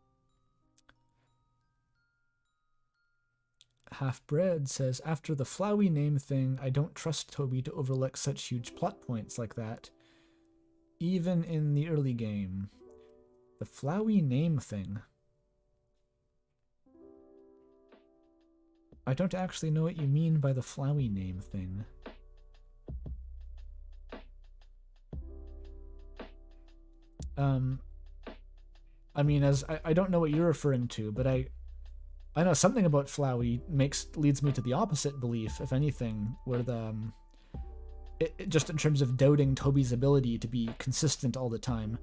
Half-Bread says, after the Flowey name thing, I don't trust Toby to overlook such huge plot points like that. Even in the early game. The Flowey name thing. I don't actually know what you mean by the Flowey name thing. I mean, I don't know what you're referring to, but I know something about Flowey leads me to the opposite belief, if anything, where just in terms of doubting Toby's ability to be consistent all the time,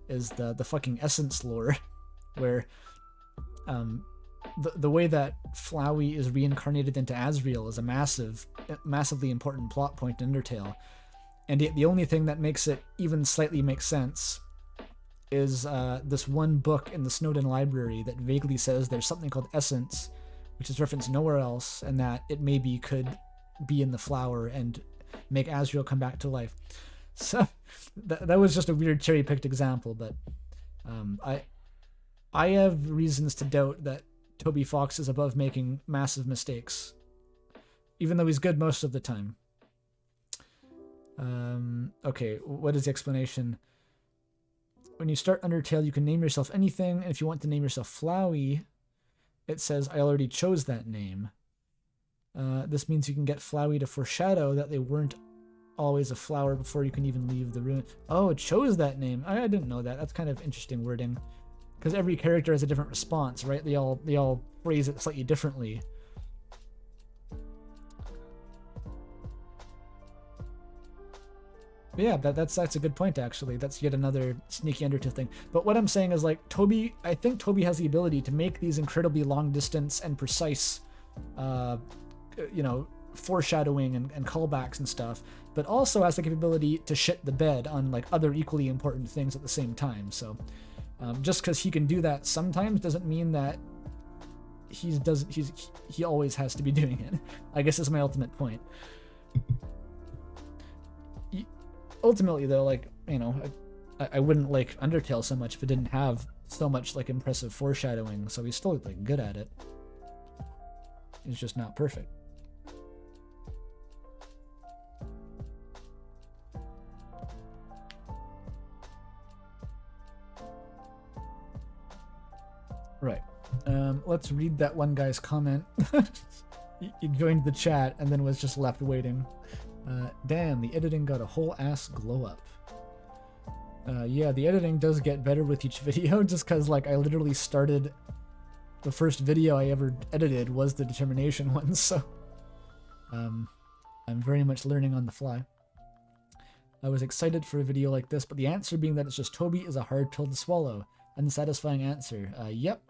is the fucking essence lore, where the way that Flowey is reincarnated into Asriel is a massively important plot point in Undertale, and the only thing that makes it even slightly make sense is this one book in the Snowden library that vaguely says there's something called essence, which is referenced nowhere else, and that it maybe could be in the flower and make Asriel come back to life. So that was just a weird cherry-picked example, but I have reasons to doubt that Toby Fox is above making massive mistakes, even though he's good most of the time. Okay, what is the explanation? When you start Undertale, you can name yourself anything, and if you want to name yourself Flowey, it says, I already chose that name. This means you can get Flowey to foreshadow that they weren't always a flower before you can even leave the ruin. Oh, it chose that name. I didn't know that. That's kind of interesting wording. because every character has a different response, right? They all phrase it slightly differently. But yeah, that's a good point, actually. That's yet another sneaky Undertale thing. But what I'm saying is, like, I think Toby has the ability to make these incredibly long distance and precise, foreshadowing and callbacks and stuff, but also has the capability to shit the bed on, like, other equally important things at the same time. So just because he can do that sometimes doesn't mean that he always has to be doing it, I guess, is my ultimate point. Ultimately, though, like, I wouldn't like Undertale so much if it didn't have so much, like, impressive foreshadowing, so he's still, like, good at it. It's just not perfect. Right. Let's read that one guy's comment. He joined the chat and then was just left waiting. Damn, the editing got a whole ass glow up. Yeah, the editing does get better with each video, just because, like, I literally started... The first video I ever edited was the Determination one, so... I'm very much learning on the fly. I was excited for a video like this, but the answer being that it's just Toby is a hard pill to swallow. Unsatisfying answer. Yep,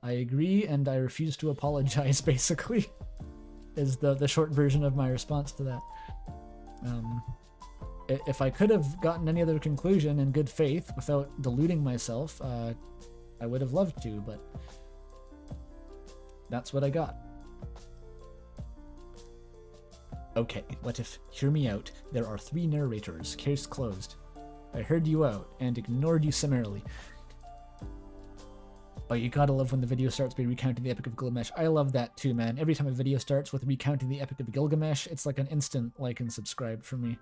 I agree, and I refuse to apologize, basically, is the short version of my response to that. If I could have gotten any other conclusion in good faith without deluding myself, I would have loved to, but that's what I got. Okay, what if, hear me out, there are 3 narrators, case closed. I heard you out and ignored you summarily. Oh, you gotta love when the video starts by recounting the Epic of Gilgamesh. I love that too, man. Every time a video starts with recounting the Epic of Gilgamesh, it's like an instant like and subscribe for me.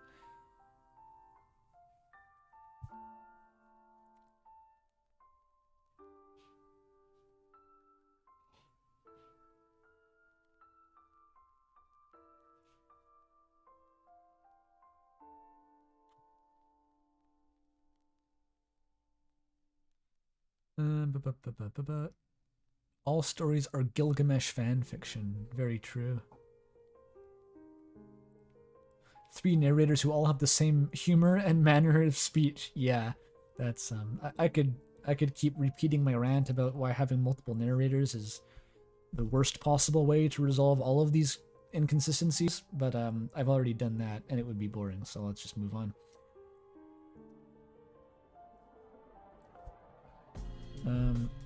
All stories are Gilgamesh fanfiction. Very true. 3 narrators who all have the same humor and manner of speech. Yeah, that's I could keep repeating my rant about why having multiple narrators is the worst possible way to resolve all of these inconsistencies, but I've already done that and it would be boring, so let's just move on.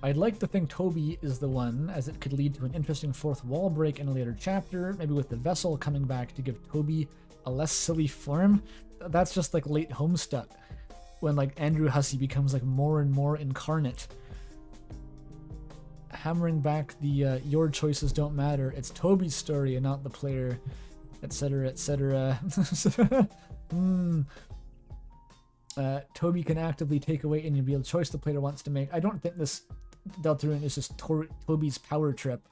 I'd like to think Toby is the one, as it could lead to an interesting 4th wall break in a later chapter, maybe with the vessel coming back to give Toby a less silly form. That's just like late Homestuck, when like Andrew Hussey becomes like more and more incarnate. Hammering back the your choices don't matter, it's Toby's story and not the player, etc, etc. Toby can actively take away any real choice the player wants to make. I don't think this Deltarune is just Toby's power trip,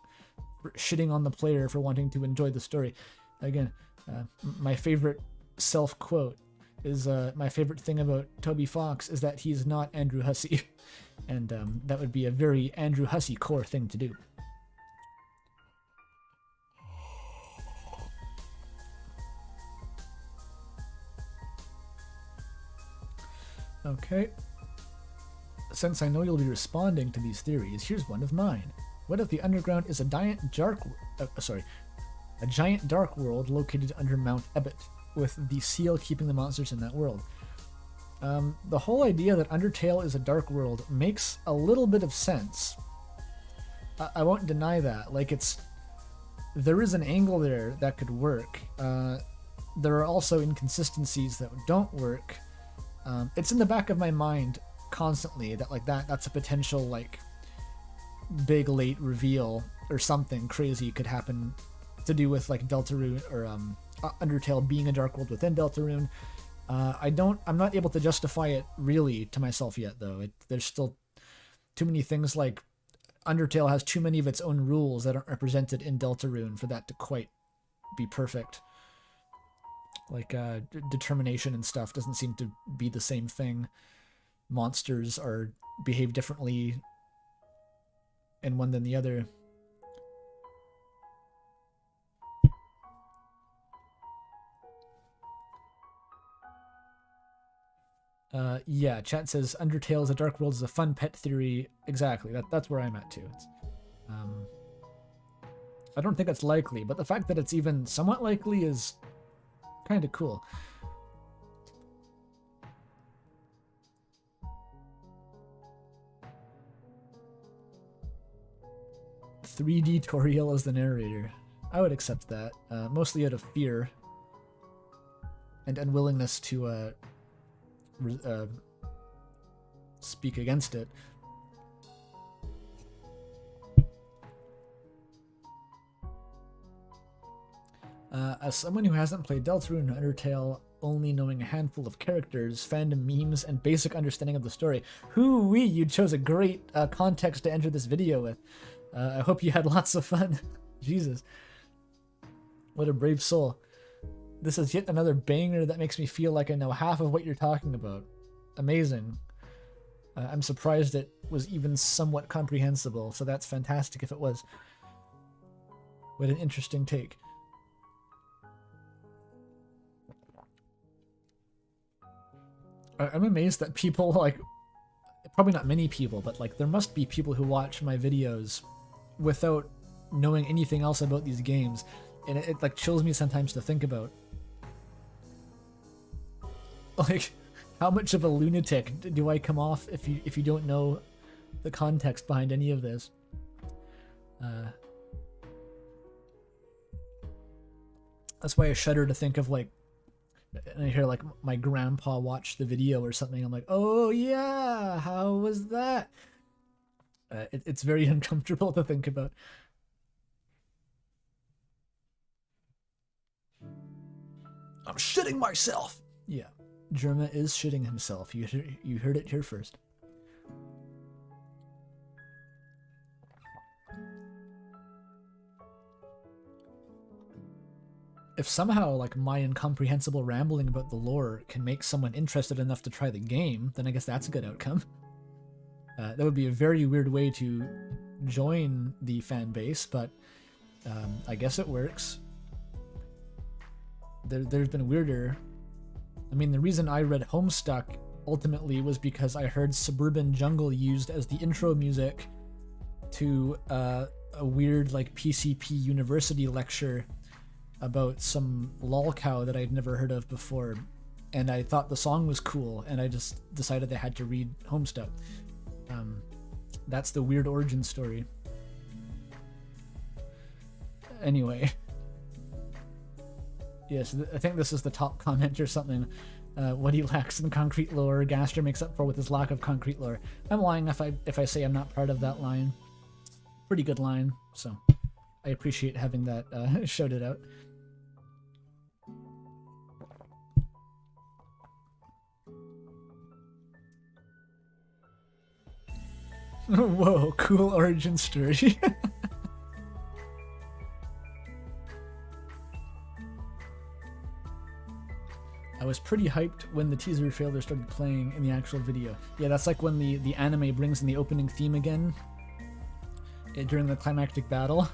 shitting on the player for wanting to enjoy the story. Again, my favorite self-quote is my favorite thing about Toby Fox is that he's not Andrew Hussey. And that would be a very Andrew Hussey core thing to do. Okay. Since I know you'll be responding to these theories, here's one of mine. What if the underground is a giant dark world located under Mount Ebott, with the seal keeping the monsters in that world? The whole idea that Undertale is a dark world makes a little bit of sense. I won't deny that. Like, there is an angle there that could work. There are also inconsistencies that don't work. It's in the back of my mind constantly that that's a potential like big late reveal or something crazy could happen to do with like Deltarune or Undertale being a dark world within Deltarune. I'm not able to justify it really to myself yet, though. There's still too many things, like Undertale has too many of its own rules that aren't represented in Deltarune for that to quite be perfect. Like determination and stuff doesn't seem to be the same thing. Monsters behave differently in one than the other. Yeah, chat says Undertale as a Dark World is a fun pet theory. Exactly, that's where I'm at too. It's, I don't think it's likely, but the fact that it's even somewhat likely is kind of cool. "3D Toriel as the narrator." I would accept that, mostly out of fear and unwillingness to speak against it. As someone who hasn't played Deltarune or Undertale, only knowing a handful of characters, fandom memes, and basic understanding of the story, hoo-wee, you chose a great context to enter this video with. I hope you had lots of fun. Jesus. What a brave soul. This is yet another banger that makes me feel like I know half of what you're talking about. Amazing. I'm surprised it was even somewhat comprehensible, so that's fantastic if it was. What an interesting take. I'm amazed that people, like, probably not many people, but like there must be people who watch my videos without knowing anything else about these games, and it like chills me sometimes to think about. Like, how much of a lunatic do I come off if you don't know the context behind any of this? That's why I shudder to think of, like, and I hear like my grandpa watch the video or something. I'm like, oh yeah, how was that? It's very uncomfortable to think about. I'm shitting myself. Yeah, Germa is shitting himself. You heard it here first. If somehow like my incomprehensible rambling about the lore can make someone interested enough to try the game, then I guess that's a good outcome. That would be a very weird way to join the fan base, but I guess it works. There's been weirder. I mean, the reason I read Homestuck ultimately was because I heard Suburban Jungle used as the intro music to a weird like PCP university lecture about some lolcow that I'd never heard of before, and I thought the song was cool, and I just decided I had to read Homestuck. That's the weird origin story. Anyway. Yes, I think this is the top comment or something. What he lacks in concrete lore, Gaster makes up for with his lack of concrete lore. I'm lying if I say I'm not part of that line. Pretty good line, so I appreciate having that shouted out. Whoa, cool origin story. I was pretty hyped when the teaser trailer started playing in the actual video. Yeah, that's like when the anime brings in the opening theme again during the climactic battle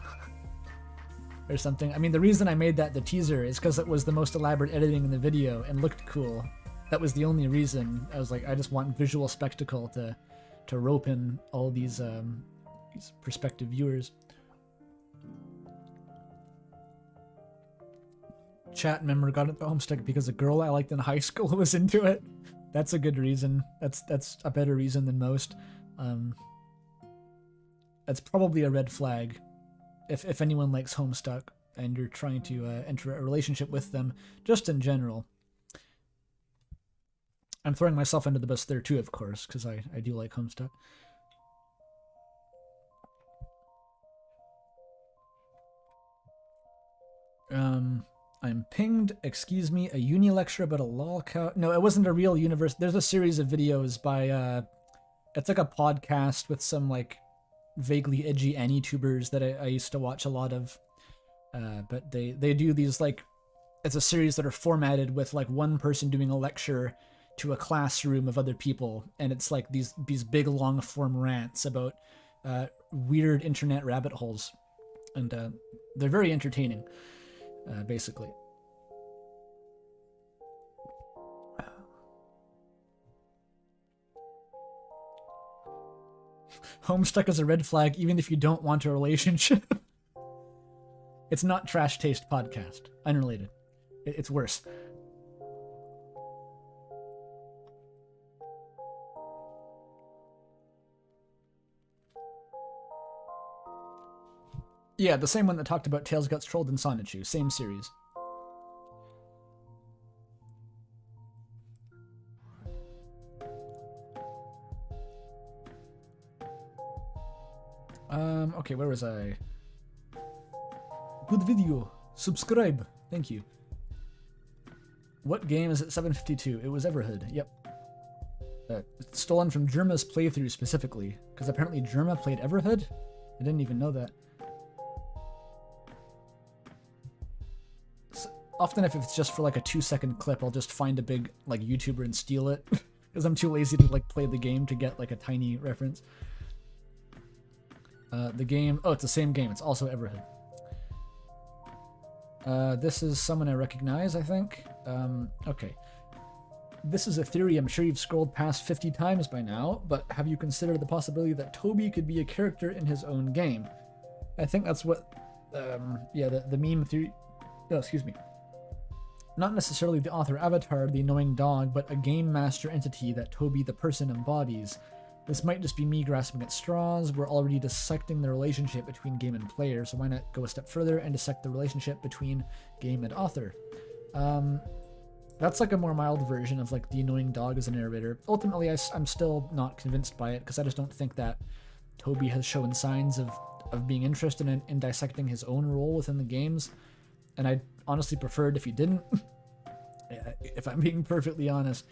or something. I mean, the reason I made that the teaser is because it was the most elaborate editing in the video and looked cool. That was the only reason. I was like, I just want visual spectacle to rope in all these prospective viewers. Chat member got it the Homestuck because a girl I liked in high school was into it. That's a good reason. That's a better reason than most. That's probably a red flag. If anyone likes Homestuck and you're trying to enter a relationship with them, just in general. I'm throwing myself under the bus there too, of course, because I do like Homestuck. I'm pinged. Excuse me. A uni lecture about a lolcow. No, it wasn't a real universe. There's a series of videos by it's like a podcast with some like vaguely edgy AniTubers that I used to watch a lot of. But they do these like, it's a series that are formatted with like one person doing a lecture to a classroom of other people, and it's like these big long form rants about weird internet rabbit holes, and they're very entertaining, basically. Homestuck is a red flag even if you don't want a relationship. It's not Trash Taste Podcast. Unrelated. It's worse. Yeah, the same one that talked about Tails Guts Trolled and Sonichu. Same series. Okay, where was I? Good video. Subscribe. Thank you. What game is it? 752. It was Everhood. Yep. It's stolen from Germa's playthrough specifically, because apparently Germa played Everhood? I didn't even know that. So, often if it's just for like a 2-second clip, I'll just find a big like YouTuber and steal it, because I'm too lazy to like play the game to get like a tiny reference. The game... Oh, it's the same game. It's also Everhood. This is someone I recognize, I think. Okay. This is a theory I'm sure you've scrolled past 50 times by now, but have you considered the possibility that Toby could be a character in his own game? I think that's what... yeah, the meme theory... Oh, excuse me. Not necessarily the author avatar, the annoying dog, but a game master entity that Toby the person embodies. This might just be me grasping at straws. We're already dissecting the relationship between game and player, so why not go a step further and dissect the relationship between game and author? That's like a more mild version of like the annoying dog as a narrator. Ultimately, I'm still not convinced by it, because I just don't think that Toby has shown signs of being interested in dissecting his own role within the games, and I'd honestly preferred if he didn't. If I'm being perfectly honest.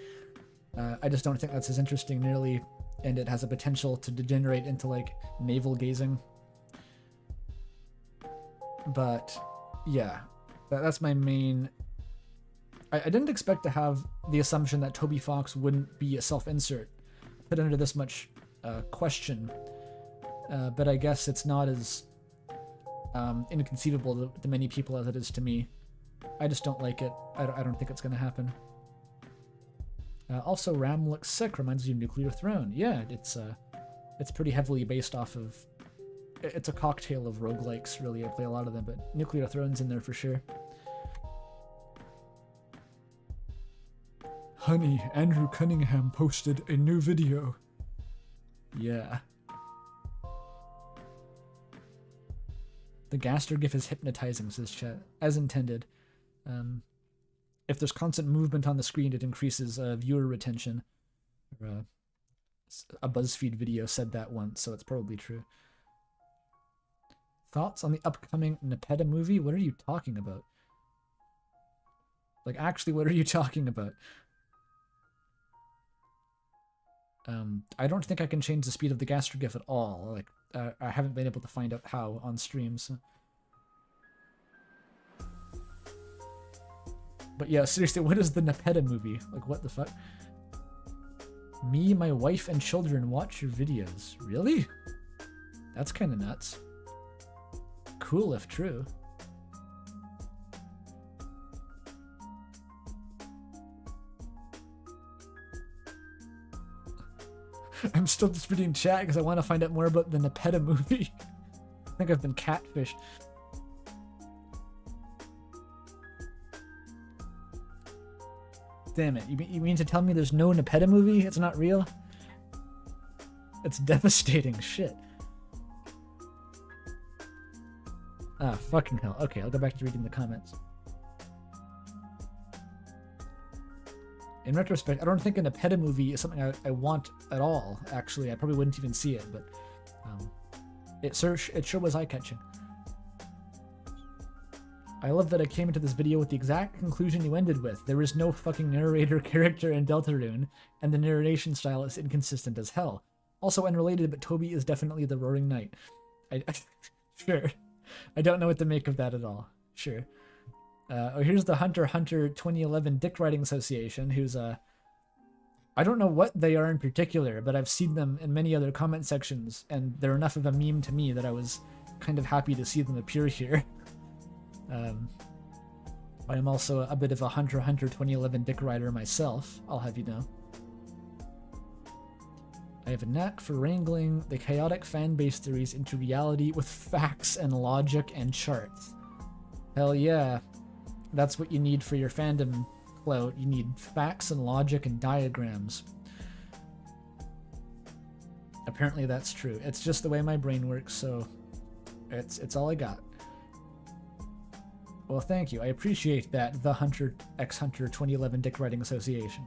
I just don't think that's as interesting nearly, and it has a potential to degenerate into like navel gazing. But yeah, that's my main... I didn't expect to have the assumption that Toby Fox wouldn't be a self-insert put under this much question, but I guess it's not as inconceivable to many people as it is to me. I just don't like it. I don't think it's going to happen. Also, Ram looks sick. Reminds you of Nuclear Throne. Yeah, it's pretty heavily based off of... It's a cocktail of roguelikes, really. I play a lot of them, but Nuclear Throne's in there for sure. Honey, Andrew Cunningham posted a new video. Yeah. The Gaster gif is hypnotizing, says chat. As intended. If there's constant movement on the screen, it increases viewer retention. A BuzzFeed video said that once, so it's probably true. Thoughts on the upcoming Nepeta movie? What are you talking about? Like, actually, what are you talking about? I don't think I can change the speed of the Gaster GIF at all. Like, I haven't been able to find out how on streams. But yeah, seriously, what is the Nepeta movie? Like, what the fuck? Me, my wife, and children watch your videos. Really? That's kind of nuts. Cool if true. I'm still just reading chat because I want to find out more about the Nepeta movie. I think I've been catfished. Damn it, you mean to tell me there's no Nepeta movie? It's not real? It's devastating shit. Ah, fucking hell. Okay, I'll go back to reading the comments. In retrospect, I don't think a Nepeta movie is something I want at all, actually. I probably wouldn't even see it, but it sure was eye-catching. I love that I came into this video with the exact conclusion you ended with. There is no fucking narrator character in Deltarune, and the narration style is inconsistent as hell. Also unrelated, but Toby is definitely the Roaring Knight. Sure. I don't know what to make of that at all. Sure. Oh, here's the Hunter x Hunter 2011 Dick Writing Association, who's I don't know what they are in particular, but I've seen them in many other comment sections, and they're enough of a meme to me that I was kind of happy to see them appear here. I am also a bit of a Hunter x Hunter 2011 dick rider myself, I'll have you know. I have a knack for wrangling the chaotic fan-based theories into reality with facts and logic and charts. Hell yeah. That's what you need for your fandom clout. You need facts and logic and diagrams. Apparently that's true. It's just the way my brain works, so it's all I got. Well, thank you. I appreciate that, the Hunter x Hunter 2011 Dick Writing Association.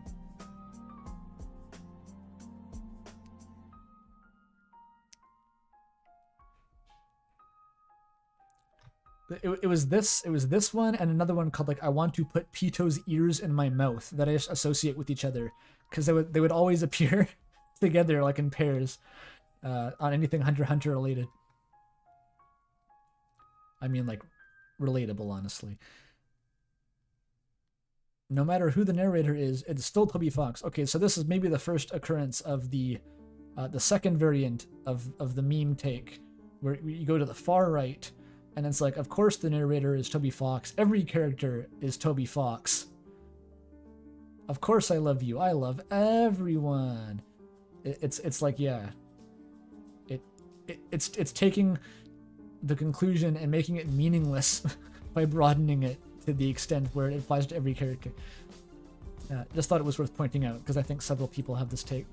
It was this one and another one called like I want to put Pito's ears in my mouth that I just associate with each other because they would always appear together like in pairs on anything Hunter x Hunter related. I mean, like, relatable, honestly. No matter who the narrator is, it's still Toby Fox. Okay, so this is maybe the first occurrence of the second variant of the meme take, where you go to the far right, and it's like, of course the narrator is Toby Fox. Every character is Toby Fox. Of course I love you. I love everyone. It's like, yeah. It's taking the conclusion and making it meaningless by broadening it to the extent where it applies to every character. Just thought it was worth pointing out because I think several people have this take.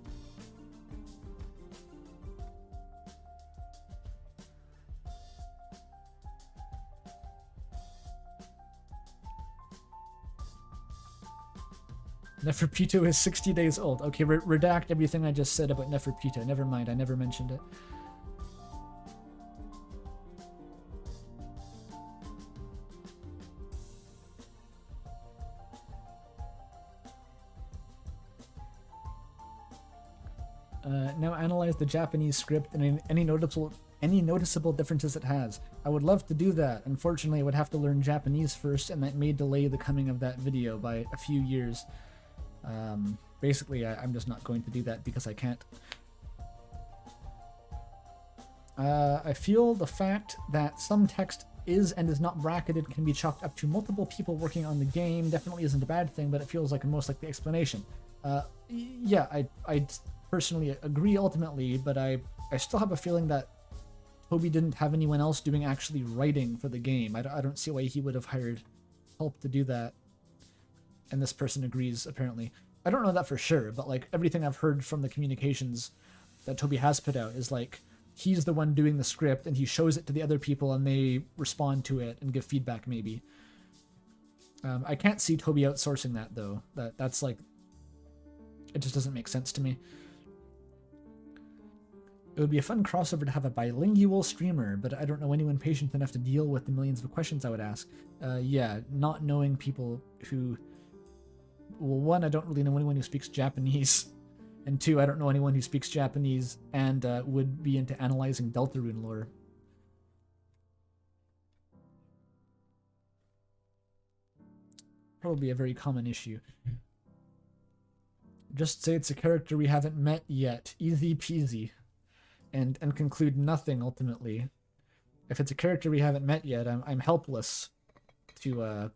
Neferpito is 60 days old. Okay, redact everything I just said about Neferpito. Never mind, I never mentioned it. Now analyze the Japanese script and any noticeable differences it has. I would love to do that. Unfortunately, I would have to learn Japanese first, and that may delay the coming of that video by a few years. Basically, I'm just not going to do that because I can't. I feel the fact that some text is and is not bracketed can be chalked up to multiple people working on the game definitely isn't a bad thing, but it feels like a most likely explanation. Yeah, I personally agree ultimately, but I still have a feeling that Toby didn't have anyone else doing actually writing for the game. I don't see why he would have hired help to do that. And this person agrees, apparently. I don't know that for sure, but like everything I've heard from the communications that Toby has put out is like he's the one doing the script and he shows it to the other people and they respond to it and give feedback maybe. I can't see Toby outsourcing that though. That's like, it just doesn't make sense to me. It would be a fun crossover to have a bilingual streamer, but I don't know anyone patient enough to deal with the millions of questions I would ask. Yeah, not knowing people who... Well, one, I don't really know anyone who speaks Japanese, and two, I don't know anyone who speaks Japanese and would be into analyzing Deltarune lore. Probably a very common issue. Just say it's a character we haven't met yet. Easy peasy. And conclude nothing ultimately. If it's a character we haven't met yet, I'm helpless to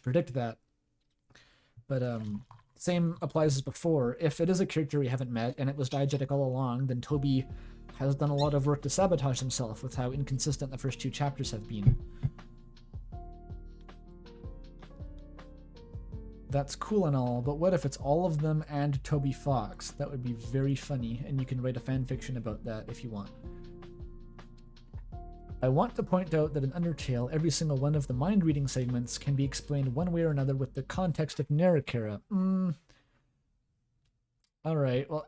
predict that. But same applies as before. If it is a character we haven't met and it was diegetic all along, then Toby has done a lot of work to sabotage himself with how inconsistent the first two chapters have been. That's cool and all, but what if it's all of them and Toby Fox? That would be very funny, and you can write a fanfiction about that if you want. I want to point out that in Undertale, every single one of the mind-reading segments can be explained one way or another with the context of Narrator. Alright, well,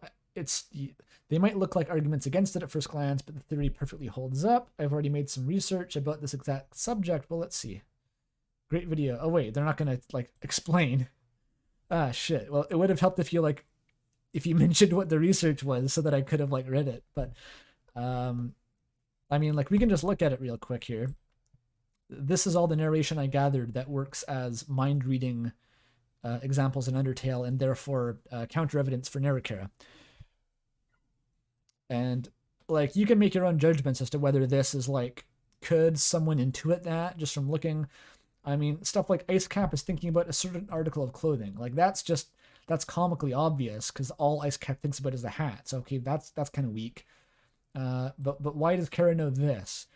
they might look like arguments against it at first glance, but the theory perfectly holds up. I've already made some research about this exact subject. Well, let's see. Great video. Oh wait, they're not gonna like explain. Ah shit. Well, it would have helped if you mentioned what the research was so that I could have like read it. But I mean, like, we can just look at it real quick here. This is all the narration I gathered that works as mind reading examples in Undertale and therefore counter evidence for Narrator. And like you can make your own judgments as to whether this is like, could someone intuit that just from looking? I mean, stuff like Ice Cap is thinking about a certain article of clothing. Like that's comically obvious because all Ice Cap thinks about is the hat. So okay, that's kind of weak. But why does Kara know this?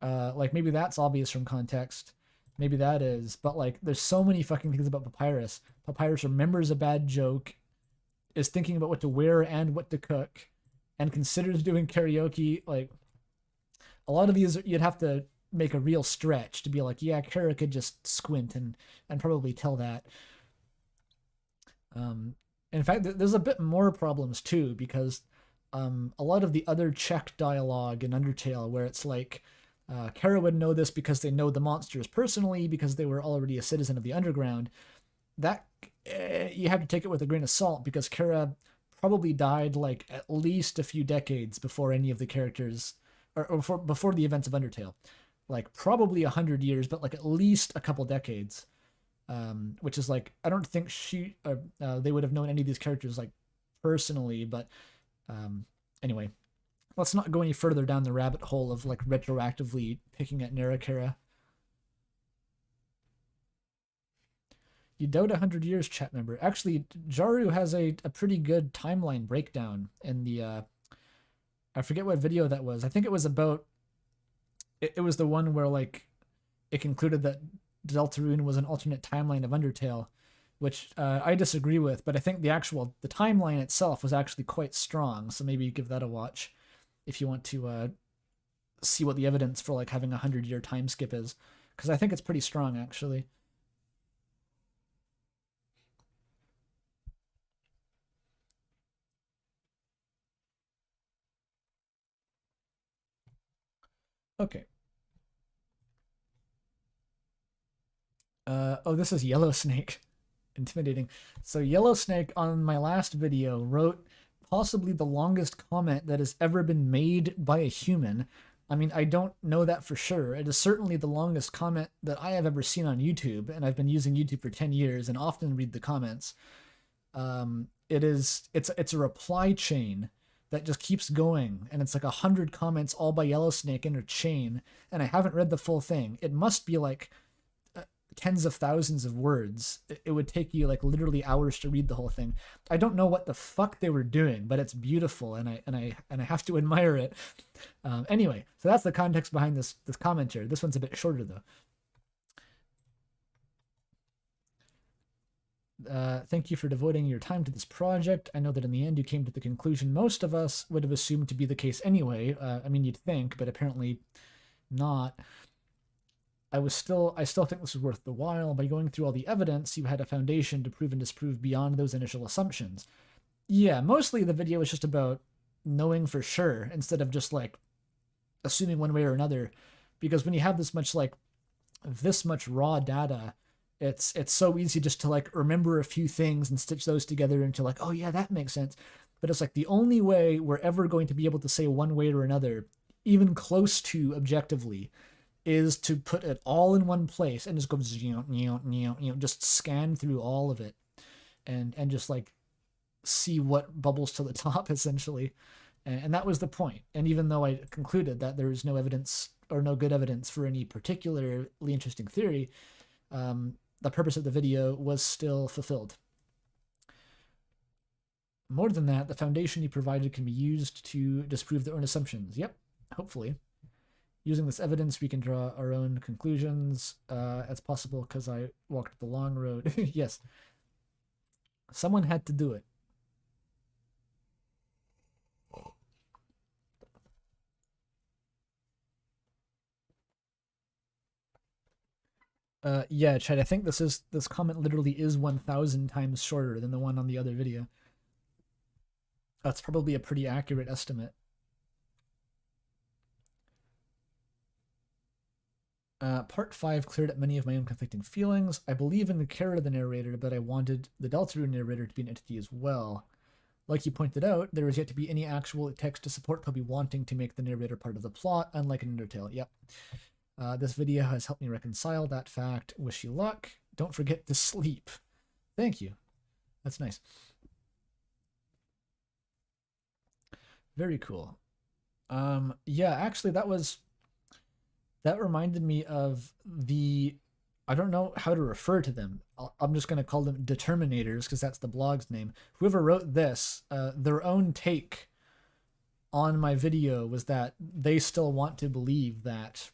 Like maybe that's obvious from context. Maybe that is. But like, there's so many fucking things about Papyrus. Papyrus remembers a bad joke, is thinking about what to wear and what to cook, and considers doing karaoke. Like a lot of these, you'd have to make a real stretch to be like, yeah, Kara could just squint and probably tell that. In fact, there's a bit more problems too, because a lot of the other Czech dialogue in Undertale, where it's like, Kara would know this because they know the monsters personally, because they were already a citizen of the underground. That you have to take it with a grain of salt, because Kara probably died like at least a few decades before any of the characters, or before the events of Undertale. Like probably 100 years, but like at least a couple decades. Which is like, I don't think they would have known any of these characters like personally, but anyway, let's not go any further down the rabbit hole of like retroactively picking at Narrator. You doubt 100 years, chat member. Actually, Jaru has a pretty good timeline breakdown in the I forget what video that was. I think it was about it was the one where like it concluded that Deltarune was an alternate timeline of Undertale, which I disagree with, but I think the timeline itself was actually quite strong, so maybe give that a watch if you want to see what the evidence for like having a 100-year time skip is, because I think it's pretty strong actually. Okay. Oh, this is Yellow Snake. Intimidating. So Yellow Snake on my last video wrote possibly the longest comment that has ever been made by a human. I mean, I don't know that for sure. It is certainly the longest comment that I have ever seen on YouTube, and I've been using YouTube for 10 years and often read the comments. It's a reply chain that just keeps going, and it's like 100 comments all by Yellow Snake in a chain, and I haven't read the full thing. It must be like tens of thousands of words. It would take you like literally hours to read the whole thing. I don't know what the fuck they were doing, but it's beautiful, and I have to admire it. Anyway, so that's the context behind this comment here. This one's a bit shorter though. Thank you for devoting your time to this project. I know that in the end you came to the conclusion most of us would have assumed to be the case anyway. I mean, you'd think, but apparently not. I still think this was worth the while. By going through all the evidence, you had a foundation to prove and disprove beyond those initial assumptions. Yeah, mostly the video was just about knowing for sure instead of just like assuming one way or another. Because when you have this much raw data, it's so easy just to like remember a few things and stitch those together into like, oh yeah, that makes sense. But it's like the only way we're ever going to be able to say one way or another, even close to objectively, is to put it all in one place and just go just scan through all of it and just like see what bubbles to the top essentially. And that was the point. And even though I concluded that there is no evidence or no good evidence for any particularly interesting theory, the purpose of the video was still fulfilled. More than that, the foundation you provided can be used to disprove their own assumptions. Yep, hopefully. Using this evidence, we can draw our own conclusions. As possible because I walked the long road. Yes. Someone had to do it. Yeah, Chad, I think this comment literally is 1,000 times shorter than the one on the other video. That's probably a pretty accurate estimate. Part 5 cleared up many of my own conflicting feelings. I believe in the Kara the narrator, but I wanted the Deltarune narrator to be an entity as well. Like you pointed out, there is yet to be any actual text to support Toby wanting to make the narrator part of the plot, unlike in Undertale. Yep. This video has helped me reconcile that fact. Wish you luck. Don't forget to sleep. Thank you. That's nice. Very cool. Yeah, actually that reminded me of the, I don't know how to refer to them. I'm just going to call them Determinators because that's the blog's name. Whoever wrote this, their own take on my video was that they still want to believe that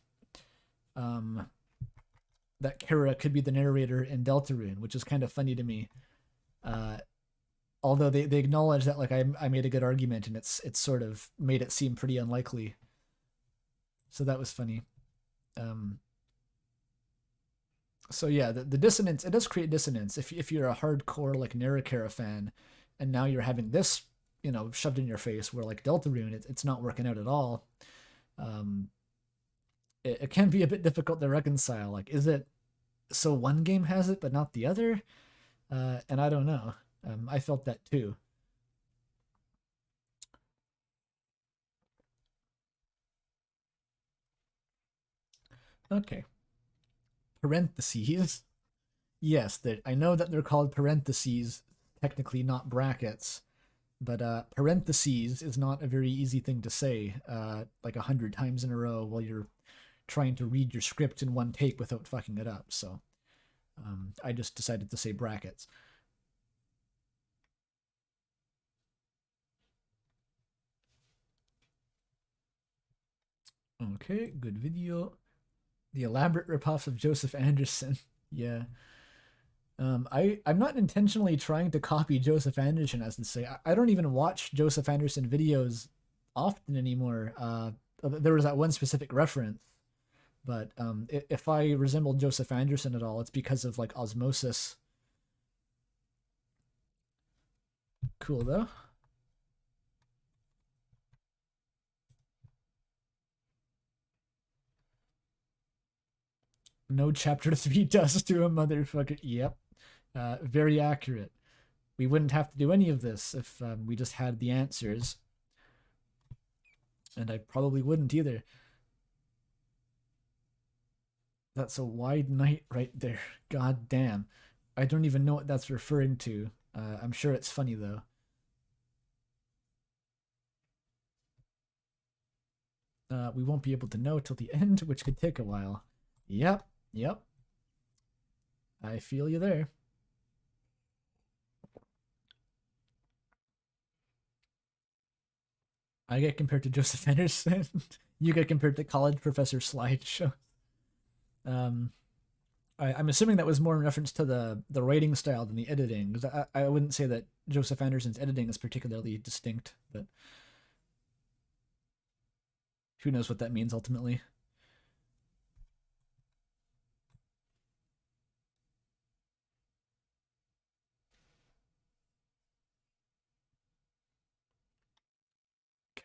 that Kara could be the narrator in Deltarune, which is kind of funny to me. Although they acknowledge that like I made a good argument and it's sort of made it seem pretty unlikely. So that was funny. So yeah, the dissonance, it does create dissonance if you're a hardcore like Narrator fan, and now you're having this, you know, shoved in your face where like Deltarune, it's not working out at all. It can be a bit difficult to reconcile. Like, is it so one game has it but not the other? And I don't know. I felt that too. Okay. Parentheses. Yes, I know that they're called parentheses, technically not brackets, but parentheses is not a very easy thing to say like 100 times in a row while you're trying to read your script in one take without fucking it up. So I just decided to say brackets. Okay, good video. The elaborate ripoffs of Joseph Anderson. Yeah. I'm not intentionally trying to copy Joseph Anderson, as to say. I don't even watch Joseph Anderson videos often anymore. There was that one specific reference, but if I resemble Joseph Anderson at all, it's because of like osmosis. Cool though. No chapter 3 does to a motherfucker. Yep. Very accurate. We wouldn't have to do any of this if we just had the answers. And I probably wouldn't either. That's a wide night right there. God damn. I don't even know what that's referring to. I'm sure it's funny though. We won't be able to know till the end, which could take a while. Yep. I feel you there. I get compared to Joseph Anderson. You get compared to College Professor Slideshow. I'm assuming that was more in reference to the writing style than the editing, because I wouldn't say that Joseph Anderson's editing is particularly distinct, but who knows what that means ultimately.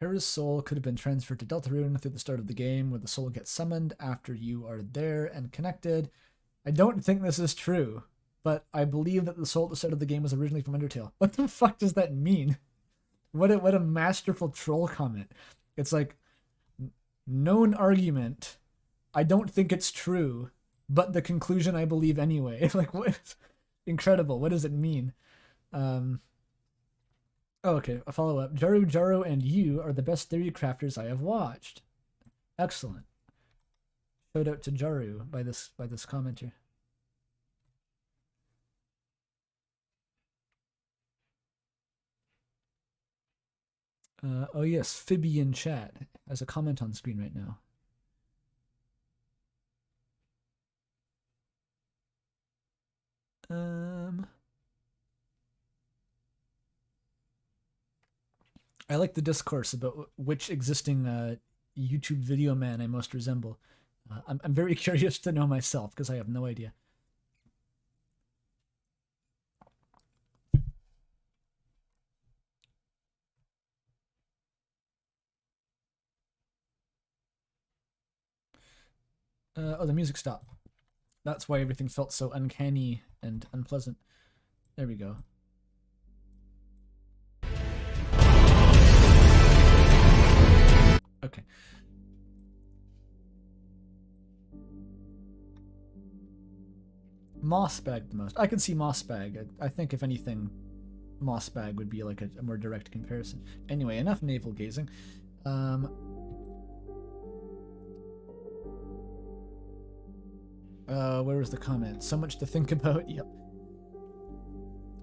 Kara's soul could have been transferred to Deltarune through the start of the game, where the soul gets summoned after you are there and connected. I don't think this is true, but I believe that the soul at the start of the game was originally from Undertale. What the fuck does that mean? What a masterful troll comment. It's like, known argument. I don't think it's true, but the conclusion I believe anyway. Like, what? Incredible. What does it mean? Oh, okay, a follow-up. Jaro and you are the best theory crafters I have watched. Excellent. Shout out to Jaru by this commenter. Oh yes, Phoebe in chat has a comment on screen right now. I like the discourse about which existing YouTube video man I most resemble. I'm very curious to know myself because I have no idea. Oh, the music stopped. That's why everything felt so uncanny and unpleasant. There we go. Okay. Mossbag the most. I could see Mossbag. I think if anything, Mossbag would be like a more direct comparison. Anyway, enough navel gazing. Where was the comment? So much to think about. Yep.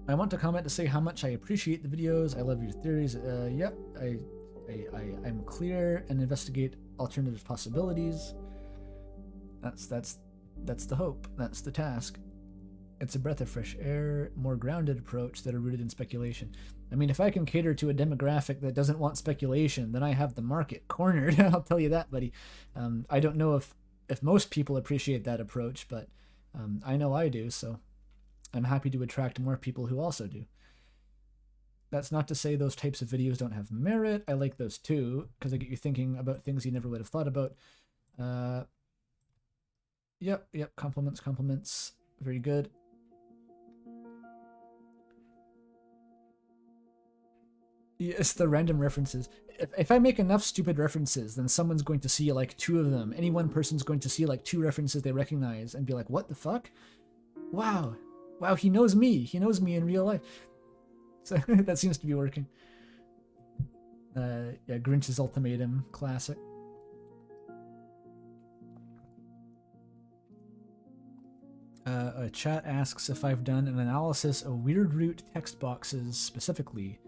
I want to comment to say how much I appreciate the videos. I love your theories. Yep. I'm clear and investigate alternative possibilities. That's the hope. That's the task. It's a breath of fresh air, more grounded approach that are rooted in speculation. I mean, if I can cater to a demographic that doesn't want speculation, then I have the market cornered. I'll tell you that, buddy. I don't know if most people appreciate that approach, but I know I do, so I'm happy to attract more people who also do. That's not to say those types of videos don't have merit. I like those too, because they get you thinking about things you never would have thought about. Yep, compliments. Very good. It's the random references. If I make enough stupid references, then someone's going to see like 2 of them. Any one person's going to see like 2 references they recognize and be like, what the fuck? Wow, he knows me. He knows me in real life. So that seems to be working. Yeah, Grinch's Ultimatum, classic. A chat asks if I've done an analysis of weird root text boxes specifically.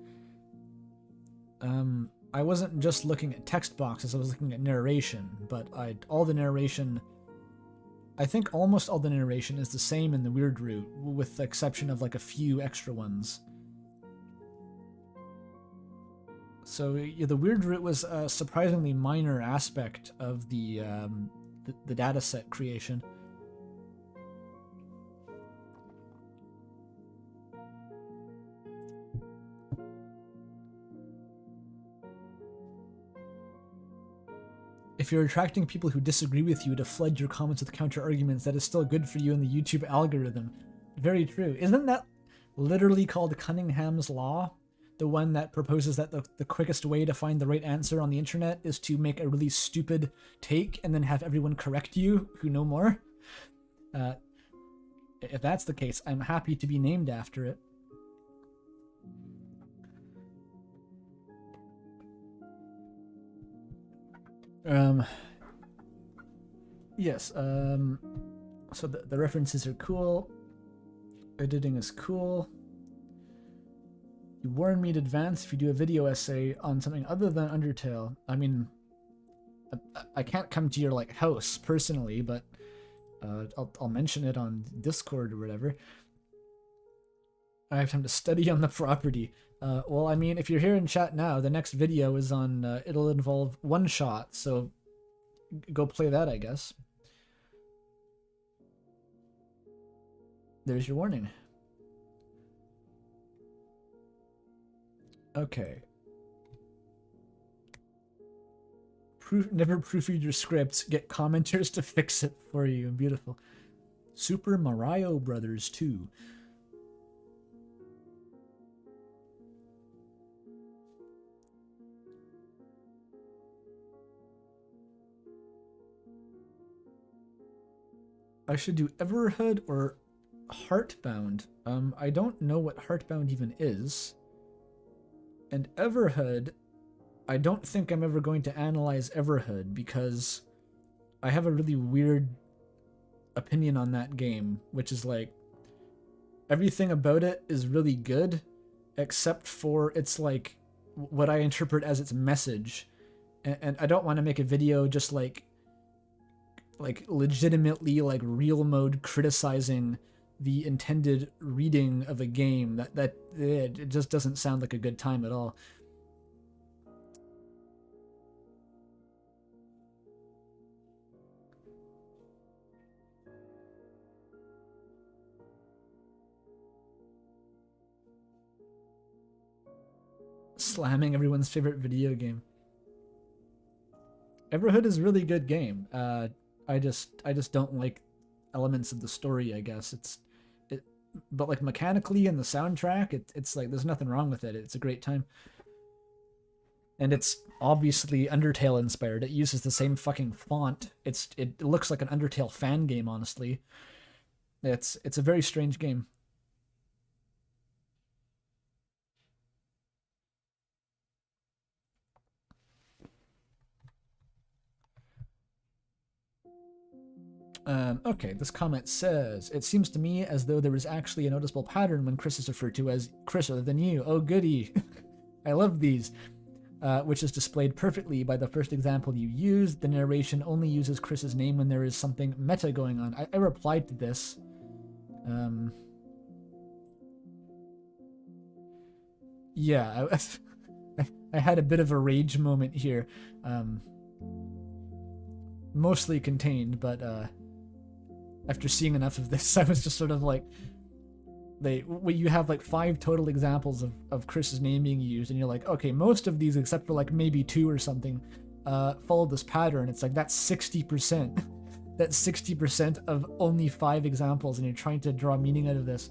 I wasn't just looking at text boxes, I was looking at narration, but all the narration, I think almost all the narration is the same in the weird root, with the exception of like a few extra ones. So yeah, the weird root was a surprisingly minor aspect of the dataset creation. If you're attracting people who disagree with you to flood your comments with counter arguments, that is still good for you in the YouTube algorithm. Very true. Isn't that literally called Cunningham's Law? The one that proposes that the quickest way to find the right answer on the internet is to make a really stupid take and then have everyone correct you who know more? If that's the case, I'm happy to be named after it. Yes, so the references are cool. Editing is cool. You warn me in advance if you do a video essay on something other than Undertale. I mean, I can't come to your like house personally, but I'll mention it on Discord or whatever. I have time to study on the property. Well, I mean, if you're here in chat now, the next video is on, it'll involve one shot, so go play that, I guess. There's your warning. Okay. Never proofread your scripts. Get commenters to fix it for you. Beautiful. Super Mario Brothers 2. I should do Everhood or Heartbound. I don't know what Heartbound even is. And Everhood, I don't think I'm ever going to analyze Everhood because I have a really weird opinion on that game, which is like everything about it is really good except for its like what I interpret as its message. And I don't want to make a video just like legitimately like real mode criticizing the intended reading of a game. That it just doesn't sound like a good time at all. Slamming everyone's favorite video game. Everhood is a really good game. I just don't like elements of the story, I guess. But like mechanically and the soundtrack, it's like there's nothing wrong with it. It's a great time. And it's obviously Undertale inspired. It uses the same fucking font. It looks like an Undertale fan game, honestly. It's a very strange game. Okay, this comment says, it seems to me as though there was actually a noticeable pattern when Chris is referred to as Chris other than you. Oh, goody. I love these. Which is displayed perfectly by the first example you used. The narration only uses Chris's name when there is something meta going on. I replied to this. Yeah, I had a bit of a rage moment here. Mostly contained, but after seeing enough of this, I was just sort of like, you have like 5 total examples of Chris's name being used, and you're like, okay, most of these, except for like maybe 2 or something, follow this pattern. It's like, that's 60%. That's 60% of only 5 examples, and you're trying to draw meaning out of this.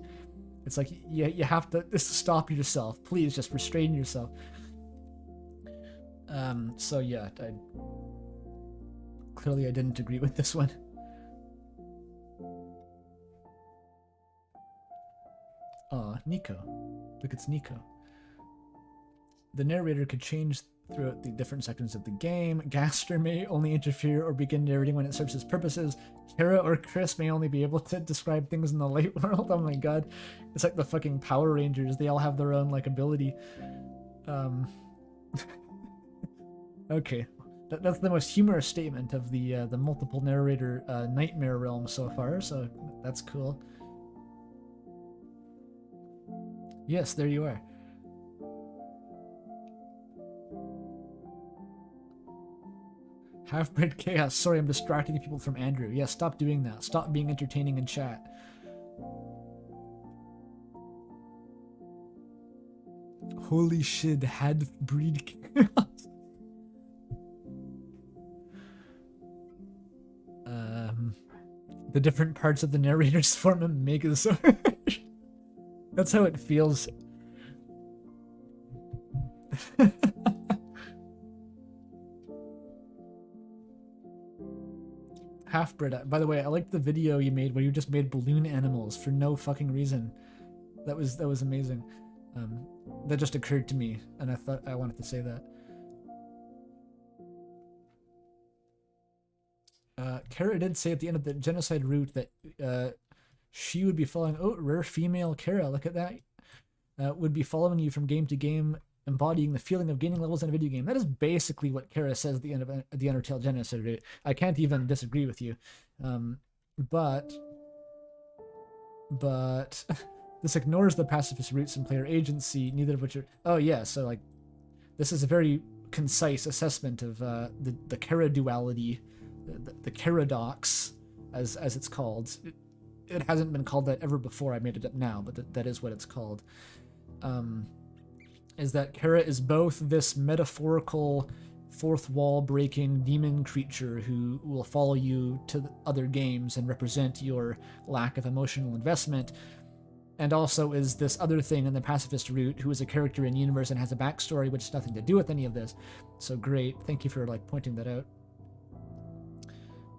It's like, you have to just stop yourself. Please, just restrain yourself. So yeah, clearly I didn't agree with this one. Aw, Nico. Look, it's Nico. The narrator could change throughout the different sections of the game. Gaster may only interfere or begin narrating when it serves his purposes. Kara or Chris may only be able to describe things in the light world. Oh my god. It's like the fucking Power Rangers. They all have their own, like, ability. Okay. That's the most humorous statement of the multiple narrator nightmare realm so far, so that's cool. Yes, there you are. Half-bred chaos. Sorry, I'm distracting people from Andrew. Yeah, stop doing that. Stop being entertaining in chat. Holy shit, half-breed chaos. The different parts of the narrators form a megazord. That's how it feels. Half-bred. By the way, I liked the video you made where you just made balloon animals for no fucking reason. That was amazing. That just occurred to me, and I thought I wanted to say that. Kara did say at the end of the genocide route that she would be following. Oh, rare female Kara, look at that. Would be following you from game to game, embodying the feeling of gaining levels in a video game. That is basically what Kara says at the end of the Undertale genocide route. I can't even disagree with you. But this ignores the pacifist roots and player agency, neither of which are... Oh yeah, so like, this is a very concise assessment of the Kara duality, the Karadox, as it's called. It hasn't been called that ever before. I made it up now, but that is what it's called. Is that Kara is both this metaphorical, fourth wall breaking demon creature who will follow you to other games and represent your lack of emotional investment, and also is this other thing in the pacifist route who is a character in universe and has a backstory which has nothing to do with any of this. So great, thank you for like pointing that out.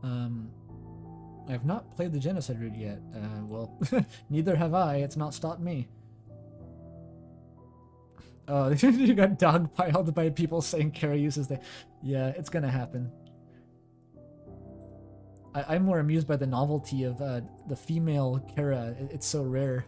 I have not played the genocide route yet. Well, neither have I. It's not stopped me. Oh, you got dogpiled by people saying Kara uses the... Yeah, it's gonna happen. I'm more amused by the novelty of the female Kara. It's so rare.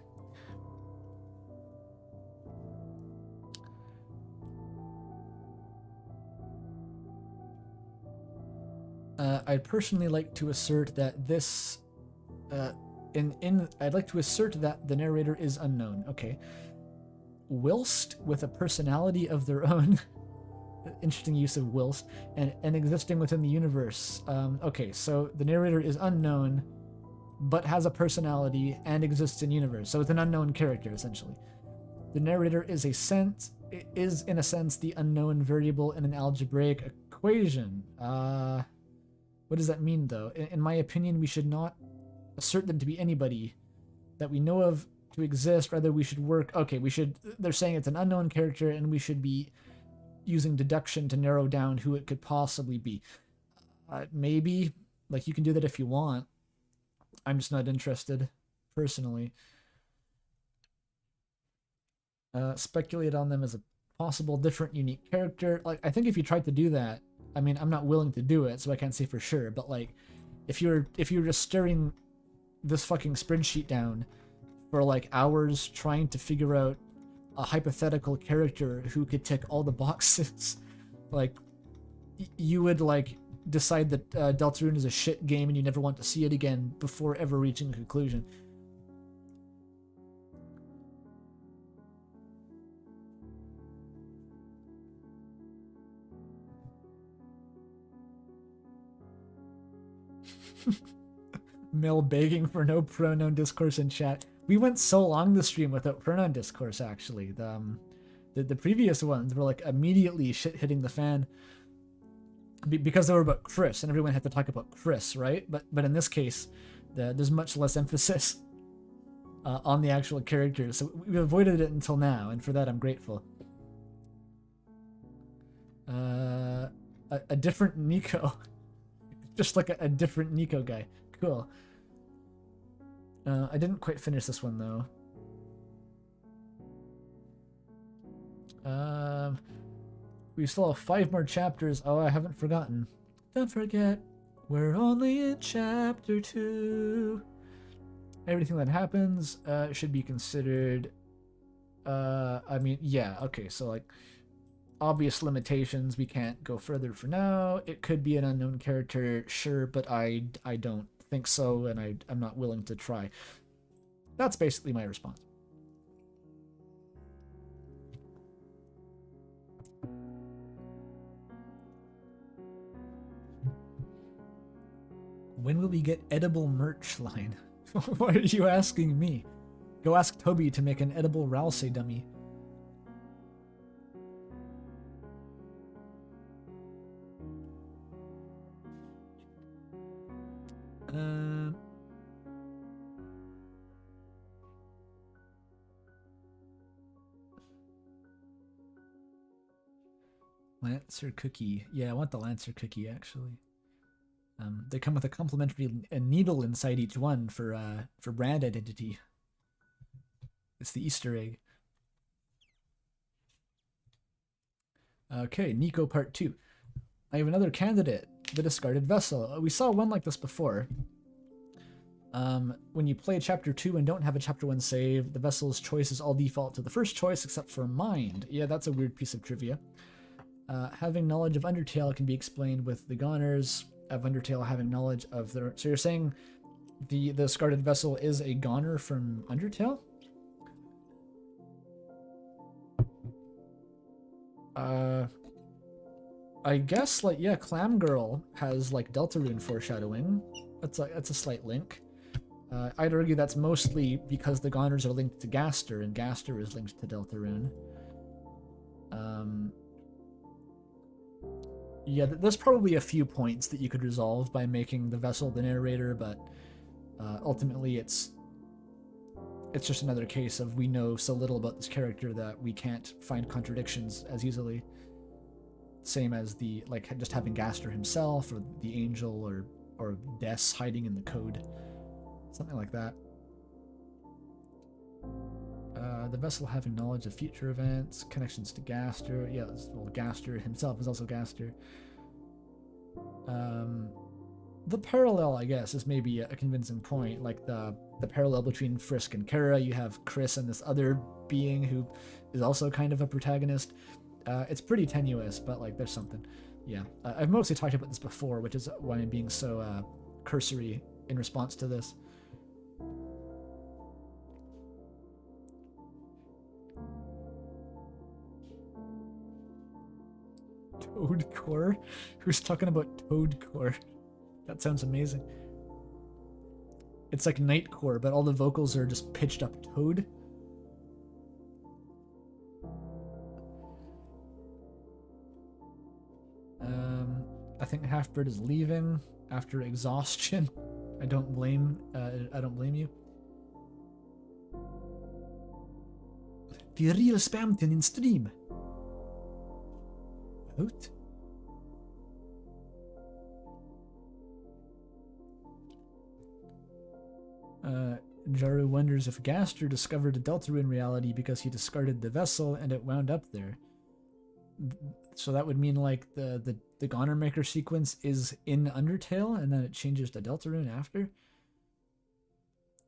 I'd personally like to assert that this... I'd like to assert that the narrator is unknown. Okay. Whilst with a personality of their own... Interesting use of whilst. And existing within the universe. Okay, so the narrator is unknown, but has a personality and exists in universe. So it's an unknown character, essentially. The narrator is in a sense the unknown variable in an algebraic equation. What does that mean, though? In my opinion, we should not assert them to be anybody that we know of to exist. Rather, we should work... Okay, they're saying it's an unknown character, and we should be using deduction to narrow down who it could possibly be. Maybe. Like, you can do that if you want. I'm just not interested. personally. Speculate on them as a possible different unique character. Like, I think if you tried to do that, I mean, I'm not willing to do it, so I can't say for sure, but like, if you're just staring this fucking spreadsheet down for like hours trying to figure out a hypothetical character who could tick all the boxes, like, you would like decide that Deltarune is a shit game and you never want to see it again before ever reaching a conclusion. Mel begging for no pronoun discourse in chat. We went so long the stream without pronoun discourse, actually. The previous ones were like immediately shit hitting the fan because they were about Chris and everyone had to talk about Chris, right? But in this case, there's much less emphasis on the actual characters, so we've avoided it until now, and for that I'm grateful. A different Nico. Just like a different Nico guy. Cool. I didn't quite finish this one though. We still have 5 more chapters. Oh, I haven't forgotten. Don't forget, we're only in chapter 2. Everything that happens should be considered. I mean, yeah, okay, so like obvious limitations. We can't go further for now. It could be an unknown character, sure, but I don't think so, and I'm not willing to try. That's basically my response. When will we get edible merch line? Why are you asking me? Go ask Toby to make an edible Ralsei dummy. Lancer cookie. Yeah, I want the Lancer cookie, actually. They come with a complimentary needle inside each one for brand identity. It's the Easter egg. Okay, Nico Part 2. I have another candidate, the discarded vessel. We saw one like this before. When you play Chapter 2 and don't have a Chapter 1 save, the vessel's choices all default to the first choice except for Mind. Yeah, that's a weird piece of trivia. Having knowledge of Undertale can be explained with the Goners of Undertale having knowledge of their... So you're saying the discarded vessel is a Goner from Undertale? I guess, like, yeah, Clam Girl has, like, Deltarune foreshadowing. That's a slight link. I'd argue that's mostly because the Goners are linked to Gaster, and Gaster is linked to Deltarune. Yeah, there's probably a few points that you could resolve by making the vessel the narrator, but ultimately it's just another case of we know so little about this character that we can't find contradictions as easily. Same as the, like, just having Gaster himself, or the Angel, or Des hiding in the code. Something like that. The vessel having knowledge of future events, connections to Gaster. Yeah, well, Gaster himself is also Gaster. The parallel, I guess, is maybe a convincing point. Like the parallel between Frisk and Kara. You have Chris and this other being who is also kind of a protagonist. It's pretty tenuous, but like there's something. Yeah, I've mostly talked about this before, which is why I'm being so cursory in response to this. Toadcore? Who's talking about Toadcore? That sounds amazing. It's like Nightcore, but all the vocals are just pitched up Toad. I think Halfbird is leaving after exhaustion. I don't blame you. The real Spamton in stream. Out. Jaru wonders if Gaster discovered a Deltarune reality because he discarded the vessel and it wound up there. So that would mean like the Goner Maker sequence is in Undertale and then it changes to Deltarune after?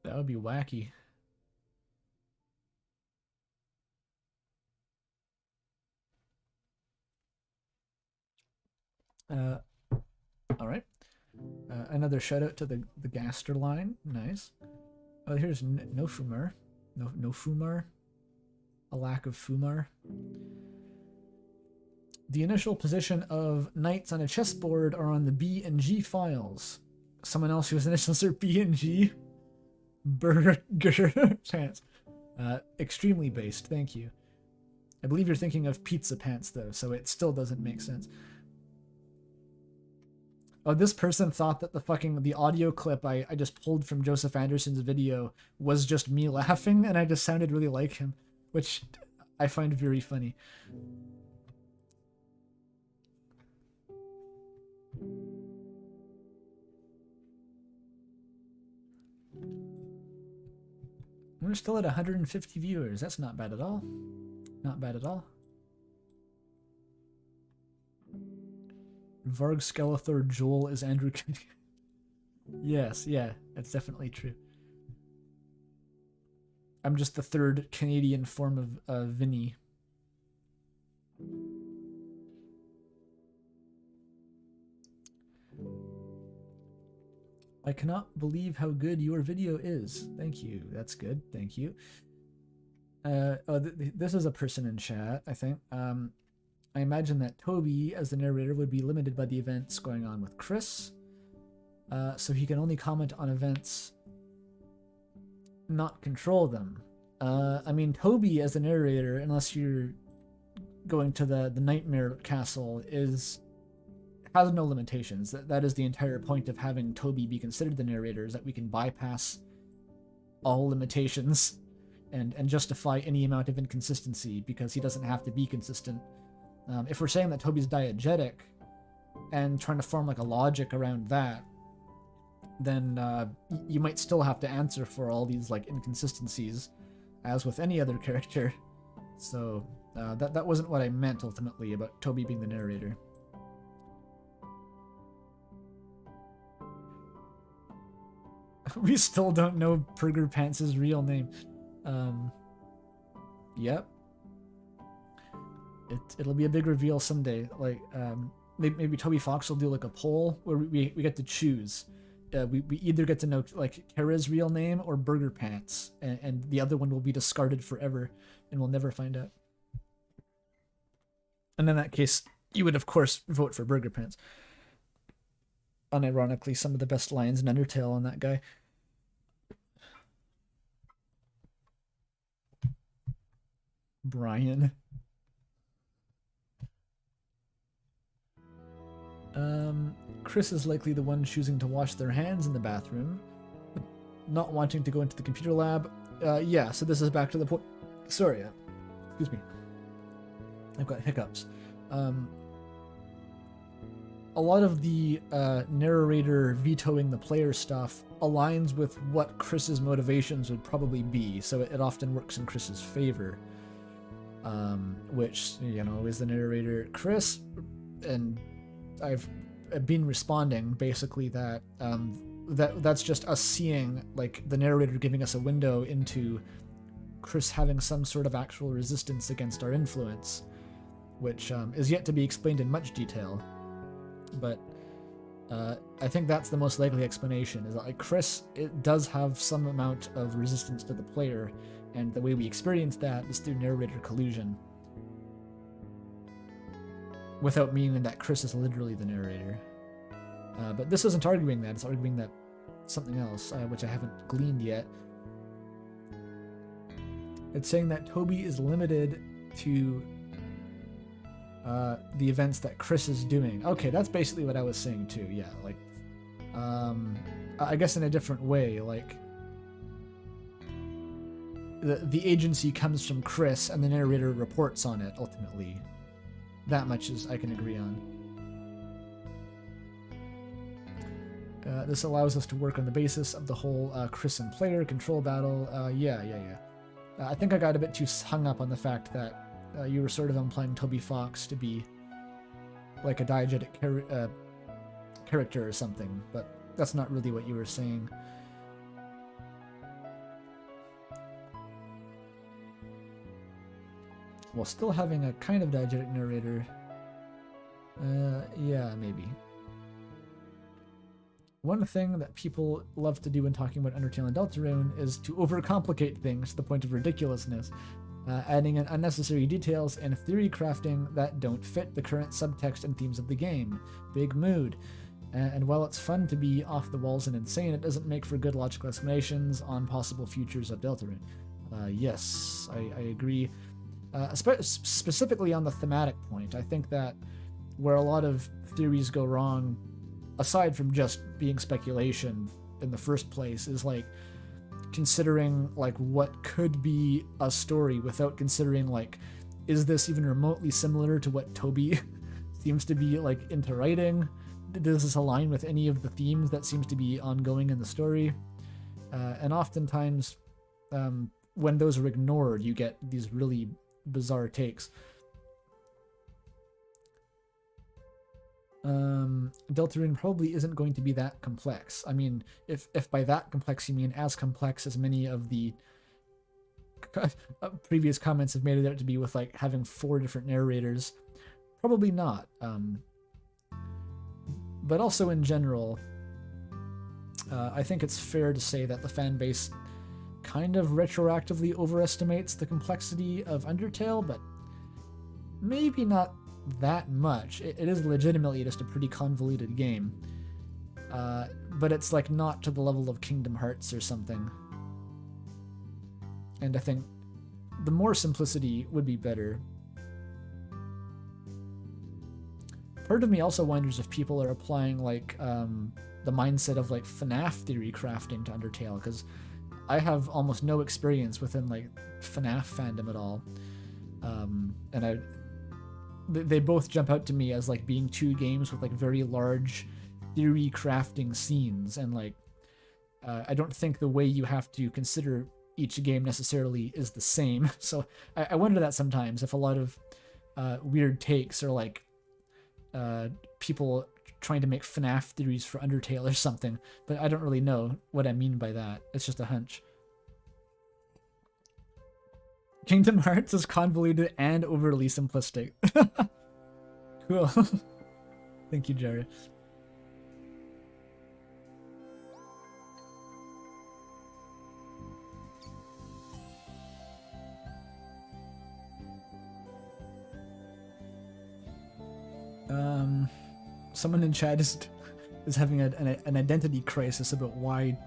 That would be wacky. Alright. Another shout out to the Gaster line. Nice. Oh, here's no Fumar. No Fumar. A lack of Fumar. The initial position of knights on a chessboard are on the B and G files. Someone else whose initials are B and G? Burger Pants. Extremely based, thank you. I believe you're thinking of Pizza Pants, though, so it still doesn't make sense. Oh, this person thought that the audio clip I just pulled from Joseph Anderson's video was just me laughing, and I just sounded really like him, which I find very funny. We're still at 150 viewers. That's not bad at all. Not bad at all. Varg Skeletor Joel is Andrew. Yes, yeah, that's definitely true. I'm just the third Canadian form of Vinny. I cannot believe how good your video is. Thank you. That's good. Thank you. This is a person in chat, I think. I imagine that Toby, as the narrator, would be limited by the events going on with Chris. So he can only comment on events, not control them. I mean, Toby, as the narrator, unless you're going to the Nightmare Castle, has no limitations. That is the entire point of having Toby be considered the narrator, is that we can bypass all limitations and justify any amount of inconsistency because he doesn't have to be consistent. If we're saying that Toby's diegetic and trying to form like a logic around that, then you might still have to answer for all these like inconsistencies as with any other character. So that wasn't what I meant ultimately about Toby being the narrator. We still don't know Burger Pants' real name. Yep. It'll be a big reveal someday. Like, maybe Toby Fox will do like a poll where we get to choose. We either get to know like Kara's real name or Burger Pants, and the other one will be discarded forever, and we'll never find out. And in that case, you would of course vote for Burger Pants. Unironically, some of the best lines in Undertale on that guy. Brian. Chris is likely the one choosing to wash their hands in the bathroom, not wanting to go into the computer lab. Yeah, so this is back to the point. Sorry, excuse me. I've got hiccups. A lot of the narrator vetoing the player stuff aligns with what Chris's motivations would probably be, so it often works in Chris's favor. Which, you know, is the narrator Chris, and I've been responding basically that that's just us seeing like the narrator giving us a window into Chris having some sort of actual resistance against our influence, which is yet to be explained in much detail. But I think that's the most likely explanation, is that like Chris, it does have some amount of resistance to the player, and the way we experience that is through narrator collusion. Without meaning that Chris is literally the narrator. But this isn't arguing that, it's arguing that something else, which I haven't gleaned yet. It's saying that Toby is limited to the events that Chris is doing. Okay, that's basically what I was saying too, yeah. Like, I guess in a different way, like, the agency comes from Chris and the narrator reports on it, ultimately. That much is I can agree on. This allows us to work on the basis of the whole Chris and player control battle. Yeah. I think I got a bit too hung up on the fact that you were sort of implying Toby Fox to be like a diegetic character or something, but that's not really what you were saying. While still having a kind of diegetic narrator. Yeah, maybe. One thing that people love to do when talking about Undertale and Deltarune is to overcomplicate things to the point of ridiculousness, adding in unnecessary details and theory crafting that don't fit the current subtext and themes of the game. Big mood. And while it's fun to be off the walls and insane, it doesn't make for good logical explanations on possible futures of Deltarune. Yes, I agree. Specifically on the thematic point, I think that where a lot of theories go wrong, aside from just being speculation in the first place, is like considering like what could be a story without considering like, is this even remotely similar to what Toby seems to be like into writing? Does this align with any of the themes that seems to be ongoing in the story? And oftentimes, when those are ignored, you get these really bizarre takes. Deltarune probably isn't going to be that complex. I mean, if by that complex you mean as complex as many of the previous comments have made it out to be, with like having 4 different narrators, probably not. But also in general, I think it's fair to say that the fan base kind of retroactively overestimates the complexity of Undertale, but maybe not that much. It is legitimately just a pretty convoluted game, but it's like not to the level of Kingdom Hearts or something. And I think the more simplicity would be better. Part of me also wonders if people are applying like the mindset of like FNAF theory crafting to Undertale, because I have almost no experience within like FNAF fandom at all, and they both jump out to me as like being 2 games with like very large theory crafting scenes, and like I don't think the way you have to consider each game necessarily is the same. So I wonder that sometimes, if a lot of weird takes are like people trying to make FNAF theories for Undertale or something, but I don't really know what I mean by that. It's just a hunch. Kingdom Hearts is convoluted and overly simplistic. Cool. Thank you, Jared. Someone in chat is having an identity crisis about why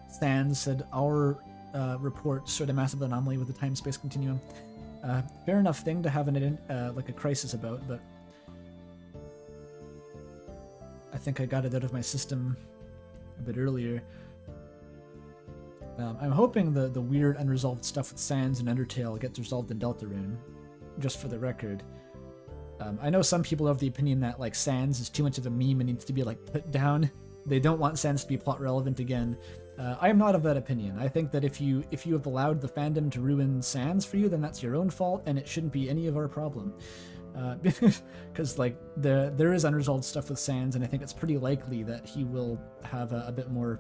Sans said our report showed a massive anomaly with the time-space continuum. Fair enough thing to have like a crisis about, but I think I got it out of my system a bit earlier. I'm hoping the weird unresolved stuff with Sans and Undertale gets resolved in Deltarune, just for the record. I know some people have the opinion that like Sans is too much of a meme and needs to be like put down. They don't want Sans to be plot relevant again. I am not of that opinion. I think that if you have allowed the fandom to ruin Sans for you, then that's your own fault, and it shouldn't be any of our problem. Because like there is unresolved stuff with Sans, and I think it's pretty likely that he will have a bit more.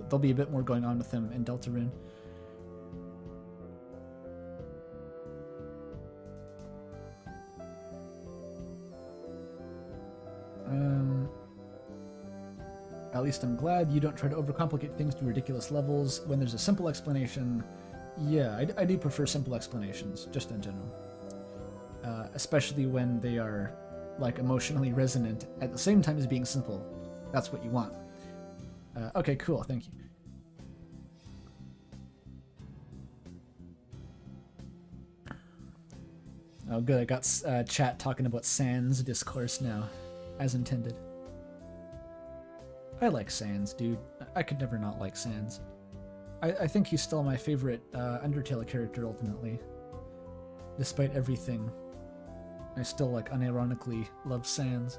There'll be a bit more going on with him in Deltarune. At least I'm glad you don't try to overcomplicate things to ridiculous levels when there's a simple explanation. Yeah, I do prefer simple explanations, just in general. Especially when they are, like, emotionally resonant at the same time as being simple. That's what you want. Okay, cool, thank you. Oh good, I got chat talking about Sans discourse now, as intended. I like Sans, dude. I could never not like Sans. I think he's still my favorite Undertale character, ultimately. Despite everything, I still, like, unironically love Sans.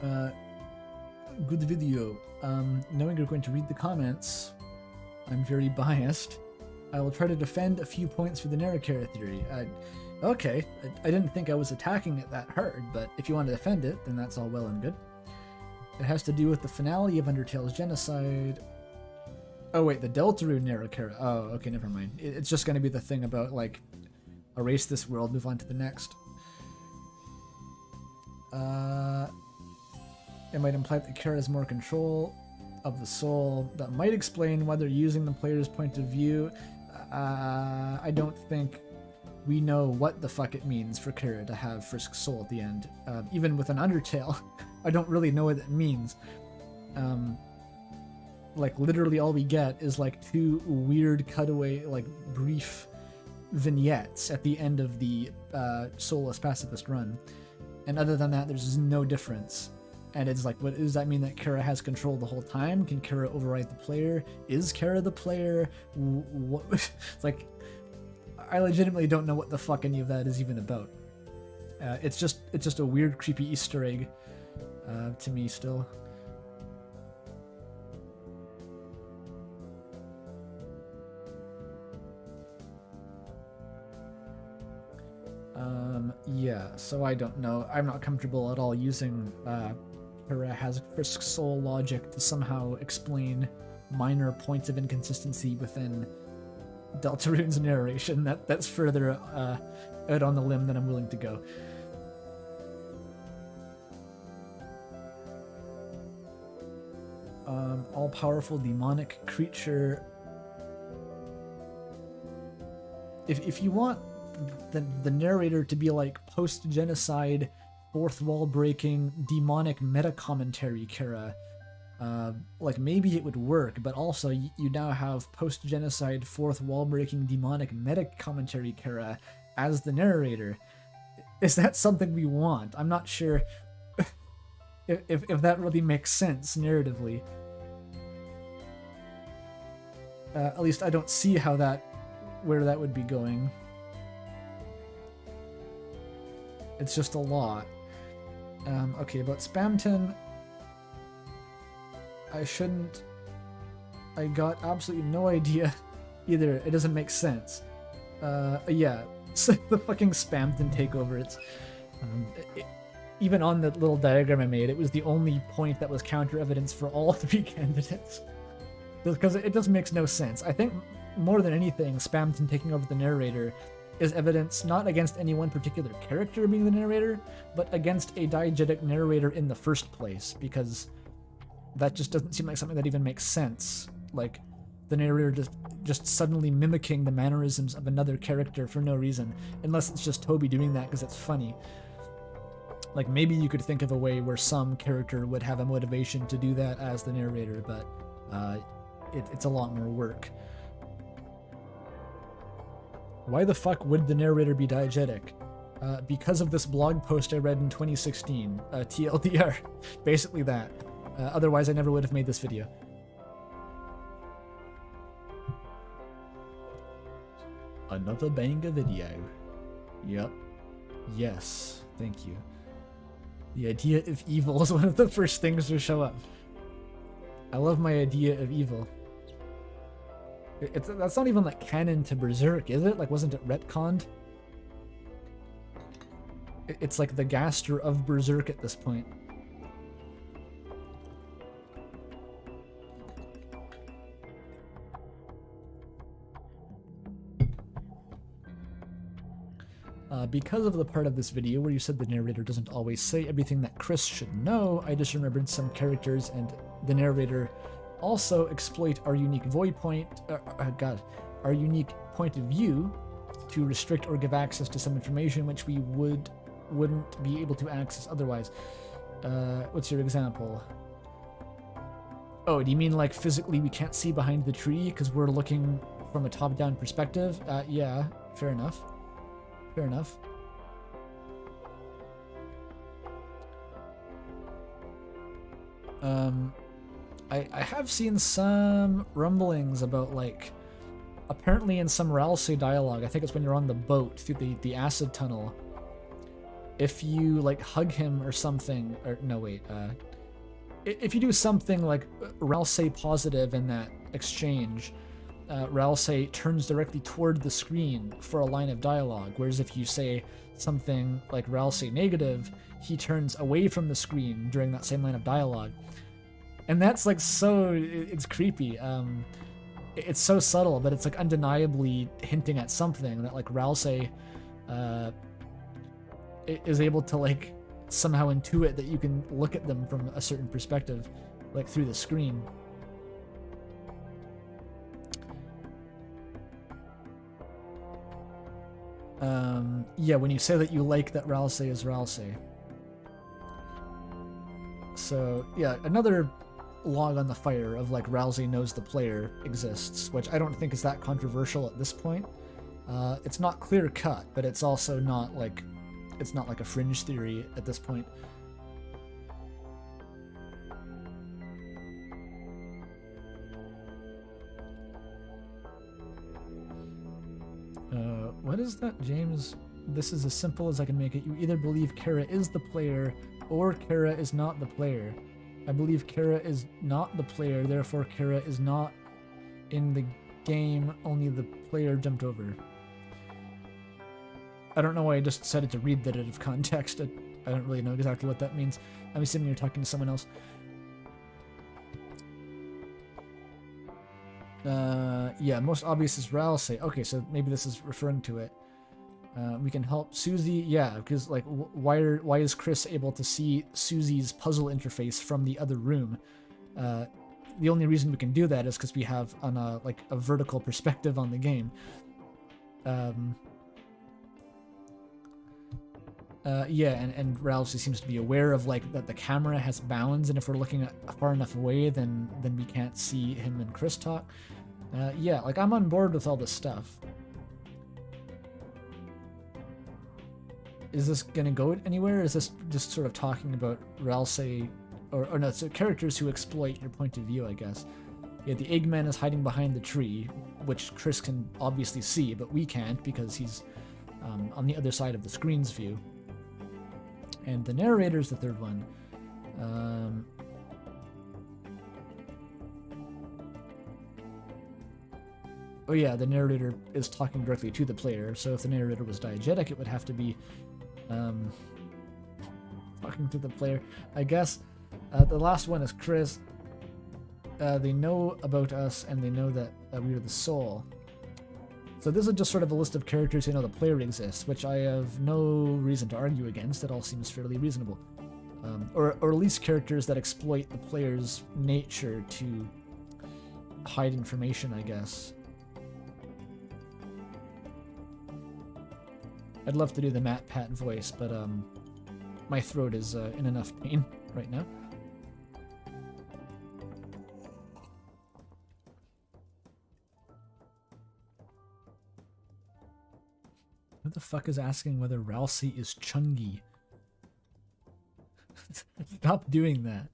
Good video. Knowing you're going to read the comments, I'm very biased. I will try to defend a few points for the Narrator theory. Okay, I didn't think I was attacking it that hard, but if you want to defend it, then that's all well and good. It has to do with the finality of Undertale's genocide. Oh wait, the Deltarune Narrator. Oh, okay, never mind. It's just going to be the thing about, like, erase this world, move on to the next. It might imply that Kara has more control of the soul. That might explain why they're using the player's point of view. I don't think we know what the fuck it means for Kara to have Frisk's soul at the end. Even with an Undertale, I don't really know what it means. Like, literally all we get is, like, 2 weird cutaway, like, brief vignettes at the end of the Soulless Pacifist run. And other than that, there's no difference. And it's like, what does that mean, that Kara has control the whole time? Can Kara override the player? Is Kara the player? What? It's like, I legitimately don't know what the fuck any of that is even about. It's just a weird, creepy Easter egg to me still. Yeah, so I don't know. I'm not comfortable at all using Kara has Frisk's soul logic to somehow explain minor points of inconsistency within Deltarune's narration. That's further out on the limb than I'm willing to go. All-powerful demonic creature. If you want the narrator to be like post-genocide, fourth wall breaking, demonic meta commentary Kara, like maybe it would work, but also you now have post-genocide, fourth wall breaking, demonic meta commentary Kara as the narrator. Is that something we want? I'm not sure if that really makes sense narratively. At least I don't see where that would be going. It's just a lot. Okay, about Spamton, I got absolutely no idea either. It doesn't make sense. Yeah, it's like the fucking Spamton takeover. It's even on the little diagram I made, it was the only point that was counter evidence for all 3 candidates. Because it just makes no sense. I think more than anything, Spamton taking over the narrator is evidence not against any one particular character being the narrator, but against a diegetic narrator in the first place, because that just doesn't seem like something that even makes sense. Like, the narrator just suddenly mimicking the mannerisms of another character for no reason, unless it's just Toby doing that because it's funny. Like, maybe you could think of a way where some character would have a motivation to do that as the narrator, but it's a lot more work. Why the fuck would the narrator be diegetic? Because of this blog post I read in 2016, TLDR. Basically that. Otherwise I never would have made this video. Another banger video. Yep. Yes. Thank you. The idea of evil is one of the first things to show up. I love my idea of evil. That's not even like canon to Berserk, is it? Like, wasn't it retconned? It's like the Gaster of Berserk at this point. Because of the part of this video where you said the narrator doesn't always say everything that Chris should know, I just remembered some characters and the narrator also exploit our unique our unique point of view to restrict or give access to some information which we wouldn't be able to access otherwise. What's your example? Oh, do you mean like physically we can't see behind the tree because we're looking from a top-down perspective? Yeah, fair enough. Fair enough. I have seen some rumblings about, like, apparently in some Ralsei dialogue, I think it's when you're on the boat through the acid tunnel, if you like hug him or something, or no wait, if you do something like Ralsei positive in that exchange, Ralsei turns directly toward the screen for a line of dialogue, whereas if you say something like Ralsei negative, he turns away from the screen during that same line of dialogue. And that's like it's creepy. It's so subtle, but it's like undeniably hinting at something that like Ralsei is able to like somehow intuit that you can look at them from a certain perspective, like through the screen. Yeah, when you say that you like that Ralsei is Ralsei. So yeah, another log on the fire of like Ralsei knows the player exists, which I don't think is that controversial at this point. It's not clear cut, but it's also not like a fringe theory at this point. What is that, James? This is as simple as I can make it. You either believe Kara is the player or Kara is not the player. I believe Kara is not the player, therefore Kara is not in the game, only the player jumped over. I don't know why I just decided to read that out of context. I don't really know exactly what that means. I'm assuming you're talking to someone else. Yeah, most obvious is Ralsei. Okay, so maybe this is referring to it. We can help Susie. Yeah, because like, why is Chris able to see Susie's puzzle interface from the other room? The only reason we can do that is because we have on a vertical perspective on the game. Yeah, and Ralsei seems to be aware of like that the camera has bounds, and if we're looking far enough away, then we can't see him and Chris talk. Yeah, like I'm on board with all this stuff. Is this gonna go anywhere? Is this just sort of talking about Ralsei, or no? So characters who exploit your point of view, I guess. Yeah, the Eggman is hiding behind the tree, which Chris can obviously see, but we can't because he's on the other side of the screen's view. And the narrator is the third one. Oh yeah, the narrator is talking directly to the player, so if the narrator was diegetic, it would have to be talking to the player. I guess the last one is Chris. They know about us, and they know that we are the soul. So this is just sort of a list of characters who know the player exists, which I have no reason to argue against. It all seems fairly reasonable. Or at least characters that exploit the player's nature to hide information, I guess. I'd love to do the Matt Pat voice, but my throat is in enough pain right now. Who the fuck is asking whether Ralsei is Chungi? Stop doing that.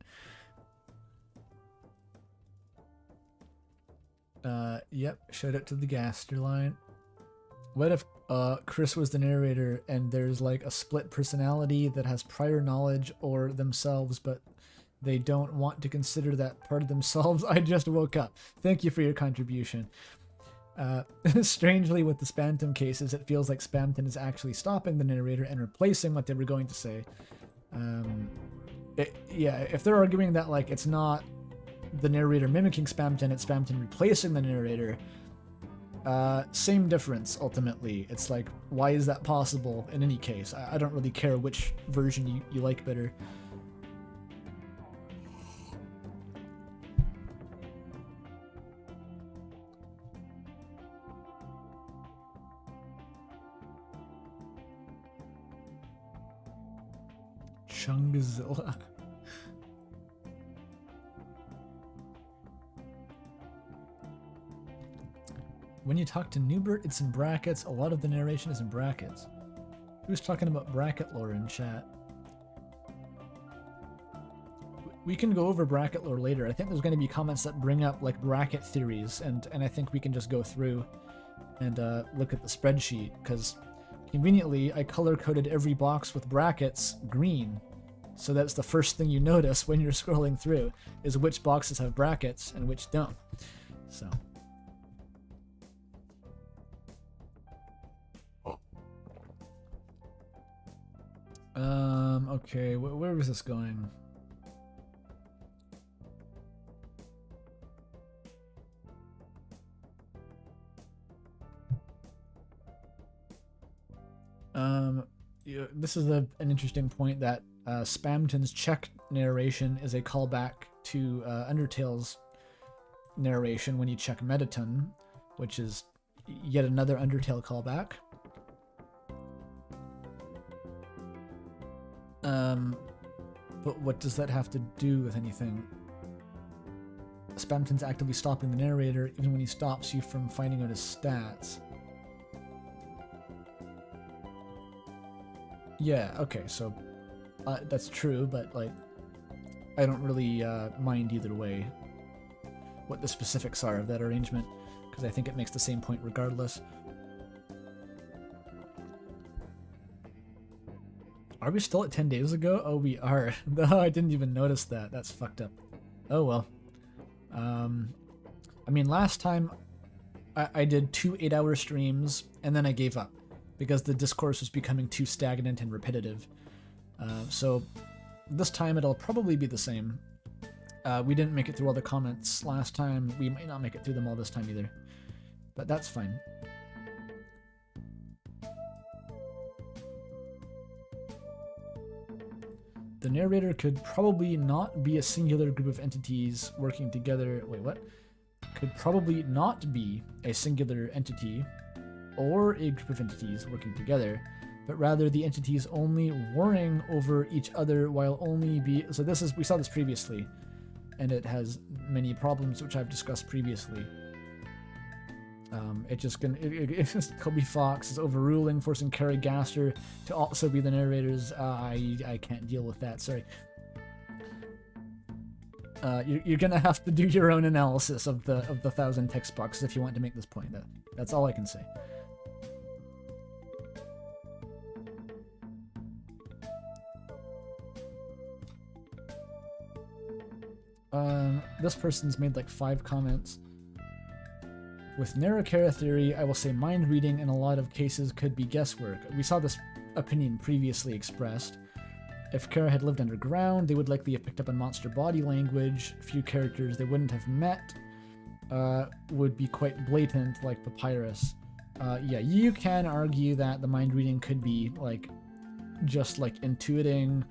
Yep, shout out to the Gaster line. What if Chris was the narrator and there's like a split personality that has prior knowledge or themselves, but they don't want to consider that part of themselves? I just woke up. Thank you for your contribution. Strangely, with the Spamton cases, it feels like Spamton is actually stopping the narrator and replacing what they were going to say. Yeah, if they're arguing that like it's not the narrator mimicking Spamton, it's Spamton replacing the narrator, same difference ultimately. It's like, why is that possible in any case? I don't really care which version you like better. Chungzilla. When you talk to Newbert, it's in brackets. A lot of the narration is in brackets. Who's talking about bracket lore in chat? We can go over bracket lore later. I think there's going to be comments that bring up like bracket theories, and I think we can just go through and look at the spreadsheet, because Conveniently, I color-coded every box with brackets green. So that's the first thing you notice when you're scrolling through, is which boxes have brackets and which don't. So. Okay, where was this going? This is an interesting point that Spamton's Czech narration is a callback to Undertale's narration when you check Metatone, which is yet another Undertale callback. But what does that have to do with anything? Spamton's actively stopping the narrator even when he stops you from finding out his stats. Yeah, okay, so that's true, but like, I don't really mind either way what the specifics are of that arrangement, because I think it makes the same point regardless. Are we still at 10 days ago? Oh, we are. No, I didn't even notice that. That's fucked up. Oh, well. I mean, last time I did 2 8-hour streams, and then I gave up, because the discourse was becoming too stagnant and repetitive. So this time it'll probably be the same. We didn't make it through all the comments last time. We might not make it through them all this time either. But that's fine. The narrator could probably not be a singular group of entities working together. Wait, what? Could probably not be a singular entity or a group of entities working together, but rather the entities only warring over each other while only be... So this is... We saw this previously, and it has many problems which I've discussed previously. It's just Kobe Fox is overruling, forcing Carrie Gaster to also be the narrators. I can't deal with that, sorry. You're gonna have to do your own analysis of the 1,000 text boxes if you want to make this point. That's all I can say. This person's made like 5 comments. With Narrator theory, I will say mind reading in a lot of cases could be guesswork. We saw this opinion previously expressed. If Kara had lived underground, they would likely have picked up on monster body language. Few characters they wouldn't have met would be quite blatant, like Papyrus. Yeah, you can argue that the mind reading could be like just like intuiting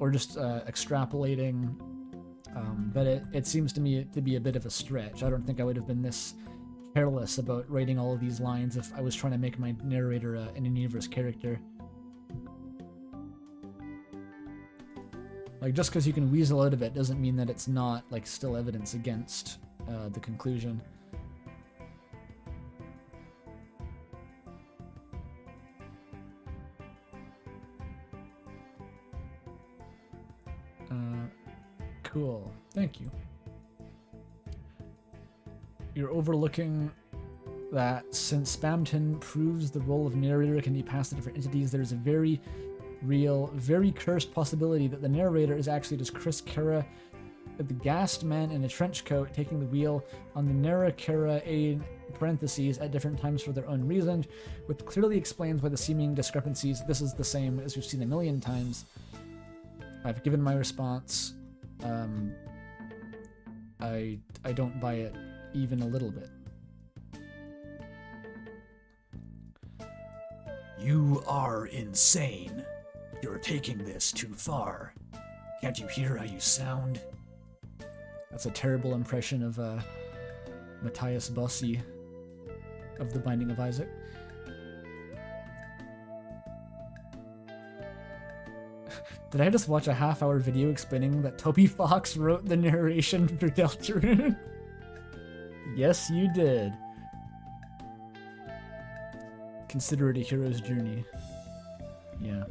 or just extrapolating, but it seems to me to be a bit of a stretch. I don't think I would have been this careless about writing all of these lines if I was trying to make my narrator an in-universe character. Like, just because you can weasel out of it doesn't mean that it's not, like, still evidence against the conclusion. Cool. Thank you. You're overlooking that since Spamton proves the role of narrator can be passed to different entities, there's a very real, very cursed possibility that the narrator is actually just Chris Kara, the gassed man in a trench coat, taking the wheel on the Narrator in parentheses at different times for their own reasons, which clearly explains why the seeming discrepancies. This is the same as we've seen a million times. I've given my response. I don't buy it even a little bit. You are insane. You're taking this too far. Can't you hear how you sound? That's a terrible impression of Matthias Bossi of The Binding of Isaac. Did I just watch a half-hour video explaining that Toby Fox wrote the narration for Deltarune? Yes, you did. Consider it a hero's journey. Yeah.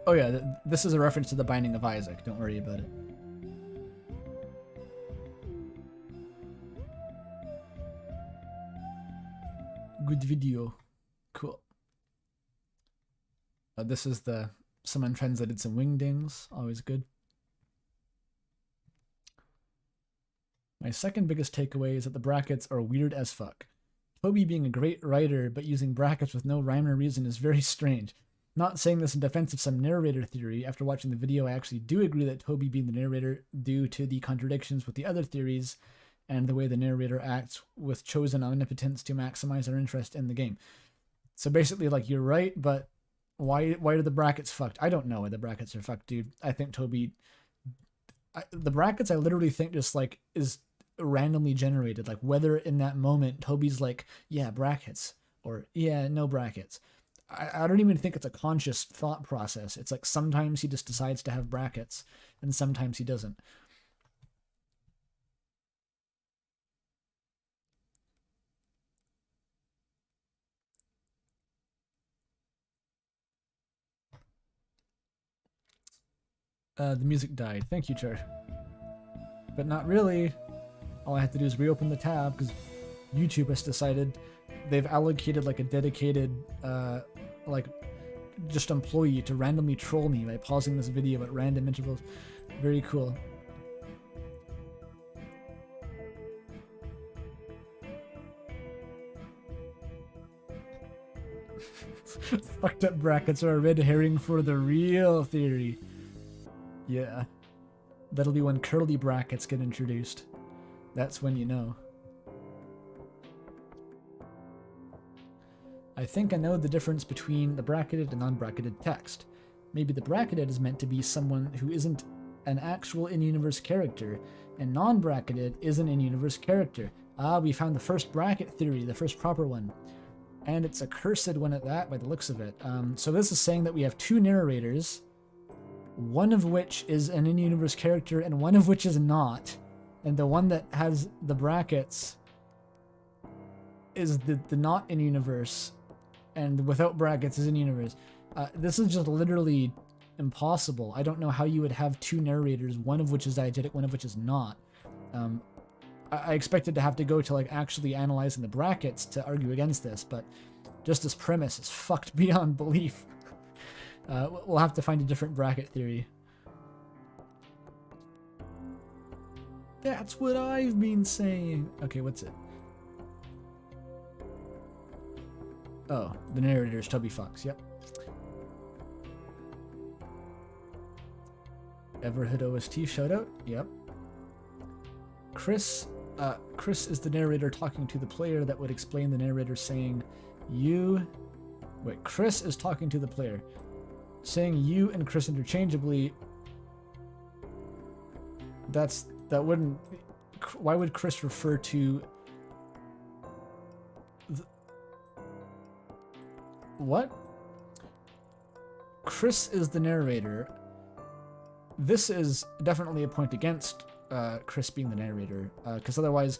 Oh yeah, this is a reference to The Binding of Isaac. Don't worry about it. Good video. Cool. This is someone translated some wingdings. Always good. My second biggest takeaway is that the brackets are weird as fuck. Toby being a great writer but using brackets with no rhyme or reason is very strange. Not saying this in defense of some narrator theory. After watching the video, I actually do agree that Toby being the narrator due to the contradictions with the other theories and the way the narrator acts with chosen omnipotence to maximize our interest in the game. So basically, like, you're right, but why are the brackets fucked? I don't know why the brackets are fucked, dude. I think Toby... the brackets, I literally think just, like, is randomly generated. Like, whether in that moment Toby's like, yeah, brackets, or yeah, no brackets. I don't even think it's a conscious thought process. It's like sometimes he just decides to have brackets, and sometimes he doesn't. The music died. Thank you, Char. But not really. All I have to do is reopen the tab because YouTube has decided they've allocated like a dedicated like just employee to randomly troll me by pausing this video at random intervals. Very cool. Fucked up brackets are a red herring for the real theory. Yeah. That'll be when curly brackets get introduced. That's when you know. I think I know the difference between the bracketed and non-bracketed text. Maybe the bracketed is meant to be someone who isn't an actual in-universe character, and non-bracketed is an in-universe character. Ah, we found the first bracket theory, the first proper one. And it's a cursed one at that, by the looks of it. So this is saying that we have two narrators, one of which is an in-universe character and one of which is not. And the one that has the brackets is the not in-universe, and without brackets is in-universe. This is just literally impossible. I don't know how you would have two narrators, one of which is diegetic, one of which is not. I expected to have to go to like actually analyzing the brackets to argue against this, but just this premise is fucked beyond belief. We'll have to find a different bracket theory. That's what I've been saying. Okay, what's it? Oh, the narrator is Toby Fox, yep. Everhood OST shoutout, yep. Chris is the narrator talking to the player. That would explain the narrator saying you... Wait, Chris is talking to the player. Saying you and Chris interchangeably... That wouldn't... Why would Chris refer to... What? Chris is the narrator. This is definitely a point against Chris being the narrator, because otherwise,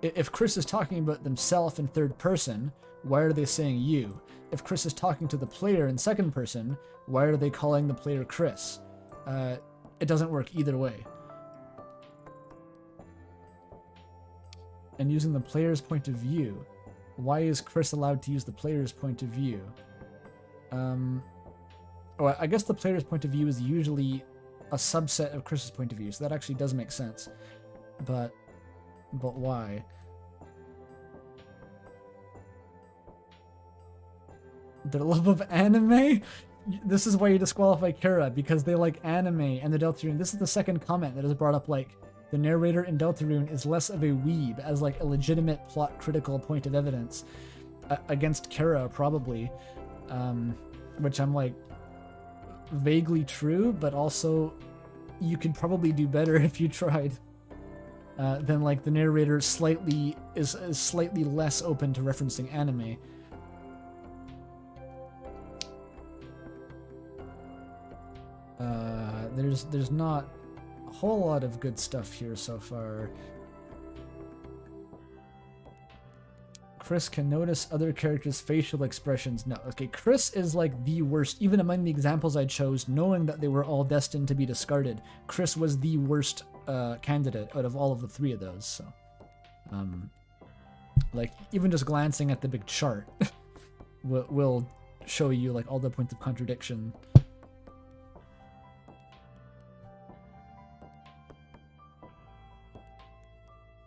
if Chris is talking about themselves in third person, why are they saying you? If Chris is talking to the player in second person, why are they calling the player Chris? It doesn't work either way. And using the player's point of view, why is Chris allowed to use the player's point of view? Oh, I guess the player's point of view is usually a subset of Chris's point of view, so that actually does make sense. But why? Their love of anime? This is why you disqualify Kara, because they like anime and the Deltarune. This is the second comment that is brought up, like, the narrator in Deltarune is less of a weeb, as like a legitimate plot critical point of evidence against Kara, probably. Which I'm like, vaguely true, but also you could probably do better if you tried. Than like the narrator is slightly less open to referencing anime. There's not a whole lot of good stuff here so far. Chris can notice other characters' facial expressions. No, okay, Chris is like the worst. Even among the examples I chose, knowing that they were all destined to be discarded, Chris was the worst candidate out of all of the three of those. So, Like, even just glancing at the big chart will show you, like, all the points of contradiction.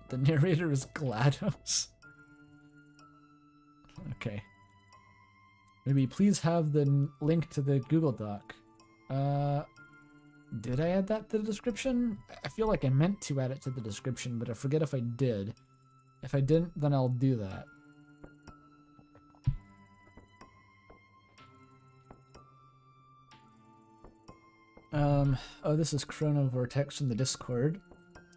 The narrator is GLaDOS. Okay. Maybe please have the link to the Google Doc. Did I add that to the description? I feel like I meant to add it to the description, but I forget if I did. If I didn't, then I'll do that. Oh, this is Chrono Vortex from the Discord.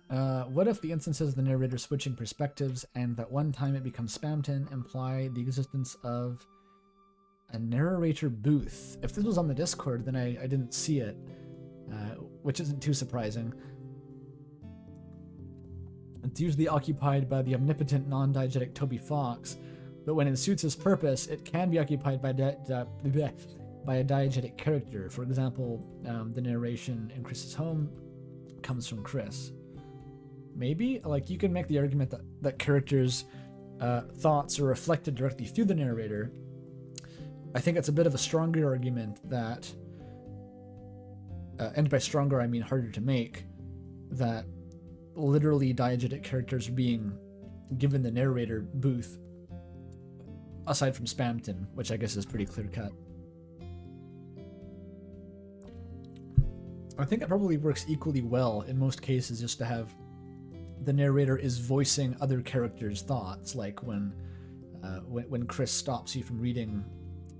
What if the instances of the narrator switching perspectives and that one time it becomes Spamton imply the existence of a narrator booth? If this was on the Discord, then I didn't see it, which isn't too surprising. It's usually occupied by the omnipotent, non-diegetic Toby Fox, but when it suits his purpose, it can be occupied by a diegetic character. For example, the narration in Chris's home comes from Chris. Maybe, like, you can make the argument that characters' thoughts are reflected directly through the narrator. I think it's a bit of a stronger argument that, and by stronger I mean harder to make, that literally diegetic characters are being given the narrator booth, aside from Spamton, which I guess is pretty clear-cut. I think it probably works equally well in most cases just to have the narrator is voicing other characters' thoughts, like when Chris stops you from reading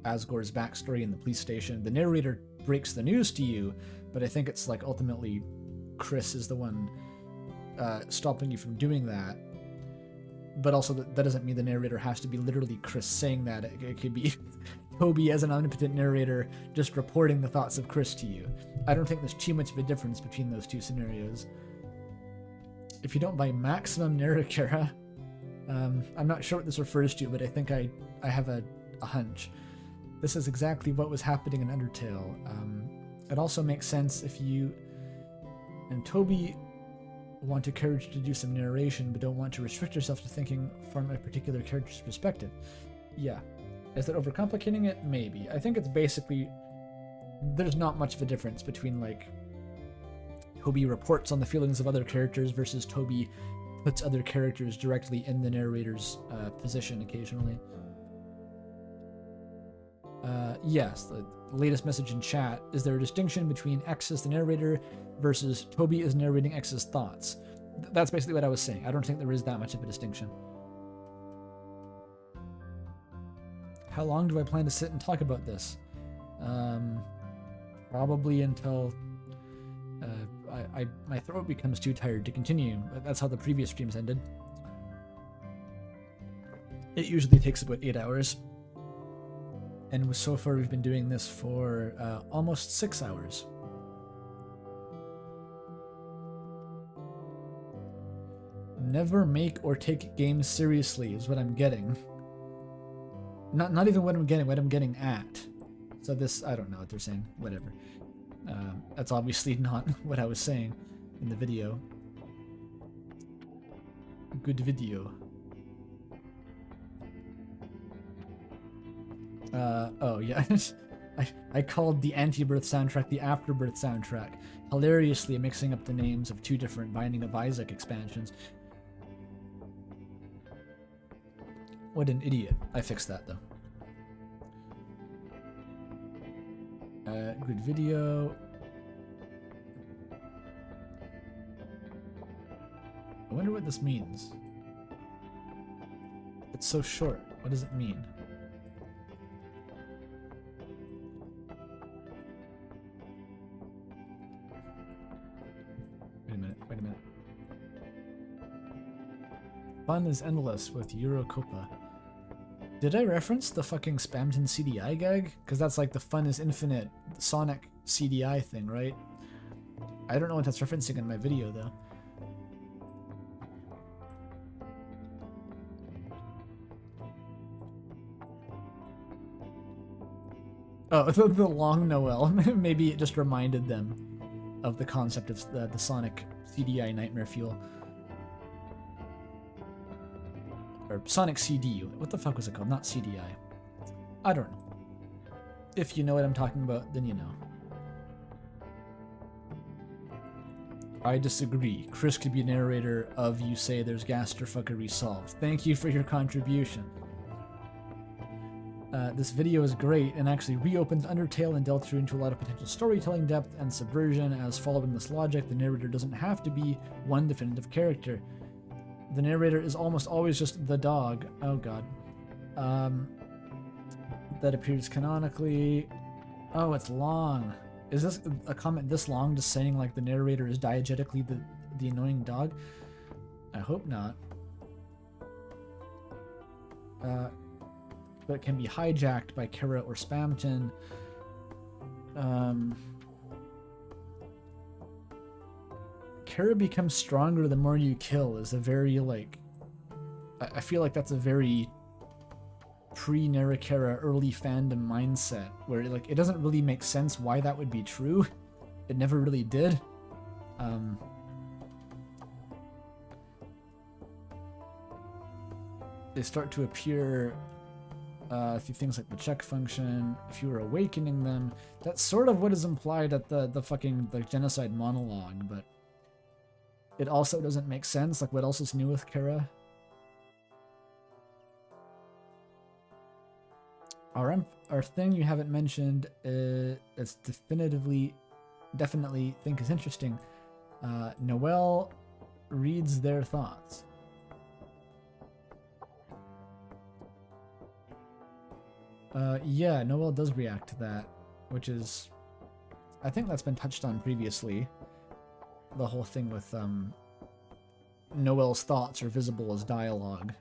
Asgore's backstory in the police station. The narrator breaks the news to you, but I think it's like ultimately Chris is the one stopping you from doing that. But also that doesn't mean the narrator has to be literally Chris saying that. It could be Toby as an omnipotent narrator just reporting the thoughts of Chris to you. I don't think there's too much of a difference between those two scenarios. If you don't buy maximum Narrator, I'm not sure what this refers to, but I think I have a hunch. This is exactly what was happening in Undertale. It also makes sense if you and Toby want a character to do some narration but don't want to restrict yourself to thinking from a particular character's perspective. Yeah. Is that overcomplicating it? Maybe. I think it's basically... There's not much of a difference between, like, Toby reports on the feelings of other characters versus Toby puts other characters directly in the narrator's position occasionally. Yes, the latest message in chat. Is there a distinction between X as the narrator versus Toby is narrating X's thoughts? That's basically what I was saying. I don't think there is that much of a distinction. How long do I plan to sit and talk about this? Probably until my throat becomes too tired to continue. That's how the previous streams ended. It usually takes about 8 hours. And so far we've been doing this for almost 6 hours. Never make or take games seriously is what I'm getting. Not even what I'm getting at. So this, I don't know what they're saying, whatever. That's obviously not what I was saying in the video. Good video. Oh yeah, I called the anti-birth soundtrack the afterbirth soundtrack, hilariously mixing up the names of two different Binding of Isaac expansions. What an idiot. I fixed that though. Good video. I wonder what this means. It's so short. What does it mean? Wait a minute. Fun is endless with Eurocopa. Did I reference the fucking Spamton CDI gag? Because that's like the fun is infinite Sonic CDI thing, right? I don't know what that's referencing in my video, though. Oh, the long Noel. Maybe it just reminded them of the concept of the Sonic CDI Nightmare Fuel. or Sonic CD. What the fuck was it called? Not CDI. I don't know. If you know what I'm talking about, then you know. I disagree. Chris could be narrator of You Say There's Gaster Fuckery Solved. Thank you for your contribution. This video is great and actually reopens Undertale and Deltarune to a lot of potential storytelling depth and subversion, as following this logic, the narrator doesn't have to be one definitive character. The narrator is almost always just the dog. Oh god. That appears canonically. Oh, it's long. Is this a comment this long, just saying like the narrator is diegetically the annoying dog? I hope not. But it can be hijacked by Kara or Spamton. Kara becomes stronger the more you kill is a very, like... I feel like that's a very pre-Narrator early fandom mindset, where like it doesn't really make sense why that would be true. It never really did. They start to appear through things like the check function, if you were awakening them. That's sort of what is implied at the fucking like genocide monologue, but it also doesn't make sense. Like, what else is new with Kara? Our thing you haven't mentioned is definitely think is interesting. Noelle reads their thoughts. Yeah, Noelle does react to that, which is, I think that's been touched on previously. The whole thing with Noelle's thoughts are visible as dialogue.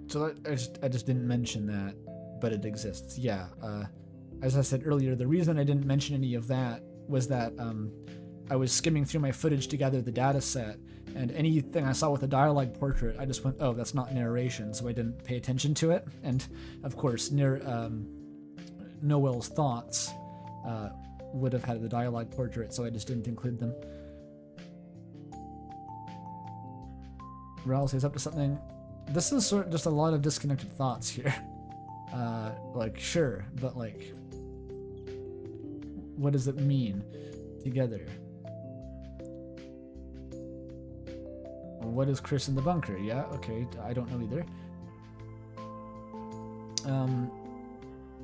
So that, I just didn't mention that, but it exists. Yeah, as I said earlier, the reason I didn't mention any of that was that I was skimming through my footage to gather the data set, and anything I saw with a dialogue portrait, I just went, oh, that's not narration, so I didn't pay attention to it. And of course, Noelle's thoughts would have had the dialogue portrait, so I just didn't include them. Raul says up to something. This is sort of just a lot of disconnected thoughts here. Like, sure, but like, what does it mean together? What is Chris in the bunker? Yeah, okay, I don't know either.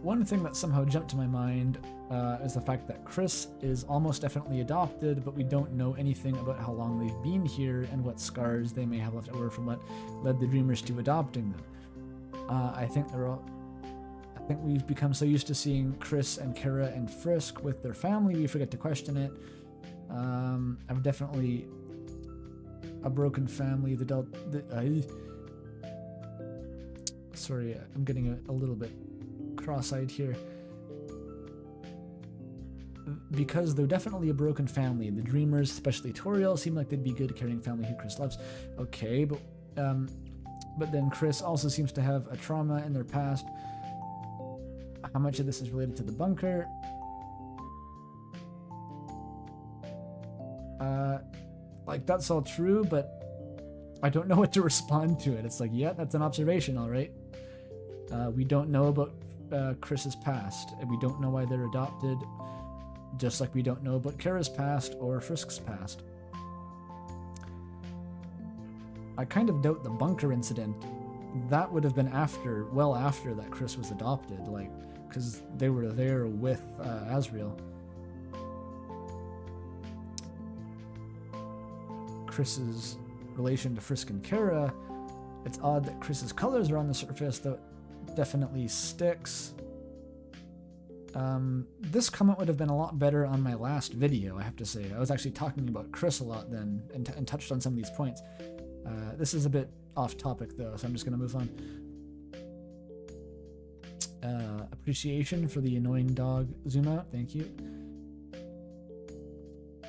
One thing that somehow jumped to my mind is the fact that Chris is almost definitely adopted, but we don't know anything about how long they've been here and what scars they may have left over from what led the Dreamers to adopting them. I think we've become so used to seeing Chris and Kara and Frisk with their family, we forget to question it. I've definitely a broken family. Sorry, I'm getting a little bit cross-eyed here. Because they're definitely a broken family. The Dreamers, especially Toriel, seem like they'd be good, caring family who Chris loves. Okay, but then Chris also seems to have a trauma in their past. How much of this is related to the bunker? Like, that's all true, but I don't know what to respond to it. It's like, yeah, that's an observation, all right. We don't know about Chris's past, and we don't know why they're adopted, just like we don't know about Kara's past or Frisk's past. I kind of doubt the bunker incident. That would have been well after that Chris was adopted, like, because they were there with Asriel. Chris's relation to Frisk and Kara, it's odd that Chris's colors are on the surface, though it definitely sticks. This comment would have been a lot better on my last video, I have to say. I was actually talking about Chris a lot then, and touched on some of these points. This is a bit off topic though, so I'm just going to move on. Appreciation for the annoying dog zoom out, thank you.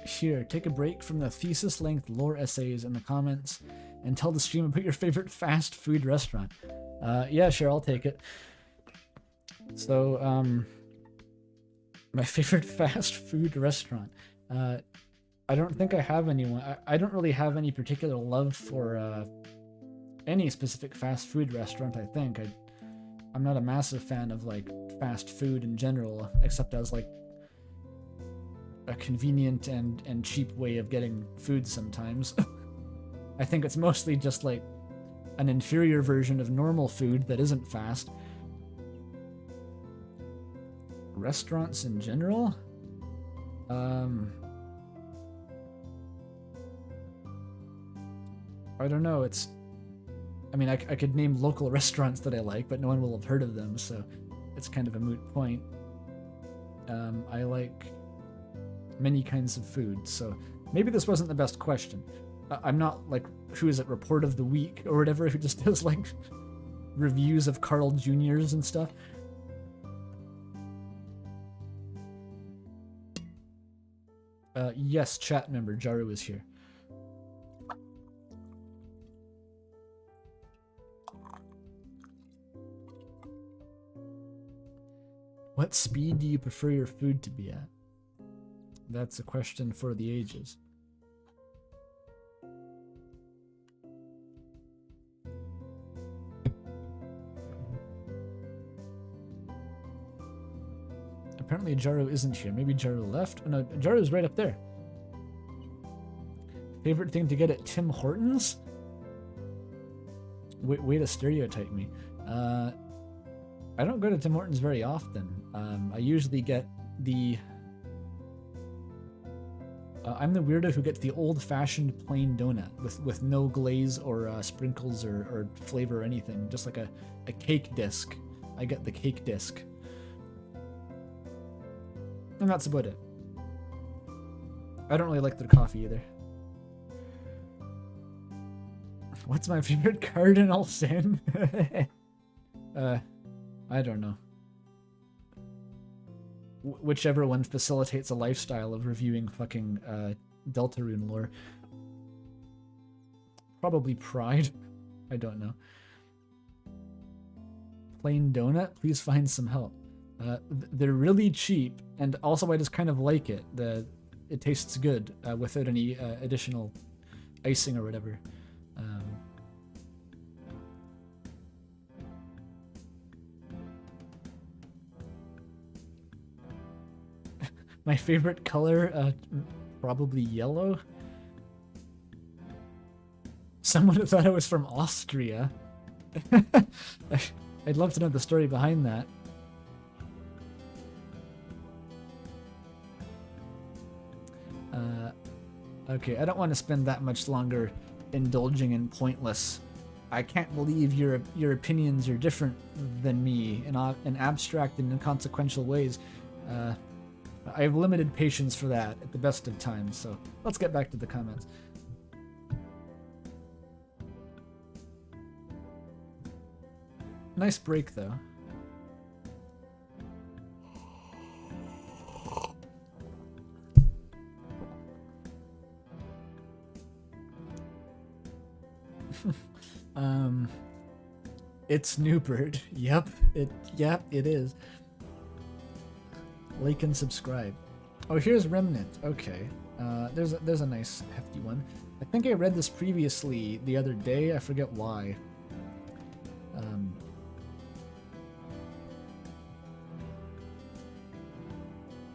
Here, take a break from the thesis-length lore essays in the comments and tell the stream about your favorite fast food restaurant. Yeah, sure, I'll take it. So, my favorite fast food restaurant. I don't think I have anyone. I don't really have any particular love for any specific fast food restaurant. I think I'm not a massive fan of like fast food in general, except as like a convenient and cheap way of getting food sometimes. I think it's mostly just like an inferior version of normal food that isn't fast. Restaurants in general? I don't know, I mean, I could name local restaurants that I like, but no one will have heard of them, so it's kind of a moot point. I like many kinds of food, so maybe this wasn't the best question. I'm not like, who is it, Report of the Week or whatever, who just does like reviews of Carl Jr.'s and stuff. Yes, chat member, Jaru is here. What speed do you prefer your food to be at? That's a question for the ages. Apparently Jaru isn't here. Maybe Jaru left? Oh, no, Jaru's right up there. Favorite thing to get at Tim Hortons? Way to stereotype me. I don't go to Tim Hortons very often. I usually get the... I'm the weirdo who gets the old-fashioned plain donut with no glaze or sprinkles or flavor or anything. Just like a cake disc. I get the cake disc. And that's about it. I don't really like their coffee either. What's my favorite cardinal sin? I don't know. Whichever one facilitates a lifestyle of reviewing fucking Deltarune lore. Probably pride. I don't know. Plain donut? Please find some help. They're really cheap, and also I just kind of like it. It tastes good without any additional icing or whatever. My favorite color, probably yellow. Someone thought I was from Austria. I'd love to know the story behind that. Okay, I don't want to spend that much longer indulging in pointless. I can't believe your opinions are different than me in abstract and inconsequential ways. I have limited patience for that at the best of times, so let's get back to the comments. Nice break, though. It's Newbird. Yep, it is. Like and subscribe. Oh, here's Remnant. Okay. There's a nice hefty one. I think I read this previously the other day. I forget why.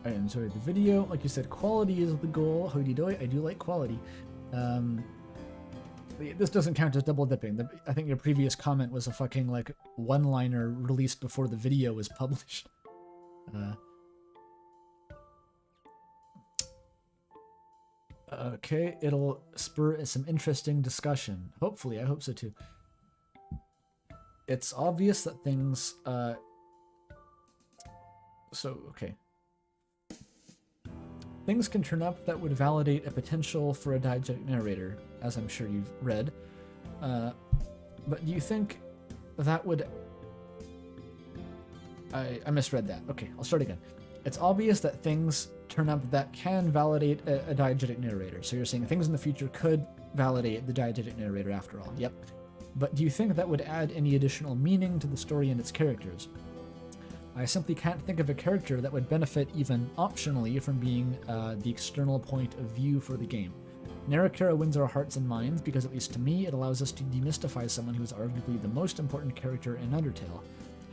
I enjoyed the video. Like you said, quality is the goal. Hoity doy. I do like quality. This doesn't count as double dipping. I think your previous comment was a fucking like one-liner released before the video was published. Okay, it'll spur some interesting discussion. Hopefully, I hope so too. It's obvious that things, okay. Things can turn up that would validate a potential for a diegetic narrator, as I'm sure you've read. But do you think that would... I misread that. Okay, I'll start again. It's obvious that things turn up that can validate a diegetic narrator. So you're saying things in the future could validate the diegetic narrator after all. Yep. But do you think that would add any additional meaning to the story and its characters? I simply can't think of a character that would benefit even optionally from being the external point of view for the game. Narrator wins our hearts and minds because, at least to me, it allows us to demystify someone who is arguably the most important character in Undertale.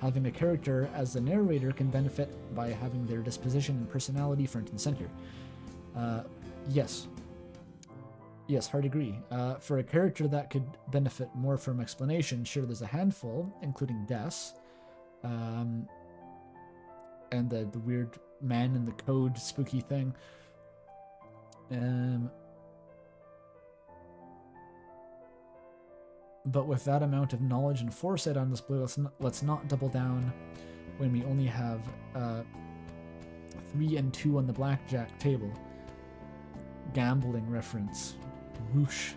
Having a character as the narrator can benefit by having their disposition and personality front and center. Yes. Yes, hard agree. For a character that could benefit more from explanation, sure, there's a handful, including Des, and the weird man in the code spooky thing. But with that amount of knowledge and foresight on display, let's not double down when we only have 3 and 2 on the blackjack table. Gambling reference. Whoosh.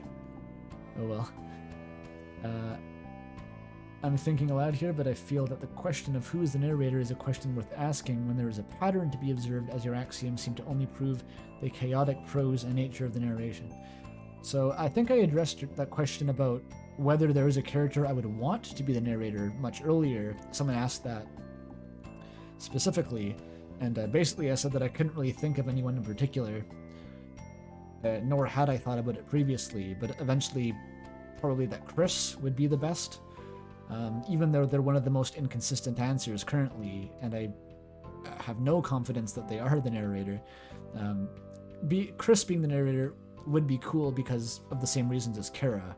Oh well. I'm thinking aloud here, but I feel that the question of who is the narrator is a question worth asking when there is a pattern to be observed, as your axioms seem to only prove the chaotic prose and nature of the narration. So I think I addressed that question about whether there is a character I would want to be the narrator much earlier. Someone asked that specifically, and basically I said that I couldn't really think of anyone in particular, nor had I thought about it previously, but eventually probably that Chris would be the best, even though they're one of the most inconsistent answers currently, and I have no confidence that they are the narrator. Chris being the narrator would be cool because of the same reasons as Kara.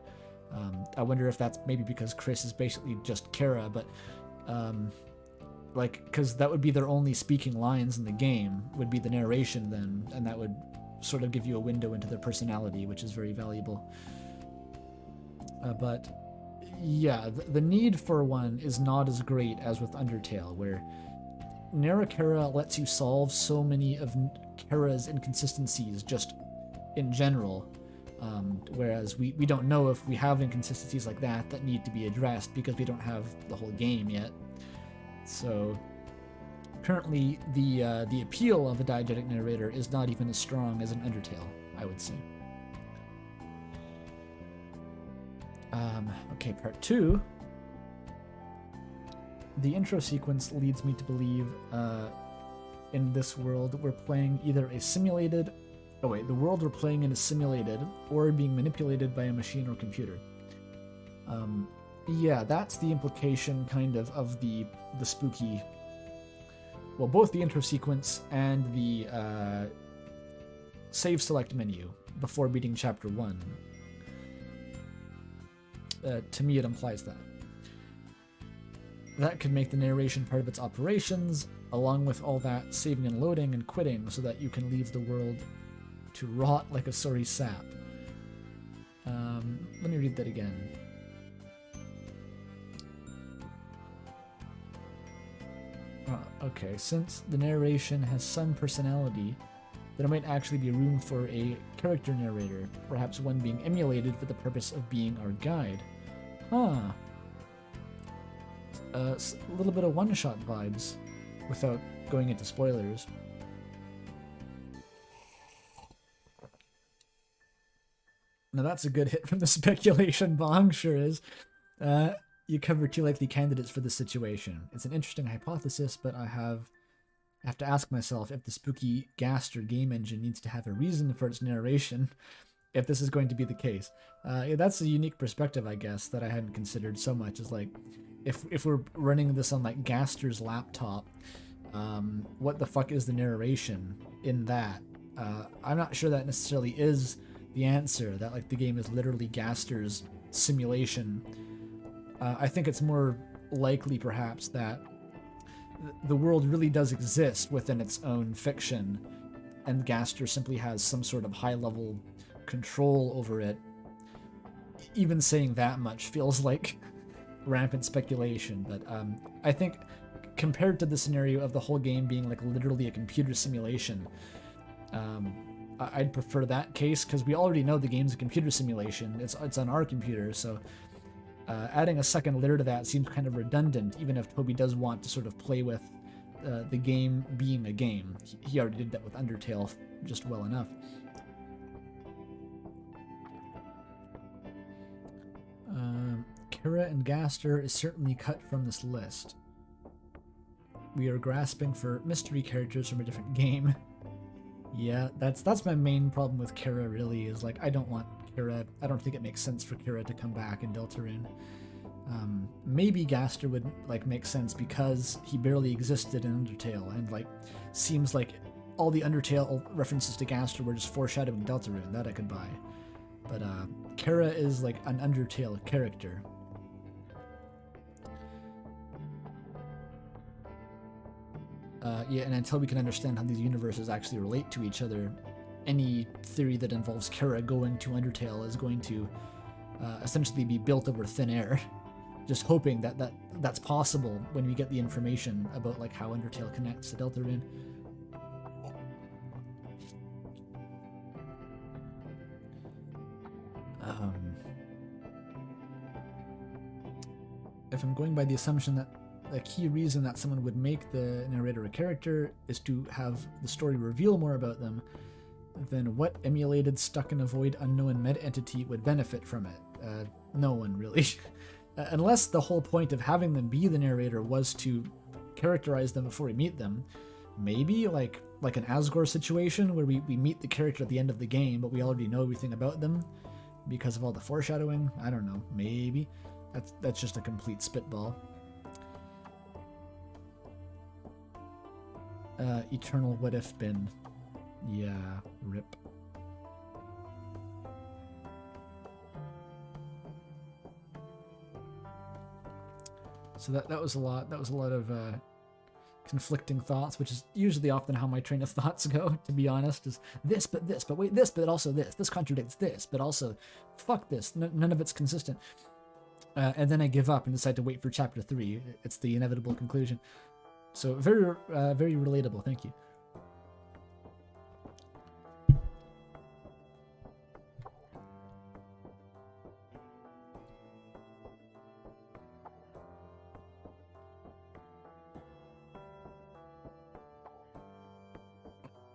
I wonder if that's maybe because Chris is basically just Kara, but because that would be their only speaking lines in the game, would be the narration then, and that would sort of give you a window into their personality, which is very valuable. But yeah, the need for one is not as great as with Undertale, where Narrator lets you solve so many of Kara's inconsistencies just in general. Whereas we don't know if we have inconsistencies like that need to be addressed because we don't have the whole game yet. So currently the appeal of a diegetic narrator is not even as strong as an Undertale, I would say. Okay, part 2. The intro sequence leads me to believe in this world we're playing either a simulated the world we're playing in is simulated or being manipulated by a machine or computer. Yeah, that's the implication kind of the spooky, well, both the intro sequence and the save select menu before beating chapter 1. To me, it implies that. That could make the narration part of its operations, along with all that saving and loading and quitting so that you can leave the world to rot like a sorry sap. Let me read that again. Okay, since the narration has some personality, there might actually be room for a character narrator, perhaps one being emulated for the purpose of being our guide. A little bit of one-shot vibes, without going into spoilers. Now that's a good hit from the speculation bong, sure is. You cover 2 likely candidates for this situation. It's an interesting hypothesis, but I have to ask myself if the spooky Gaster game engine needs to have a reason for its narration, if this is going to be the case. Yeah, that's a unique perspective, I guess, that I hadn't considered so much, is like, if we're running this on like Gaster's laptop, what the fuck is the narration in that? I'm not sure that necessarily is the answer, that like the game is literally Gaster's simulation. I think it's more likely perhaps that the world really does exist within its own fiction, and Gaster simply has some sort of high-level control over it. Even saying that much feels like rampant speculation, but I think compared to the scenario of the whole game being like literally a computer simulation, I'd prefer that case, because we already know the game's a computer simulation. It's on our computer, so adding a second layer to that seems kind of redundant, even if Toby does want to sort of play with the game being a game. He already did that with Undertale just well enough. Kara and Gaster is certainly cut from this list. we are grasping for mystery characters from a different game. Yeah, that's my main problem with Kira, really, is like, I don't want Kira, I don't think it makes sense for Kira to come back in Deltarune. Maybe Gaster would like make sense because he barely existed in Undertale, and like seems like all the Undertale references to Gaster were just foreshadowing Deltarune. That I could buy. But Kira is like an Undertale character. Yeah, and until we can understand how these universes actually relate to each other, any theory that involves Kira going to Undertale is going to essentially be built over thin air. Just hoping that's possible when we get the information about like how Undertale connects to Deltarune. If I'm going by the assumption that the key reason that someone would make the narrator a character is to have the story reveal more about them, then what emulated stuck in a void unknown meta entity would benefit from it? No one, really. Unless the whole point of having them be the narrator was to characterize them before we meet them. Maybe like an Asgore situation where we meet the character at the end of the game, but we already know everything about them because of all the foreshadowing. I don't know, maybe. That's just a complete spitball. Eternal what if bin. Yeah, rip. So that was a lot. That was a lot of conflicting thoughts, which is usually often how my train of thoughts go, to be honest, is this, but wait, this, but also this. This contradicts this, but also fuck this. None of it's consistent. And then I give up and decide to wait for chapter 3. It's the inevitable conclusion. So very, very relatable. Thank you.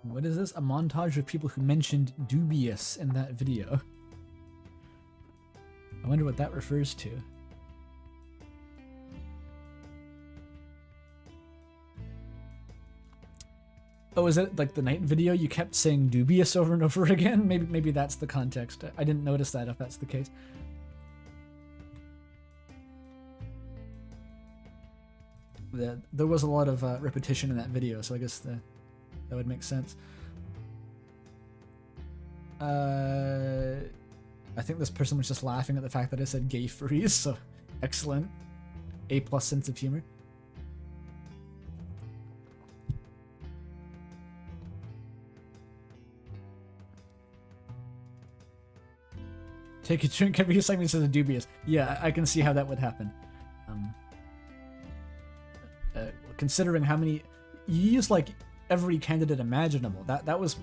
What is this? A montage of people who mentioned dubious in that video. I wonder what that refers to. Oh, is it like the night video? You kept saying dubious over and over again? Maybe that's the context. I didn't notice that if that's the case. There was a lot of repetition in that video, so I guess that would make sense. I think this person was just laughing at the fact that I said gay furries, so excellent. A+ sense of humor. Take a drink every assignment says dubious. Yeah, I can see how that would happen. Considering how many... You use, like, every candidate imaginable. That was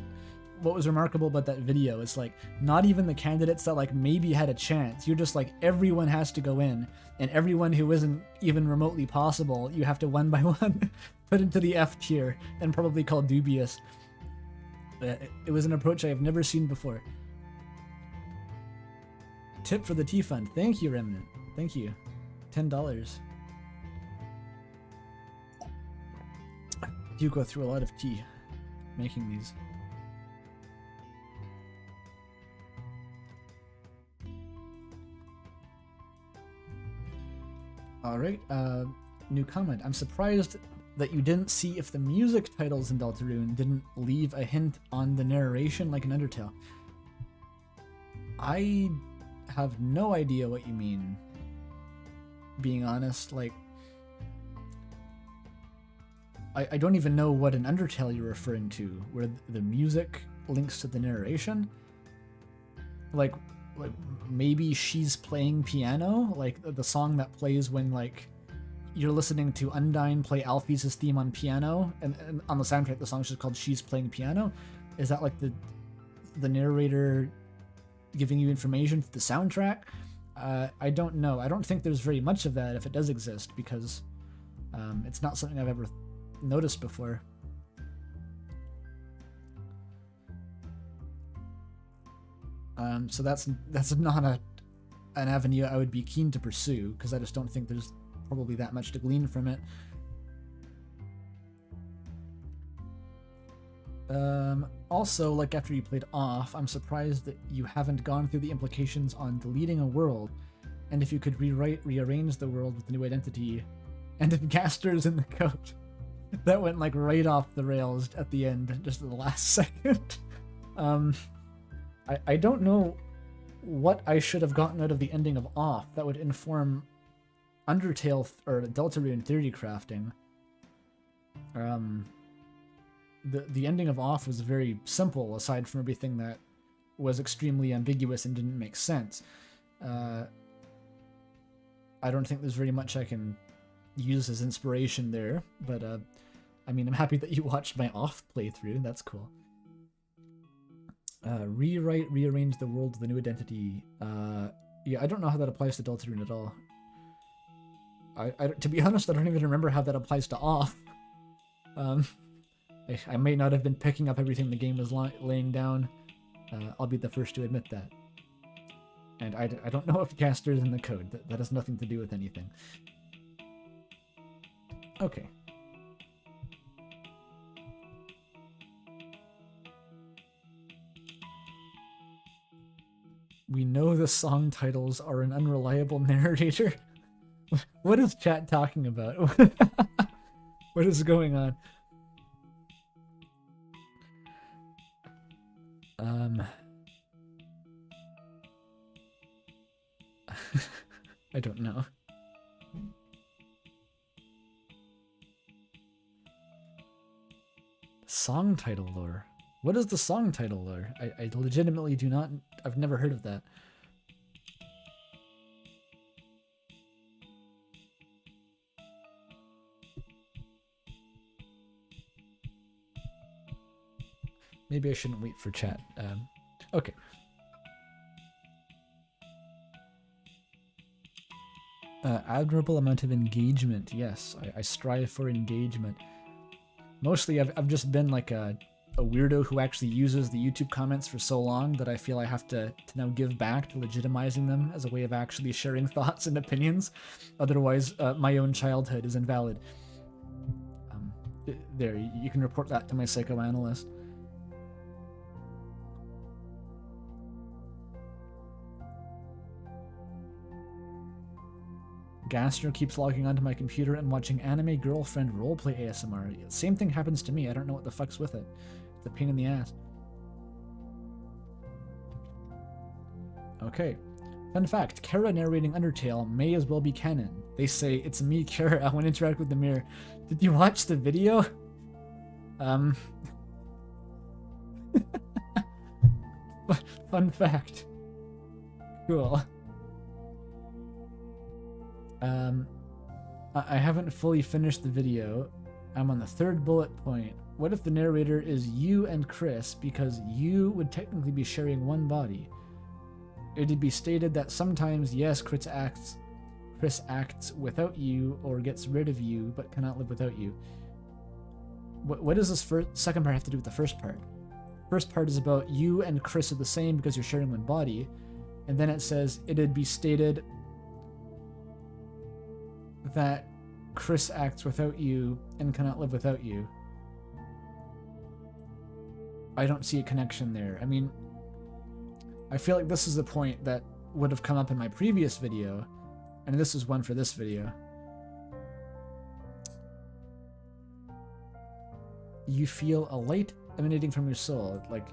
what was remarkable about that video. It's like, not even the candidates that, like, maybe had a chance. You're just like, everyone has to go in, and everyone who isn't even remotely possible, you have to one by one put into the F tier, and probably call dubious. It was an approach I have never seen before. Tip for the tea fund. Thank you, Remnant. Thank you. $10. You go through a lot of tea making these. Alright, new comment. I'm surprised that you didn't see if the music titles in Deltarune didn't leave a hint on the narration like in Undertale. I have no idea what you mean, being honest. Like, I don't even know what in Undertale you're referring to, where the music links to the narration. Like maybe she's playing piano, like the song that plays when like you're listening to Undyne play Alphys' theme on piano, and on the soundtrack the song is just called She's Playing Piano. Is that like the narrator giving you information through the soundtrack? I don't know. I don't think there's very much of that if it does exist, because it's not something I've ever noticed before. So that's not an avenue I would be keen to pursue, because I just don't think there's probably that much to glean from it. Also, like after you played off, I'm surprised that you haven't gone through the implications on deleting a world, and if you could rearrange the world with a new identity, and if Gaster's in the code. That went like right off the rails at the end, just at the last second. I don't know what I should have gotten out of the ending of Off that would inform Undertale or Deltarune theory crafting. The ending of Off was very simple, aside from everything that was extremely ambiguous and didn't make sense. I don't think there's very much I can use as inspiration there, but I mean, I'm happy that you watched my Off playthrough. That's cool. Rearrange the world with a new identity. Yeah, I don't know how that applies to Deltarune at all. To be honest, I don't even remember how that applies to Off. I may not have been picking up everything the game was laying down. I'll be the first to admit that. And I don't know if Gaster is in the code. That has nothing to do with anything. Okay. We know the song titles are an unreliable narrator. What is chat talking about? What is going on? I don't know. Song title lore. What is the song title lore? I legitimately do not... I've never heard of that. Maybe I shouldn't wait for chat. Okay. Admirable amount of engagement. Yes, I strive for engagement. Mostly I've just been like a weirdo who actually uses the YouTube comments for so long that I feel I have to now give back to legitimizing them as a way of actually sharing thoughts and opinions. Otherwise, my own childhood is invalid. There, you can report that to my psychoanalyst. Gaster keeps logging onto my computer and watching anime girlfriend roleplay ASMR. Same thing happens to me. I don't know what the fuck's with it. It's a pain in the ass. Okay. Fun fact, Kara narrating Undertale may as well be canon. They say, it's me, Kara, I want to interact with the mirror. Did you watch the video? Fun fact. Cool. I haven't fully finished the video. I'm on the third bullet point. What if the narrator is you and Chris, because you would technically be sharing one body? It'd be stated that sometimes, yes, Chris acts without you or gets rid of you, but cannot live without you. What does this second part have to do with the first part? First part is about you and Chris are the same because you're sharing one body, and then it says it'd be stated that Chris acts without you and cannot live without you. I don't see a connection there. I mean, I feel like this is the point that would have come up in my previous video, and this is one for this video. You feel a light emanating from your soul, like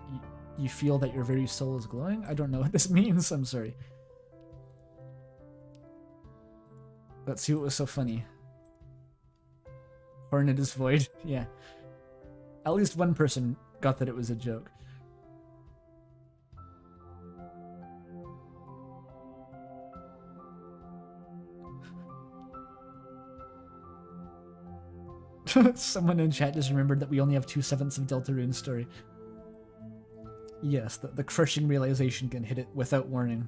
you feel that your very soul is glowing? I don't know what this means, I'm sorry. Let's see what was so funny. Hornet is void. Yeah. At least one person got that it was a joke. Someone in chat just remembered that we only have 2/7 of Deltarune's story. Yes, the crushing realization can hit it without warning.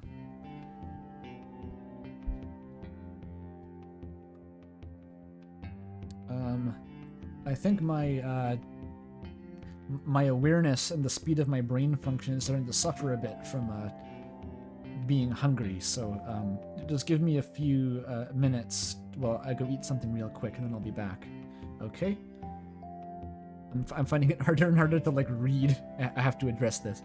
I think my my awareness and the speed of my brain function is starting to suffer a bit from being hungry, so just give me a few minutes while I go eat something real quick and then I'll be back. Okay? I'm finding it harder and harder to like read. I have to address this.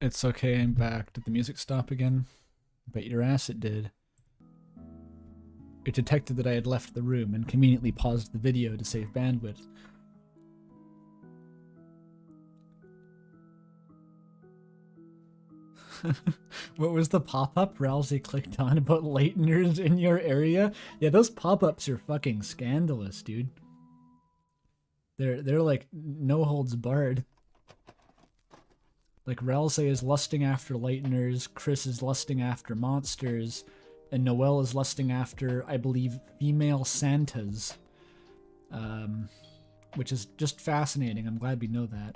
It's okay, I'm back. Did the music stop again? Bet your ass it did. It detected that I had left the room and conveniently paused the video to save bandwidth. What was the pop-up Rousey clicked on about lighteners in your area? Yeah, those pop-ups are fucking scandalous, dude. They're like no holds barred. Like Rousey is lusting after lighteners, Chris is lusting after monsters, and Noelle is lusting after, I believe, female Santas. Which is just fascinating. I'm glad we know that.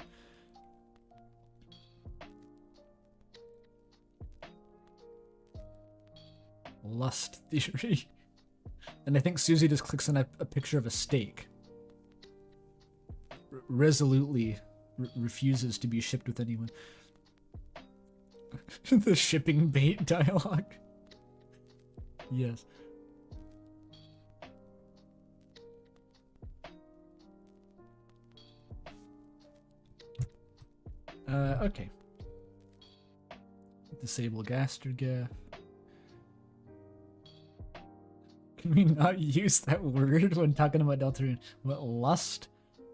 Lust theory. And I think Susie just clicks on a picture of a steak. Resolutely refuses to be shipped with anyone. The shipping bait dialogue. Yes. Okay. Disable Gaster Gaff. Can we not use that word when talking about Deltarune? What, lust?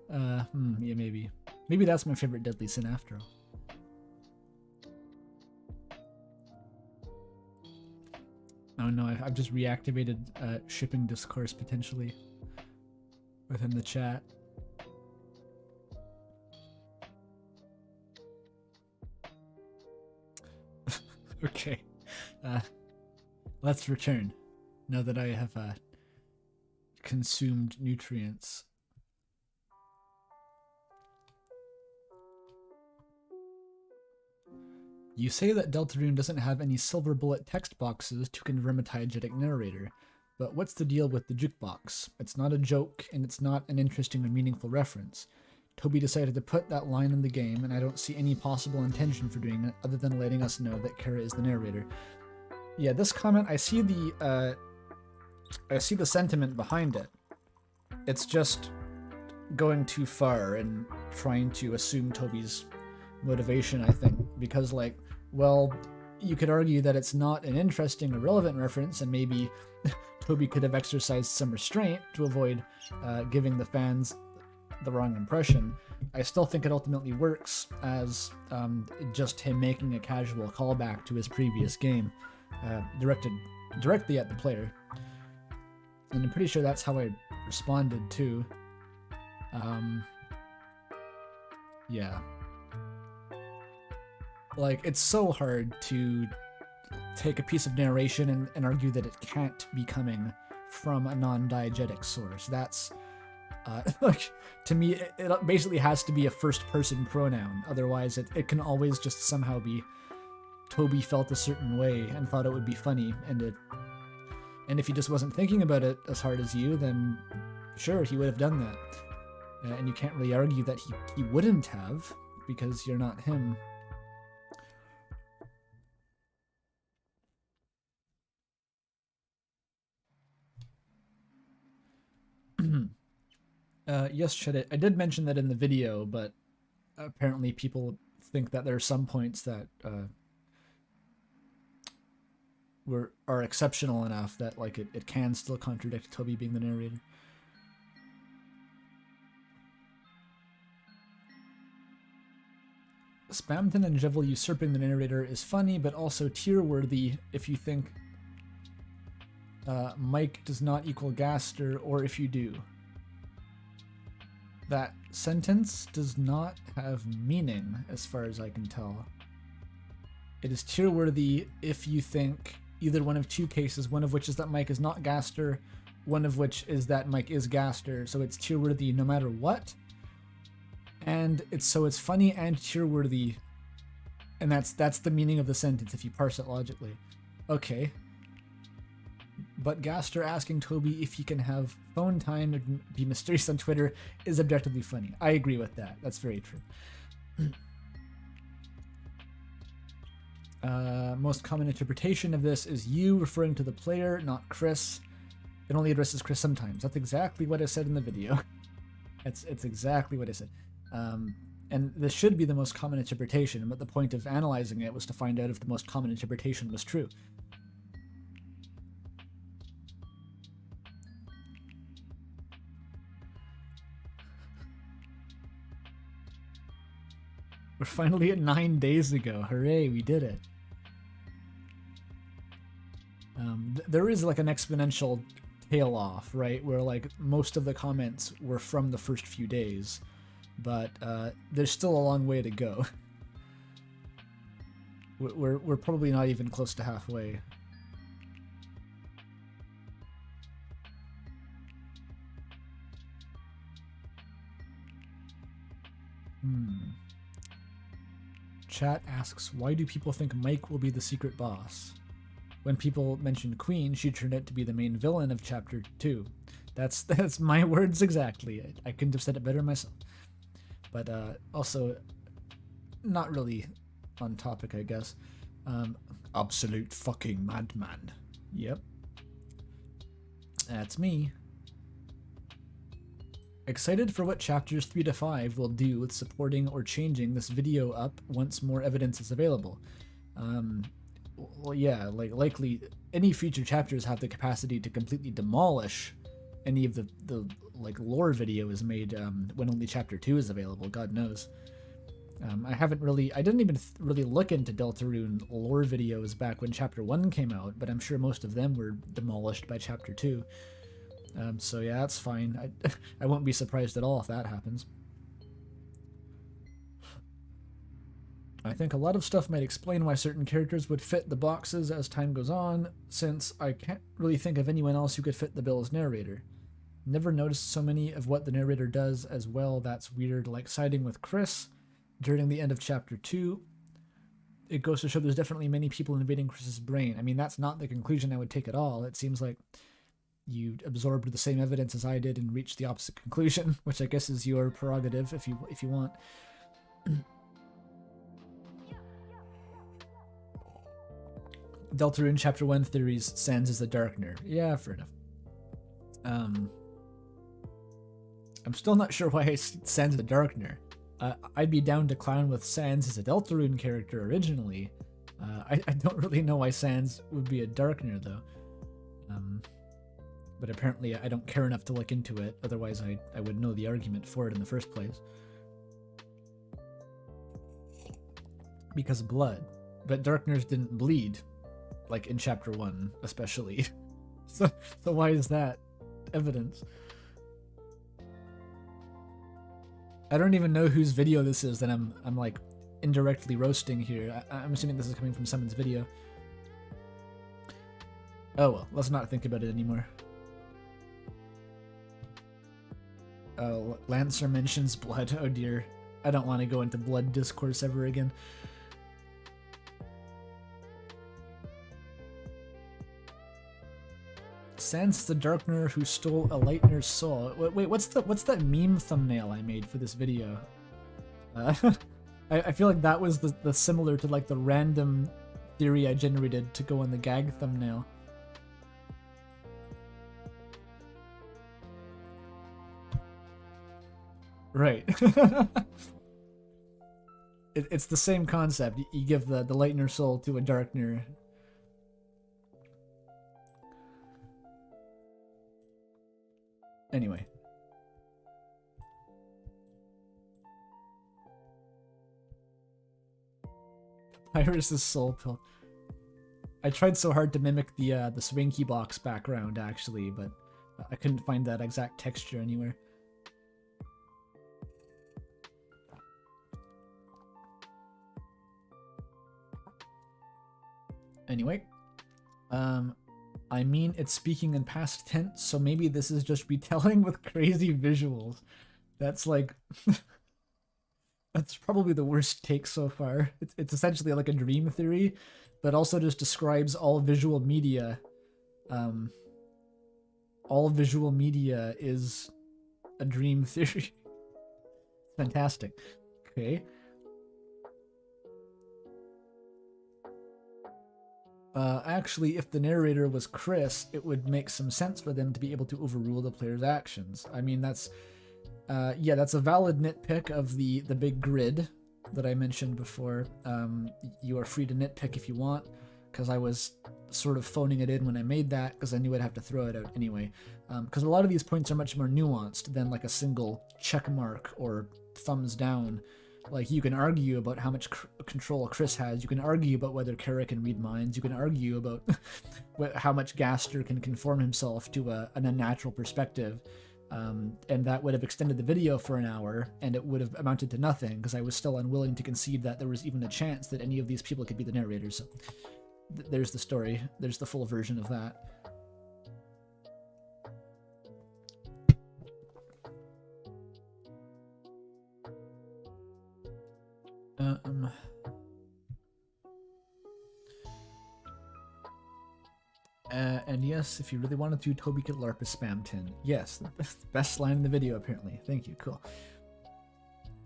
Yeah, maybe. Maybe that's my favorite deadly sin after all. Oh no, I've just reactivated shipping discourse potentially within the chat. Okay, let's return now that I have consumed nutrients. You say that Deltarune doesn't have any silver bullet text boxes to confirm a diegetic narrator, but what's the deal with the jukebox? It's not a joke, and it's not an interesting or meaningful reference. Toby decided to put that line in the game, and I don't see any possible intention for doing it other than letting us know that Kara is the narrator. Yeah, this comment, I see the sentiment behind it. It's just going too far and trying to assume Toby's motivation, I think, because, like, well, you could argue that it's not an interesting or relevant reference, and maybe Toby could have exercised some restraint to avoid giving the fans the wrong impression. I still think it ultimately works as just him making a casual callback to his previous game, directed directly at the player. And I'm pretty sure that's how I responded too. Yeah. Like, it's so hard to take a piece of narration and argue that it can't be coming from a non-diegetic source. That's, like, to me, it basically has to be a first-person pronoun. Otherwise, it can always just somehow be Toby felt a certain way and thought it would be funny, and if he just wasn't thinking about it as hard as you, then sure, he would have done that. And you can't really argue that he wouldn't have, because you're not him. Yes, Shedit. I did mention that in the video, but apparently people think that there are some points that are exceptional enough that, like, it can still contradict Toby being the narrator. Spamton and Jevil usurping the narrator is funny, but also tier-worthy if you think Mike does not equal Gaster, or if you do. That sentence does not have meaning, as far as I can tell. It is tier-worthy if you think either one of two cases, one of which is that Mike is not Gaster, one of which is that Mike is Gaster, so it's tier-worthy no matter what. And it's funny and tier-worthy, and that's the meaning of the sentence if you parse it logically. Okay. But Gaster asking Toby if he can have phone time and be mysterious on Twitter is objectively funny. I agree with that. That's very true. Most common interpretation of this is you referring to the player, not Chris. It only addresses Chris sometimes. That's exactly what I said in the video. It's exactly what I said. And this should be the most common interpretation, but the point of analyzing it was to find out if the most common interpretation was true. We're finally at 9 days ago. Hooray, we did it. There is like an exponential tail off, right? Where like most of the comments were from the first few days, but there's still a long way to go. We're probably not even close to halfway. Chat asks, why do people think Mike will be the secret boss? When people mentioned Queen, she turned out to be the main villain of Chapter 2. That's my words exactly. I couldn't have said it better myself. But also, not really on topic, I guess. Absolute fucking madman. Yep. That's me. Excited for what chapters 3 to 5 will do with supporting or changing this video up once more evidence is available. Well, yeah, like likely any future chapters have the capacity to completely demolish any of the like lore video is made when only chapter 2 is available. God knows. I didn't even really look into Deltarune lore videos back when chapter 1 came out, but I'm sure most of them were demolished by chapter 2. So yeah, that's fine. I won't be surprised at all if that happens. I think a lot of stuff might explain why certain characters would fit the boxes as time goes on, since I can't really think of anyone else who could fit the bill as narrator. Never noticed so many of what the narrator does as well. That's weird, like siding with Chris during the end of chapter 2. It goes to show there's definitely many people invading Chris's brain. I mean, that's not the conclusion I would take at all. It seems like you absorbed the same evidence as I did and reached the opposite conclusion, which I guess is your prerogative if you want. Deltarune Chapter 1 theories, Sans is the Darkener. Yeah, fair enough. I'm still not sure why Sans is the Darkener. I'd be down to clown with Sans as a Deltarune character originally. I don't really know why Sans would be a Darkener, though. But apparently I don't care enough to look into it, otherwise I would know the argument for it in the first place. Because blood. But Darkeners didn't bleed. Like in chapter 1, especially. So why is that evidence? I don't even know whose video this is that I'm like indirectly roasting here. I'm assuming this is coming from someone's video. Oh well, let's not think about it anymore. Oh, Lancer mentions blood. Oh dear. I don't want to go into blood discourse ever again. Sans the Darkener who stole a Lightner's soul. Wait, what's that meme thumbnail I made for this video? I feel like that was the similar to like the random theory I generated to go on the gag thumbnail. Right. It's the same concept. You give the Lightner soul to a Darkener. Anyway. Iris's soul pill. I tried so hard to mimic the Swinky box background actually, but I couldn't find that exact texture anywhere. Anyway, I mean, it's speaking in past tense, so maybe this is just retelling with crazy visuals. That's like... that's probably the worst take so far. It's essentially like a dream theory, but also just describes all visual media. All visual media is a dream theory. Fantastic. Okay. Actually, if the narrator was Chris, it would make some sense for them to be able to overrule the player's actions. I mean, that's Yeah, that's a valid nitpick of the big grid that I mentioned before. You are free to nitpick if you want, because I was sort of phoning it in when I made that, because I knew I'd have to throw it out anyway. Because a lot of these points are much more nuanced than like a single check mark or thumbs down. Like, you can argue about how much control Chris has. You can argue about whether Kara can read minds. You can argue about how much Gaster can conform himself to an unnatural perspective. And that would have extended the video for an hour, and it would have amounted to nothing, because I was still unwilling to concede that there was even a chance that any of these people could be the narrators. So there's the story. There's the full version of that. And yes, if you really wanted to, Toby could LARP a spam tin. Yes, the best line in the video, apparently. Thank you, cool.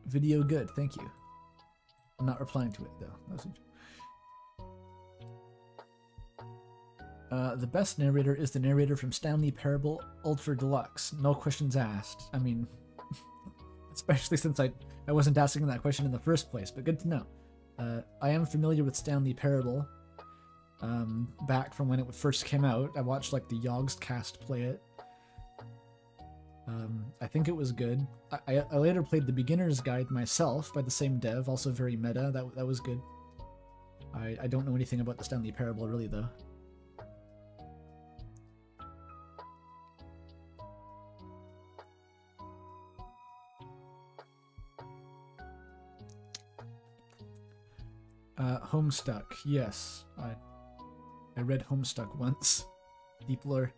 Video good, thank you. I'm not replying to it, though. The best narrator is the narrator from Stanley Parable Ultra Deluxe. No questions asked. I mean, especially since I wasn't asking that question in the first place, but good to know. I am familiar with Stanley Parable. Back from when it first came out. I watched like the Yogscast play it. I think it was good. I later played the Beginner's Guide myself by the same dev, also very meta. That was good. I don't know anything about the Stanley Parable really though. Homestuck, yes. I read Homestuck once. Deep lore.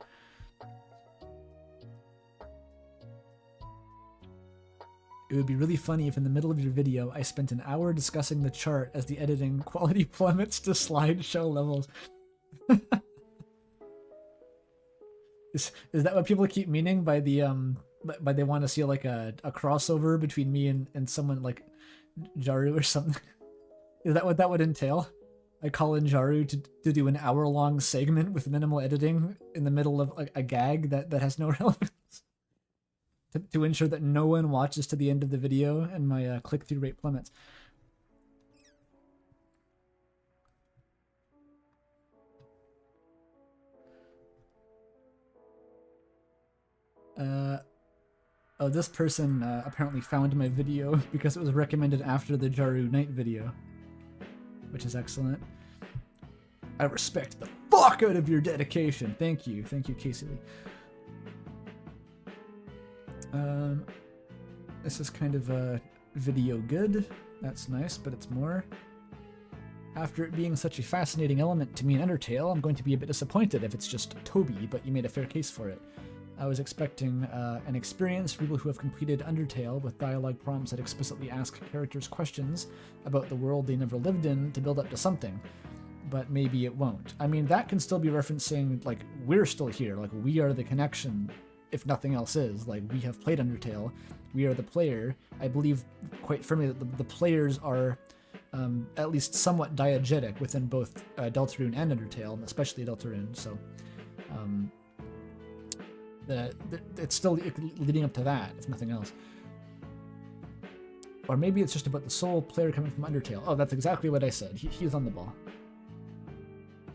It would be really funny if in the middle of your video I spent an hour discussing the chart as the editing quality plummets to slideshow levels. Is that what people keep meaning by the by they want to see like a crossover between me and someone like Jaru or something? Is that what that would entail? I call in Jaru to do an hour-long segment with minimal editing in the middle of a gag that has no relevance. To ensure that no one watches to the end of the video and my click-through rate plummets. Oh, this person apparently found my video because it was recommended after the Jaru Night video, which is excellent. I respect the fuck out of your dedication. Thank you, Casey Lee. This is kind of a video good. That's nice, but it's more. After it being such a fascinating element to me in Undertale, I'm going to be a bit disappointed if it's just Toby, but you made a fair case for it. I was expecting an experience for people who have completed Undertale with dialogue prompts that explicitly ask characters questions about the world they never lived in to build up to something, but maybe it won't. I mean, that can still be referencing, like, we're still here, like, we are the connection, if nothing else is. Like, we have played Undertale, we are the player. I believe quite firmly that the players are at least somewhat diegetic within both Deltarune and Undertale, especially Deltarune, so... it's still leading up to that, if nothing else. Or maybe it's just about the sole player coming from Undertale. Oh, that's exactly what I said. He's on the ball.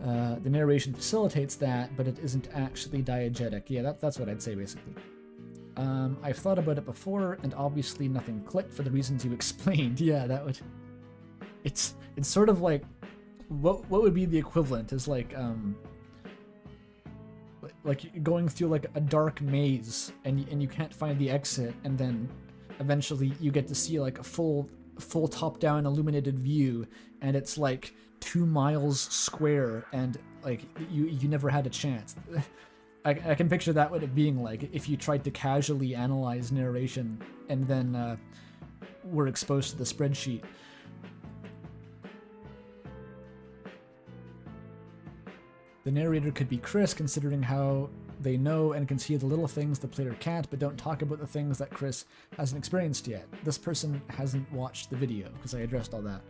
The narration facilitates that, but it isn't actually diegetic. Yeah, that's what I'd say, basically. I've thought about it before, and obviously nothing clicked for the reasons you explained. Yeah, that would... It's sort of like... What would be the equivalent is like going through like a dark maze and you can't find the exit, and then eventually you get to see like a full top-down illuminated view, and it's like 2 miles square, and like you never had a chance. I can picture that what it being like if you tried to casually analyze narration and then were exposed to the spreadsheet. The narrator could be Chris, considering how they know and can see the little things the player can't, but don't talk about the things that Chris hasn't experienced yet. This person hasn't watched the video, because I addressed all that.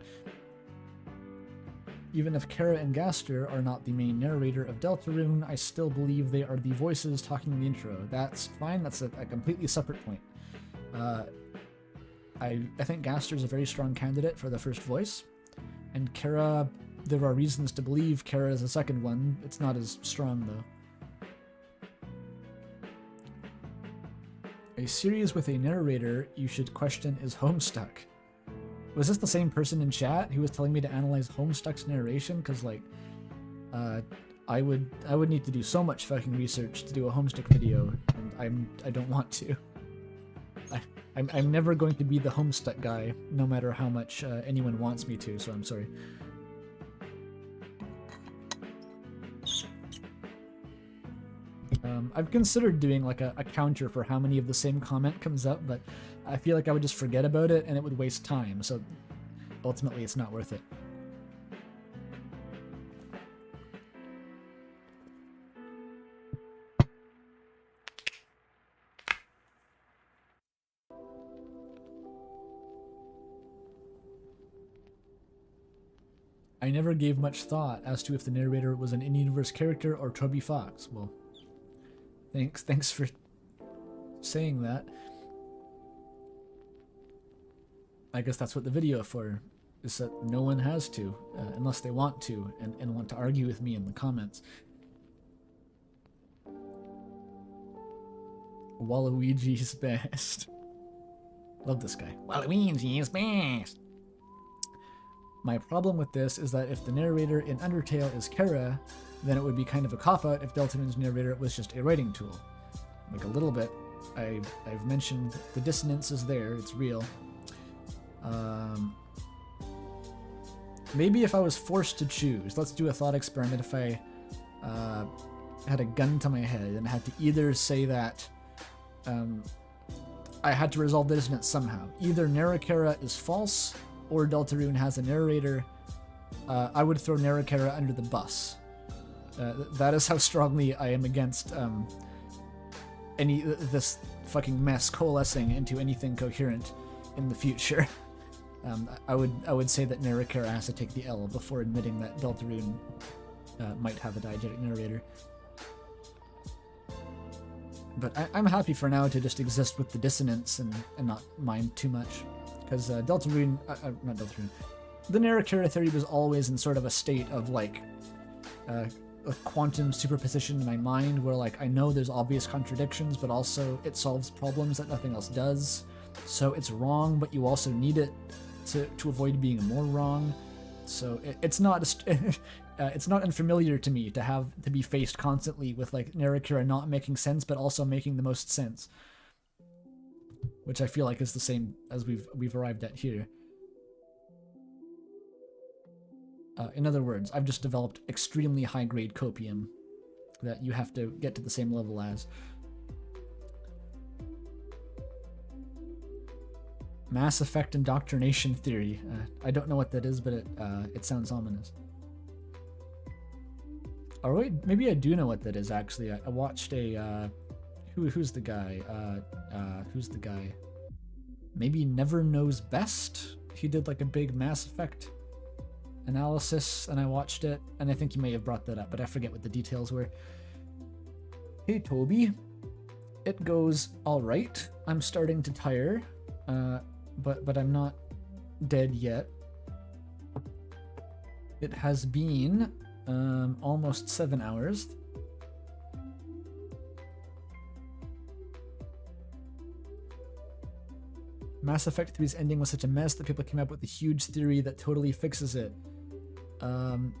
Even if Kara and Gaster are not the main narrator of Deltarune, I still believe they are the voices talking in the intro. That's fine, that's a completely separate point. I think Gaster's a very strong candidate for the first voice, and Kara, there are reasons to believe Kara is the second one. It's not as strong though. A series with a narrator you should question is Homestuck. Was this the same person in chat who was telling me to analyze Homestuck's narration? Because like, I would need to do so much fucking research to do a Homestuck video, and I don't want to. I'm never going to be the Homestuck guy, no matter how much anyone wants me to. So I'm sorry. I've considered doing like a counter for how many of the same comment comes up, but I feel like I would just forget about it and it would waste time, so ultimately it's not worth it. I never gave much thought as to if the narrator was an in-universe character or Toby Fox. Well, thanks for saying that. I guess that's what the video for, is that no one has to, unless they want to, and want to argue with me in the comments. Waluigi's best. Love this guy. Waluigi's best. My problem with this is that if the narrator in Undertale is Kara, then it would be kind of a cop-out if Deltarune's narrator was just a writing tool. Like a little bit. I've mentioned the dissonance is there, it's real. Maybe if I was forced to choose, let's do a thought experiment. If I had a gun to my head and had to either say that I had to resolve the dissonance somehow. Either Narrator is false or Deltarune has a narrator, I would throw Narrator under the bus. That is how strongly I am against this fucking mess coalescing into anything coherent in the future. I would say that Narrator has to take the L before admitting that Deltarune might have a diegetic narrator. But I'm happy for now to just exist with the dissonance and not mind too much. Because Deltarune, not Deltarune, the Narrator theory was always in sort of a state of like a quantum superposition in my mind where like I know there's obvious contradictions, but also it solves problems that nothing else does. So it's wrong, but you also need it to avoid being more wrong. So it's not it's not unfamiliar to me to be faced constantly with like Narrator not making sense, but also making the most sense. Which I feel like is the same as we've arrived at here. In other words, I've just developed extremely high-grade copium that you have to get to the same level as. Mass Effect indoctrination theory. I don't know what that is, but it sounds ominous. Or wait, maybe I do know what that is actually. I watched a who's the guy? Who's the guy? Maybe Never Knows Best? He did like a big Mass Effect analysis, and I watched it, and I think he may have brought that up, but I forget what the details were. Hey Toby, it goes alright. I'm starting to tire, but I'm not dead yet. It has been almost 7 hours. Mass Effect 3's ending was such a mess that people came up with a huge theory that totally fixes it.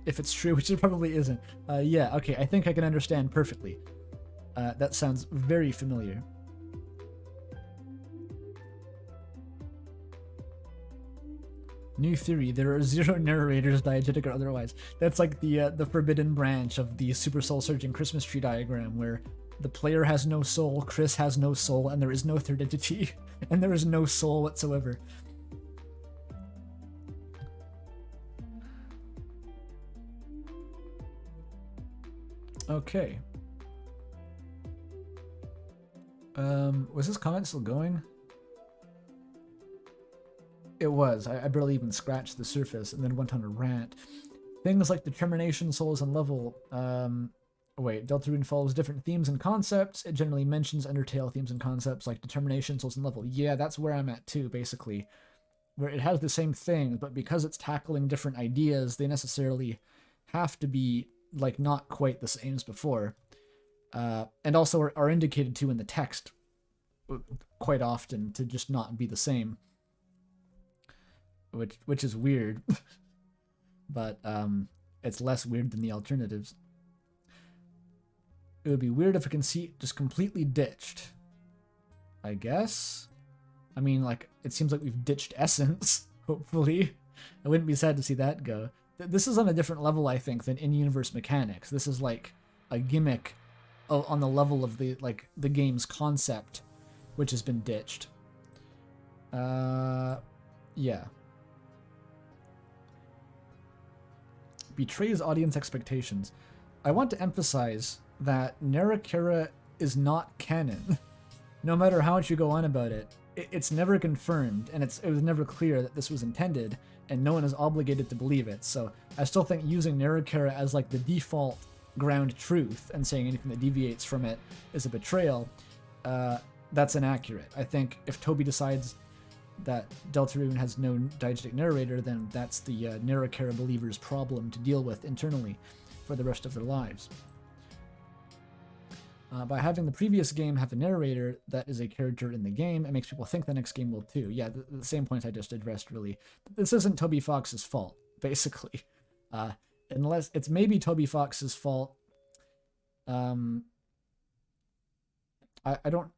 If it's true, which it probably isn't. Yeah, okay, I think I can understand perfectly. That sounds very familiar. New theory, there are 0 narrators, diegetic or otherwise. That's like the forbidden branch of the Super Soul Surging Christmas tree diagram, where the player has no soul, Chris has no soul, and there is no third entity, and there is no soul whatsoever. Okay. Was this comment still going? It was. I barely even scratched the surface and then went on a rant. Things like determination, souls, and level wait, Deltarune follows different themes and concepts. It generally mentions Undertale themes and concepts like determination, souls, and level. Yeah, that's where I'm at too, basically. Where it has the same thing, but because it's tackling different ideas, they necessarily have to be, like, not quite the same as before. And also are indicated to in the text quite often to just not be the same. Which is weird. But it's less weird than the alternatives. It would be weird if a conceit just completely ditched. I guess? I mean, like, it seems like we've ditched essence, hopefully. I wouldn't be sad to see that go. This is on a different level, I think, than in-universe mechanics. This is like a gimmick on the level of the game's concept, which has been ditched. Yeah. Betrays audience expectations. I want to emphasize that Narrator is not canon. No matter how much you go on about it, it's never confirmed, and it was never clear that this was intended, and no one is obligated to believe it. So I still think using Narrator as like the default ground truth and saying anything that deviates from it is a betrayal, that's inaccurate. I think if Toby decides that Deltarune has no diegetic narrator, then that's the Narrator believers' problem to deal with internally for the rest of their lives. By having the previous game have a narrator that is a character in the game, it makes people think the next game will too. Yeah, the same point I just addressed, really. This isn't Toby Fox's fault, basically. Unless it's maybe Toby Fox's fault. I don't...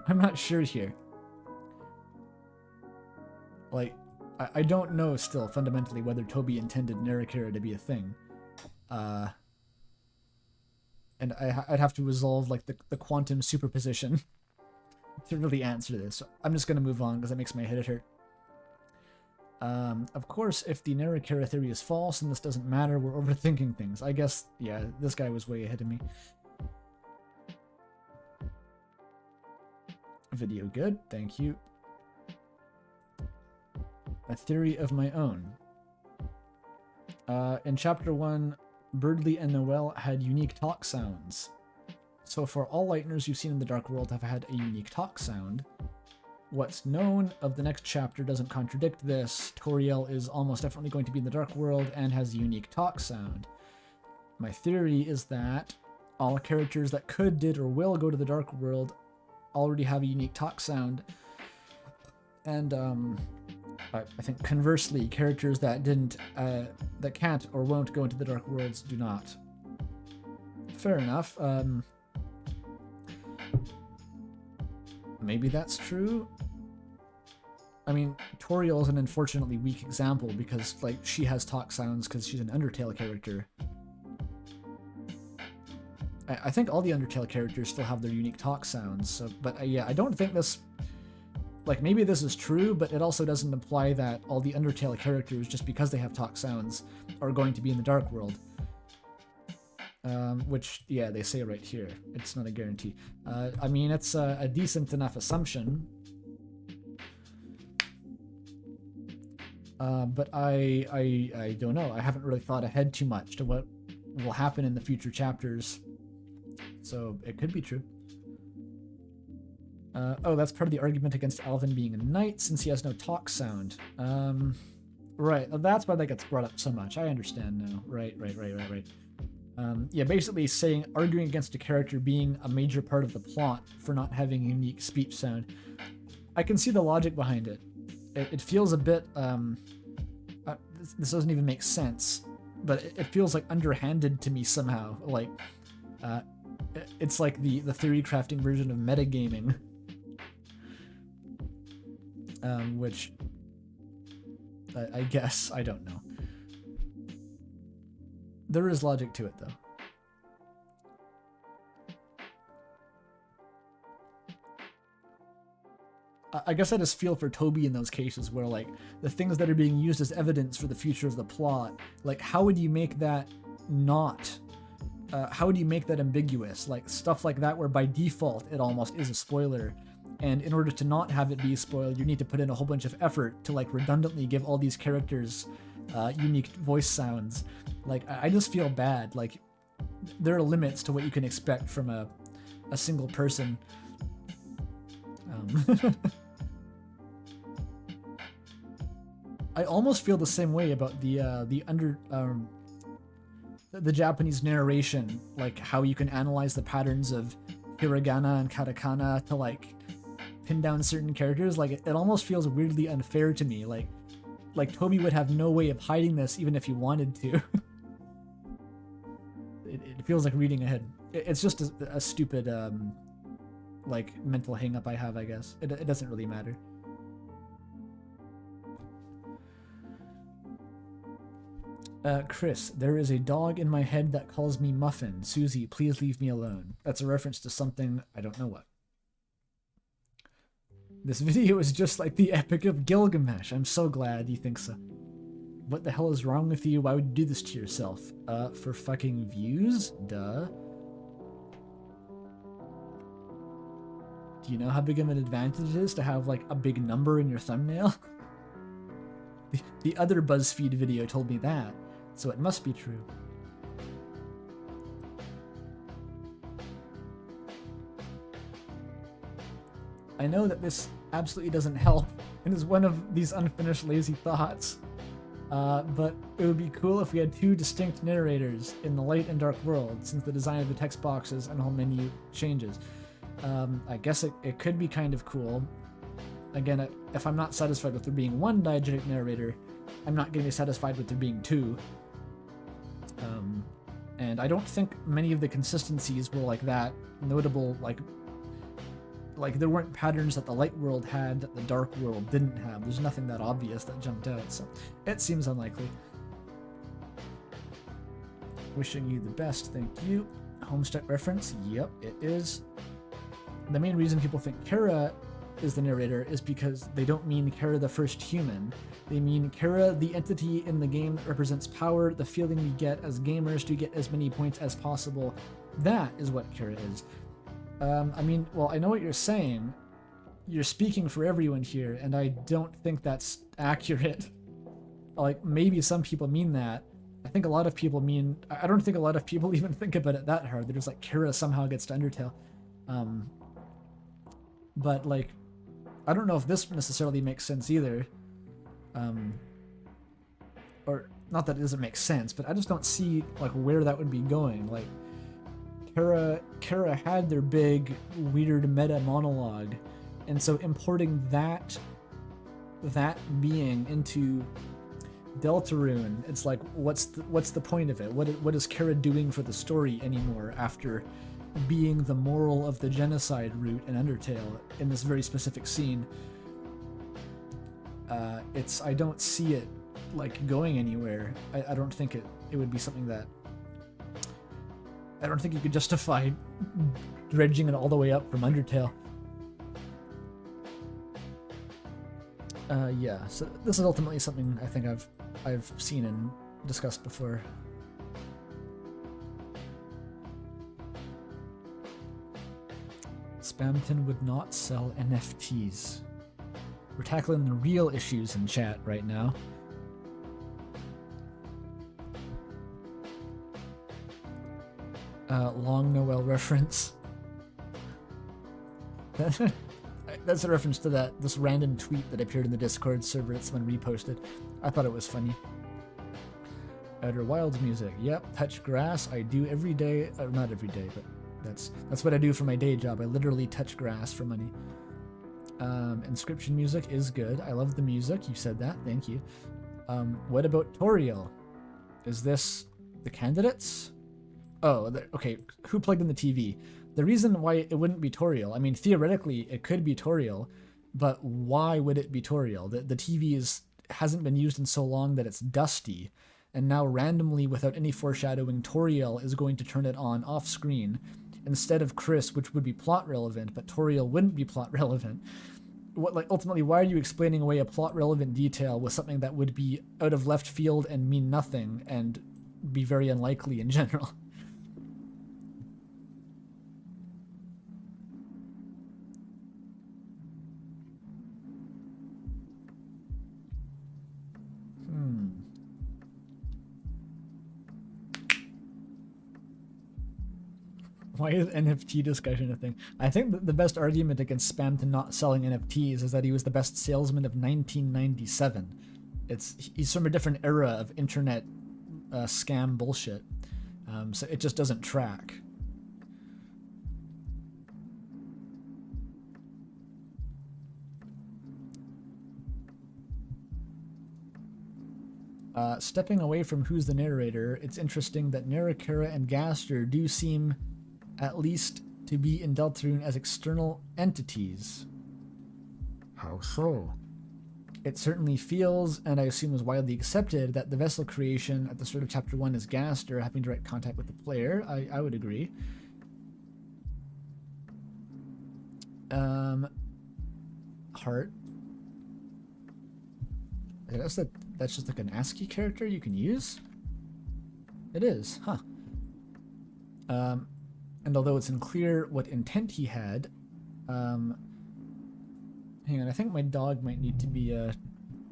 I'm not sure here. Like, I don't know still, fundamentally, whether Toby intended Narrator to be a thing. And I'd have to resolve, like, the quantum superposition to really answer this. So I'm just going to move on, because that makes my head hurt. Of course, if the Narrator theory is false and this doesn't matter, we're overthinking things. I guess, yeah, this guy was way ahead of me. Video good, thank you. A theory of my own. In Chapter 1, Birdly and Noelle had unique talk sounds. So far, all Lighteners you've seen in the Dark World have had a unique talk sound. What's known of the next chapter doesn't contradict this. Toriel is almost definitely going to be in the Dark World and has a unique talk sound. My theory is that all characters that could, did, or will go to the Dark World already have a unique talk sound. And, I think conversely, characters that didn't, that can't or won't go into the Dark Worlds do not. Fair enough. Maybe that's true. I mean, Toriel is an unfortunately weak example because, like, she has talk sounds because she's an Undertale character. I think all the Undertale characters still have their unique talk sounds. So, but yeah, I don't think this. Like, maybe this is true, but it also doesn't imply that all the Undertale characters, just because they have talk sounds, are going to be in the Dark World. Which, yeah, they say right here. It's not a guarantee. I mean, it's a decent enough assumption. But I don't know. I haven't really thought ahead too much to what will happen in the future chapters. So, it could be true. Oh, that's part of the argument against Alvin being a knight, since he has no talk sound. Right, that's why that gets brought up so much. I understand now. Right. Yeah, basically arguing against a character being a major part of the plot for not having a unique speech sound. I can see the logic behind it. It feels a bit, this doesn't even make sense, but it feels like underhanded to me somehow. Like, it's like the theory crafting version of metagaming. Which, I guess, I don't know. There is logic to it, though. I guess I just feel for Toby in those cases where, like, the things that are being used as evidence for the future of the plot, like, how would you make that not... how would you make that ambiguous? Like, stuff like that where by default it almost is a spoiler. And in order to not have it be spoiled, you need to put in a whole bunch of effort to, like, redundantly give all these characters unique voice sounds. Like, I just feel bad. Like, there are limits to what you can expect from a single person. I almost feel the same way about the Japanese narration, like how you can analyze the patterns of hiragana and katakana to like pin down certain characters. Like it almost feels weirdly unfair to me. Like Toby would have no way of hiding this even if he wanted to. It feels like reading ahead. It's just a stupid like mental hang up I have, I guess. It doesn't really matter. Chris, there is a dog in my head that calls me Muffin. Susie, please leave me alone. That's a reference to something, I don't know what. This video is just like the Epic of Gilgamesh. I'm so glad you think so. What the hell is wrong with you? Why would you do this to yourself? For fucking views? Duh. Do you know how big of an advantage it is to have like a big number in your thumbnail? The other BuzzFeed video told me that, so it must be true. I know that this absolutely doesn't help and is one of these unfinished lazy thoughts, but it would be cool if we had two distinct narrators in the light and dark world, since the design of the text boxes and whole menu changes. I guess it could be kind of cool. Again, if I'm not satisfied with there being one diegetic narrator, I'm not going to be satisfied with there being two. And I don't think many of the consistencies were like that notable, like there weren't patterns that the light world had that the dark world didn't have. There's nothing that obvious that jumped out, so it seems unlikely. Wishing you the best, thank you. Homestead reference, yep, it is. The main reason people think Kara is the narrator is because they don't mean Kara the first human. They mean Kara, the entity in the game that represents power, the feeling we get as gamers to get as many points as possible. That is what Kara is. I mean, well, I know what you're saying. You're speaking for everyone here, and I don't think that's accurate. Like, maybe some people mean that. I think a lot of people mean... I don't think a lot of people even think about it that hard. They're just like, Kara somehow gets to Undertale. But, like, I don't know if this necessarily makes sense either. Or, not that it doesn't make sense, but I just don't see, like, where that would be going. Like, Kara had their big, weird meta monologue, and so importing that being into Deltarune, it's like, what's the point of it? What is Kara doing for the story anymore after being the moral of the genocide route in Undertale in this very specific scene? I don't see it like going anywhere. I don't think it would be something that I don't think you could justify dredging it all the way up from Undertale. Yeah, so this is ultimately something I think I've seen and discussed before. Spamton would not sell NFTs. We're tackling the real issues in chat right now. Long Noel reference. That's a reference to this random tweet that appeared in the Discord server that someone reposted. I thought it was funny. Outer Wilds music. Yep, touch grass. I do every day. Not every day, but that's what I do for my day job. I literally touch grass for money. Inscription music is good. I love the music. You said that. Thank you. What about Toriel? Is this the candidates? Oh, okay. Who plugged in the TV? The reason why it wouldn't be Toriel, I mean, theoretically, it could be Toriel, but why would it be Toriel? The TV hasn't been used in so long that it's dusty, and now randomly, without any foreshadowing, Toriel is going to turn it on off screen instead of Chris, which would be plot relevant, but Toriel wouldn't be plot relevant. Ultimately, why are you explaining away a plot relevant detail with something that would be out of left field and mean nothing and be very unlikely in general? Why is NFT discussion a thing? I think that the best argument against Spam to not selling NFTs is that he was the best salesman of 1997. He's from a different era of internet scam bullshit, so it just doesn't track. Stepping away from Who's the Narrator, it's interesting that Narrator and Gaster do seem, at least, to be in Deltarune as external entities. How so? It certainly feels, and I assume is widely accepted, that the vessel creation at the start of Chapter 1 is Gaster having direct contact with the player. I would agree. Heart. That's just like an ASCII character you can use? It is, huh. And although it's unclear what intent he had, hang on, I think my dog might need to be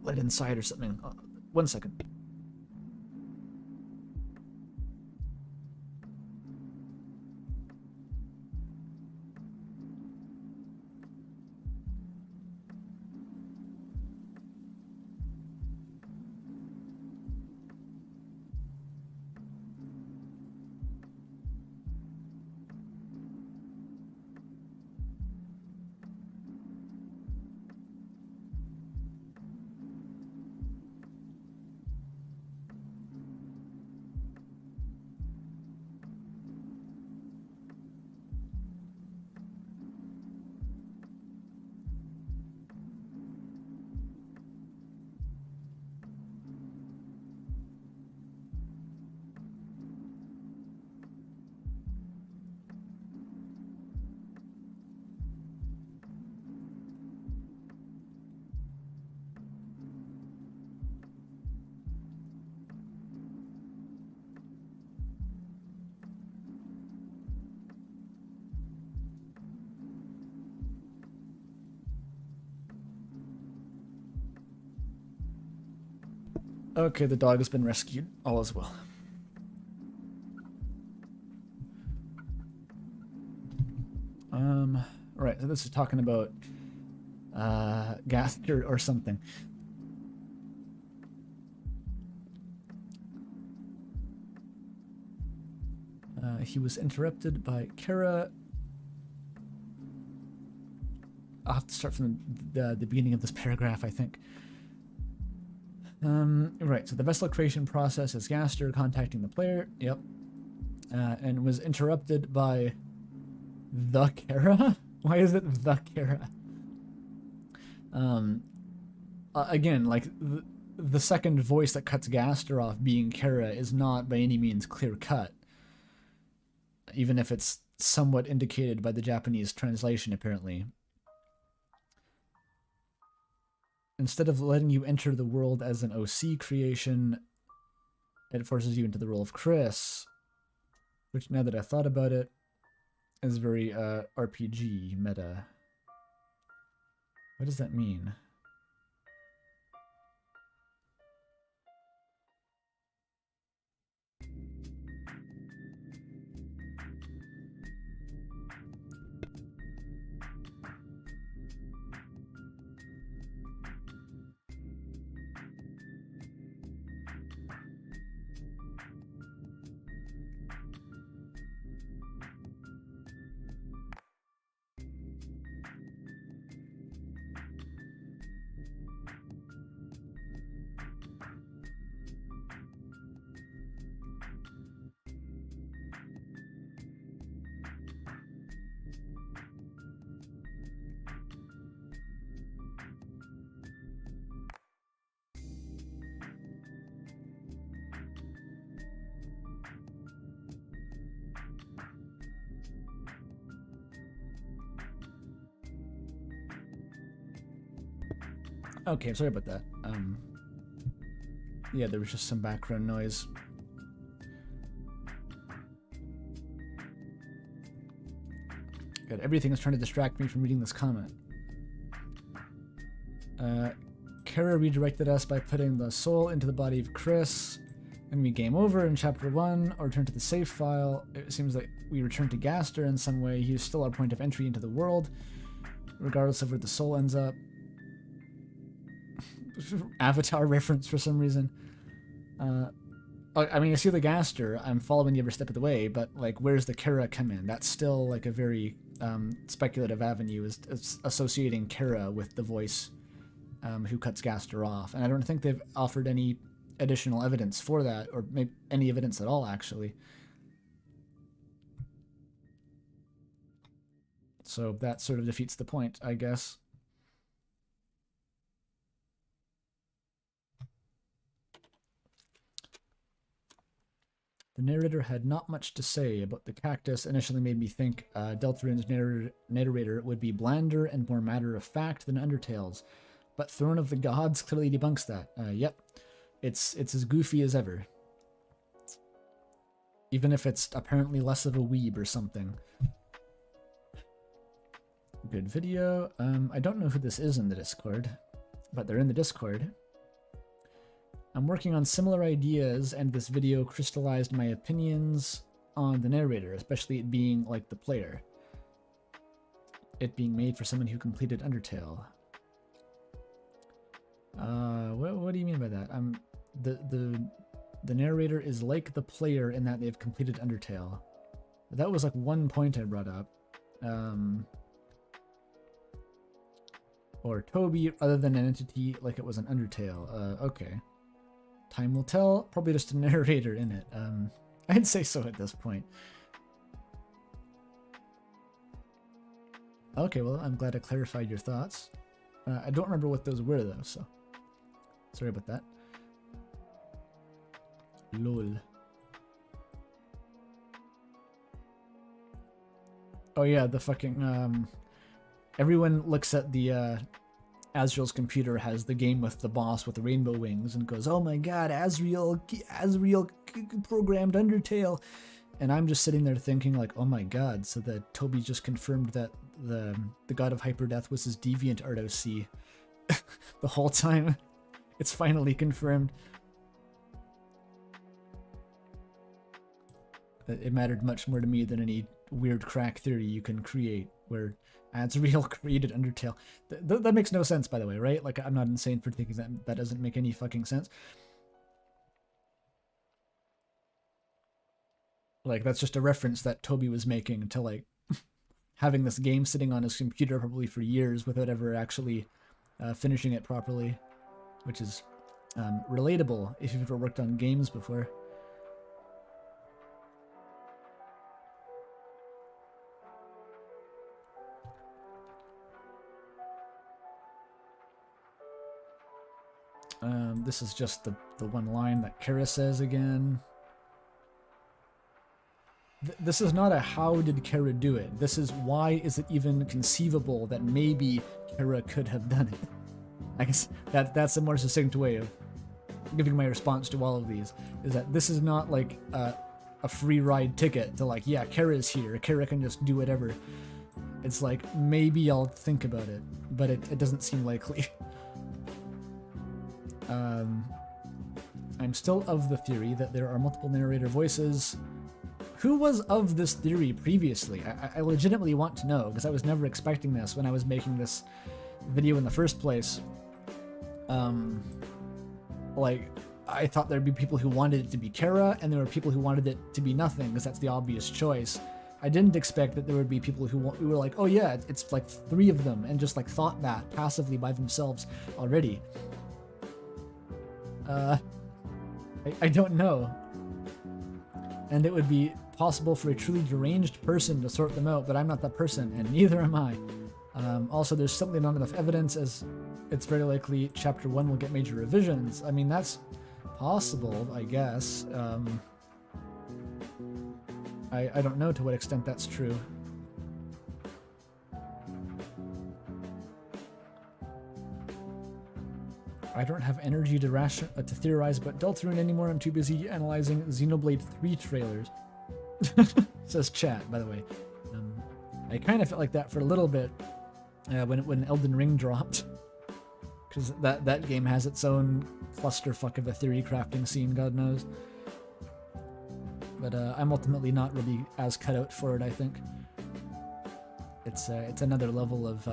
let inside or something. 1 second. Okay, the dog has been rescued. All is well. Right, so this is talking about Gaster or something. He was interrupted by Kara. I'll have to start from the beginning of this paragraph, I think. Right, so the vessel creation process is Gaster contacting the player. Yep. And was interrupted by the Kara? Why is it the Kara? Again, like, the second voice that cuts Gaster off being Kara is not by any means clear cut. Even if it's somewhat indicated by the Japanese translation, apparently. Instead of letting you enter the world as an OC creation, it forces you into the role of Chris, which, now that I thought about it, is very RPG meta. What does that mean? Okay, sorry about that. Yeah, there was just some background noise. Good, everything is trying to distract me from reading this comment. Kara redirected us by putting the soul into the body of Chris. And we game over in chapter 1, or return to the save file. It seems like we return to Gaster in some way. He is still our point of entry into the world, regardless of where the soul ends up. Avatar reference for some reason. I mean, I see the Gaster. I'm following you every step of the way, but like, where's the Kara come in? That's still like a very speculative avenue, is associating Kara with the voice who cuts Gaster off. And I don't think they've offered any additional evidence for that, or maybe any evidence at all, actually. So that sort of defeats the point, I guess. The narrator had not much to say about the cactus. Initially made me think Deltarune's narrator would be blander and more matter-of-fact than Undertale's, but Throne of the Gods clearly debunks that. Yep. It's as goofy as ever. Even if it's apparently less of a weeb or something. Good video. I don't know who this is in the Discord, but they're in the Discord. I'm working on similar ideas, and this video crystallized my opinions on the narrator, especially it being like the player. It being made for someone who completed Undertale. What do you mean by that? The narrator is like the player in that they've completed Undertale. That was like one point I brought up. Or Toby, other than an entity, like it was an Undertale. Okay. Time will tell. Probably just a narrator in it. I'd say so at this point. Okay, well, I'm glad I clarified your thoughts. I don't remember what those were, though, so sorry about that. Lol. Oh yeah, the fucking everyone looks at the Azrael's computer has the game with the boss with the rainbow wings and goes, "Oh my god, Azrael programmed Undertale." And I'm just sitting there thinking like, "Oh my god, so that Toby just confirmed that the god of hyperdeath was his deviant art OC the whole time." It's finally confirmed. It mattered much more to me than any weird crack theory you can create where Azrael created Undertale. That makes no sense, by the way, right? Like, I'm not insane for thinking that. That doesn't make any fucking sense. Like, that's just a reference that Toby was making to, like, having this game sitting on his computer probably for years without ever actually finishing it properly, which is relatable if you've ever worked on games before. This is just the one line that Kara says again. This is not a how did Kara do it. This is why is it even conceivable that maybe Kara could have done it. I guess that's a more succinct way of giving my response to all of these, is that this is not like a free ride ticket to like, yeah, Kara's here, Kara can just do whatever. It's like, maybe I'll think about it, but it doesn't seem likely. I'm still of the theory that there are multiple narrator voices. Who was of this theory previously? I legitimately want to know, because I was never expecting this when I was making this video in the first place. Like, I thought there'd be people who wanted it to be Kara, and there were people who wanted it to be nothing, because that's the obvious choice. I didn't expect that there would be people who were like, oh yeah, it's like 3 of them, and just like thought that passively by themselves already. I don't know. And it would be possible for a truly deranged person to sort them out, but I'm not that person, and neither am I. Also, there's simply not enough evidence, as it's very likely Chapter 1 will get major revisions. I mean, that's possible, I guess. I don't know to what extent that's true. I don't have energy to theorize about Deltarune anymore. I'm too busy analyzing Xenoblade 3 trailers. Says chat, by the way. I kind of felt like that for a little bit when Elden Ring dropped, because that game has its own clusterfuck of a theory crafting scene, God knows. But I'm ultimately not really as cut out for it, I think. It's another level of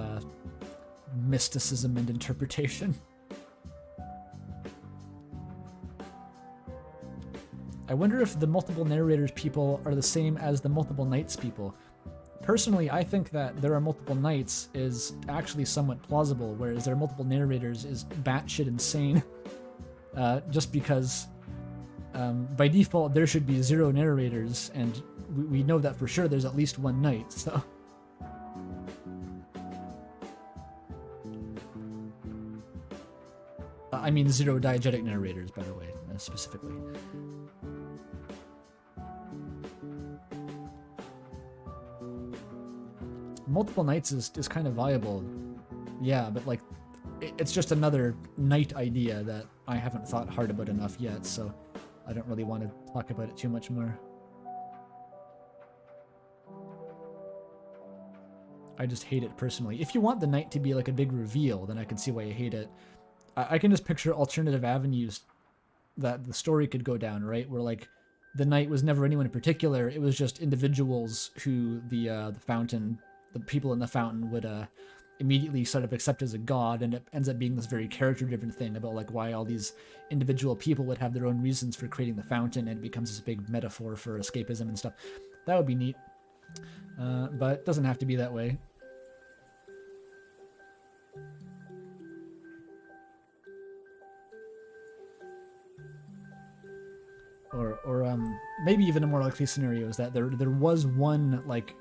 mysticism and interpretation. I wonder if the multiple narrators people are the same as the multiple nights people. Personally, I think that there are multiple nights is actually somewhat plausible, whereas there are multiple narrators is batshit insane. Just because by default there should be 0 narrators, and we know that for sure there's at least one night, so... I mean 0 diegetic narrators, by the way, specifically. Multiple nights is kind of viable, yeah, but like, it's just another night idea that I haven't thought hard about enough yet, so I don't really want to talk about it too much more. I just hate it personally. If you want the night to be like a big reveal, then I can see why you hate it. I can just picture alternative avenues that the story could go down, right? Where like the night was never anyone in particular, it was just individuals who the fountain, the people in the fountain would immediately sort of accept as a god, and it ends up being this very character-driven thing about like why all these individual people would have their own reasons for creating the fountain, and it becomes this big metaphor for escapism and stuff. That would be neat, but it doesn't have to be that way. Or maybe even a more likely scenario is that there was one like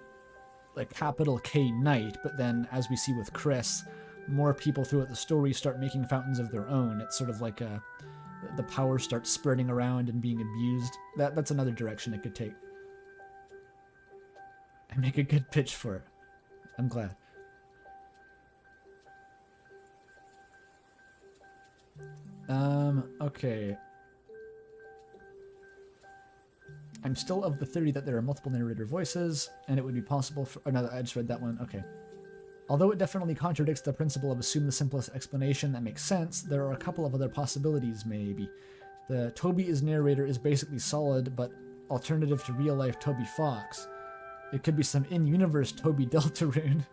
capital K night, but then as we see with Chris, more people throughout the story start making fountains of their own. It's sort of like the power starts spreading around and being abused. That's another direction it could take. I make a good pitch for it. I'm glad. Okay. I'm still of the theory that there are multiple narrator voices, and it would be possible for... Oh, no, I just read that one. Okay. Although it definitely contradicts the principle of assume the simplest explanation that makes sense, there are a couple of other possibilities, maybe. The Toby is narrator is basically solid, but alternative to real-life Toby Fox. It could be some in-universe Toby Deltarune,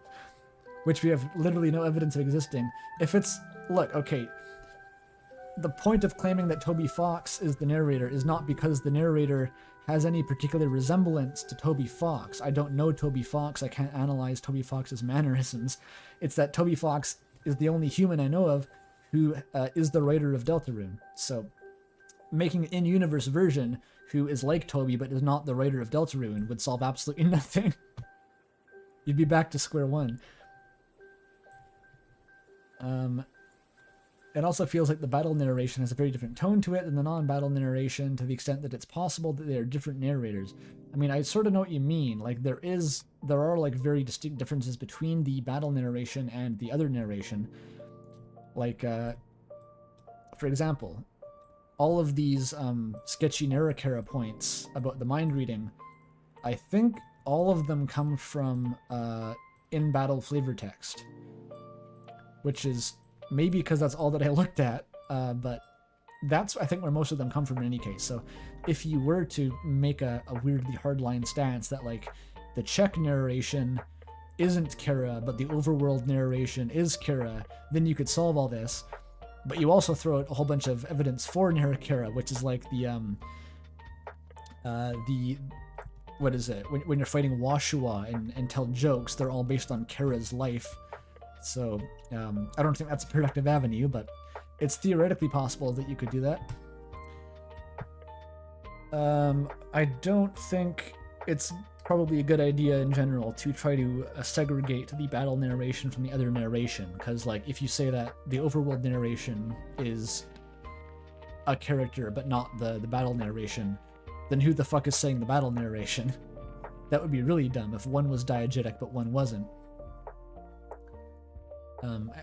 which we have literally no evidence of existing. If it's... Look, okay... The point of claiming that Toby Fox is the narrator is not because the narrator has any particular resemblance to Toby Fox. I don't know Toby Fox, I can't analyze Toby Fox's mannerisms. It's that Toby Fox is the only human I know of who is the writer of Deltarune. So, making an in-universe version who is like Toby but is not the writer of Deltarune would solve absolutely nothing. You'd be back to square one. It also feels like the battle narration has a very different tone to it than the non-battle narration, to the extent that it's possible that they are different narrators. I mean, I sort of know what you mean. Like, there are like very distinct differences between the battle narration and the other narration. Like, for example, all of these sketchy Narrator points about the mind reading, I think all of them come from in-battle flavor text, which is maybe because that's all that I looked at, but that's, I think, where most of them come from in any case. So if you were to make a weirdly hardline stance that, like, the Czech narration isn't Kara, but the overworld narration is Kara, then you could solve all this. But you also throw out a whole bunch of evidence for Narrator, which is like the what is it? When you're fighting Washua and tell jokes, they're all based on Kara's life. So, I don't think that's a productive avenue, but it's theoretically possible that you could do that. I don't think it's probably a good idea in general to try to segregate the battle narration from the other narration, because, like, if you say that the overworld narration is a character but not the battle narration, then who the fuck is saying the battle narration? That would be really dumb if one was diegetic but one wasn't.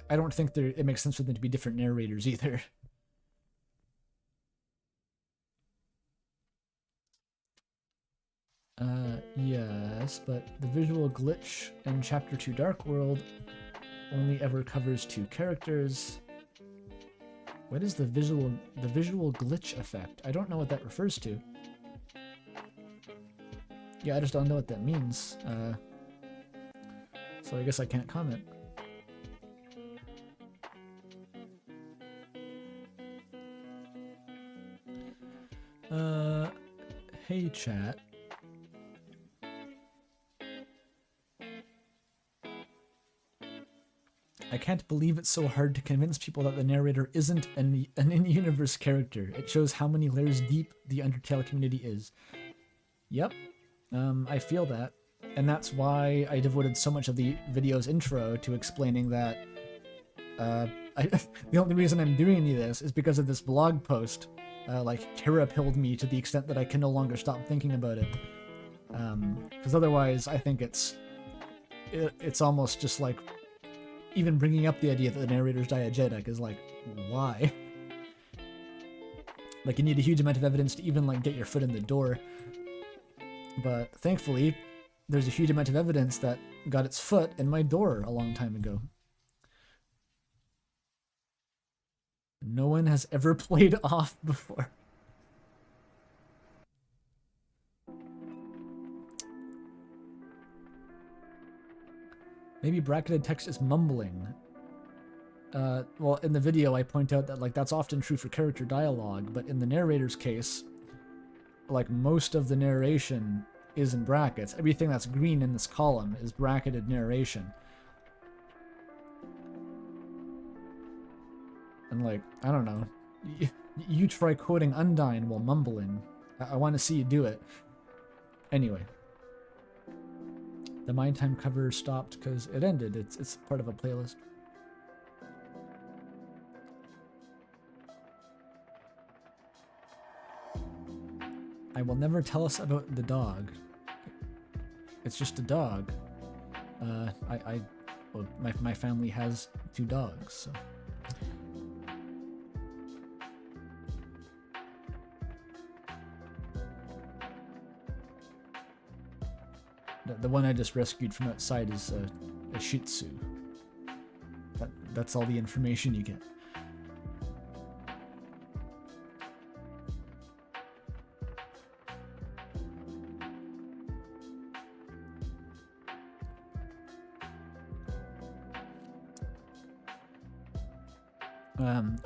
I don't think it makes sense for them to be different narrators either. Yes, but the visual glitch in Chapter 2 Dark World only ever covers 2 characters. What is the visual glitch effect? I don't know what that refers to. Yeah, I just don't know what that means. So I guess I can't comment. Hey chat. I can't believe it's so hard to convince people that the narrator isn't an in-universe character. It shows how many layers deep the Undertale community is. Yep, I feel that. And that's why I devoted so much of the video's intro to explaining that the only reason I'm doing any of this is because of this blog post. Like, Kira-pilled me to the extent that I can no longer stop thinking about it. Because otherwise, I think it's almost just like, even bringing up the idea that the narrator's diegetic is like, why? Like, you need a huge amount of evidence to even, like, get your foot in the door. But thankfully, there's a huge amount of evidence that got its foot in my door a long time ago. No one has ever played off before. Maybe bracketed text is mumbling. Well, in the video I point out that, like, that's often true for character dialogue, but in the narrator's case, like, most of the narration is in brackets. Everything that's green in this column is bracketed narration. And, like, I don't know. You try quoting Undyne while mumbling. I want to see you do it. Anyway. The Mind Time cover stopped because it ended. It's part of a playlist. I will never tell us about the dog. It's just a dog. Well, my family has 2 dogs, so. The one I just rescued from outside is a Shih Tzu. That's all the information you get.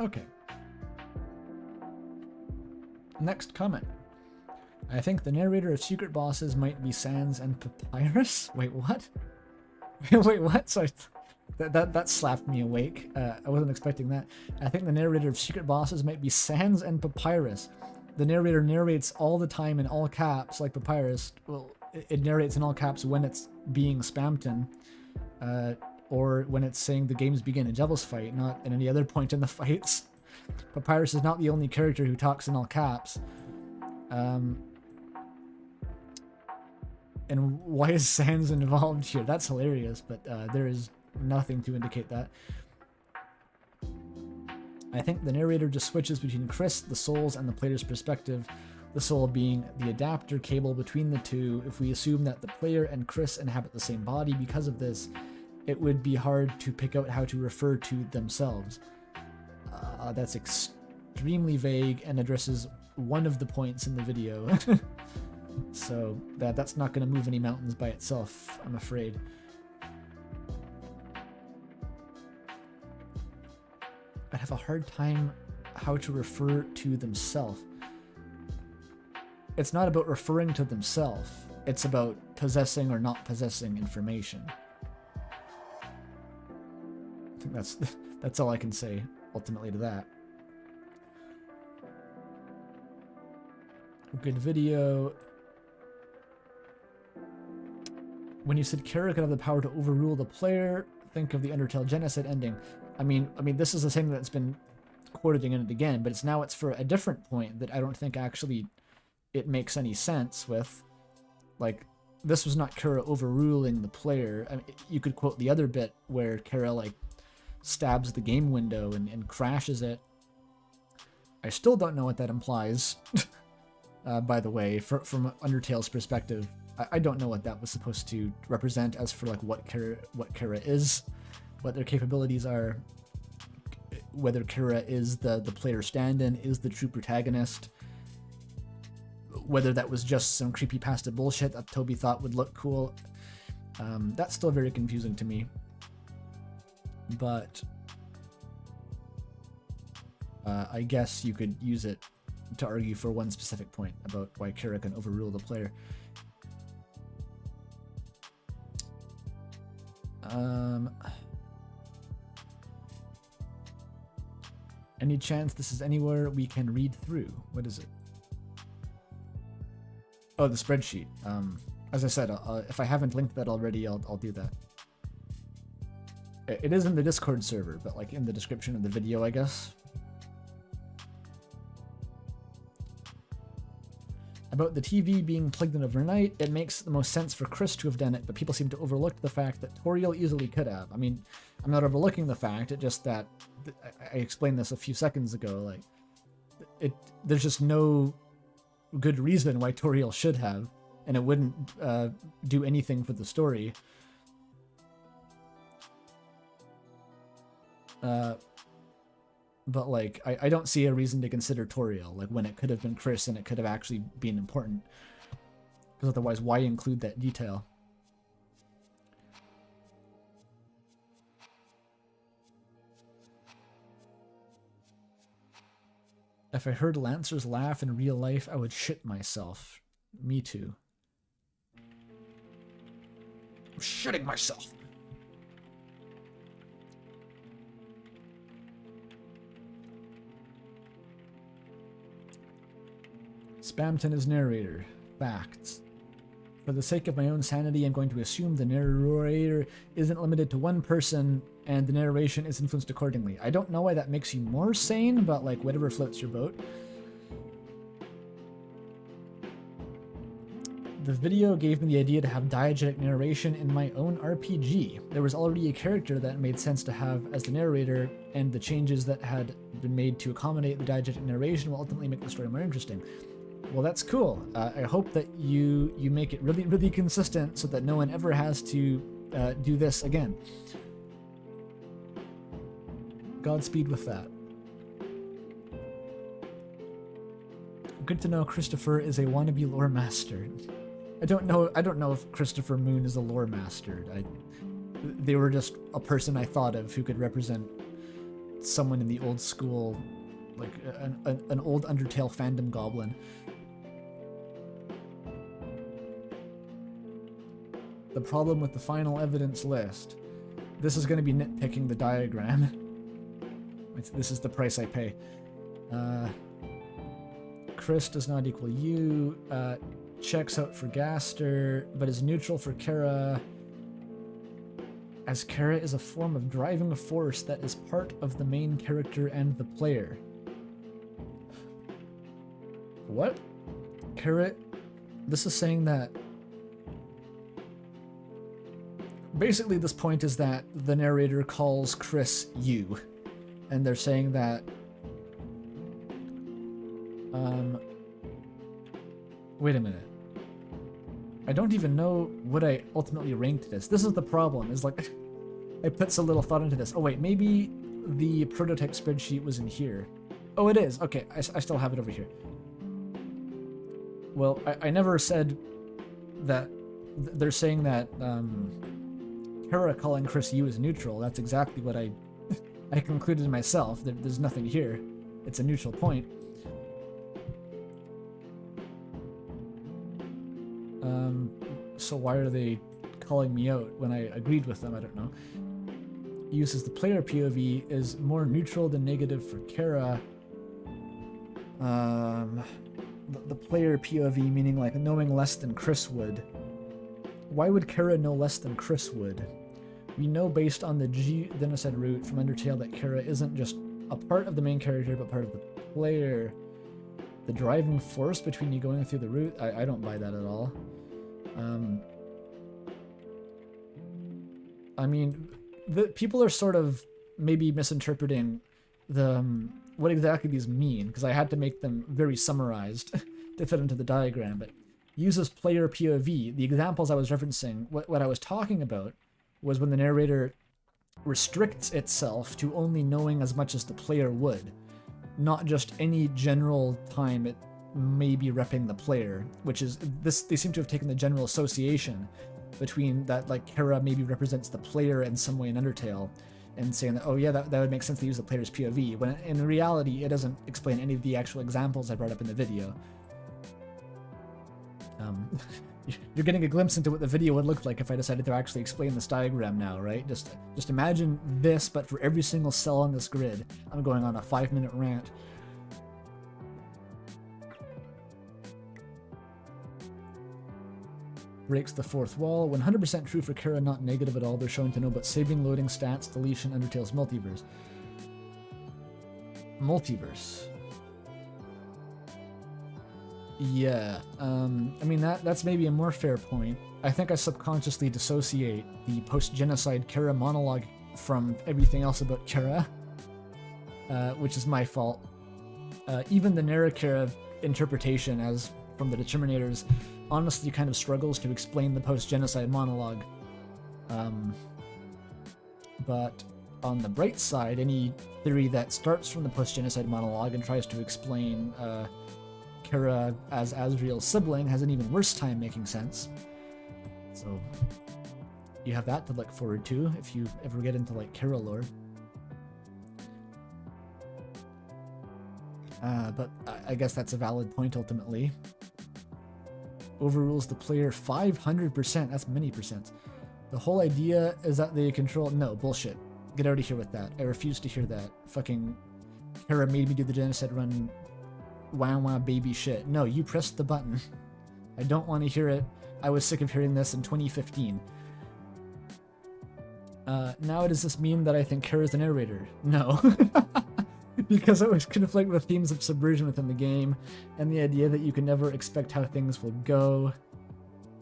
Okay. Next comment. I think the narrator of secret bosses might be Sans and Papyrus. Wait, what? Wait, what? Sorry, that slapped me awake. I wasn't expecting that. I think the narrator of secret bosses might be Sans and Papyrus. The narrator narrates all the time in all caps, like Papyrus. Well, it narrates in all caps when it's being spammed in, or when it's saying the games begin in Devil's Fight, not at any other point in the fights. Papyrus is not the only character who talks in all caps. And why is Sans involved here? That's hilarious, but there is nothing to indicate that. I think the narrator just switches between Chris, the souls, and the player's perspective, the soul being the adapter cable between the two. If we assume that the player and Chris inhabit the same body because of this, it would be hard to pick out how to refer to themselves. That's extremely vague and addresses one of the points in the video. So that's not going to move any mountains by itself, I'm afraid. I have a hard time how to refer to themselves. It's not about referring to themselves. It's about possessing or not possessing information. I think that's all I can say ultimately to that. Good video. When you said Kara could have the power to overrule the player, think of the Undertale Genocide ending. I mean, this is the same that's been quoted again and again, but it's for a different point that I don't think actually it makes any sense with. Like, this was not Kara overruling the player. I mean, you could quote the other bit where Kara, like, stabs the game window and crashes it. I still don't know what that implies. By the way, from Undertale's perspective, I don't know what that was supposed to represent as for, like, what Kara is, what their capabilities are, whether Kara is the player stand-in, is the true protagonist. whether that was just some creepypasta bullshit that Toby thought would look cool, that's still very confusing to me. But I guess you could use it to argue for one specific point about why Kara can overrule the player. Any chance this is anywhere we can read through? What is it? Oh, the spreadsheet. As I said, if I haven't linked that already, I'll do that. It is in the Discord server, but like in the description of the video, I guess. About the TV being plugged in overnight, it makes the most sense for Chris to have done it, but people seem to overlook the fact that Toriel easily could have. I mean, I'm not overlooking the fact, it just that I explained this a few seconds ago, like there's just no good reason why Toriel should have, and it wouldn't do anything for the story. But like, I don't see a reason to consider Toriel, like when it could have been Chris and it could have actually been important. Because otherwise, why include that detail? If I heard Lancers laugh in real life, I would shit myself. Me too. I'm shitting myself. Spamton is narrator. Facts. For the sake of my own sanity, I'm going to assume the narrator isn't limited to one person and the narration is influenced accordingly. I don't know why that makes you more sane, but like whatever floats your boat. The video gave me the idea to have diegetic narration in my own RPG. There was already a character that made sense to have as the narrator, and the changes that had been made to accommodate the diegetic narration will ultimately make the story more interesting. Well, that's cool. I hope that you make it really, really consistent so that no one ever has to do this again. Godspeed with that. Good to know Christopher is a wannabe lore master. I don't know if Christopher Moon is a lore master. They were just a person I thought of who could represent someone in the old school, like an old Undertale fandom goblin. The problem with the final evidence list. This is going to be nitpicking the diagram. This is the price I pay. Chris does not equal you. Checks out for Gaster, but is neutral for Kara, as Kara is a form of driving force that is part of the main character and the player. What? Kara, this is saying that basically this point is that the narrator calls Chris you, and they're saying that wait a minute. I don't even know what I ultimately ranked this. This is the problem, is like, I put so little thought into this. Oh wait, maybe the prototype spreadsheet was in here. Oh, it is. Okay, I still have it over here. Well, I never said that. They're saying that Kara calling Chris you is neutral. That's exactly what I concluded myself. There's nothing here. It's a neutral point. So why are they calling me out when I agreed with them? I don't know. Uses the player POV is more neutral than negative for Kara. The player POV meaning like knowing less than Chris would. Why would Kara know less than Chris would? We know based on the genocide route from Undertale that Kara isn't just a part of the main character, but part of the player. The driving force between you going through the route, I don't buy that at all. I mean, the people are sort of maybe misinterpreting the what exactly these mean, because I had to make them very summarized to fit into the diagram, but uses player POV. The examples I was referencing, what I was talking about was when the narrator restricts itself to only knowing as much as the player would, not just any general time maybe repping the player, which is this. They seem to have taken the general association between that, like Kara maybe represents the player in some way in Undertale, and saying that, oh yeah, that would make sense to use the player's POV, when in reality it doesn't explain any of the actual examples I brought up in the video. You're getting a glimpse into what the video would look like if I decided to actually explain this diagram now, right? Just imagine this, but for every single cell on this grid. I'm going on a 5-minute rant. Breaks the fourth wall. 100% true for Kara, not negative at all. They're showing to know about saving, loading, stats, deletion, Undertale's multiverse. Multiverse. Yeah, I mean, that's maybe a more fair point. I think I subconsciously dissociate the post-genocide Kara monologue from everything else about Kara, which is my fault. Even the Narrator interpretation, as from the Determinators, honestly kind of struggles to explain the post-genocide monologue. But on the bright side, any theory that starts from the post-genocide monologue and tries to explain Kara as Asriel's sibling has an even worse time making sense. So you have that to look forward to if you ever get into like Kara lore. But I guess that's a valid point ultimately. Overrules the player 500%. That's many percent. The whole idea is that they control... No, bullshit. Get out of here with that. I refuse to hear that. Fucking Kara made me do the genocide run. Wah baby shit. No, you pressed the button. I don't want to hear it. I was sick of hearing this in 2015. Now does this mean that I think Kara's the narrator? No. Because it would conflict with themes of subversion within the game, and the idea that you can never expect how things will go.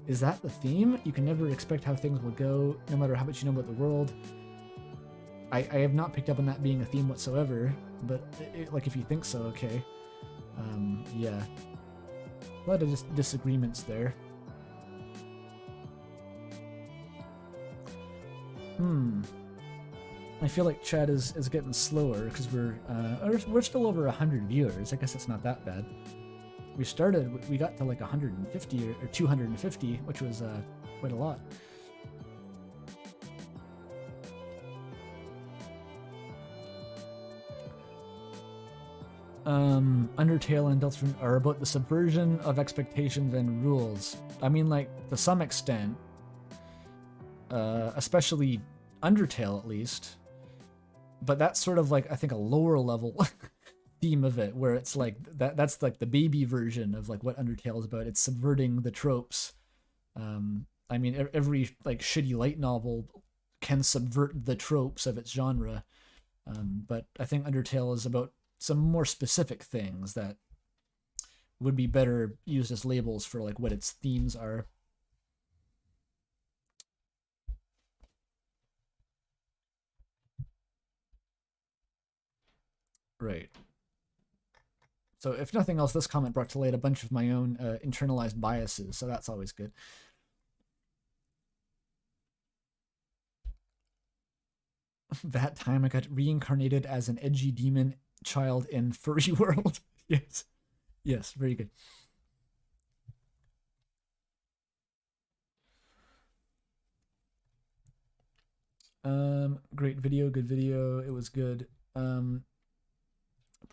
Is that the theme? You can never expect how things will go, no matter how much you know about the world. I have not picked up on that being a theme whatsoever, but like if you think so, okay. Yeah. A lot of disagreements there. I feel like chat is getting slower because we're still over 100 viewers. I guess it's not that bad. We got to like 150 or 250, which was quite a lot. Undertale and Deltarune are about the subversion of expectations and rules. I mean, like, to some extent, especially Undertale at least, but that's sort of like, I think, a lower level theme of it, where it's like, that's like the baby version of like what Undertale is about. It's subverting the tropes. I mean, every like shitty light novel can subvert the tropes of its genre, but I think Undertale is about some more specific things that would be better used as labels for like what its themes are. Right. So if nothing else, this comment brought to light a bunch of my own internalized biases, so that's always good. That time I got reincarnated as an edgy demon child in furry world. Yes. Yes, very good. Great video, good video. It was good.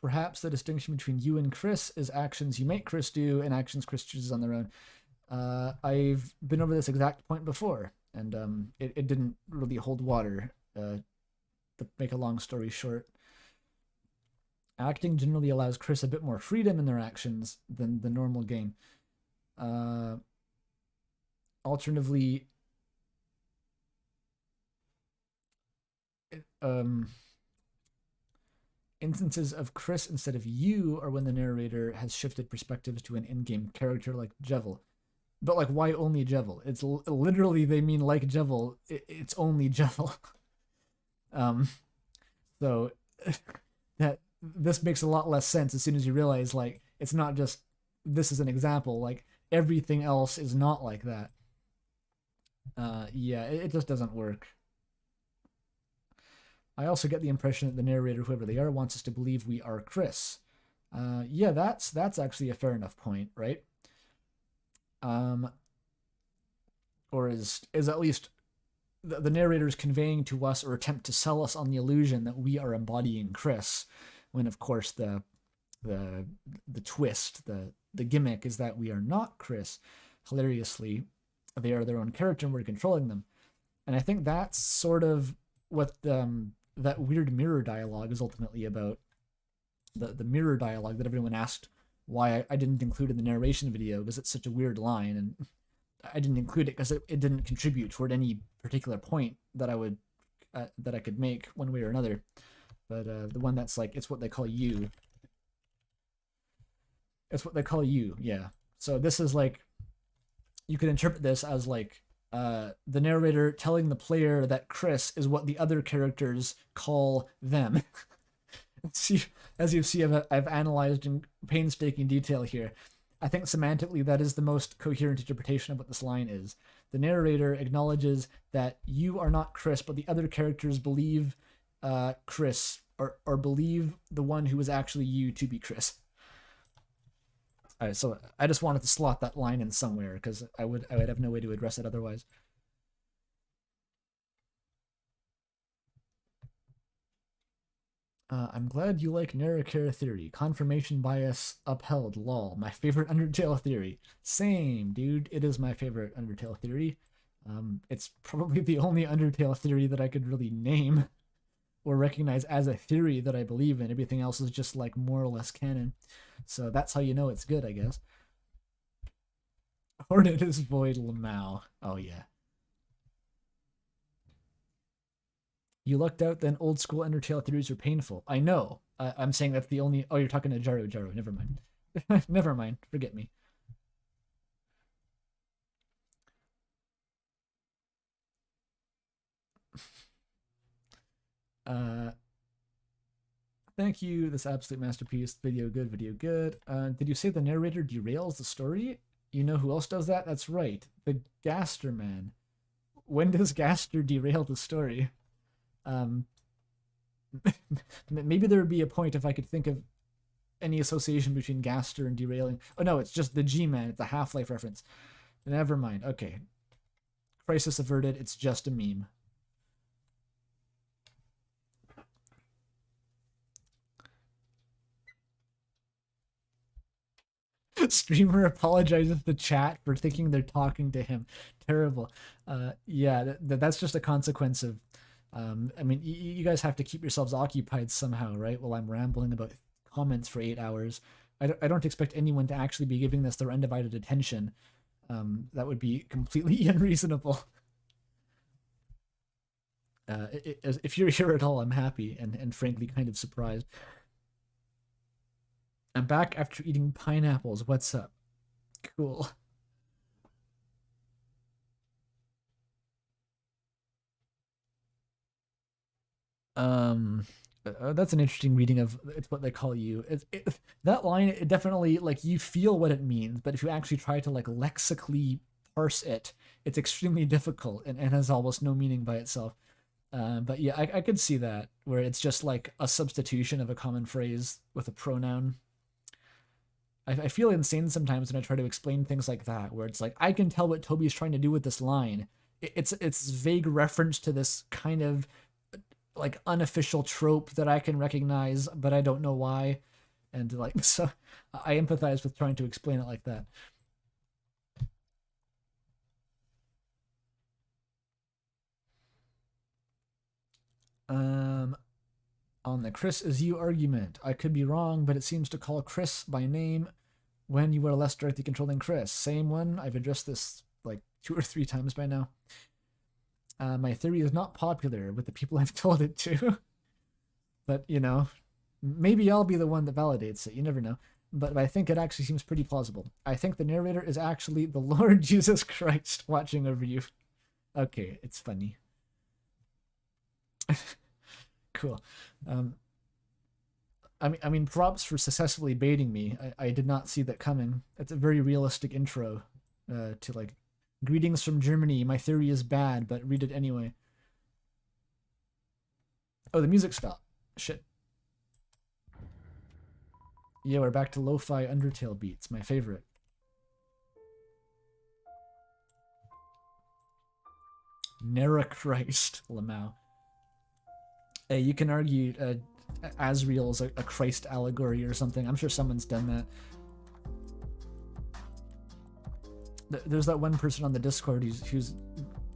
Perhaps the distinction between you and Chris is actions you make Chris do and actions Chris chooses on their own. I've been over this exact point before, and it didn't really hold water. To make a long story short, acting generally allows Chris a bit more freedom in their actions than the normal game. Alternatively, instances of Chris instead of you are when the narrator has shifted perspectives to an in-game character like Jevil. But like, why only Jevil? It's literally, they mean like Jevil. It's only Jevil. So that this makes a lot less sense as soon as you realize, like, it's not just this is an example. Like, everything else is not like that. Yeah, it just doesn't work. I also get the impression that the narrator, whoever they are, wants us to believe we are Chris. Yeah, that's actually a fair enough point, right? Or is at least the narrator is conveying to us or attempt to sell us on the illusion that we are embodying Chris, when of course the twist, the gimmick is that we are not Chris. Hilariously, they are their own character and we're controlling them. And I think that's sort of what that weird mirror dialogue is ultimately about. The mirror dialogue that everyone asked why I didn't include in the narration video because it's such a weird line, and I didn't include it because it didn't contribute toward any particular point that I could make one way or another. But the one that's like, it's what they call you. It's what they call you, yeah. So this is like, you could interpret this as like the narrator telling the player that Chris is what the other characters call them. See, as you see, I've analyzed in painstaking detail here. I think semantically that is the most coherent interpretation of what this line is. The narrator acknowledges that you are not Chris, but the other characters believe Chris, or believe the one who is actually you to be Chris. All right, so I just wanted to slot that line in somewhere because I would have no way to address it otherwise. I'm glad you like Narrator theory. Confirmation bias upheld. Lol. My favorite Undertale theory. Same, dude. It is my favorite Undertale theory. It's probably the only Undertale theory that I could really name or recognize as a theory that I believe in. Everything else is just like more or less canon. So that's how you know it's good, I guess. Hornet is Void Lamau. Oh, yeah. You lucked out, then old school Undertale theories are painful. I know. I'm saying that's the only... Oh, you're talking to Jaro. Never mind. Never mind. Forget me. Thank you. This absolute masterpiece. Video good, video good. Did you say the narrator derails the story? You know who else does that? That's right. The Gaster man. When does Gaster derail the story? Maybe there would be a point if I could think of any association between Gaster and derailing. Oh no, it's just the G-Man. It's a Half-Life reference. Never mind. Okay. Crisis averted. It's just a meme. Streamer apologizes to chat for thinking they're talking to him. Terrible. Yeah, that's just a consequence of I mean, you guys have to keep yourselves occupied somehow, right? While I'm rambling about comments for 8 hours. I don't expect anyone to actually be giving this their undivided attention. That would be completely unreasonable. If you're here at all, I'm happy and frankly kind of surprised. I'm back after eating pineapples. What's up? Cool. That's an interesting reading of it's what they call you. That line, it definitely, like, you feel what it means, but if you actually try to like lexically parse it, it's extremely difficult and has almost no meaning by itself. But yeah, I could see that, where it's just like a substitution of a common phrase with a pronoun. I feel insane sometimes when I try to explain things like that, where it's like, I can tell what Toby's trying to do with this line. It's vague reference to this kind of like unofficial trope that I can recognize, but I don't know why. And like, so I empathize with trying to explain it like that. On the Chris is you argument, I could be wrong, but it seems to call Chris by name when you are less directly controlling Chris. Same one. I've addressed this like 2 or 3 times by now. My theory is not popular with the people I've told it to. But, you know, maybe I'll be the one that validates it. You never know. But I think it actually seems pretty plausible. I think the narrator is actually the Lord Jesus Christ watching over you. Okay, it's funny. Cool. I mean, props for successfully baiting me. I did not see that coming. It's a very realistic intro to like, greetings from Germany. My theory is bad, but read it anyway. Oh, the music stopped. Shit. Yeah, we're back to lo-fi Undertale beats, my favorite. Nera Christ, Lamau. Hey, you can argue Asriel is a Christ allegory or something. I'm sure someone's done that. There's that one person on the Discord who's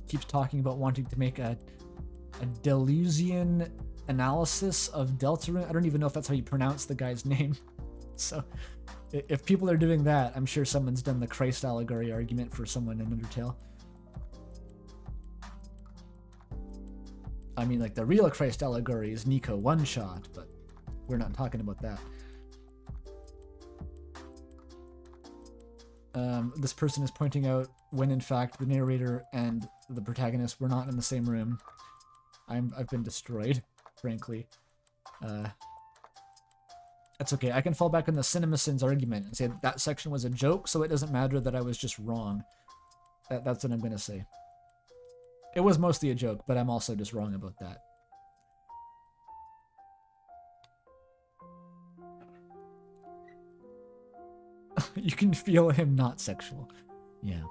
keeps talking about wanting to make a Deleuzian analysis of Deltarune. I don't even know if that's how you pronounce the guy's name. So if people are doing that, I'm sure someone's done the Christ allegory argument for someone in Undertale. I mean, like, the real Christ allegory is Nico one-shot, but we're not talking about that. This person is pointing out when, in fact, the narrator and the protagonist were not in the same room. I've been destroyed, frankly. That's okay. I can fall back on the CinemaSins argument and say that section was a joke, so it doesn't matter that I was just wrong. That's what I'm going to say. It was mostly a joke, but I'm also just wrong about that. You can feel him not sexual. Yeah.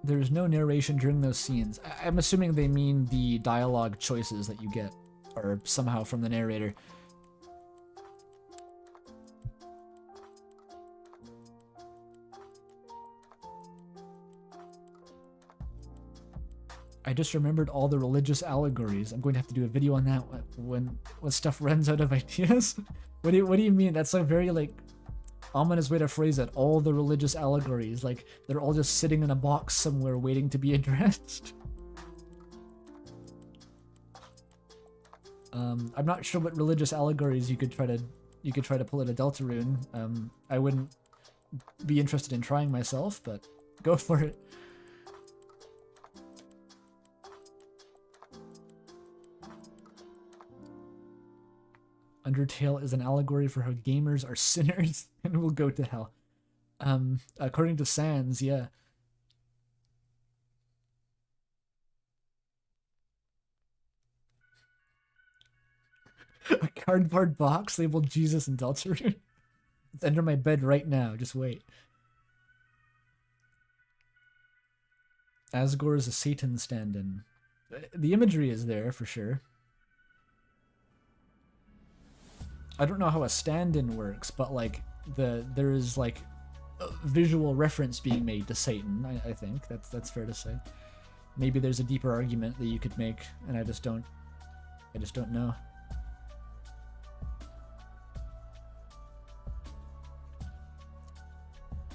There's no narration during those scenes. I'm assuming they mean the dialogue choices that you get are somehow from the narrator. I just remembered all the religious allegories. I'm going to have to do a video on that when stuff runs out of ideas. What do you mean? That's a very, like, ominous way to phrase it. All the religious allegories, like, they're all just sitting in a box somewhere waiting to be addressed. I'm not sure what religious allegories you could try to pull at a Deltarune. I wouldn't be interested in trying myself, but go for it. Undertale is an allegory for how gamers are sinners and will go to hell. According to Sans, yeah. A cardboard box labeled Jesus and Deltarune. It's under my bed right now, just wait. Asgore is a Satan stand-in. The imagery is there for sure. I don't know how a stand-in works, but like there is like a visual reference being made to Satan. I think that's fair to say. Maybe there's a deeper argument that you could make, and I just don't know.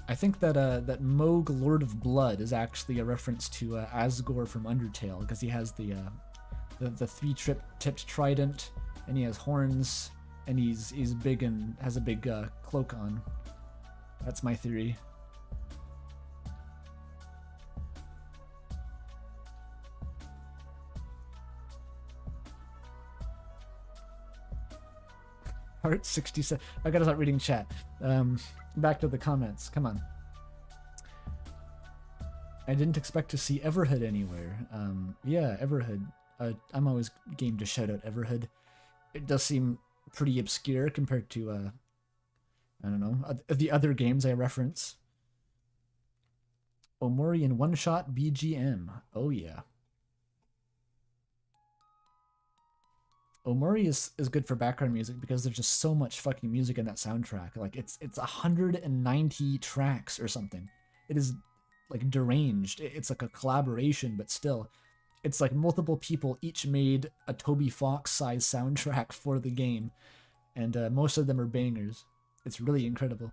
I think that that Moog, Lord of Blood, is actually a reference to Asgore from Undertale, because he has the three-tipped trident, and he has horns. And he's big and has a big cloak on. That's my theory. Part 67. I gotta start reading chat. Back to the comments. Come on. I didn't expect to see Everhood anywhere. Yeah, Everhood. I'm always game to shout out Everhood. It does seem pretty obscure compared to I don't know, the other games I reference. Omori in one-shot BGM. Oh yeah. Omori is good for background music because there's just so much fucking music in that soundtrack. Like it's 190 tracks or something. It is like deranged. It's like a collaboration, but still. It's like multiple people each made a Toby Fox size soundtrack for the game, and most of them are bangers. It's really incredible.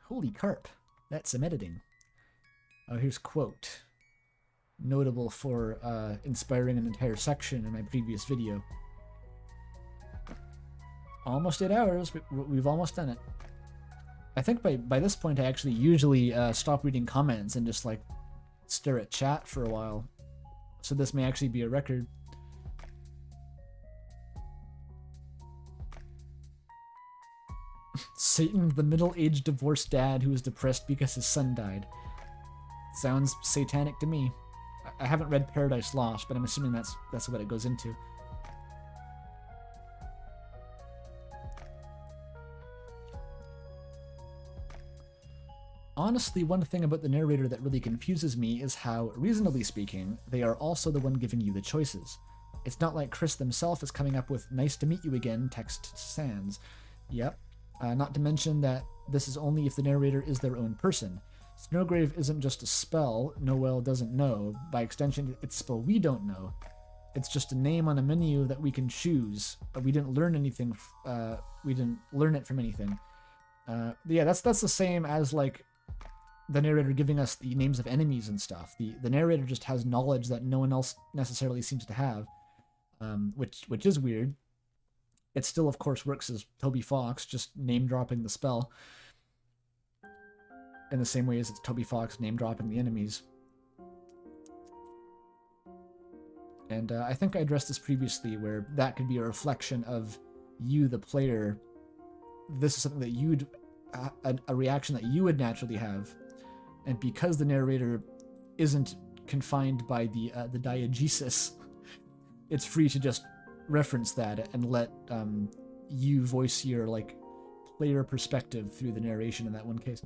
Holy carp, that's some editing. Oh, here's quote. Notable for inspiring an entire section in my previous video. Almost 8 hours, we've almost done it. I think by this point I actually usually stop reading comments and just like stare at chat for a while. So this may actually be a record. Satan, the middle-aged divorced dad who was depressed because his son died. Sounds satanic to me. I haven't read Paradise Lost, but I'm assuming that's what it goes into. Honestly, one thing about the narrator that really confuses me is how, reasonably speaking, they are also the one giving you the choices. It's not like Chris themselves is coming up with "nice to meet you again" text sans. Yep. Not to mention that this is only if the narrator is their own person. Snowgrave isn't just a spell Noel doesn't know. By extension, it's a spell we don't know. It's just a name on a menu that we can choose. We didn't learn anything. We didn't learn it from anything. Yeah, that's the same as like the narrator giving us the names of enemies and stuff. The narrator just has knowledge that no one else necessarily seems to have, which is weird. It still, of course, works as Toby Fox, just name-dropping the spell, in the same way as it's Toby Fox name-dropping the enemies. And I think I addressed this previously, where that could be a reflection of you, the player. This is something that you'd... a reaction that you would naturally have. And because the narrator isn't confined by the diegesis, it's free to just reference that and let you voice your like player perspective through the narration in that one case.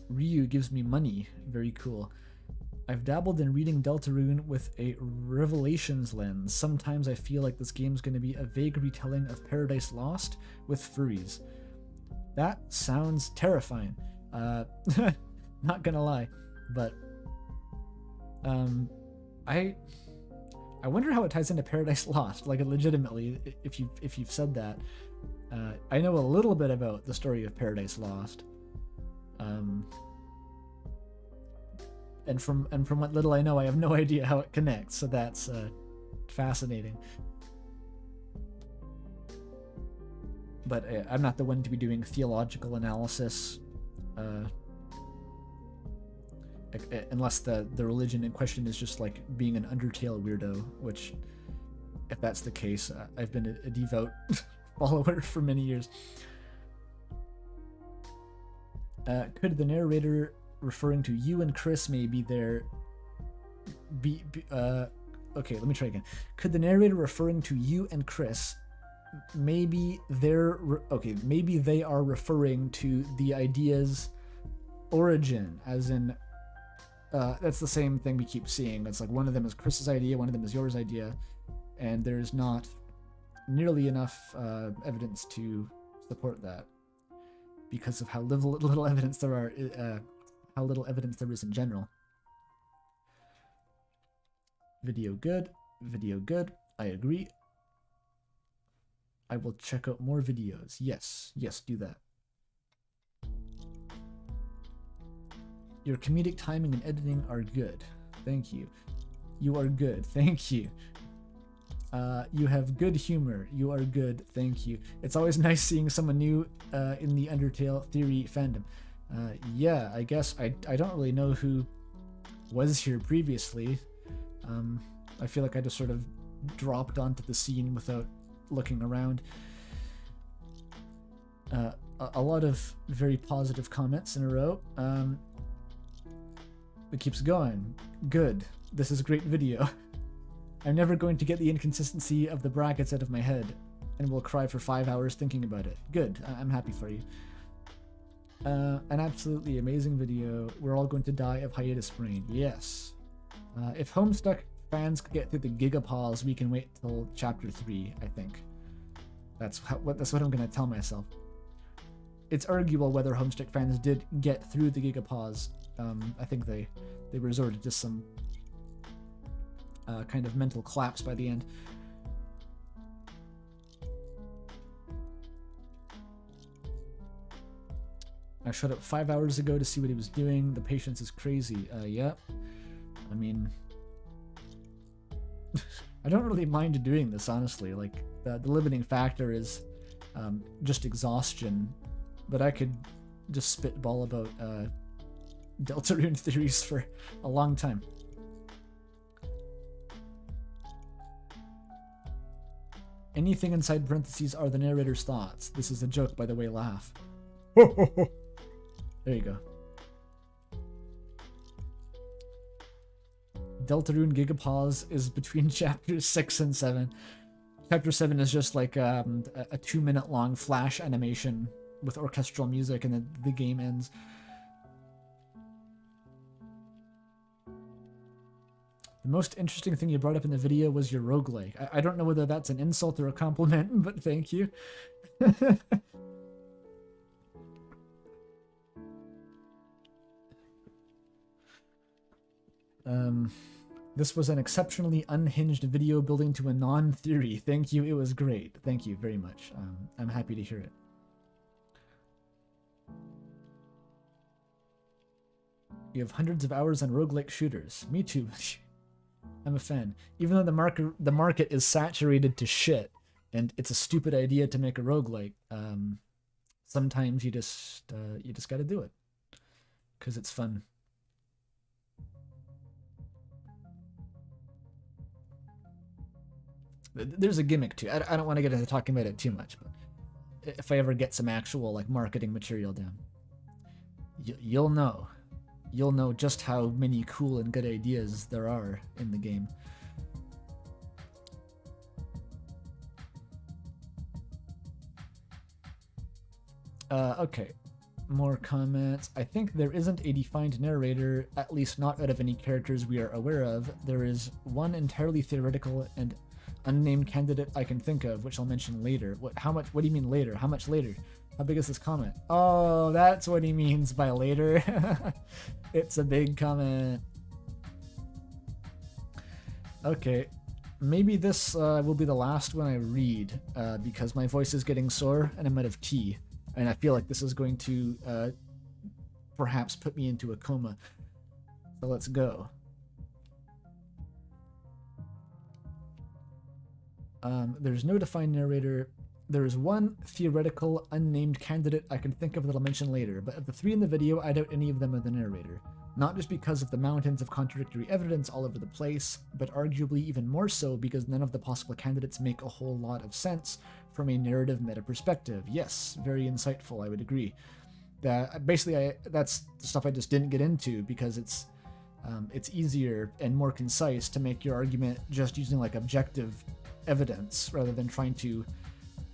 Ryu gives me money. Very cool. I've dabbled in reading Deltarune with a Revelations lens. Sometimes I feel like this game's going to be a vague retelling of Paradise Lost with furries. That sounds terrifying. Not gonna lie, but I wonder how it ties into Paradise Lost. Like, legitimately, if you've said that. I know a little bit about the story of Paradise Lost. And from what little I know, I have no idea how it connects, so that's fascinating. But I'm not the one to be doing theological analysis, unless the religion in question is just like being an Undertale weirdo, which, if that's the case, I've been a devout follower for many years. Could the narrator referring to you and Chris maybe there okay, let me try again. Could the narrator referring to you and Chris maybe maybe they are referring to the idea's origin, as in that's the same thing we keep seeing. It's like one of them is Chris's idea, one of them is yours idea, and there's not nearly enough evidence to support that because of how little evidence there are, how little evidence there is in general. Video good, I agree. I will check out more videos. Yes, do that. Your comedic timing and editing are good. Thank you. You are good. Thank you. You have good humor. You are good. Thank you. It's always nice seeing someone new in the Undertale theory fandom. Yeah, I guess I don't really know who was here previously. I feel like I just sort of dropped onto the scene without looking around. A lot of very positive comments in a row. It keeps going. Good. This is a great video. I'm never going to get the inconsistency of the brackets out of my head, and will cry for 5 hours thinking about it. Good. I'm happy for you. An absolutely amazing video. We're all going to die of hiatus brain. Yes. If Homestuck fans could get through the Gigapause, we can wait till chapter 3, I think. That's what I'm going to tell myself. It's arguable whether Homestuck fans did get through the Gigapause. I think they resorted to some kind of mental collapse by the end. I showed up 5 hours ago to see what he was doing. The patience is crazy. Yeah. I mean, I don't really mind doing this, honestly. Like, the limiting factor is just exhaustion. But I could just spitball about Deltarune theories for a long time. Anything inside parentheses are the narrator's thoughts. This is a joke, by the way, laugh. There you go. Deltarune Gigapause is between chapters 6 and 7. Chapter 7 is just like a 2-minute long flash animation with orchestral music, and then the game ends. The most interesting thing you brought up in the video was your roguelike. I don't know whether that's an insult or a compliment, but thank you. This was an exceptionally unhinged video building to a non-theory. Thank you, it was great. Thank you very much. I'm happy to hear it. You have hundreds of hours on roguelike shooters. Me too. I'm a fan. Even though the market is saturated to shit, and it's a stupid idea to make a roguelike, sometimes you just gotta do it. 'Cause it's fun. There's a gimmick too. I don't want to get into talking about it too much, but if I ever get some actual like marketing material down, you'll know just how many cool and good ideas there are in the game. Okay, more comments. I think there isn't a defined narrator, at least not out of any characters we are aware of. There is one entirely theoretical and unnamed candidate I can think of, which I'll mention later. What do you mean later? How much later? How big is this comment? Oh, that's what he means by later. It's a big comment. Okay, maybe this will be the last one I read, because my voice is getting sore and I'm out of tea, and I feel like this is going to perhaps put me into a coma. So let's go. There's no defined narrator. There is one theoretical, unnamed candidate I can think of that I'll mention later, but of the 3 in the video, I doubt any of them are the narrator. Not just because of the mountains of contradictory evidence all over the place, but arguably even more so because none of the possible candidates make a whole lot of sense from a narrative meta perspective. Yes, very insightful, I would agree. Basically, that's the stuff I just didn't get into because it's easier and more concise to make your argument just using like objective evidence rather than trying to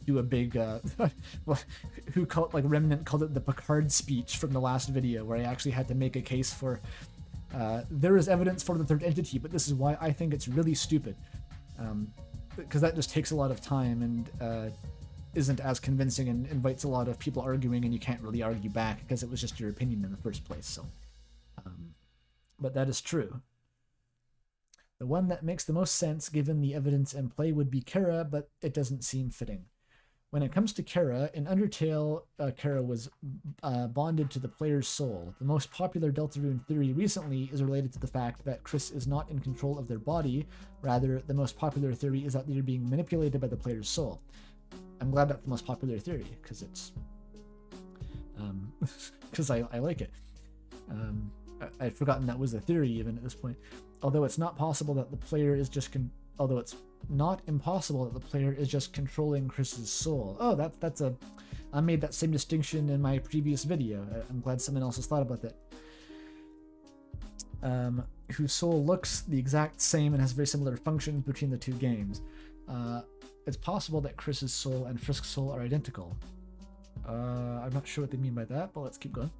do a big Remnant called it the Picard speech from the last video, where I actually had to make a case for there is evidence for the third entity, but this is why I think it's really stupid, because that just takes a lot of time and isn't as convincing and invites a lot of people arguing, and you can't really argue back because it was just your opinion in the first place. So but that is true. The one that makes the most sense given the evidence in play would be Kara, but it doesn't seem fitting. When it comes to Kara, in Undertale, Kara was bonded to the player's soul. The most popular Deltarune theory recently is related to the fact that Chris is not in control of their body. Rather, the most popular theory is that they're being manipulated by the player's soul. I'm glad that's the most popular theory, because it's... because I like it. I'd forgotten that was a theory even at this point. Although it's not possible that the player is just although it's not impossible that the player is just controlling Chris's soul. Oh, that's I made that same distinction in my previous video. I'm glad someone else has thought about that. Whose soul looks the exact same and has very similar functions between the two games. It's possible that Chris's soul and Frisk's soul are identical. I'm not sure what they mean by that, but let's keep going.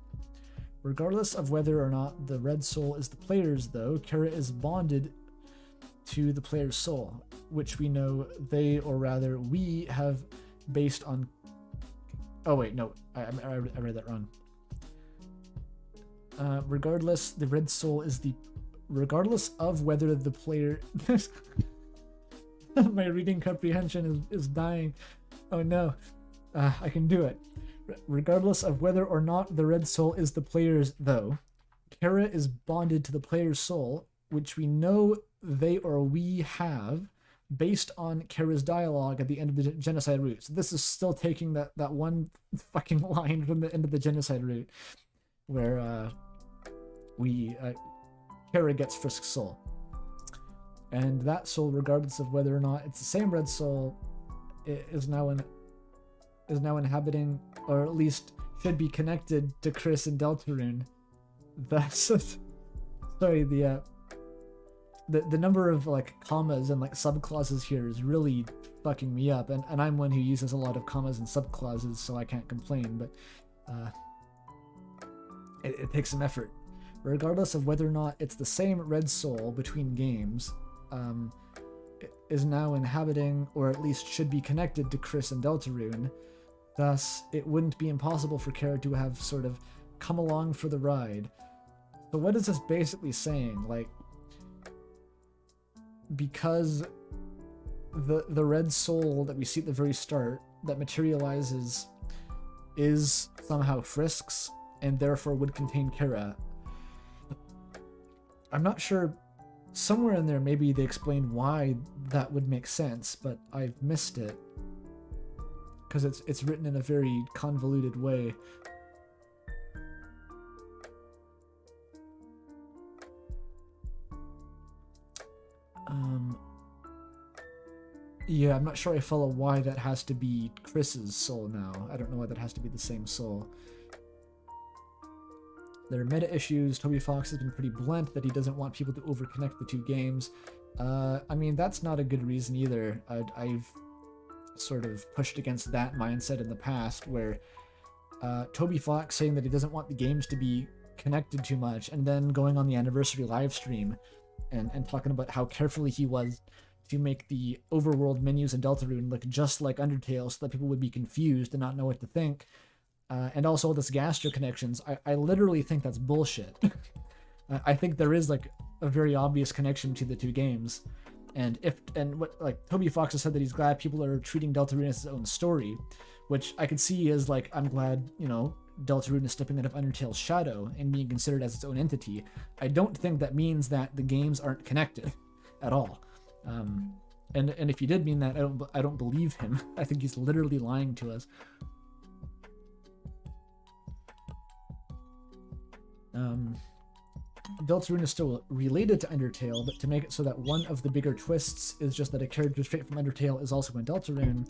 Regardless of whether or not the red soul is the player's, though, Kara is bonded to the player's soul, which we know they, or rather we, have based on... Oh wait, no, I read that wrong. Regardless, the red soul is the... Regardless of whether the player... My reading comprehension is dying. Oh no. I can do it. Regardless of whether or not the red soul is the player's, though, Kara is bonded to the player's soul, which we know they or we have based on Kara's dialogue at the end of the genocide route. So this is still taking that one fucking line from the end of the genocide route where Kara gets Frisk's soul. And that soul, regardless of whether or not it's the same red soul, is now inhabiting, or at least should be connected to Chris and Deltarune. That's sorry, the number of like commas and like subclauses here is really fucking me up, and I'm one who uses a lot of commas and subclauses, so I can't complain, but it takes some effort. Regardless of whether or not it's the same red soul between games, is now inhabiting, or at least should be connected to Chris and Deltarune. Thus, it wouldn't be impossible for Kara to have sort of come along for the ride. So what is this basically saying? Like, because the red soul that we see at the very start that materializes is somehow Frisk's, and therefore would contain Kara. I'm not sure. Somewhere in there, maybe they explain why that would make sense, but I've missed it because it's written in a very convoluted way. Yeah, I'm not sure I follow why that has to be Chris's soul now. I don't know why that has to be the same soul. There are meta issues. Toby Fox has been pretty blunt that he doesn't want people to overconnect the two games. I mean, that's not a good reason either. I've sort of pushed against that mindset in the past, where Toby Fox saying that he doesn't want the games to be connected too much, and then going on the anniversary live stream and talking about how carefully he was to make the overworld menus in Deltarune look just like Undertale so that people would be confused and not know what to think. And also this Gastro connections, I literally think that's bullshit. I think there is like a very obvious connection to the two games, and what like Toby Fox has said that he's glad people are treating Deltarune as its own story, which I could see as like, I'm glad, you know, Deltarune is stepping out of Undertale's shadow and being considered as its own entity. I don't think that means that the games aren't connected at all. And if he did mean that, I don't believe him. I think he's literally lying to us. Deltarune is still related to Undertale, but to make it so that one of the bigger twists is just that a character straight from Undertale is also in Deltarune,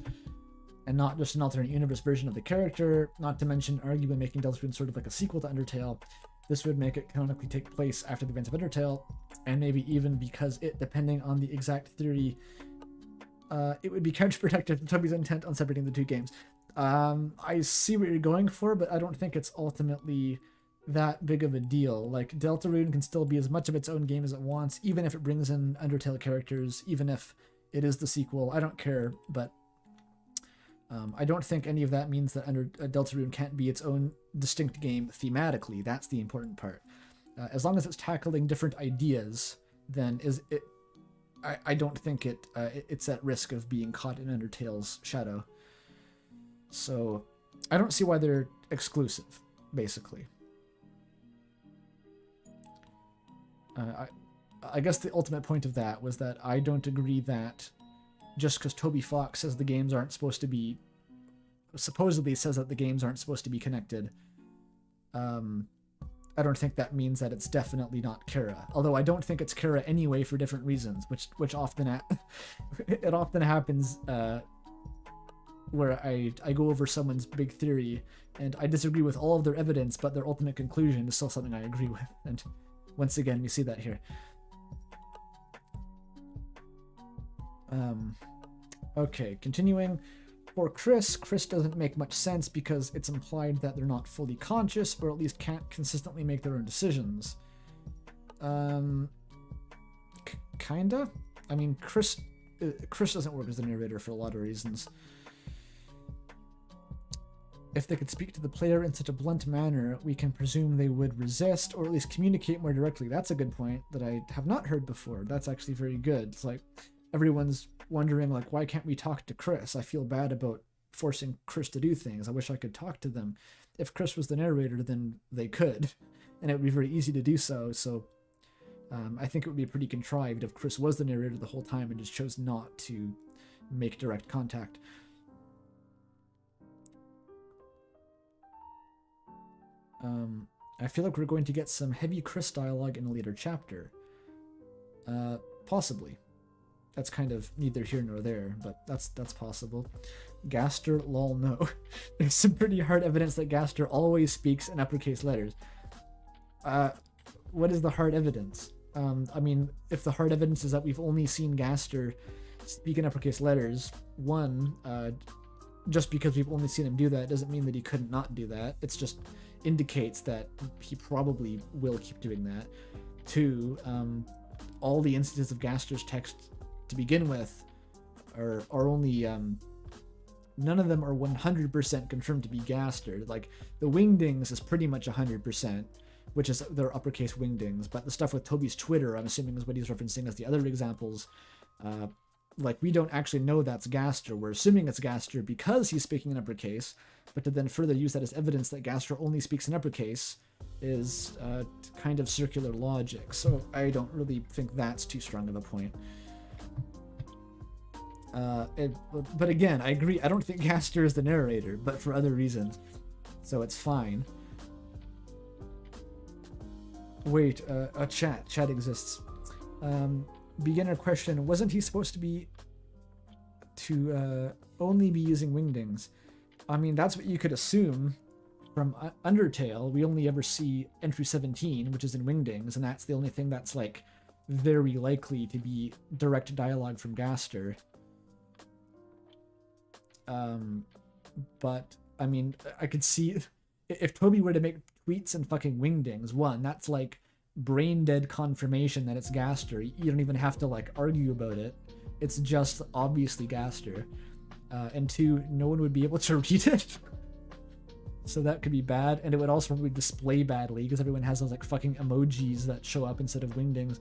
and not just an alternate universe version of the character, not to mention arguably making Deltarune sort of like a sequel to Undertale. This would make it canonically take place after the events of Undertale, and maybe even because it, depending on the exact theory, it would be counterproductive to Toby's intent on separating the two games. I see what you're going for, but I don't think it's ultimately that big of a deal. Like, Deltarune can still be as much of its own game as it wants, even if it brings in Undertale characters, even if it is the sequel. I don't care, but I don't think any of that means that Deltarune can't be its own distinct game thematically. That's the important part. As long as it's tackling different ideas, then I don't think it's at risk of being caught in Undertale's shadow. So I don't see why they're exclusive, basically. I guess the ultimate point of that was that I don't agree that just because Toby Fox says the games aren't supposed to be, supposedly says that the games aren't supposed to be connected, I don't think that means that it's definitely not Kara. Although I don't think it's Kara anyway for different reasons, which often it often happens where I go over someone's big theory and I disagree with all of their evidence, but their ultimate conclusion is still something I agree with. And once again, we see that here. Okay, continuing. For Chris doesn't make much sense because it's implied that they're not fully conscious, or at least can't consistently make their own decisions. Kinda? I mean, Chris doesn't work as the narrator for a lot of reasons. If they could speak to the player in such a blunt manner, we can presume they would resist, or at least communicate more directly. That's a good point that I have not heard before. That's actually very good. It's like, everyone's wondering, like, why can't we talk to Chris? I feel bad about forcing Chris to do things. I wish I could talk to them. If Chris was the narrator, then they could, and it would be very easy to do so. So I think it would be pretty contrived if Chris was the narrator the whole time and just chose not to make direct contact. I feel like we're going to get some heavy Chris dialogue in a later chapter. Possibly. That's kind of neither here nor there, but that's possible. Gaster, lol, no. There's some pretty hard evidence that Gaster always speaks in uppercase letters. What is the hard evidence? I mean, if the hard evidence is that we've only seen Gaster speak in uppercase letters, one, just because we've only seen him do that doesn't mean that he couldn't not do that. It's just indicates that he probably will keep doing that. Two, all the instances of Gaster's text to begin with are only none of them are 100% confirmed to be Gaster. Like the wingdings is pretty much 100%, which is their uppercase wingdings, but the stuff with Toby's Twitter, I'm assuming is what he's referencing as the other examples. Like we don't actually know that's Gaster. We're assuming it's Gaster because he's speaking in uppercase, but to then further use that as evidence that Gaster only speaks in uppercase is kind of circular logic. So I don't really think that's too strong of a point. But again, I agree. I don't think Gaster is the narrator, but for other reasons. So it's fine. Wait, a chat exists. Beginner question: wasn't he supposed to be only be using wingdings? I mean, that's what you could assume from Undertale. We only ever see entry 17, which is in wingdings, and that's the only thing that's like very likely to be direct dialogue from Gaster. But I mean, I could see if Toby were to make tweets and fucking wingdings, one, that's like brain dead confirmation that it's Gaster. You don't even have to like argue about it. It's just obviously Gaster. And two, no one would be able to read it. So that could be bad, and it would also probably display badly because everyone has those like fucking emojis that show up instead of wingdings.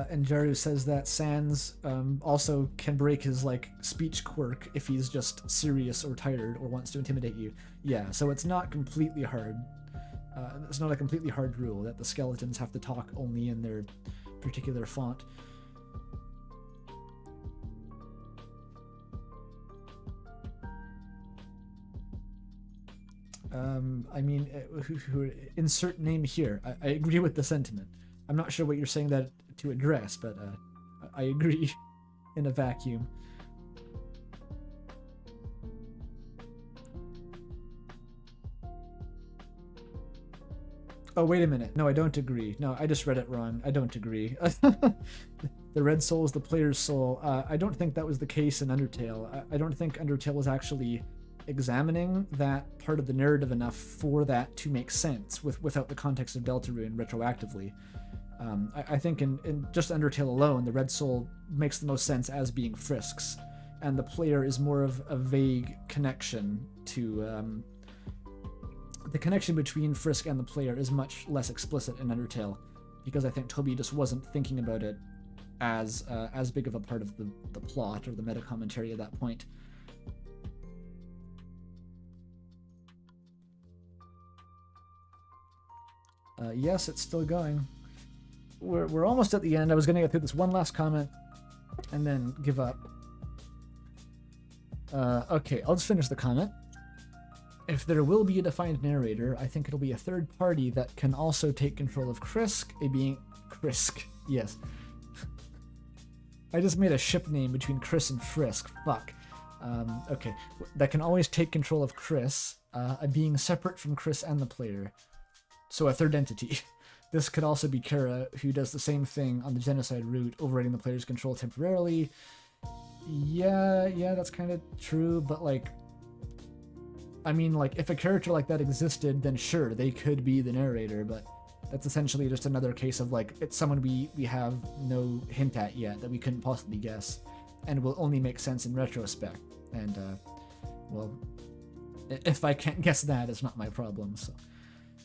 And Jaru says that Sans also can break his like speech quirk if he's just serious or tired or wants to intimidate you. Yeah, so it's not completely hard. It's not a completely hard rule that the skeletons have to talk only in their particular font. I mean, insert name here. I agree with the sentiment. I'm not sure what you're saying that to address, but I agree in a vacuum. Oh, wait a minute. No, I don't agree. No, I just read it wrong. I don't agree. The red soul is the player's soul. I don't think that was the case in Undertale. I don't think Undertale was actually examining that part of the narrative enough for that to make sense without the context of Deltarune retroactively. I think in just Undertale alone, the red soul makes the most sense as being Frisk's, and the player is more of a vague connection to... the connection between Frisk and the player is much less explicit in Undertale, because I think Toby just wasn't thinking about it as big of a part of the plot or the meta commentary at that point. Yes, it's still going. We're almost at the end. I was going to get through this one last comment and then give up. Okay, I'll just finish the comment. If there will be a defined narrator, I think it'll be a third party that can also take control of Krisk, Krisk, yes. I just made a ship name between Chris and Frisk, fuck. Okay, that can always take control of Chris, being separate from Chris and the player. So a third entity. This could also be Kara, who does the same thing on the genocide route, overriding the player's control temporarily. Yeah, that's kind of true, but like... I mean, like, if a character like that existed, then sure, they could be the narrator, but that's essentially just another case of, like, it's someone we have no hint at yet that we couldn't possibly guess, and will only make sense in retrospect. And, well, if I can't guess that, it's not my problem, so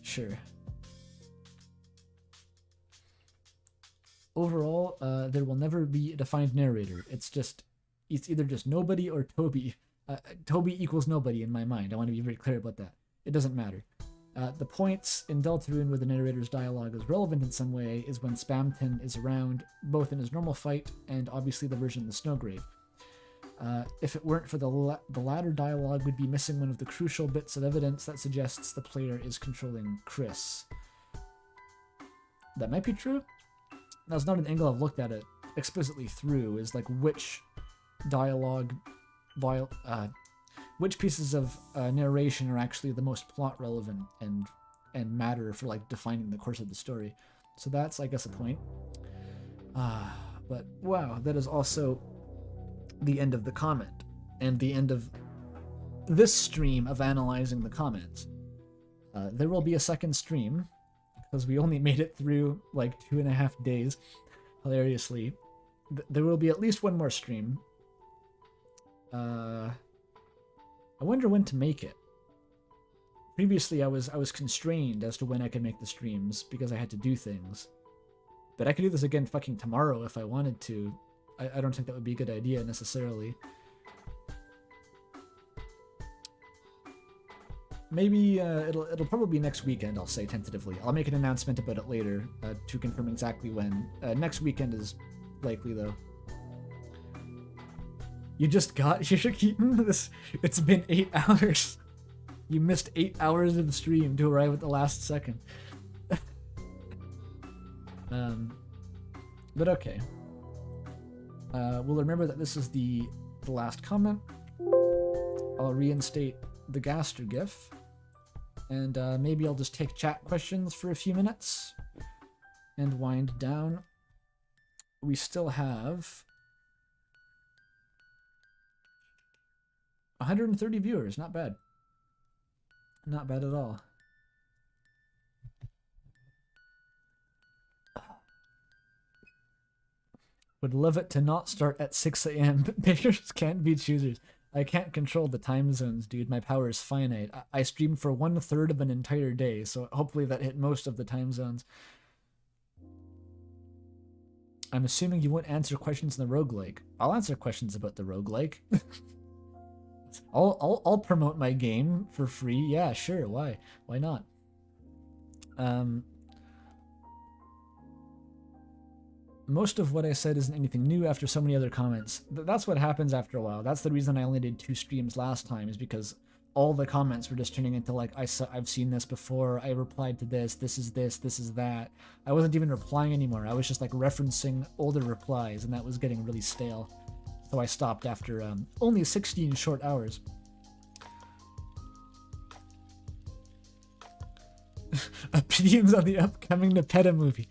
sure. Overall, there will never be a defined narrator. It's either just nobody or Toby. Toby equals nobody in my mind. I want to be very clear about that. It doesn't matter. The points in Deltarune where the narrator's dialogue is relevant in some way is when Spamton is around, both in his normal fight and obviously the version in the Snowgrave. If it weren't for the latter dialogue, we'd be missing one of the crucial bits of evidence that suggests the player is controlling Chris. That might be true. That's not an angle I've looked at it explicitly through, is like which dialogue, which pieces of narration are actually the most plot relevant and matter for like defining the course of the story. So that's, I guess, a point. But wow, that is also the end of the comment and the end of this stream of analyzing the comments. There will be a second stream because we only made it through like 2.5 days, hilariously. There will be at least one more stream. I wonder when to make it. Previously, I was constrained as to when I could make the streams because I had to do things. But I could do this again fucking tomorrow if I wanted to. I don't think that would be a good idea necessarily. Maybe it'll probably be next weekend, I'll say tentatively. I'll make an announcement about it later to confirm exactly when. Next weekend is likely, though. You just got here, Keaton? It's been 8 hours. You missed 8 hours of the stream to arrive at the last second. But okay. We'll remember that this is the last comment. I'll reinstate the Gaster GIF. And maybe I'll just take chat questions for a few minutes and wind down. We still have 130 viewers. Not bad. Not bad at all. Would love it to not start at 6 a.m. Beggars can't be choosers. I can't control the time zones, dude. My power is finite. I streamed for 1/3 of an entire day, so hopefully that hit most of the time zones. I'm assuming you won't answer questions in the roguelike. I'll answer questions about the roguelike. I'll promote my game for free. Yeah, sure. Why not? Most of what I said isn't anything new after so many other comments. That's what happens after a while. That's the reason I only did 2 streams last time, is because all the comments were just turning into like, I've seen this before, I replied to this is this is that. I wasn't even replying anymore. I was just like referencing older replies, and that was getting really stale. So I stopped after only 16 short hours. Opinions on the upcoming Nepeta movie.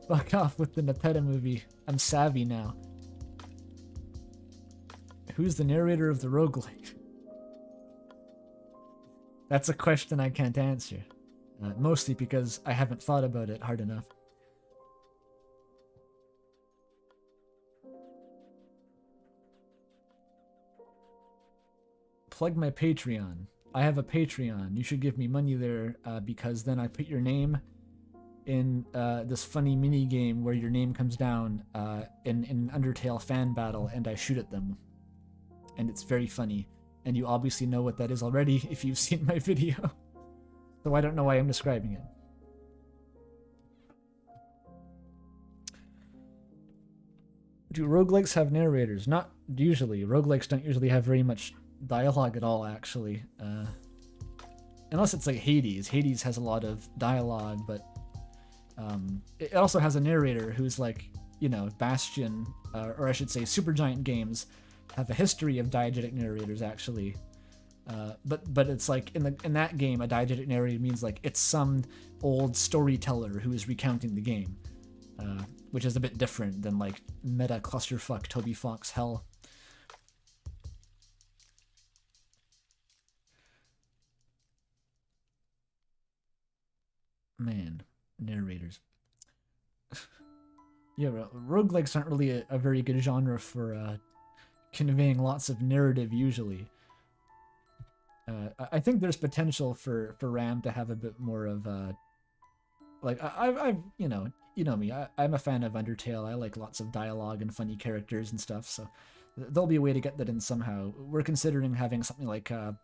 Fuck off with the Nepeta movie. I'm savvy now. Who's the narrator of the roguelike? That's a question I can't answer. Mostly because I haven't thought about it hard enough. Plug my Patreon. I have a Patreon. You should give me money there because then I put your name in this funny mini game where your name comes down in an Undertale fan battle and I shoot at them. And it's very funny. And you obviously know what that is already if you've seen my video. So I don't know why I'm describing it. Do roguelikes have narrators? Not usually. Roguelikes don't usually have very much dialogue at all, actually. Unless it's like Hades. Hades has a lot of dialogue, but it also has a narrator who's like, you know, Bastion, or I should say Supergiant games have a history of diegetic narrators, actually. But it's like in that game, a diegetic narrator means like it's some old storyteller who is recounting the game, which is a bit different than like meta clusterfuck Toby Fox hell. Man, narrators. Yeah, roguelikes aren't really a very good genre for conveying lots of narrative usually. I think there's potential for RAM to have a bit more of like I've you know me, I'm a fan of Undertale. I like lots of dialogue and funny characters and stuff, so there'll be a way to get that in somehow. We're considering having something like a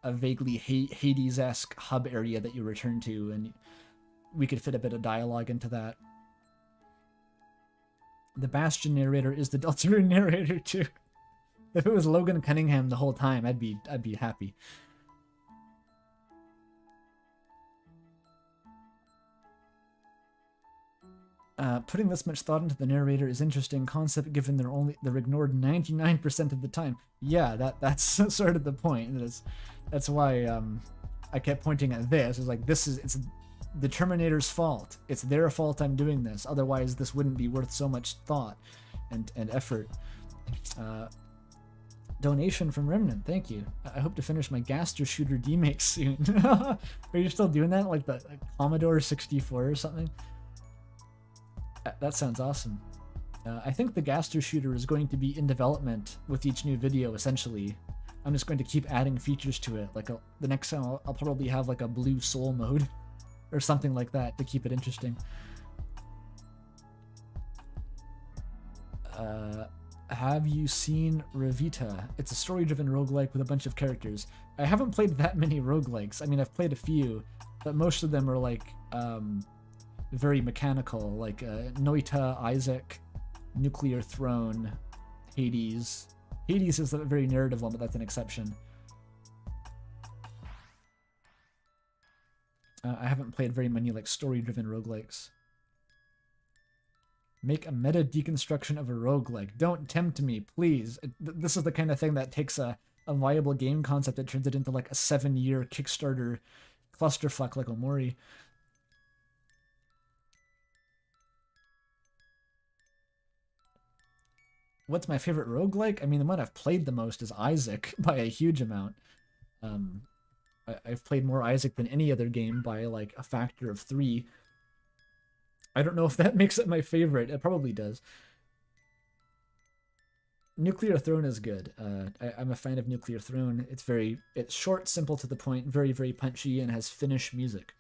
vaguely Hades-esque hub area that you return to, and we could fit a bit of dialogue into that. The Bastion narrator is the Deltarune narrator too. If it was Logan Cunningham the whole time, I'd be happy. Putting this much thought into the narrator is interesting concept given they're ignored 99% of the time. Yeah, that's sort of the point. That's why I kept pointing at this. It's like it's the Terminator's fault. It's their fault I'm doing this. Otherwise this wouldn't be worth so much thought and effort. Donation from Remnant, thank you. I hope to finish my Gaster Shooter demake soon. Are you still doing that? Like the Commodore 64 or something? That sounds awesome. I think the Gaster Shooter is going to be in development with each new video, essentially. I'm just going to keep adding features to it. Like the next time I'll probably have like a blue soul mode or something like that to keep it interesting. Have you seen Revita? It's a story-driven roguelike with a bunch of characters. I haven't played that many roguelikes. I mean, I've played a few, but most of them are like very mechanical, like Noita, Isaac, Nuclear Throne, Hades. Hades is a very narrative one, but that's an exception. I haven't played very many like story-driven roguelikes. Make a meta deconstruction of a roguelike. Don't tempt me, please. This is the kind of thing that takes a viable game concept that turns it into like a 7-year Kickstarter clusterfuck like Omori. What's my favorite roguelike? I mean, the one I've played the most is Isaac by a huge amount. I've played more Isaac than any other game by like a factor of 3. I don't know if that makes it my favorite. It probably does. Nuclear Throne is good. I'm a fan of Nuclear Throne. It's short, simple, to the point, very, very punchy, and has Finnish music.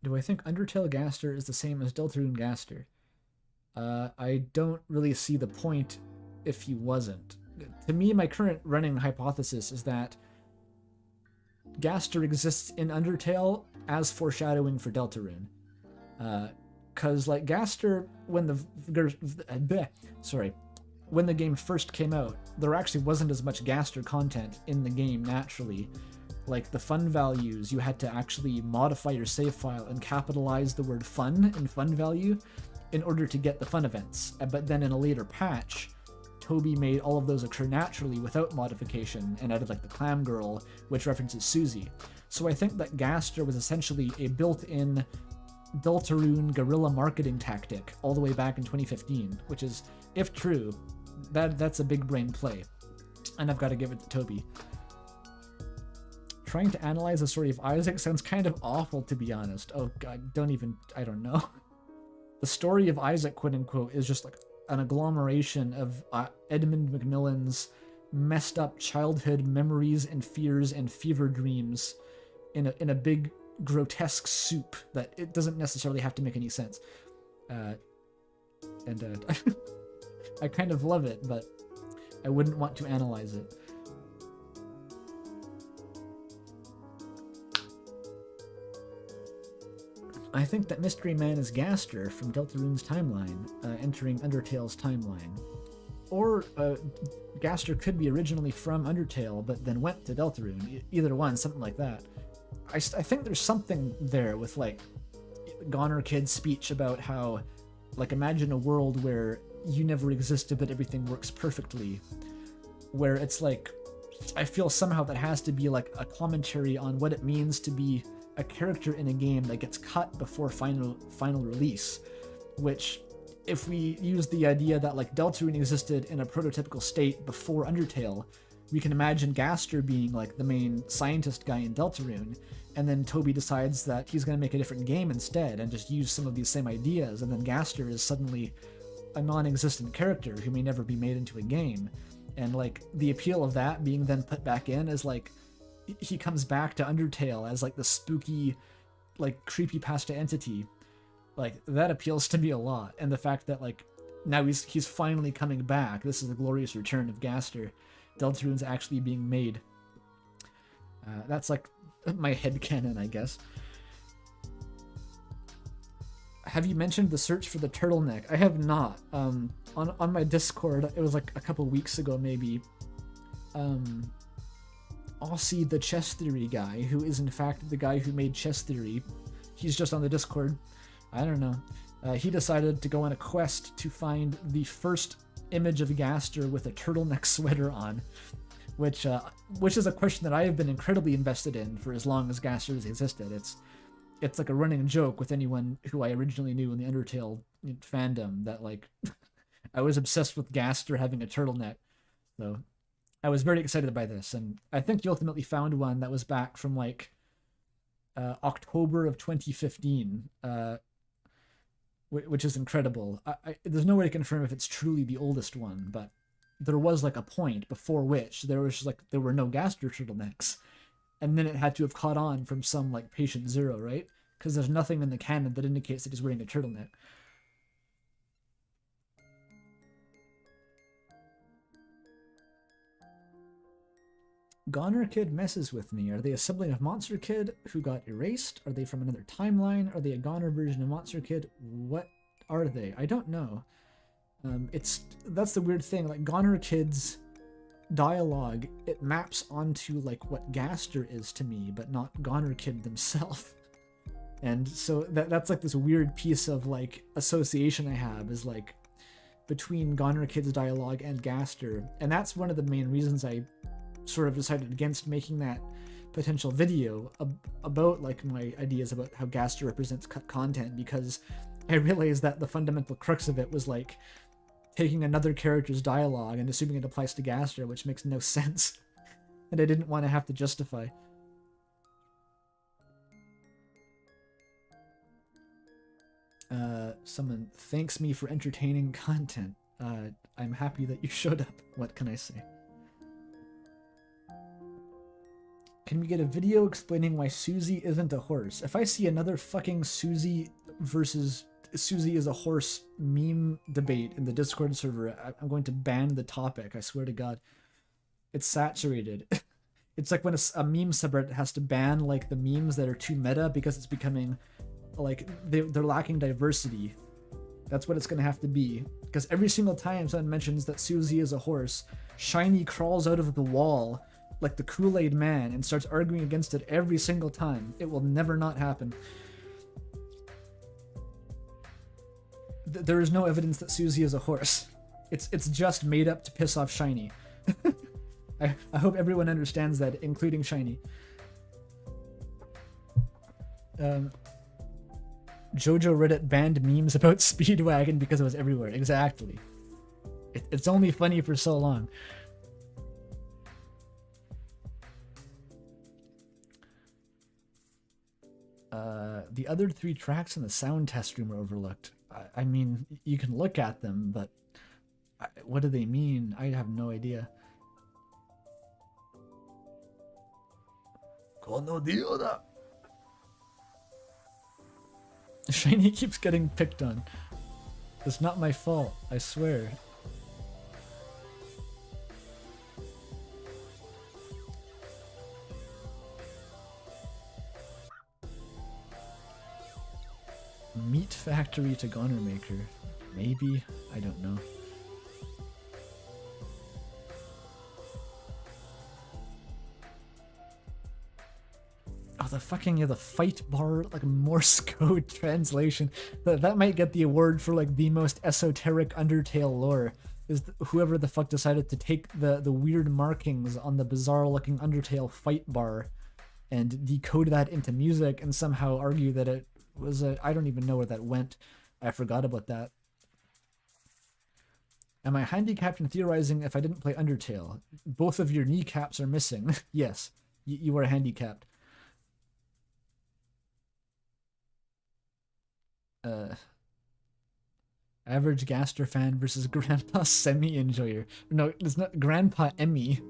Do I think Undertale Gaster is the same as Deltarune Gaster? I don't really see the point if he wasn't. To me, my current running hypothesis is that Gaster exists in Undertale as foreshadowing for Deltarune. Cause like Gaster, when the game first came out, there actually wasn't as much Gaster content in the game naturally. Like the fun values, you had to actually modify your save file and capitalize the word fun in fun value in order to get the fun events. But then in a later patch, Toby made all of those occur naturally without modification and added like the Clam Girl, which references Susie. So I think that Gaster was essentially a built-in Deltarune guerrilla marketing tactic all the way back in 2015, which is, if true, that's a big brain play. And I've got to give it to Toby. Trying to analyze the story of Isaac sounds kind of awful, to be honest. Oh god, I don't know. The story of Isaac, quote-unquote, is just like an agglomeration of Edmund Macmillan's messed up childhood memories and fears and fever dreams in a big grotesque soup that it doesn't necessarily have to make any sense. I kind of love it, but I wouldn't want to analyze it. I think that Mystery Man is Gaster from Deltarune's timeline, entering Undertale's timeline. Or Gaster could be originally from Undertale, but then went to Deltarune. Either one, something like that. I think there's something there with, like, Goner Kid's speech about how, like, imagine a world where you never existed, but everything works perfectly. Where it's like, I feel somehow that has to be, like, a commentary on what it means to be a character in a game that gets cut before final release, which, if we use the idea that like Deltarune existed in a prototypical state before Undertale, we can imagine Gaster being like the main scientist guy in Deltarune, and then Toby decides that he's going to make a different game instead and just use some of these same ideas, and then Gaster is suddenly a non-existent character who may never be made into a game. And like the appeal of that being then put back in is like he comes back to Undertale as like the spooky, like creepypasta entity. Like that appeals to me a lot, and the fact that like now he's finally coming back. This is the glorious return of Gaster. Deltarune's actually being made. That's like my headcanon, I guess. Have you mentioned the search for the turtleneck? I have not. On my Discord, it was like a couple weeks ago maybe. Aussie the Chess Theory guy, who is in fact the guy who made Chess Theory. He's just on the Discord. I don't know. He decided to go on a quest to find the first image of Gaster with a turtleneck sweater on, which is a question that I have been incredibly invested in for as long as Gaster has existed. It's like a running joke with anyone who I originally knew in the Undertale fandom that like I was obsessed with Gaster having a turtleneck. So I was very excited by this, and I think he ultimately found one that was back from like October of 2015, which is incredible. There's no way to confirm if it's truly the oldest one, but there was like a point before which there were no Gaster turtlenecks, and then it had to have caught on from some like patient zero, right? Because there's nothing in the canon that indicates that he's wearing a turtleneck. Goner Kid messes with me. Are they a sibling of Monster Kid who got erased? Are they from another timeline? Are they a Goner version of Monster Kid? What are they? I don't know. That's the weird thing. Like Goner Kid's dialogue, it maps onto like what Gaster is to me, but not Goner Kid themselves. And so that's like this weird piece of like association I have is like between Goner Kid's dialogue and Gaster, and that's one of the main reasons I sort of decided against making that potential video about like my ideas about how Gaster represents cut content, because I realized that the fundamental crux of it was like taking another character's dialogue and assuming it applies to Gaster, which makes no sense, and I didn't want to have to justify. Someone thanks me for entertaining content. I'm happy that you showed up. What can I say? Can we get a video explaining why Susie isn't a horse? If I see another fucking Susie versus Susie is a horse meme debate in the Discord server, I'm going to ban the topic, I swear to God. It's saturated. It's like when a meme subreddit has to ban like the memes that are too meta because it's becoming like they're lacking diversity. That's what it's gonna have to be. Because every single time someone mentions that Susie is a horse, Shiny crawls out of the wall like the Kool-Aid man and starts arguing against it every single time. It will never not happen. There is no evidence that Susie is a horse. It's just made up to piss off Shiny. I hope everyone understands that, including Shiny. Jojo Reddit banned memes about Speedwagon because it was everywhere. Exactly. It's only funny for so long. The other 3 tracks in the sound test room are overlooked. I mean, you can look at them, but what do they mean? I have no idea. Shiny keeps getting picked on. It's not my fault, I swear. Meat Factory to Goner Maker. Maybe? I don't know. Oh, the fight bar, like Morse code translation. That might get the award for like the most esoteric Undertale lore. Is whoever the fuck decided to take the weird markings on the bizarre looking Undertale fight bar and decode that into music and somehow argue that it was I don't even know where that went. I forgot about that. Am I handicapped in theorizing if I didn't play Undertale? Both of your kneecaps are missing. Yes, you are handicapped. Average Gaster fan versus Grandpa Semi-enjoyer. No, it's not Grandpa Emmy.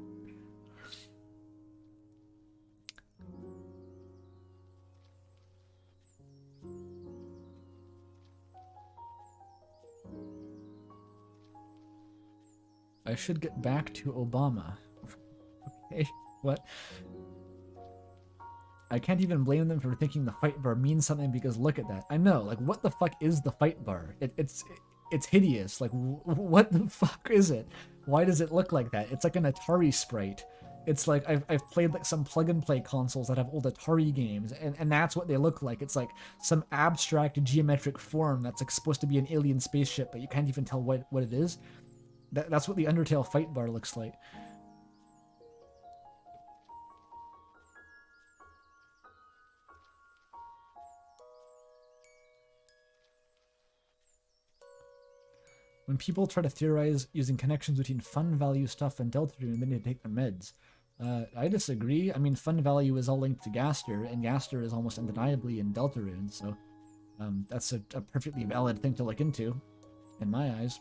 I should get back to Obama. Okay, what? I can't even blame them for thinking the fight bar means something because look at that. I know, like, what the fuck is the fight bar? It's hideous. Like, what the fuck is it? Why does it look like that? It's like an Atari sprite. It's like I've played like some plug and play consoles that have old Atari games, and that's what they look like. It's like some abstract geometric form that's like supposed to be an alien spaceship, but you can't even tell what it is. That's what the Undertale fight bar looks like. When people try to theorize using connections between fun value stuff and Deltarune, they need to take their meds. I disagree. I mean, fun value is all linked to Gaster, and Gaster is almost undeniably in Deltarune, so that's a perfectly valid thing to look into, in my eyes.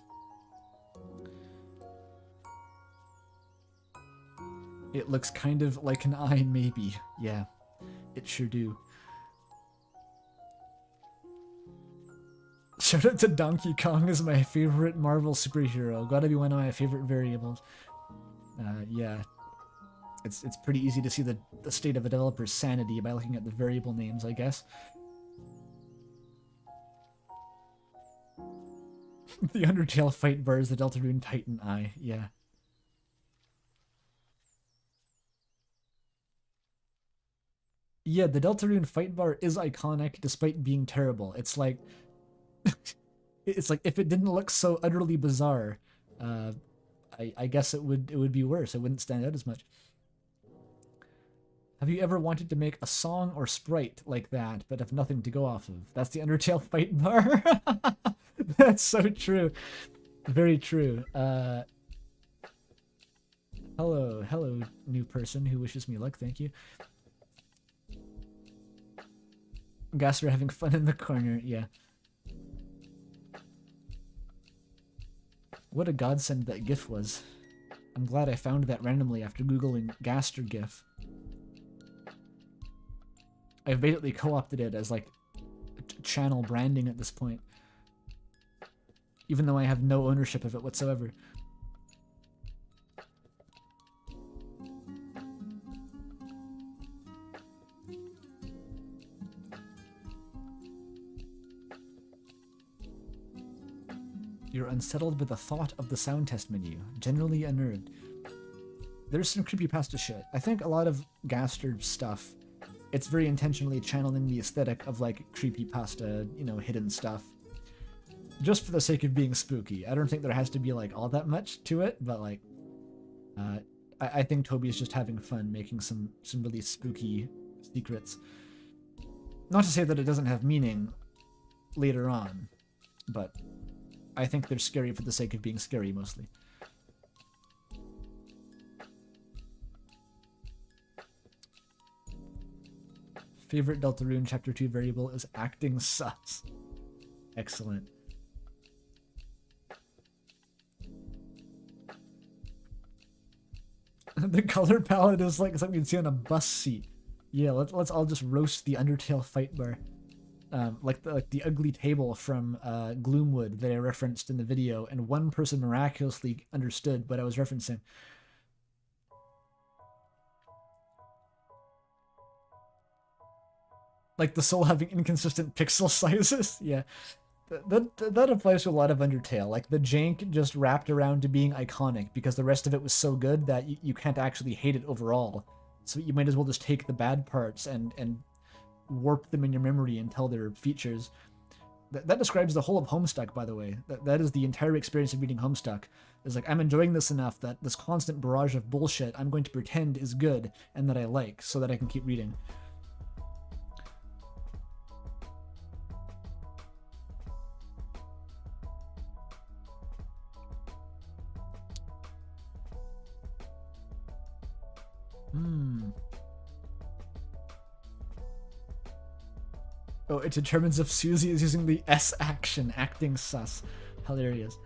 It looks kind of like an eye, maybe. Yeah, it sure do. Shout out to Donkey Kong as my favorite Marvel superhero. Gotta be one of my favorite variables. Yeah. It's pretty easy to see the state of a developer's sanity by looking at the variable names, I guess. The Undertale fight bar is the Deltarune Titan Eye, yeah. Yeah, the Deltarune fight bar is iconic despite being terrible. It's like it's like if it didn't look so utterly bizarre, I guess it would be worse. It wouldn't stand out as much. Have you ever wanted to make a song or sprite like that, but have nothing to go off of? That's the Undertale fight bar. That's so true. Very true. Hello, new person who wishes me luck. Thank you. Gaster having fun in the corner. Yeah. What a godsend that GIF was. I'm glad I found that randomly after googling Gaster GIF. I've basically co-opted it as like channel branding at this point, even though I have no ownership of it whatsoever. You're unsettled by the thought of the sound test menu, generally unnerved. There's some creepypasta shit. I think a lot of Gaster stuff, it's very intentionally channeling the aesthetic of like creepypasta, you know, hidden stuff. Just for the sake of being spooky. I don't think there has to be like all that much to it, but like, I think Toby's just having fun making some really spooky secrets. Not to say that it doesn't have meaning later on, but I think they're scary for the sake of being scary, mostly. Favorite Deltarune Chapter 2 variable is acting sus. Excellent. The color palette is like something you'd see on a bus seat. Yeah, let's all just roast the Undertale fight bar. Like the ugly table from Gloomwood that I referenced in the video, and one person miraculously understood what I was referencing. Like the soul having inconsistent pixel sizes. Yeah, that applies to a lot of Undertale. Like the jank just wrapped around to being iconic because the rest of it was so good that you can't actually hate it overall. So you might as well just take the bad parts and warp them in your memory until they're features. That describes the whole of Homestuck, by the way. That is the entire experience of reading Homestuck. It's like, I'm enjoying this enough that this constant barrage of bullshit I'm going to pretend is good and that I like, so that I can keep reading. Oh, it determines if Susie is using the S action, acting sus. Hilarious.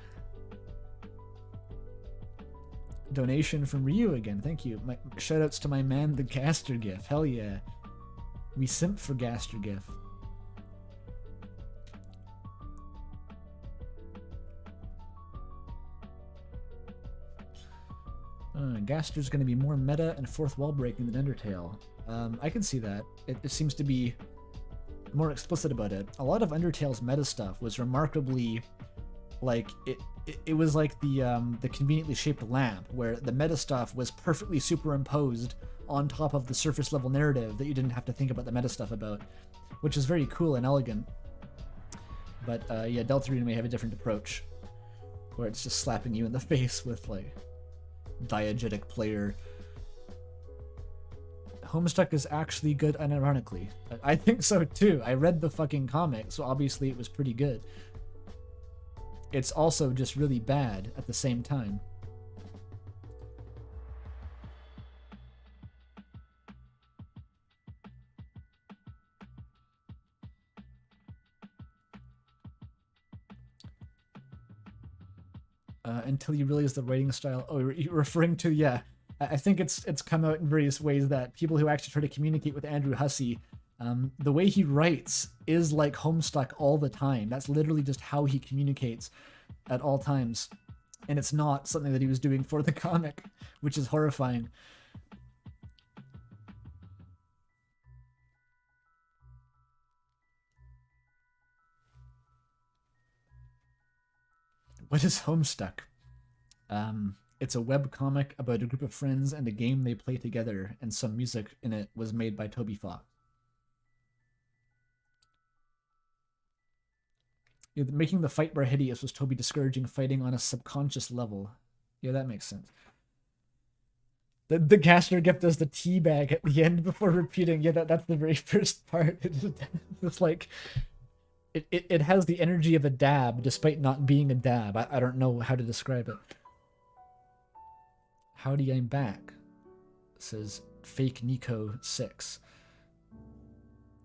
Donation from Ryu again, thank you. Shoutouts to my man, the Gaster GIF. Hell yeah. We simp for Gaster GIF. Gaster's going to be more meta and fourth wall breaking than Undertale. I can see that. It seems to be more explicit about it. A lot of Undertale's meta stuff was remarkably, like, it was like the conveniently shaped lamp, where the meta stuff was perfectly superimposed on top of the surface level narrative that you didn't have to think about the meta stuff about, which is very cool and elegant. But yeah, Deltarune may have a different approach, where it's just slapping you in the face with like diegetic player. Homestuck is actually good unironically. I think so too. I read the fucking comic, so obviously it was pretty good. It's also just really bad at the same time. Until you realize the writing style. Oh, you're referring to, yeah. I think it's come out in various ways that people who actually try to communicate with Andrew Hussey, the way he writes is like Homestuck all the time. That's literally just how he communicates at all times. And it's not something that he was doing for the comic, which is horrifying. What is Homestuck? It's a webcomic about a group of friends and a game they play together, and some music in it was made by Toby Fox. Yeah, making the fight bar hideous was Toby discouraging fighting on a subconscious level. Yeah, that makes sense. The caster gift does the tea bag at the end before repeating. Yeah, that's the very first part. It's like it has the energy of a dab despite not being a dab. I don't know how to describe it. Howdy, I'm back, says Fake Nico 6.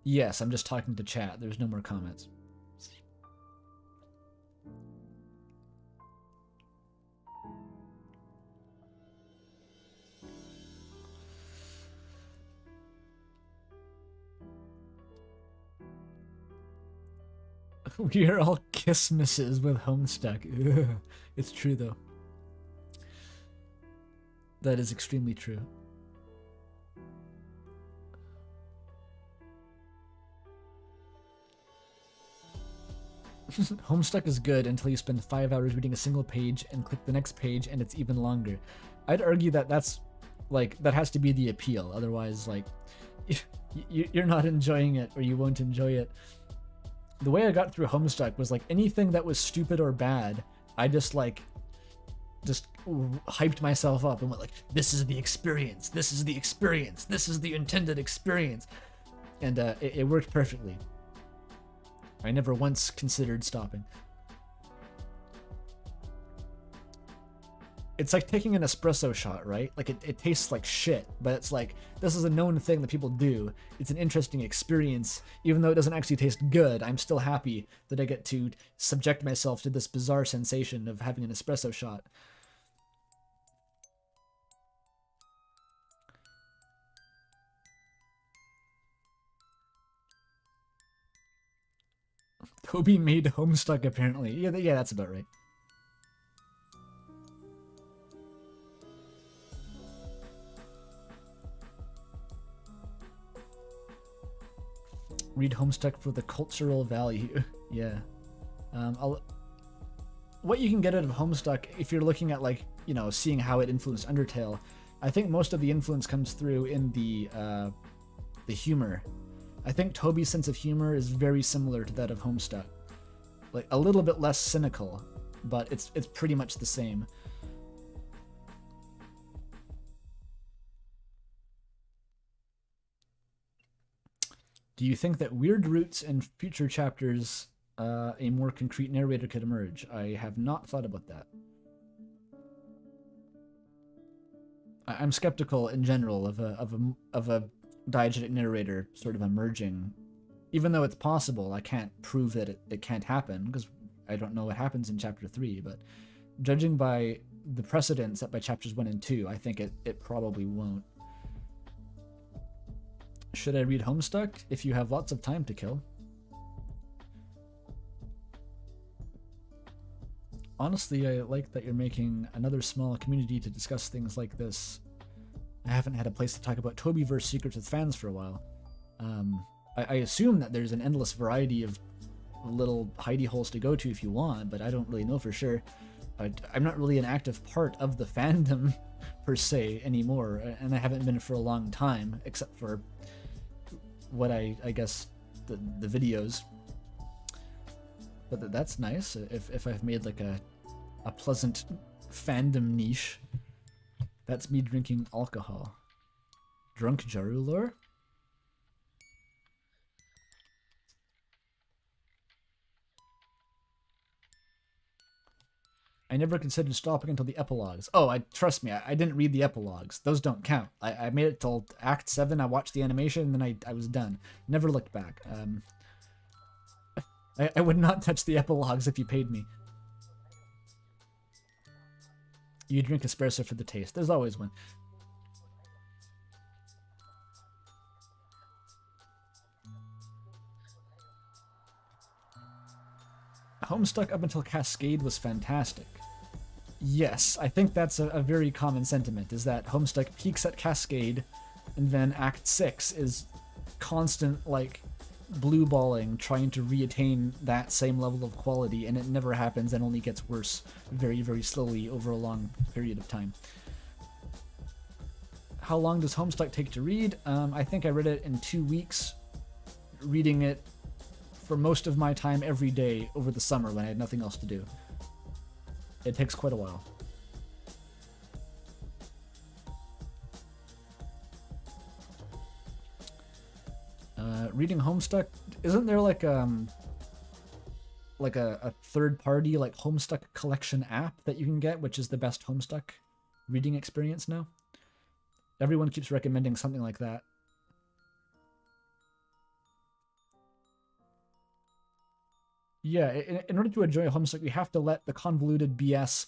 Yes, I'm just talking to chat. There's no more comments. We are all Kissmasses with Homestuck. Ugh. It's true, though. That is extremely true. Homestuck is good until you spend 5 hours reading a single page and click the next page and it's even longer. I'd argue that that's like, that has to be the appeal. Otherwise, like, you're not enjoying it, or you won't enjoy it. The way I got through Homestuck was like anything that was stupid or bad, I just hyped myself up and went like, this is the experience, this is the experience, this is the intended experience. And it worked perfectly. I never once considered stopping. It's like taking an espresso shot, right? Like it tastes like shit, but it's like, this is a known thing that people do. It's an interesting experience. Even though it doesn't actually taste good, I'm still happy that I get to subject myself to this bizarre sensation of having an espresso shot. Toby made Homestuck, apparently. Yeah, that's about right. Read Homestuck for the cultural value. Yeah. What you can get out of Homestuck, if you're looking at, like, you know, seeing how it influenced Undertale, I think most of the influence comes through in the humor. I think Toby's sense of humor is very similar to that of Homestuck. Like, a little bit less cynical, but it's pretty much the same. Do you think that weird roots in future chapters, a more concrete narrator could emerge? I have not thought about that. I'm skeptical in general of a diegetic narrator sort of emerging. Even though it's possible, I can't prove that it can't happen, because I don't know what happens in chapter 3, but judging by the precedent set by chapters 1 and 2, I think it probably won't. Should I read Homestuck if you have lots of time to kill? Honestly, I like that you're making another small community to discuss things like this. I haven't had a place to talk about Tobyverse secrets with fans for a while. I assume that there's an endless variety of little hidey holes to go to if you want, but I don't really know for sure. I'm not really an active part of the fandom per se anymore, and I haven't been for a long time, except for what I guess the videos. But that's nice if I've made like a pleasant fandom niche. That's me drinking alcohol. Drunk Jaru lore? I never considered stopping until the epilogues. Oh, trust me, I didn't read the epilogues. Those don't count. I made it till Act 7, I watched the animation, and then I was done. Never looked back. I would not touch the epilogues if you paid me. You drink espresso for the taste. There's always one. Homestuck up until Cascade was fantastic. Yes, I think that's a very common sentiment, is that Homestuck peaks at Cascade, and then Act 6 is constant, like, blue balling, trying to reattain that same level of quality, and it never happens and only gets worse very, very slowly over a long period of time. How long does Homestuck take to read? I think I read it in 2 weeks, reading it for most of my time every day over the summer when I had nothing else to do. It takes quite a while. Reading Homestuck, isn't there like a third-party like Homestuck collection app that you can get, which is the best Homestuck reading experience now? Everyone keeps recommending something like that. Yeah, in order to enjoy Homestuck, you have to let the convoluted BS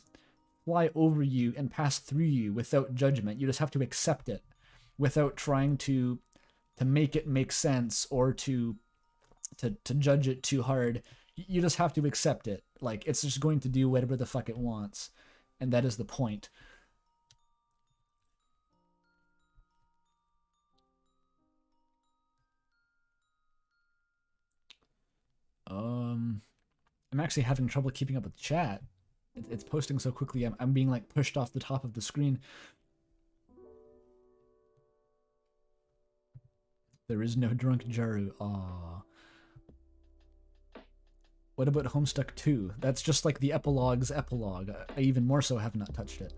fly over you and pass through you without judgment. You just have to accept it without trying to make it make sense or to judge it too hard. You just have to accept it. Like, it's just going to do whatever the fuck it wants. And that is the point. I'm actually having trouble keeping up with chat. It's posting so quickly, I'm being like pushed off the top of the screen. There is no drunk Jaru. Aww. What about Homestuck 2? That's just like the epilogue's epilogue. I even more so have not touched it.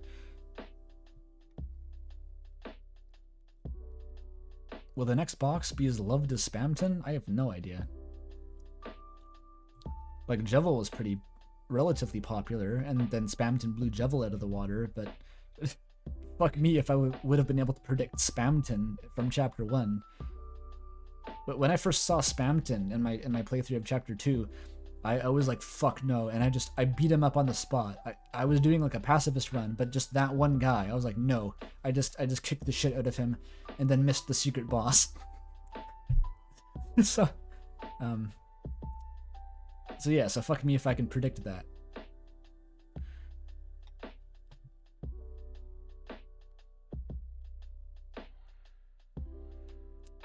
Will the next box be as loved as Spamton? I have no idea. Like, Jevil was pretty relatively popular, and then Spamton blew Jevil out of the water, but fuck me if I would have been able to predict Spamton from Chapter 1. But when I first saw Spamton in my playthrough of Chapter 2, I was like, fuck no, and I beat him up on the spot. I was doing like a pacifist run, but just that one guy, I was like, no. I just kicked the shit out of him, and then missed the secret boss. So yeah, so fuck me if I can predict that.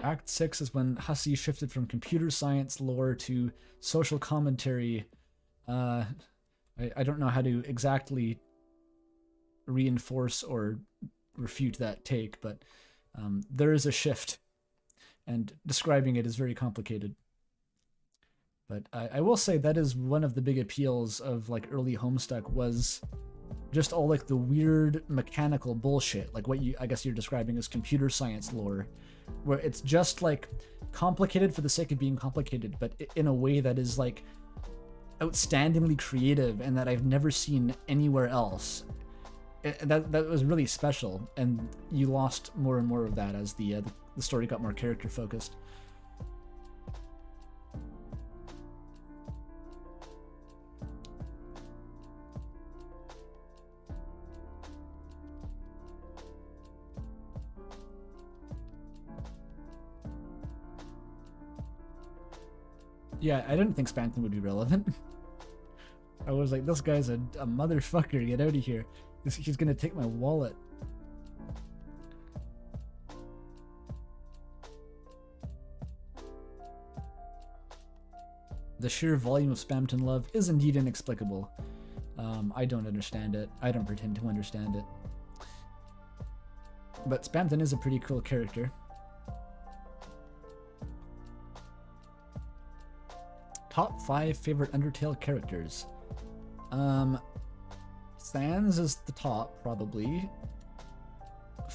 Act 6 is when Hussey shifted from computer science lore to social commentary. I don't know how to exactly reinforce or refute that take, but there is a shift, and describing it is very complicated. But I will say that is one of the big appeals of like early Homestuck, was just all like the weird mechanical bullshit, like what I guess you're describing as computer science lore, where it's just like complicated for the sake of being complicated, but in a way that is like outstandingly creative and that I've never seen anywhere else. That was really special, and you lost more and more of that as the story got more character focused. Yeah, I didn't think Spamton would be relevant. I was like, this guy's a motherfucker, get out of here. He's gonna take my wallet. The sheer volume of Spamton love is indeed inexplicable. I don't understand it. I don't pretend to understand it. But Spamton is a pretty cool character. Top 5 favorite Undertale characters. Sans is the top, probably.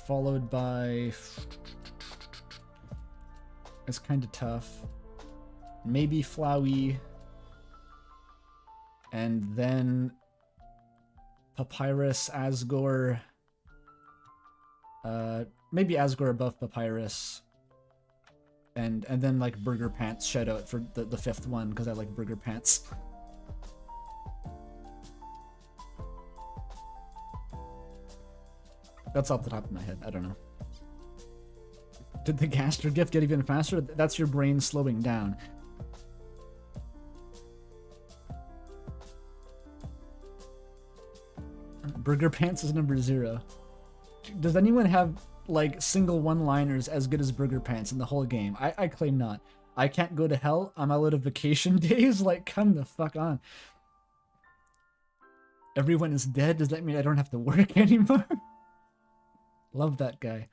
Followed by... It's kind of tough. Maybe Flowey. And then... Papyrus, Asgore. Maybe Asgore above Papyrus. And then like Burger Pants, shout out for the fifth one, because I like Burger Pants. That's off the top of my head, I don't know. Did the Gaster gift get even faster? That's your brain slowing down. Burger Pants is number 0. Does anyone have like single one-liners as good as Burger Pants in the whole game? I claim not. I can't go to hell. I'm out of vacation days. Like, come the fuck on. Everyone is dead. Does that mean I don't have to work anymore? Love that guy.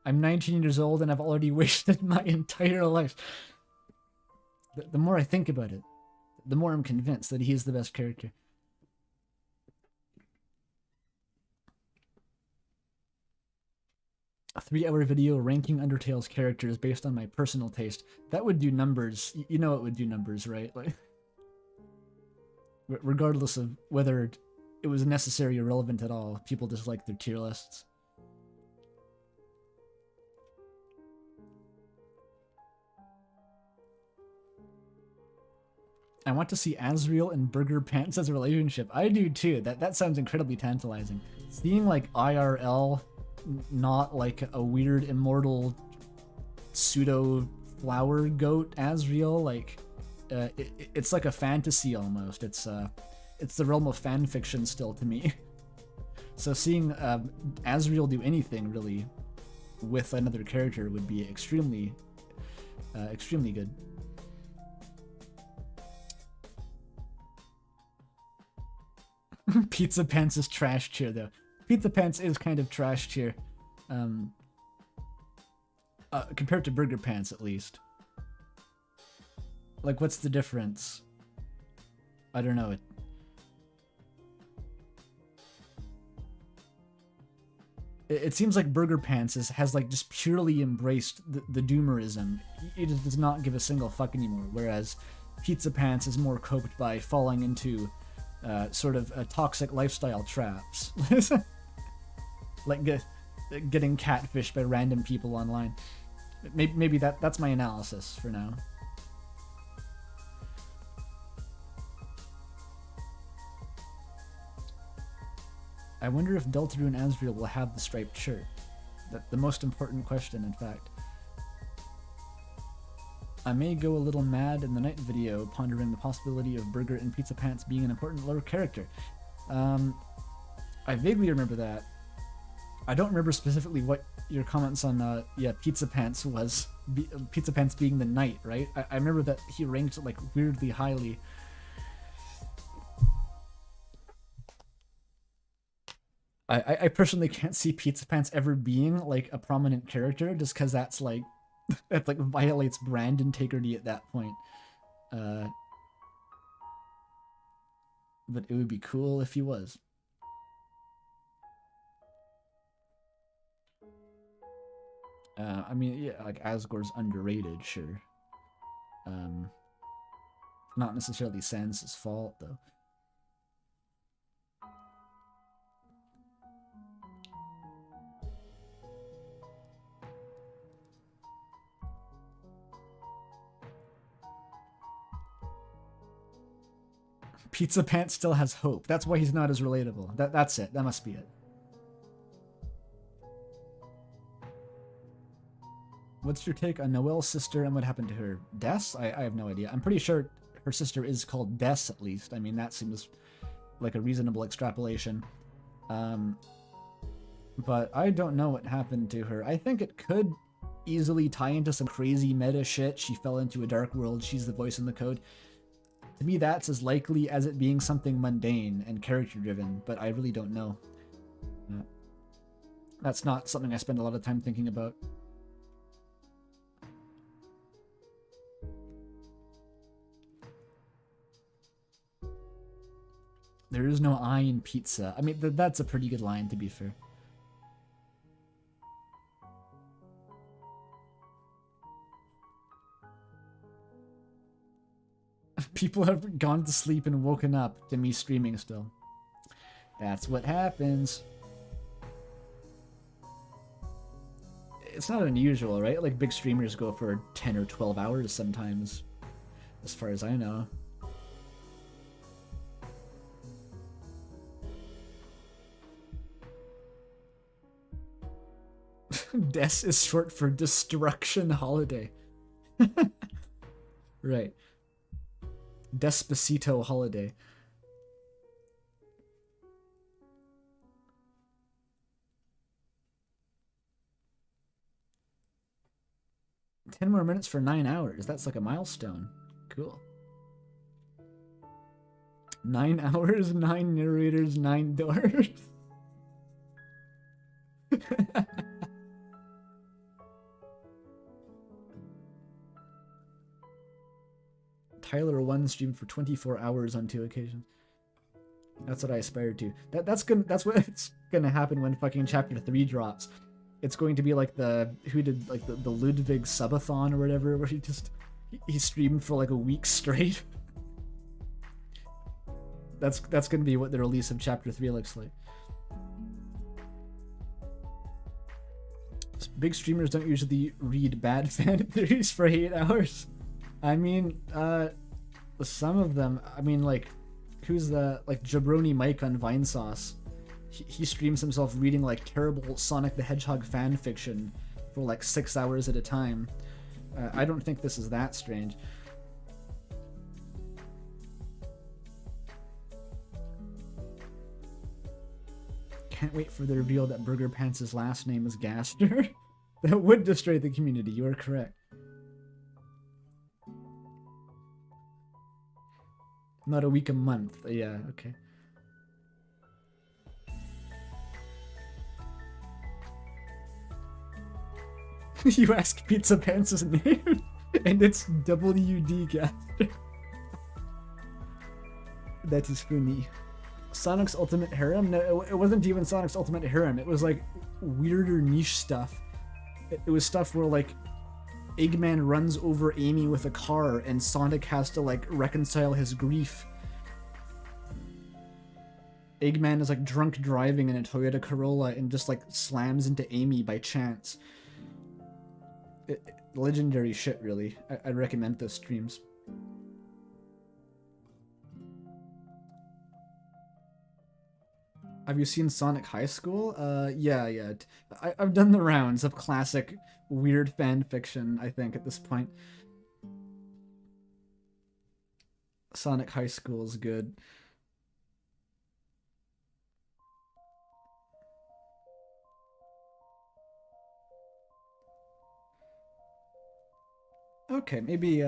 I'm 19 years old and I've already wasted my entire life. The more I think about it, the more I'm convinced that he is the best character. A 3-hour video ranking Undertale's characters based on my personal taste. That would do numbers. You know it would do numbers, right? Like, regardless of whether it was necessary or relevant at all, people just like their tier lists. I want to see Asriel and Burger Pants as a relationship. I do too. That sounds incredibly tantalizing. Seeing like IRL, not like a weird immortal pseudo flower goat Asriel, like it's like a fantasy almost. It's the realm of fan fiction still to me. So seeing Asriel do anything really with another character would be extremely good. Pizza Pants is trash tier though. Pizza Pants is kind of trash tier. Compared to Burger Pants at least. Like, what's the difference? I don't know. It seems like Burger Pants has like just purely embraced the doomerism. It just does not give a single fuck anymore. Whereas Pizza Pants is more coped by falling into sort of toxic lifestyle traps. Like getting catfished by random people online. Maybe that's my analysis for now. I wonder if Deltarune Asriel will have the striped shirt. The most important question, in fact. I may go a little mad in the night video, pondering the possibility of Burger and Pizza Pants being an important lore character. I vaguely remember that. I don't remember specifically what your comments on, Pizza Pants was. Pizza Pants being the knight, right? I remember that he ranked, like, weirdly highly. I personally can't see Pizza Pants ever being, like, a prominent character, just because that's, like, that like violates brand integrity at that point. But it would be cool if he was. I mean, yeah, like Asgore's underrated, sure. Not necessarily Sans' fault though. Pizza Pants still has hope. That's why he's not as relatable. That's it. That must be it. What's your take on Noelle's sister and what happened to her? Des? I have no idea. I'm pretty sure her sister is called Des at least. I mean, that seems like a reasonable extrapolation. But I don't know what happened to her. I think it could easily tie into some crazy meta shit. She fell into a dark world. She's the voice in the code. To me, that's as likely as it being something mundane and character-driven, but I really don't know. That's not something I spend a lot of time thinking about. There is no I in pizza. I mean, that's a pretty good line, to be fair. People have gone to sleep and woken up to me streaming still. That's what happens. It's not unusual, right? Like, big streamers go for 10 or 12 hours sometimes, as far as I know. Des is short for Destruction Holiday. Right. Despacito Holiday. Ten more minutes for 9 hours. That's like a milestone. Cool. 9 hours, 9 narrators, 9 doors. Tyler 1 streamed for 24 hours on 2 occasions. That's what I aspire to. That's what's gonna happen when fucking chapter 3 drops. It's going to be like who did like the Ludwig subathon or whatever, where he streamed for like a week straight. That's gonna be what the release of chapter 3 looks like. Big streamers don't usually read bad fan theories for 8 hours. I mean, some of them, I mean, like, who's like Jabroni Mike on Vinesauce? He streams himself reading like terrible Sonic the Hedgehog fan fiction for like 6 hours at a time. I don't think this is that strange. Can't wait for the reveal that Burger Pants' last name is Gaster. That would destroy the community, you are correct. Not a week, a month. Yeah, okay. You ask Pizza Pants' name, and it's WD Gaster. That is funny. Sonic's Ultimate Harem? No, it wasn't even Sonic's Ultimate Harem. It was like weirder niche stuff. It was stuff where like Eggman runs over Amy with a car and Sonic has to like reconcile his grief. Eggman is like drunk driving in a Toyota Corolla and just like slams into Amy by chance. Legendary shit, really. I recommend those streams. Have you seen Sonic High School? Yeah. I've done the rounds of classic weird fan fiction, I think, at this point. Sonic High School is good. Okay, maybe,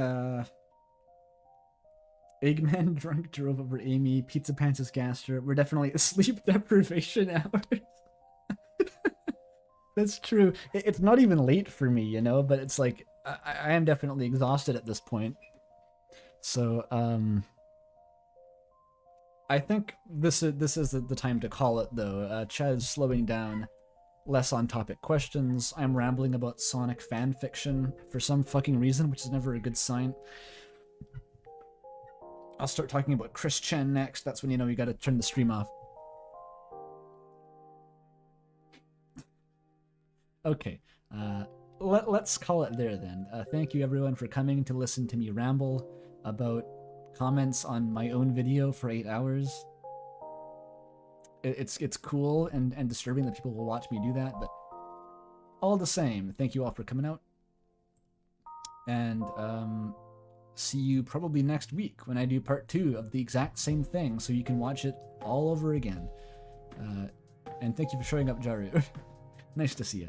Eggman drunk drove over Amy, Pizza Pants' Gaster. We're definitely sleep deprivation hours. That's true. It's not even late for me, you know, but it's like, I am definitely exhausted at this point. So, I think this is the time to call it, though. Chad's slowing down. Less on-topic questions. I'm rambling about Sonic fan fiction for some fucking reason, which is never a good sign. I'll start talking about Chris Chen next. That's when you know you gotta turn the stream off. Okay, let's call it there then. Thank you everyone for coming to listen to me ramble about comments on my own video for 8 hours. It's cool and disturbing that people will watch me do that, but all the same, thank you all for coming out. And see you probably next week when I do part 2 of the exact same thing, so you can watch it all over again. And thank you for showing up, Jaru. Nice to see you.